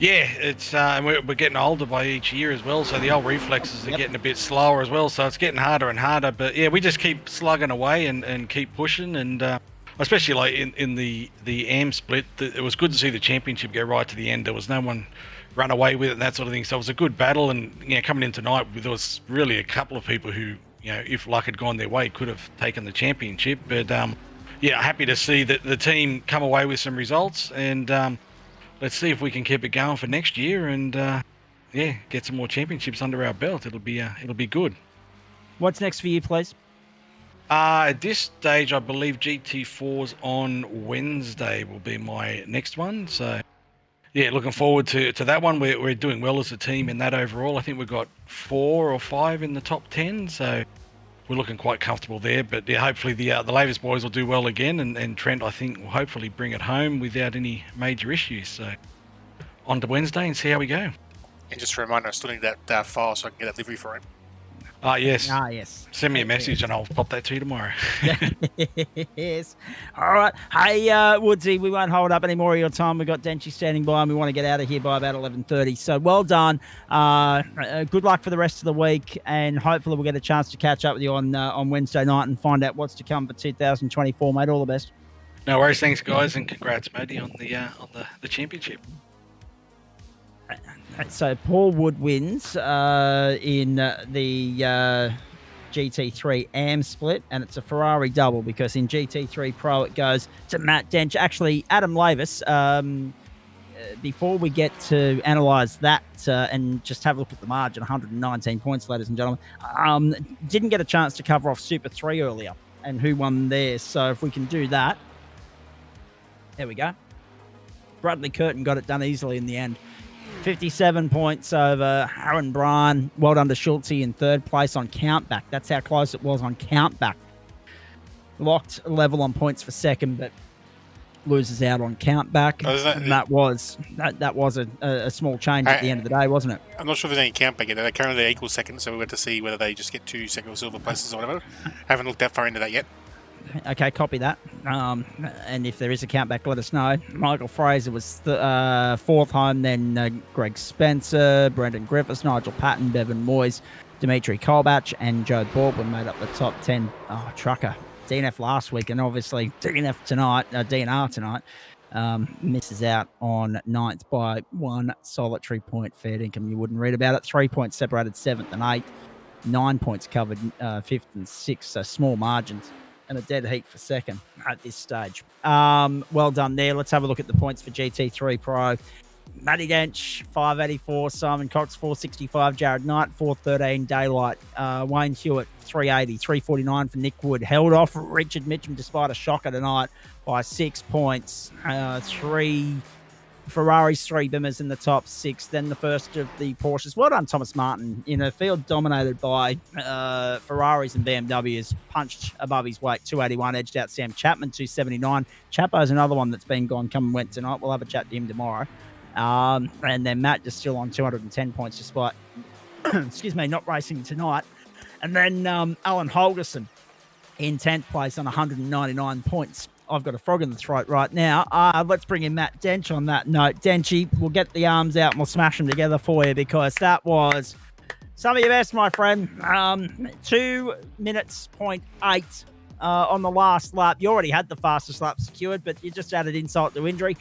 Yeah, it's and we're getting older by each year as well, so the old reflexes are getting a bit slower as well, so it's getting harder and harder. But yeah, we just keep slugging away and keep pushing, and especially like in the AM split, it was good to see the championship go right to the end. There was no one run away with it and that sort of thing, so it was a good battle. And coming in tonight, there was really a couple of people who, if luck had gone their way, could have taken the championship. But yeah, happy to see that the team come away with some results, and let's see if we can keep it going for next year, and yeah, get some more championships under our belt. It'll be good. What's next for you, please? At this stage, I believe GT4s on Wednesday will be my next one. So yeah, looking forward to that one. We're doing well as a team in that overall. I think we've got 4 or 5 in the top 10, so we're looking quite comfortable there. But yeah, hopefully the Lavis boys will do well again, and Trent, I think, will hopefully bring it home without any major issues. So on to Wednesday and see how we go. And just a reminder, I still need that file so I can get that livery for him. Yes. Yes. Send me a message and I'll pop that to you tomorrow. Yes. All right. Hey, Woodsy, we won't hold up any more of your time. We've got Denchi standing by, and we want to get out of here by about 11:30. So well done. Good luck for the rest of the week, and hopefully we'll get a chance to catch up with you on Wednesday night and find out what's to come for 2024, mate. All the best. No worries. Thanks, guys, and congrats, matey, on the championship. So Paul Wood wins in the GT3 AM split, and it's a Ferrari double, because in GT3 Pro it goes to Matt Dench. Actually, Adam Lavis before we get to analyse that and just have a look at the margin, 119 points, ladies and gentlemen, didn't get a chance to cover off Super 3 earlier and who won there. So if we can do that. There we go. Bradley Curtin got it done easily in the end. 57 points over Aaron Bryan. Well done to Schultze in third place on countback. That's how close it was on countback. Locked level on points for second, but loses out on countback. That was a small change at the end of the day, wasn't it? I'm not sure if there's any countback in there. They're currently equal second, so we went to see whether they just get 2 second or silver places or whatever. Haven't looked that far into that yet. Okay, copy that. And if there is a countback, let us know. Michael Fraser was fourth home, then Greg Spencer, Brendan Griffiths, Nigel Patton, Bevan Moyes, Dimitri Kolbach, and Joe Baldwin made up the top 10. Oh, trucker. DNF last week, and obviously DNR tonight, misses out on 9th by 1 solitary point. Fair income, you wouldn't read about it. 3 points separated 7th and 8th. 9 points covered 5th and 6th, so small margins. And a dead heat for second at this stage. Well done there. Let's have a look at the points for GT3 Pro. Matty Dench, 584. Simon Cox, 465. Jared Knight, 413. Daylight. Wayne Hewitt, 380. 349 for Nick Wood. Held off Richard Mitchum despite a shocker tonight by 6 points. 3 Ferraris, 3 Bimmers in the top 6. Then the first of the Porsches. Well done, Thomas Martin. In a field dominated by Ferraris and BMWs. Punched above his weight, 281. Edged out Sam Chapman, 279. Chapo's another one that's been gone, come and went tonight. We'll have a chat to him tomorrow. And then Matt just still on 210 points despite, excuse me, not racing tonight. And then Alan Holgerson in 10th place on 199 points. I've got a frog in the throat right now. Let's bring in Matt Dench on that note. Denchy, we'll get the arms out and we'll smash them together for you because that was some of your best, my friend. 2 minutes, 0.8 on the last lap. You already had the fastest lap secured, but you just added insult to injury.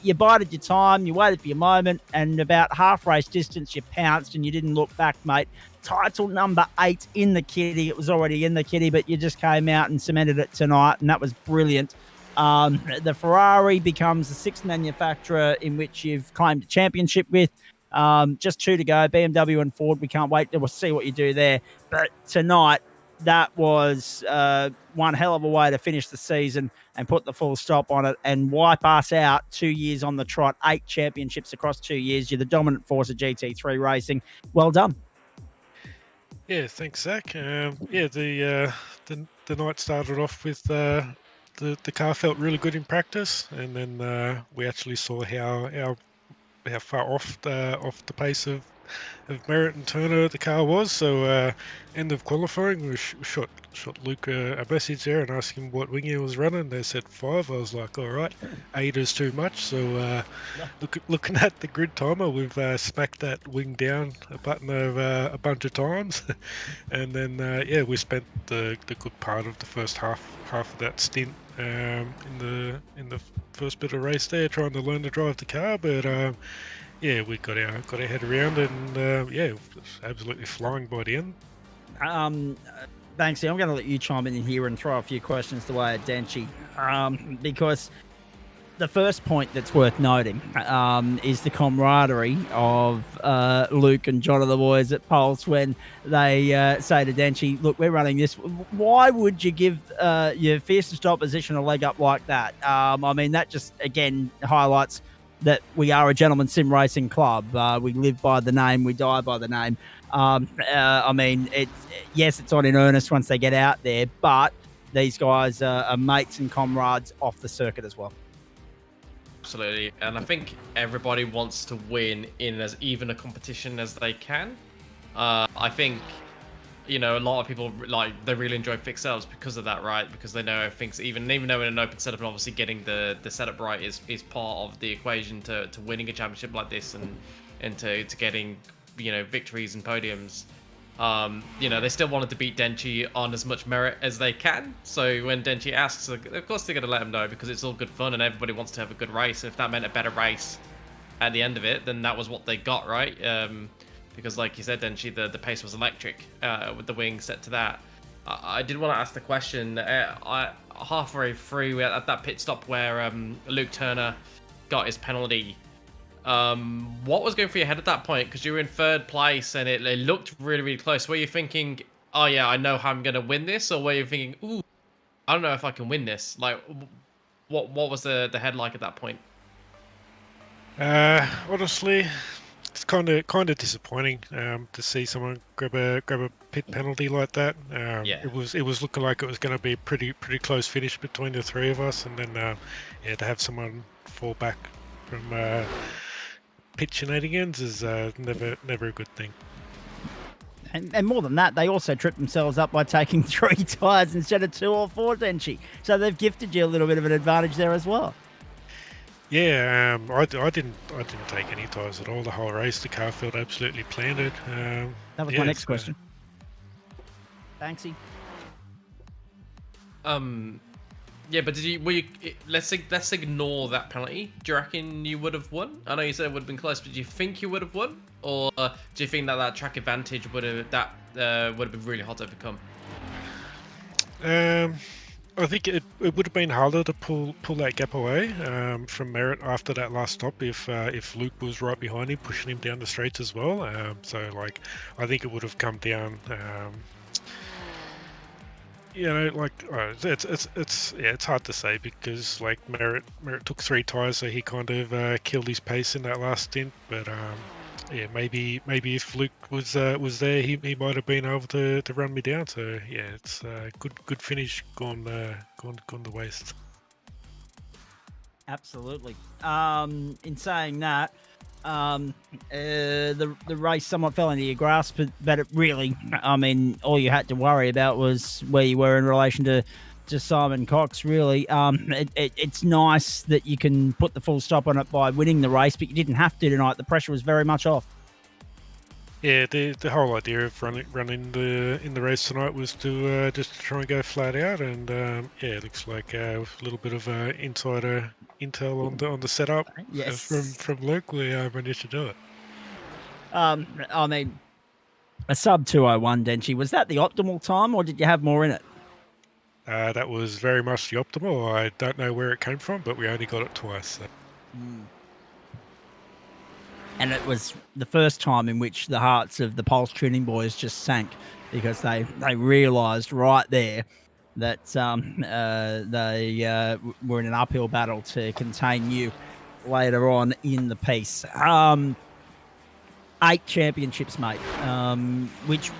You bided your time, you waited for your moment, and about half race distance, you pounced and you didn't look back, mate. Title number 8 in the kitty. It was already in the kitty, but you just came out and cemented it tonight, and that was brilliant. The Ferrari becomes the 6th manufacturer in which you've claimed a championship with. Just 2 to go. BMW and Ford, we can't wait. We'll see what you do there. But tonight, that was one hell of a way to finish the season and put the full stop on it and wipe us out 2 years on the trot, 8 championships across 2 years. You're the dominant force of GT3 racing. Well done. Yeah, thanks, Zach. The night started off with the car felt really good in practice, and then we actually saw how far off the pace of Merritt and Turner the car was. So end of qualifying, we shot Luke a message there and asked him what wing he was running. They said 5. I was like, all right, 8 is too much. So looking at the grid timer, we've smacked that wing down a button over a bunch of times, and then we spent the good part of the first half of that stint in the first bit of race there trying to learn to drive the car, but we got our head around, and it was absolutely flying by the end. Banksy, I'm going to let you chime in here and throw a few questions the way at Denchy, because the first point that's worth noting is the camaraderie of Luke and John of the boys at Pulse when they say to Denchy, look, we're running this. Why would you give your fiercest opposition a leg up like that? I mean, that just, again, highlights that we are a gentleman sim racing club. We live by the name, we die by the name. I mean, it's on in earnest once they get out there, but these guys are mates and comrades off the circuit as well. Absolutely, and I think everybody wants to win in as even a competition as they can. I think, a lot of people they really enjoy fixed setups because of that, right? Because they know everything's even though in an open setup, and obviously getting the setup right is part of the equation to winning a championship like this and to getting victories and podiums. They still wanted to beat Denchy on as much merit as they can. So when Denchy asks, of course they're going to let him know because it's all good fun and everybody wants to have a good race. If that meant a better race at the end of it, then that was what they got, right? Because like you said, Denchy, the pace was electric with the wing set to that. I did want to ask the question. Halfway through at that pit stop where Luke Turner got his penalty, What was going through your head at that point? Because you were in third place and it looked really, really close. Were you thinking, oh yeah, I know how I'm going to win this? Or were you thinking, ooh, I don't know if I can win this? Like, what was the head like at that point? Honestly, it's kind of disappointing to see someone grab a pit penalty like that. Yeah. It was looking like it was going to be a pretty close finish between the three of us, and then to have someone fall back from pit shenanigans is never a good thing. And more than that, they also tripped themselves up by taking 3 tyres instead of 2 or 4, Denchi. So they've gifted you a little bit of an advantage there as well. Yeah, I didn't take any tyres at all the whole race. The car felt absolutely planted. That was my next question. Banksy. Yeah, but let's ignore that penalty. Do you reckon you would have won? I know you said it would have been close, but do you think you would have won, or do you think that track advantage would have been really hard to overcome? I think it would have been harder to pull that gap away from Merritt after that last stop if Luke was right behind him, pushing him down the straights as well. So like, I think it would have come down. It's hard to say because like Merritt took 3 tyres, so he kind of killed his pace in that last stint. But maybe if Luke was there, he might have been able to run me down. So yeah, it's good finish gone to waste. Absolutely. In saying that, the race somewhat fell into your grasp, but it really, I mean, all you had to worry about was where you were in relation to Simon Cox, really. It's nice that you can put the full stop on it by winning the race, but you didn't have to tonight. The pressure was very much off. Yeah, the whole idea of running in the race tonight was to just try and go flat out, and it looks like with a little bit of insider intel on the setup from Luke, we managed to do it. I mean, a sub 2:01, Denchi, was that the optimal time, or did you have more in it? That was very much the optimal. I don't know where it came from, but we only got it twice. So. And it was the first time in which the hearts of the Pulse Tuning boys just sank because they realised right there that they were in an uphill battle to contain you later on in the piece. 8 championships, mate. Which,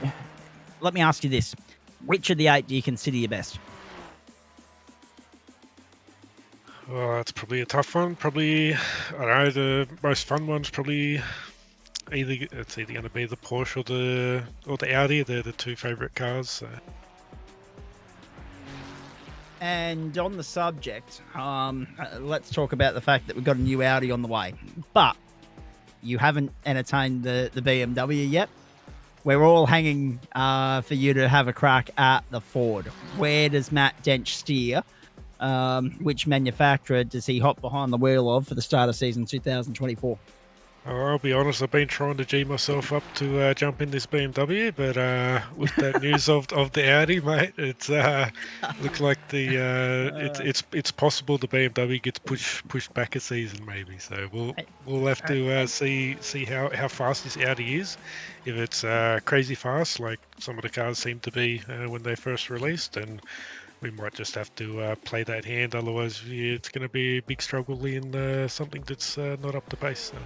let me ask you this. Which of the 8 do you consider your best? Well, that's probably a tough one. Probably, I don't know, the most fun one's probably it's either going to be the Porsche or the Audi. They're the 2 favourite cars. So. And on the subject, let's talk about the fact that we've got a new Audi on the way. But you haven't entertained the BMW yet. We're all hanging for you to have a crack at the Ford. Where does Matt Dench steer? Which manufacturer does he hop behind the wheel of for the start of season 2024? I'll be honest, I've been trying to G myself up to jump in this BMW, but with that news of the Audi, mate, it's looks like it's possible the BMW gets pushed back a season maybe. So we'll have to see how fast this Audi is. If it's crazy fast, like some of the cars seem to be when they first released, and we might just have to play that hand. Otherwise, it's going to be a big struggle in something that's not up to pace. So.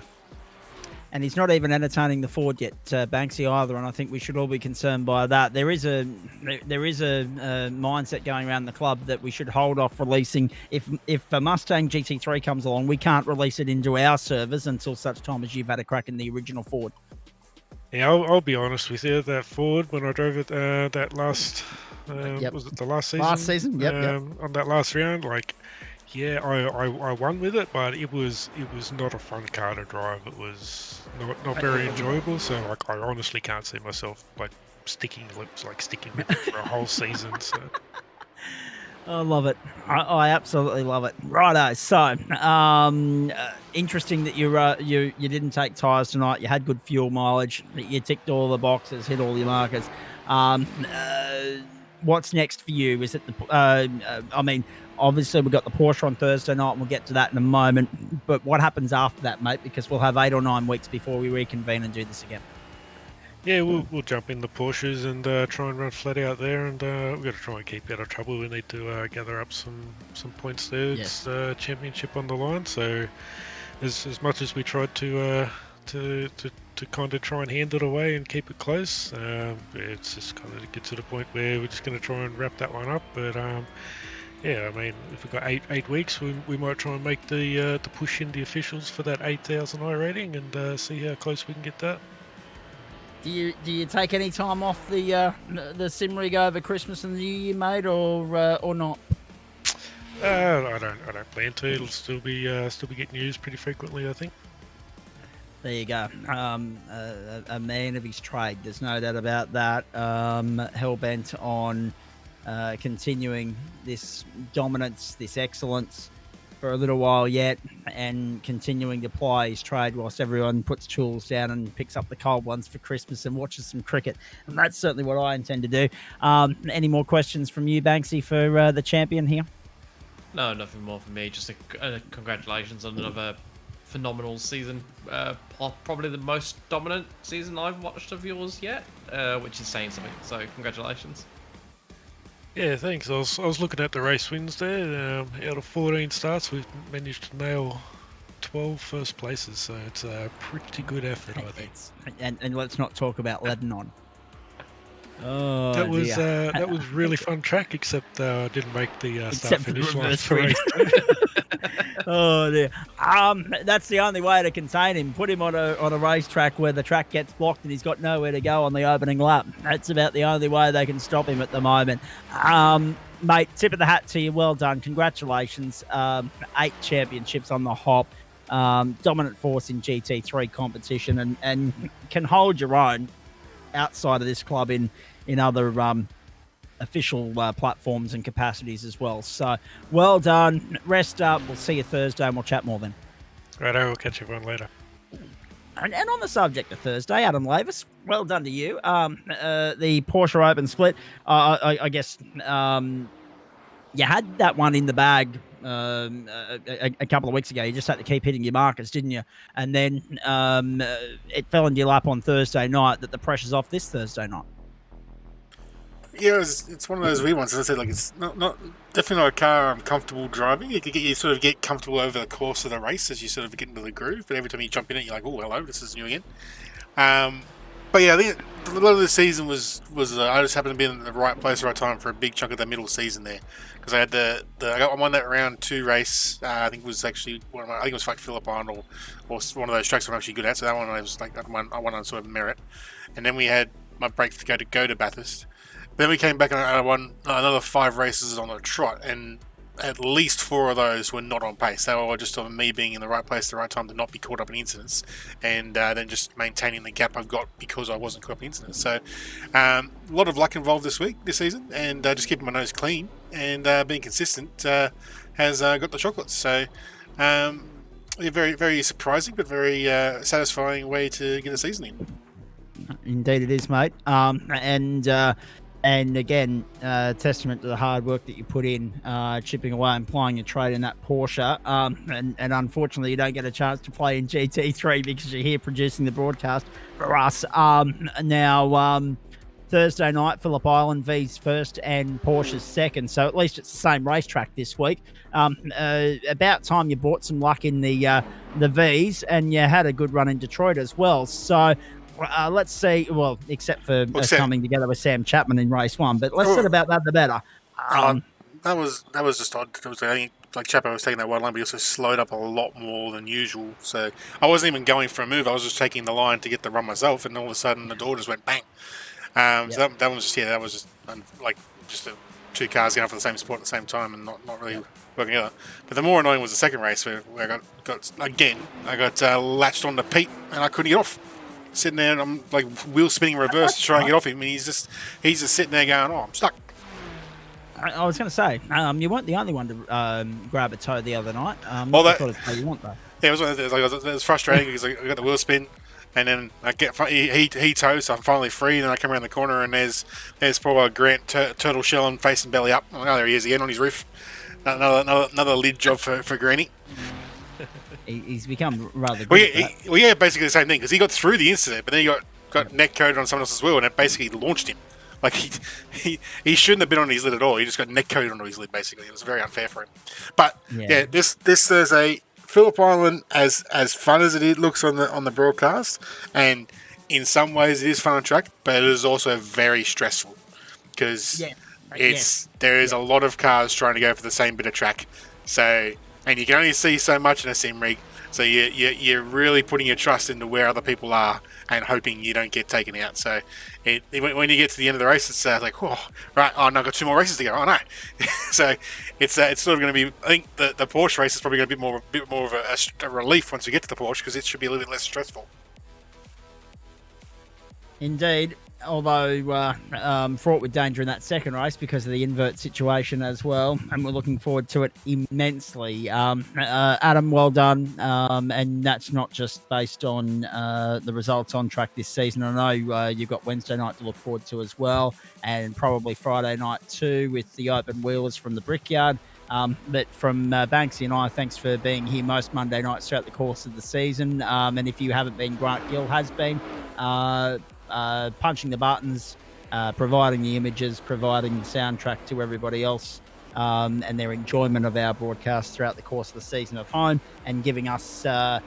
And he's not even entertaining the Ford yet, Banksy, either. And I think we should all be concerned by that. There is a mindset going around the club that we should hold off releasing. If a Mustang GT3 comes along, we can't release it into our servers until such time as you've had a crack in the original Ford. Yeah, I'll be honest with you. That Ford, when I drove it that last... Was it the last season? Last season, yep. On that last round, like, yeah, I won with it, but it was not a fun car to drive. It was not very enjoyable. So, like, I honestly can't see myself like sticking with it for a whole season. So. I love it. I absolutely love it. Righto. So, interesting that you didn't take tyres tonight. You had good fuel mileage. You ticked all the boxes, hit all your markers. what's next for you? Is it I mean, obviously we've got the Porsche on Thursday night, and we'll get to that in a moment. But what happens after that, mate? Because we'll have 8 or 9 weeks before we reconvene and do this again. Yeah, we'll jump in the Porsches and try and run flat out there, and we've got to try and keep out of trouble. We need to gather up some points there. Yes. It's championship on the line, so as much as we tried to kind of try and hand it away and keep it close, it's just kind of get to the point where we're just going to try and wrap that one up. But yeah, I mean, if we've got eight weeks, we might try and make the push in the officials for that 8,000 I rating and see how close we can get that. Do you take any time off the sim rig over Christmas and the New Year, mate, or not? I don't plan to. It'll still be getting used pretty frequently, I think. There you go. A man of his trade. There's no doubt about that. Hell bent on continuing this dominance, this excellence for a little while yet, and continuing to ply his trade whilst everyone puts tools down and picks up the cold ones for Christmas and watches some cricket. And that's certainly what I intend to do. Any more questions from you, Banksy, for the champion here? No, nothing more from me. Just congratulations on another phenomenal season. Probably the most dominant season I've watched of yours yet, which is saying something. So congratulations. Yeah, thanks. I was looking at the race wins there. Out of 14 starts, we've managed to nail 12 first places, so it's a pretty good effort, I think. And let's not talk about Lebanon. Oh, that was dear. that was really fun track, except I didn't make the start finish line for race 2. Oh dear. That's the only way to contain him. Put him on a racetrack where the track gets blocked and he's got nowhere to go on the opening lap. That's about the only way they can stop him at the moment. Mate, tip of the hat to you. Well done. Congratulations. 8 championships on the hop. Dominant force in GT3 competition and can hold your own outside of this club in other official platforms and capacities as well. So well done. Rest up. We'll see you Thursday and we'll chat more then. Right, I will catch everyone later. And on the subject of Thursday, Adam Lavis, well done to you. The Porsche Open split, I guess you had that one in the bag a couple of weeks ago. You just had to keep hitting your markers, didn't you? And then it fell into your lap on Thursday night that the pressure's off this Thursday night. Yeah, it's one of those weird ones. As I said, like it's not definitely not a car I'm comfortable driving. You sort of get comfortable over the course of the race as you sort of get into the groove. But every time you jump in it, you're like, oh, hello, this is new again. But yeah, a lot of the season was I just happened to be in the right place at the right time for a big chunk of the middle season there, because I had I won that round 2 race. I think it was actually I think it was like Phillip Island or one of those tracks I'm actually good at. So that one I was like I won on sort of merit, and then we had my break to go to Bathurst. Then we came back and I won another 5 races on the trot, and at least 4 of those were not on pace. They were just of me being in the right place at the right time to not be caught up in incidents, and then just maintaining the gap I've got because I wasn't caught up in incidents. So a lot of luck involved this season, and just keeping my nose clean and being consistent has got the chocolates. So very, very surprising, but very satisfying way to get a season in. Indeed it is, mate. And again, testament to the hard work that you put in, chipping away and plying your trade in that Porsche. And unfortunately, you don't get a chance to play in GT3 because you're here producing the broadcast for us. Now, Thursday night, Phillip Island V's first and Porsche's second. So at least it's the same racetrack this week. About time you bought some luck in the V's, and you had a good run in Detroit as well. So let's see. Well, except for coming together with Sam Chapman in race 1, but less said about that, the better. That was just odd. I think like Chapman was taking that wide line, but he also slowed up a lot more than usual. So I wasn't even going for a move. I was just taking the line to get the run myself, and all of a sudden the door just went bang. So that was just like just 2 cars going for the same spot at the same time and not really working together. But the more annoying was the second race where I got latched onto Pete and I couldn't get off. Sitting there and I'm like wheel spinning reverse to try and get off him, and he's just sitting there going, "Oh, I'm stuck." I was going to say, you weren't the only one to grab a toe the other night. Well, I thought it's how you want though. Yeah, it was frustrating because I got the wheel spin, and then I get he tows, so I'm finally free. And then I come around the corner, and there's poor Grant turtle shelling, facing belly up. Oh, there he is again on his roof. Another lid job for Granny. He's become rather good. Yeah, basically the same thing, because he got through the incident, but then he got neck coated on someone else's wheel, and it basically launched him. Like he shouldn't have been on his lid at all. He just got neck coated onto his lid. Basically, it was very unfair for him. But yeah, this Thursday, Phillip Island, as fun as it looks on the broadcast, and in some ways it is fun on track, but it is also very stressful because there is a lot of cars trying to go for the same bit of track. So, and you can only see so much in a sim rig. So you're really putting your trust into where other people are and hoping you don't get taken out. So when you get to the end of the race, it's like, oh, right, no, I've got 2 more races to go. Oh no! So it's sort of going to be. I think the Porsche race is probably going to be a bit more of a relief once we get to the Porsche, because it should be a little bit less stressful. Indeed, although fraught with danger in that second race because of the invert situation as well, and we're looking forward to it immensely. Adam, well done, and that's not just based on the results on track this season. I know you've got Wednesday night to look forward to as well, and probably Friday night too with the open wheelers from the Brickyard. But from Banksy and I, thanks for being here most Monday nights throughout the course of the season. And if you haven't been, Grant Gill has been. Punching the buttons, providing the images, providing the soundtrack to everybody else, and their enjoyment of our broadcast throughout the course of the season at home, and giving us the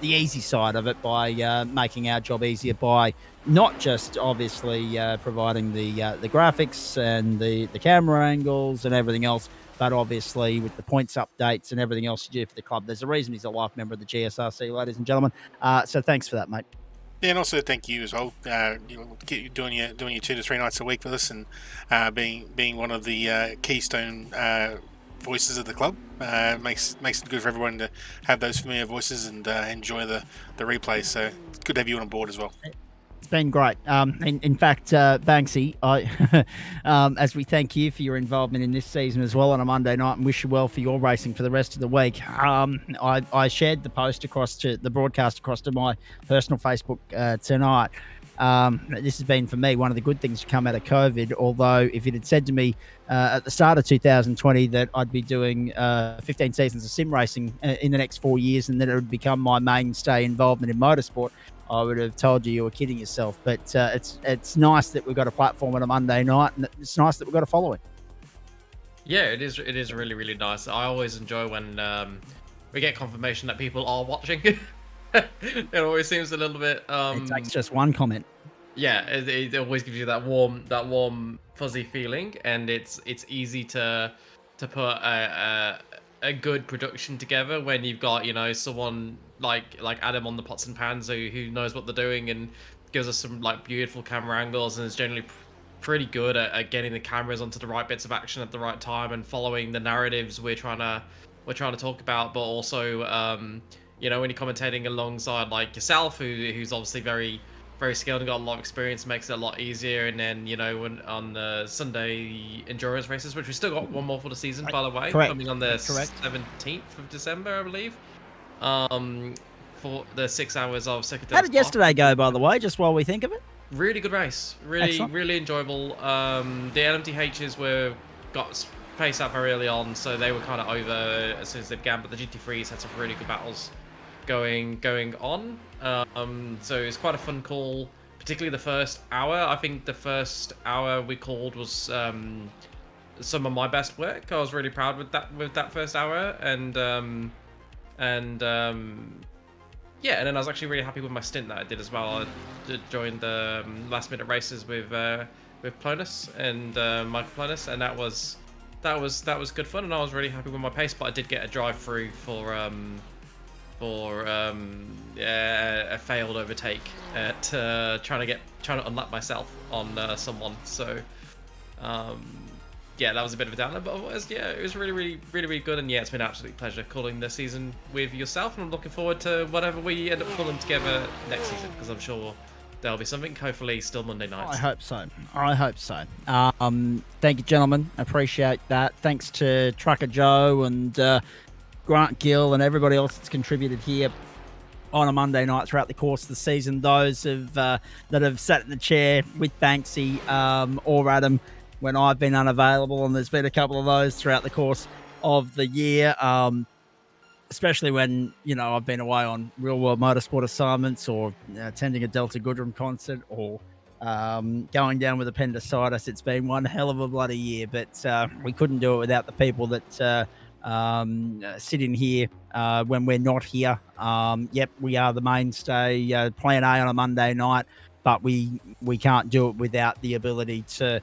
easy side of it by making our job easier by not just obviously providing the graphics and the camera angles and everything else, but obviously with the points updates and everything else you do for the club. There's a reason he's a life member of the GSRC, ladies and gentlemen. So thanks for that, mate. Yeah, and also thank you as well. Doing your 2 to 3 nights a week with us, and being one of the keystone voices of the club makes it good for everyone to have those familiar voices and enjoy the replays. So it's good to have you on board as well. It's been great. In fact, Banksy, as we thank you for your involvement in this season as well on a Monday night, and wish you well for your racing for the rest of the week. I shared the post across to the broadcast across to my personal Facebook tonight. This has been for me one of the good things to come out of COVID. Although if it had said to me at the start of 2020 that I'd be doing 15 seasons of sim racing in the next 4 years, and that it would become my mainstay involvement in motorsport, I would have told you were kidding yourself. But it's nice that we've got a platform on a Monday night, and it's nice that we've got a following. Yeah, it is really, really nice. I always enjoy when we get confirmation that people are watching. It always seems a little bit it takes just one comment. Yeah, it always gives you that warm fuzzy feeling, and it's easy to put a good production together when you've got, you know, someone like Adam on the pots and pans who knows what they're doing and gives us some like beautiful camera angles, and is generally pretty good at getting the cameras onto the right bits of action at the right time and following the narratives we're trying to talk about. But also you know, when you're commentating alongside like yourself, who's obviously very, very skilled and got a lot of experience, makes it a lot easier. And then, you know, when on the Sunday endurance races, which we still got one more for the season, by the way, coming on the 17th of December, I believe, for the 6 hours of second. How did yesterday go, by the way, just while we think of it? Really good race. Really enjoyable. The LMDHs got paced out very early on, so they were kind of over as soon as they began, but the GT3s had some really good battles going on. So it's quite a fun call, particularly the first hour. I think the first hour we called was some of my best work. I was really proud with that first hour, and yeah, and then I was actually really happy with my stint that I did as well. I joined the last minute races with Plonus and Michael Plonus, and that was good fun, and I was really happy with my pace. But I did get a drive through for a failed overtake at trying to unlap myself on someone. So yeah, that was a bit of a downer, but otherwise, yeah, it was really good. And yeah, it's been an absolute pleasure calling the season with yourself, and I'm looking forward to whatever we end up pulling together next season, because I'm sure there'll be something, hopefully still Monday nights. I hope so. Thank you, gentlemen. Appreciate that. Thanks to Trucker Joe and Grant Gill and everybody else that's contributed here on a Monday night throughout the course of the season. Those that have sat in the chair with Banksy or Adam when I've been unavailable, and there's been a couple of those throughout the course of the year, especially when, I've been away on real-world motorsport assignments or attending a Delta Goodrem concert or going down with appendicitis. It's been one hell of a bloody year, but we couldn't do it without the people that sit in here when we're not here. Yep, we are the mainstay, Plan A on a Monday night, but we can't do it without the ability to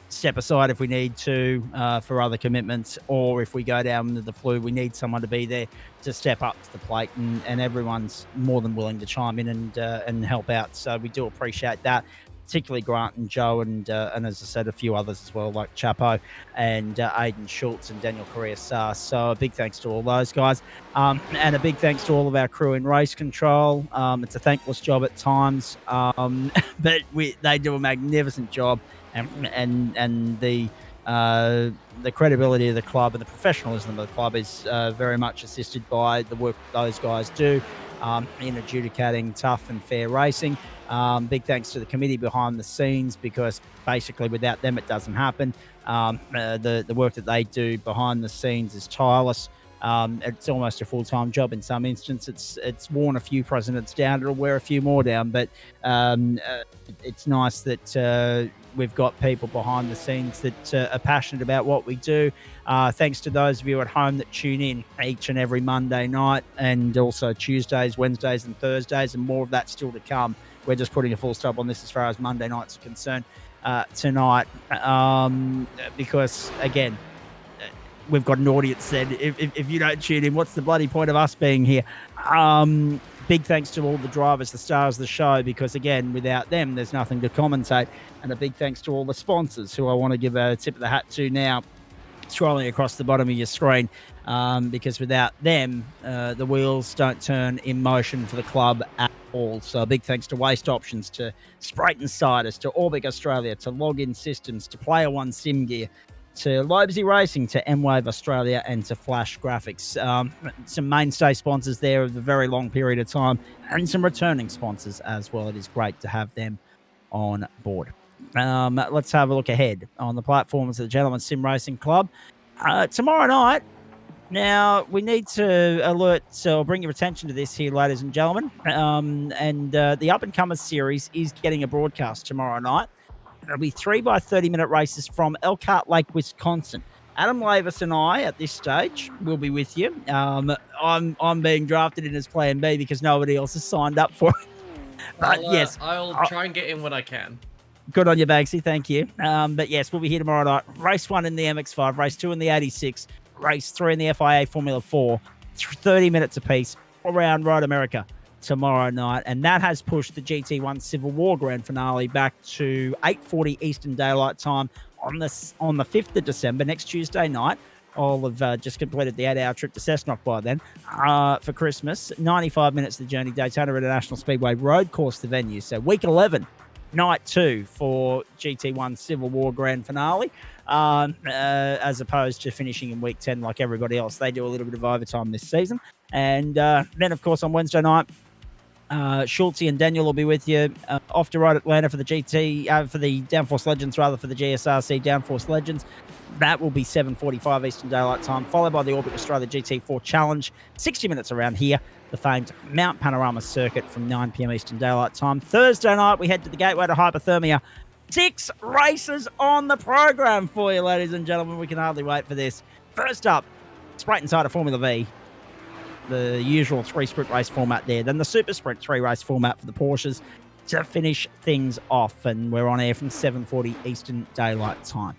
step aside if we need to for other commitments, or if we go down with the flu, we need someone to be there to step up to the plate, and everyone's more than willing to chime in and help out. So we do appreciate that, particularly Grant and Joe, and as I said, a few others as well, like Chapo and Aidan Schultz and Daniel Correa-Sar. So a big thanks to all those guys, and a big thanks to all of our crew in race control. It's a thankless job at times, but they do a magnificent job, and the credibility of the club and the professionalism of the club is very much assisted by the work those guys do in adjudicating tough and fair racing. Big thanks to the committee behind the scenes, because basically without them it doesn't happen. The work that they do behind the scenes is tireless. It's almost a full-time job in some instances. It's worn a few presidents down. It'll wear a few more down, but it's nice that we've got people behind the scenes that are passionate about what we do. Thanks to those of you at home that tune in each and every Monday night, and also Tuesdays, Wednesdays and Thursdays, and more of that still to come. We're just putting a full stop on this as far as Monday nights are concerned tonight, because, again, we've got an audience then. If you don't tune in, what's the bloody point of us being here? Big thanks to all the drivers, the stars of the show, because, again, without them, there's nothing to commentate. And a big thanks to all the sponsors, who I want to give a tip of the hat to now, scrolling across the bottom of your screen, because without them, the wheels don't turn in motion for the club at all. So a big thanks to Waste Options, to Sprayton Siders, to Orbic Australia, to Login Systems, to Player One Sim Gear, to Lobesy Racing, to M-Wave Australia, and to Flash Graphics. Some mainstay sponsors there of a very long period of time, and some returning sponsors as well. It is great to have them on board. Let's have a look ahead on the platforms of the Gentleman Sim Racing Club. Tomorrow night, now we need to alert or bring your attention to this here, ladies and gentlemen. And the Up and Comers series is getting a broadcast tomorrow night. There'll be 3 by 30-minute races from Elkhart Lake, Wisconsin. Adam Lavis and I, at this stage, will be with you. I'm being drafted in as Plan B because nobody else has signed up for it. But yes, I'll try and get in when I can. Good on you, Banksy. Thank you. But yes, we'll be here tomorrow night. Race 1 in the MX-5, race 2 in the 86, race 3 in the FIA Formula 4, 30 minutes apiece around Road America tomorrow night, and that has pushed the GT1 Civil War Grand Finale back to 8:40 Eastern Daylight Time on the 5th of December, next Tuesday night. I'll have just completed the 8-hour trip to Cessnock by then for Christmas. 95 minutes of the journey, Daytona International Speedway Road Course, the venue. So week 11, night 2 for GT1 Civil War Grand Finale, as opposed to finishing in week 10 like everybody else. They do a little bit of overtime this season. And then, of course, on Wednesday night, Schultzy and Daniel will be with you off to Road Atlanta for the for the Downforce Legends, for the GSRC Downforce Legends. That will be 7:45 Eastern Daylight Time, followed by the Orbit Australia GT4 Challenge, 60 minutes around here, the famed Mount Panorama Circuit from 9 p.m. Eastern Daylight Time. Thursday night, we head to the Gateway to Hypothermia. 6 races on the program for you, ladies and gentlemen. We can hardly wait for this. First up, Sprayton Cider Formula V. The usual 3-sprint race format there. Then the Super Sprint 3-race format for the Porsches to finish things off. And we're on air from 7:40 Eastern Daylight Time.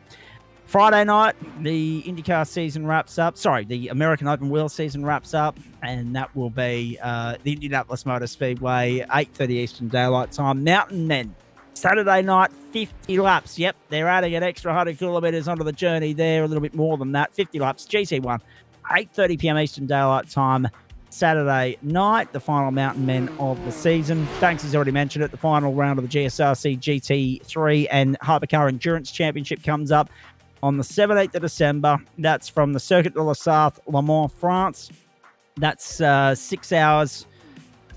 Friday night, the IndyCar season wraps up. Sorry, the American Open Wheel season wraps up. And that will be the Indianapolis Motor Speedway, 8:30 Eastern Daylight Time. Mountain Men, Saturday night, 50 laps. Yep, they're adding an extra 100 kilometres onto the journey there, a little bit more than that. 50 laps, GT1. 8:30 p.m. Eastern Daylight Time, Saturday night, the final Mountain Men of the season. Banks has already mentioned it. The final round of the GSRC GT3 and Hypercar Endurance Championship comes up on the 17th of December. That's from the Circuit de la Sarthe, Le Mans, France. That's 6 hours,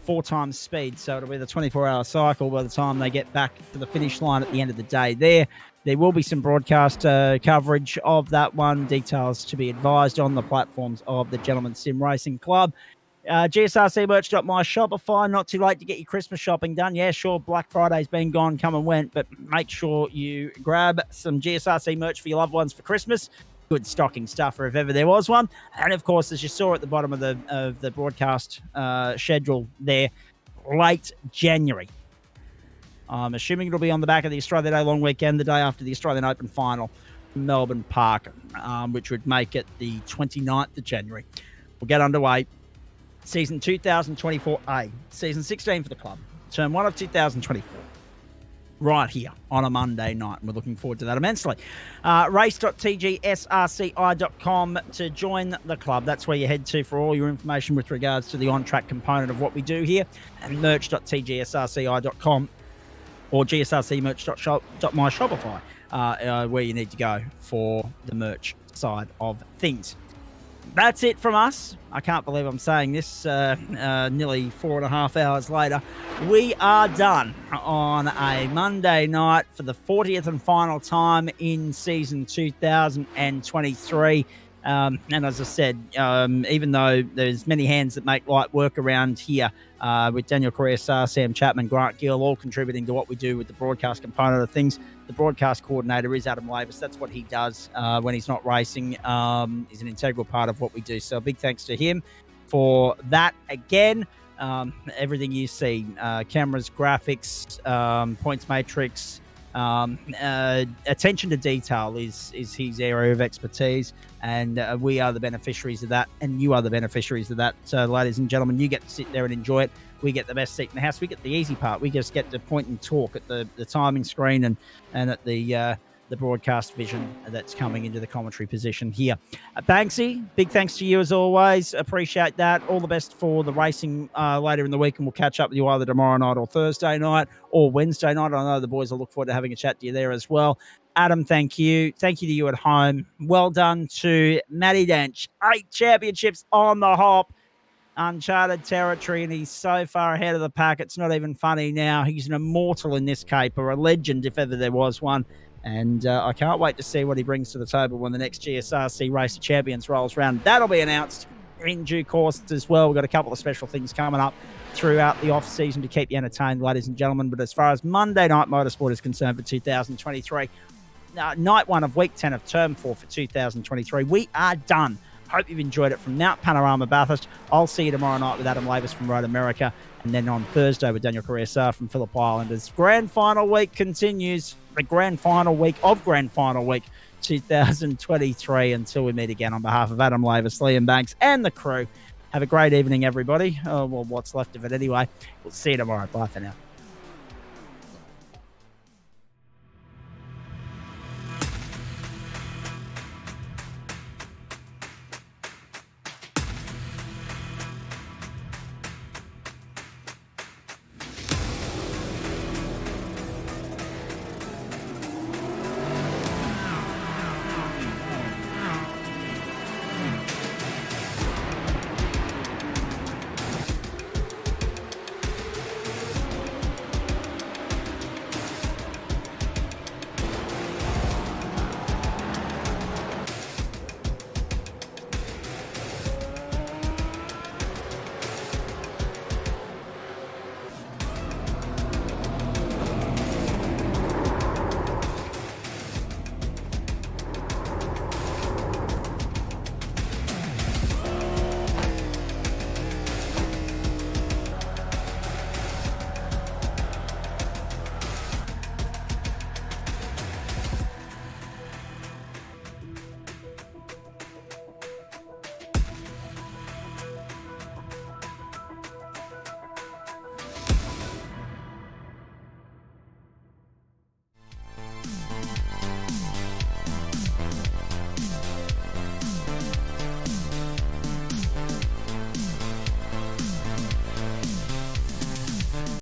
4 times speed. So it'll be the 24-hour cycle by the time they get back to the finish line at the end of the day. There will be some broadcast coverage of that one. Details to be advised on the platforms of the Gentleman Sim Racing Club. GSRC.inc. Not too late to get your Christmas shopping done. Yeah, sure, Black Friday's been gone, come and went, but make sure you grab some GSRC merch for your loved ones for Christmas. Good stocking stuffer if ever there was one. And of course, as you saw at the bottom of the broadcast schedule there, late January. I'm assuming it'll be on the back of the Australia Day long weekend, the day after the Australian Open final, Melbourne Park, which would make it the 29th of January. We'll get underway. Season 2024A, season 16 for the club, term 1 of 2024, right here on a Monday night. And we're looking forward to that immensely. Race.tgsrci.com to join the club. That's where you head to for all your information with regards to the on-track component of what we do here. And merch.tgsrci.com or gsrcmerch.myshopify, where you need to go for the merch side of things. That's it from us. I can't believe I'm saying this nearly 4.5 hours later. We are done on a Monday night for the 40th and final time in season 2023. And as I said, even though there's many hands that make light work around here, with Daniel Correa, Sam Chapman, Grant Gill, all contributing to what we do with the broadcast component of things. The broadcast coordinator is Adam Lavis. That's what he does when he's not racing. He's an integral part of what we do. So a big thanks to him for that again. Everything you see, cameras, graphics, points matrix, attention to detail is his area of expertise, and we are the beneficiaries of that, and you are the beneficiaries of that. So, ladies and gentlemen, you get to sit there and enjoy it. We get the best seat in the house. We get the easy part. We just get to point and talk at the timing screen and at the broadcast vision that's coming into the commentary position here. Banksy, big thanks to you as always. Appreciate that. All the best for the racing later in the week, and we'll catch up with you either tomorrow night or Thursday night or Wednesday night. I know the boys will look forward to having a chat to you there as well. Adam, thank you. Thank you to you at home. Well done to Matty Dench. 8 championships on the hop. Uncharted territory, and he's so far ahead of the pack, it's not even funny now. He's an immortal in this caper, a legend if ever there was one. And I can't wait to see what he brings to the table when the next GSRC Race of Champions rolls around. That'll be announced in due course as well. We've got a couple of special things coming up throughout the off-season to keep you entertained, ladies and gentlemen. But as far as Monday Night Motorsport is concerned for 2023, night 1 of week 10 of term 4 for 2023, we are done. Hope you've enjoyed it from Mount Panorama, Bathurst. I'll see you tomorrow night with Adam Lavis from Road America, and then on Thursday with Daniel Correa from Phillip Island as Grand Final Week continues. The Grand Final Week of Grand Final Week 2023. Until we meet again, on behalf of Adam Lavis, Liam Banks, and the crew, have a great evening, everybody. Well, what's left of it anyway. We'll see you tomorrow. Bye for now.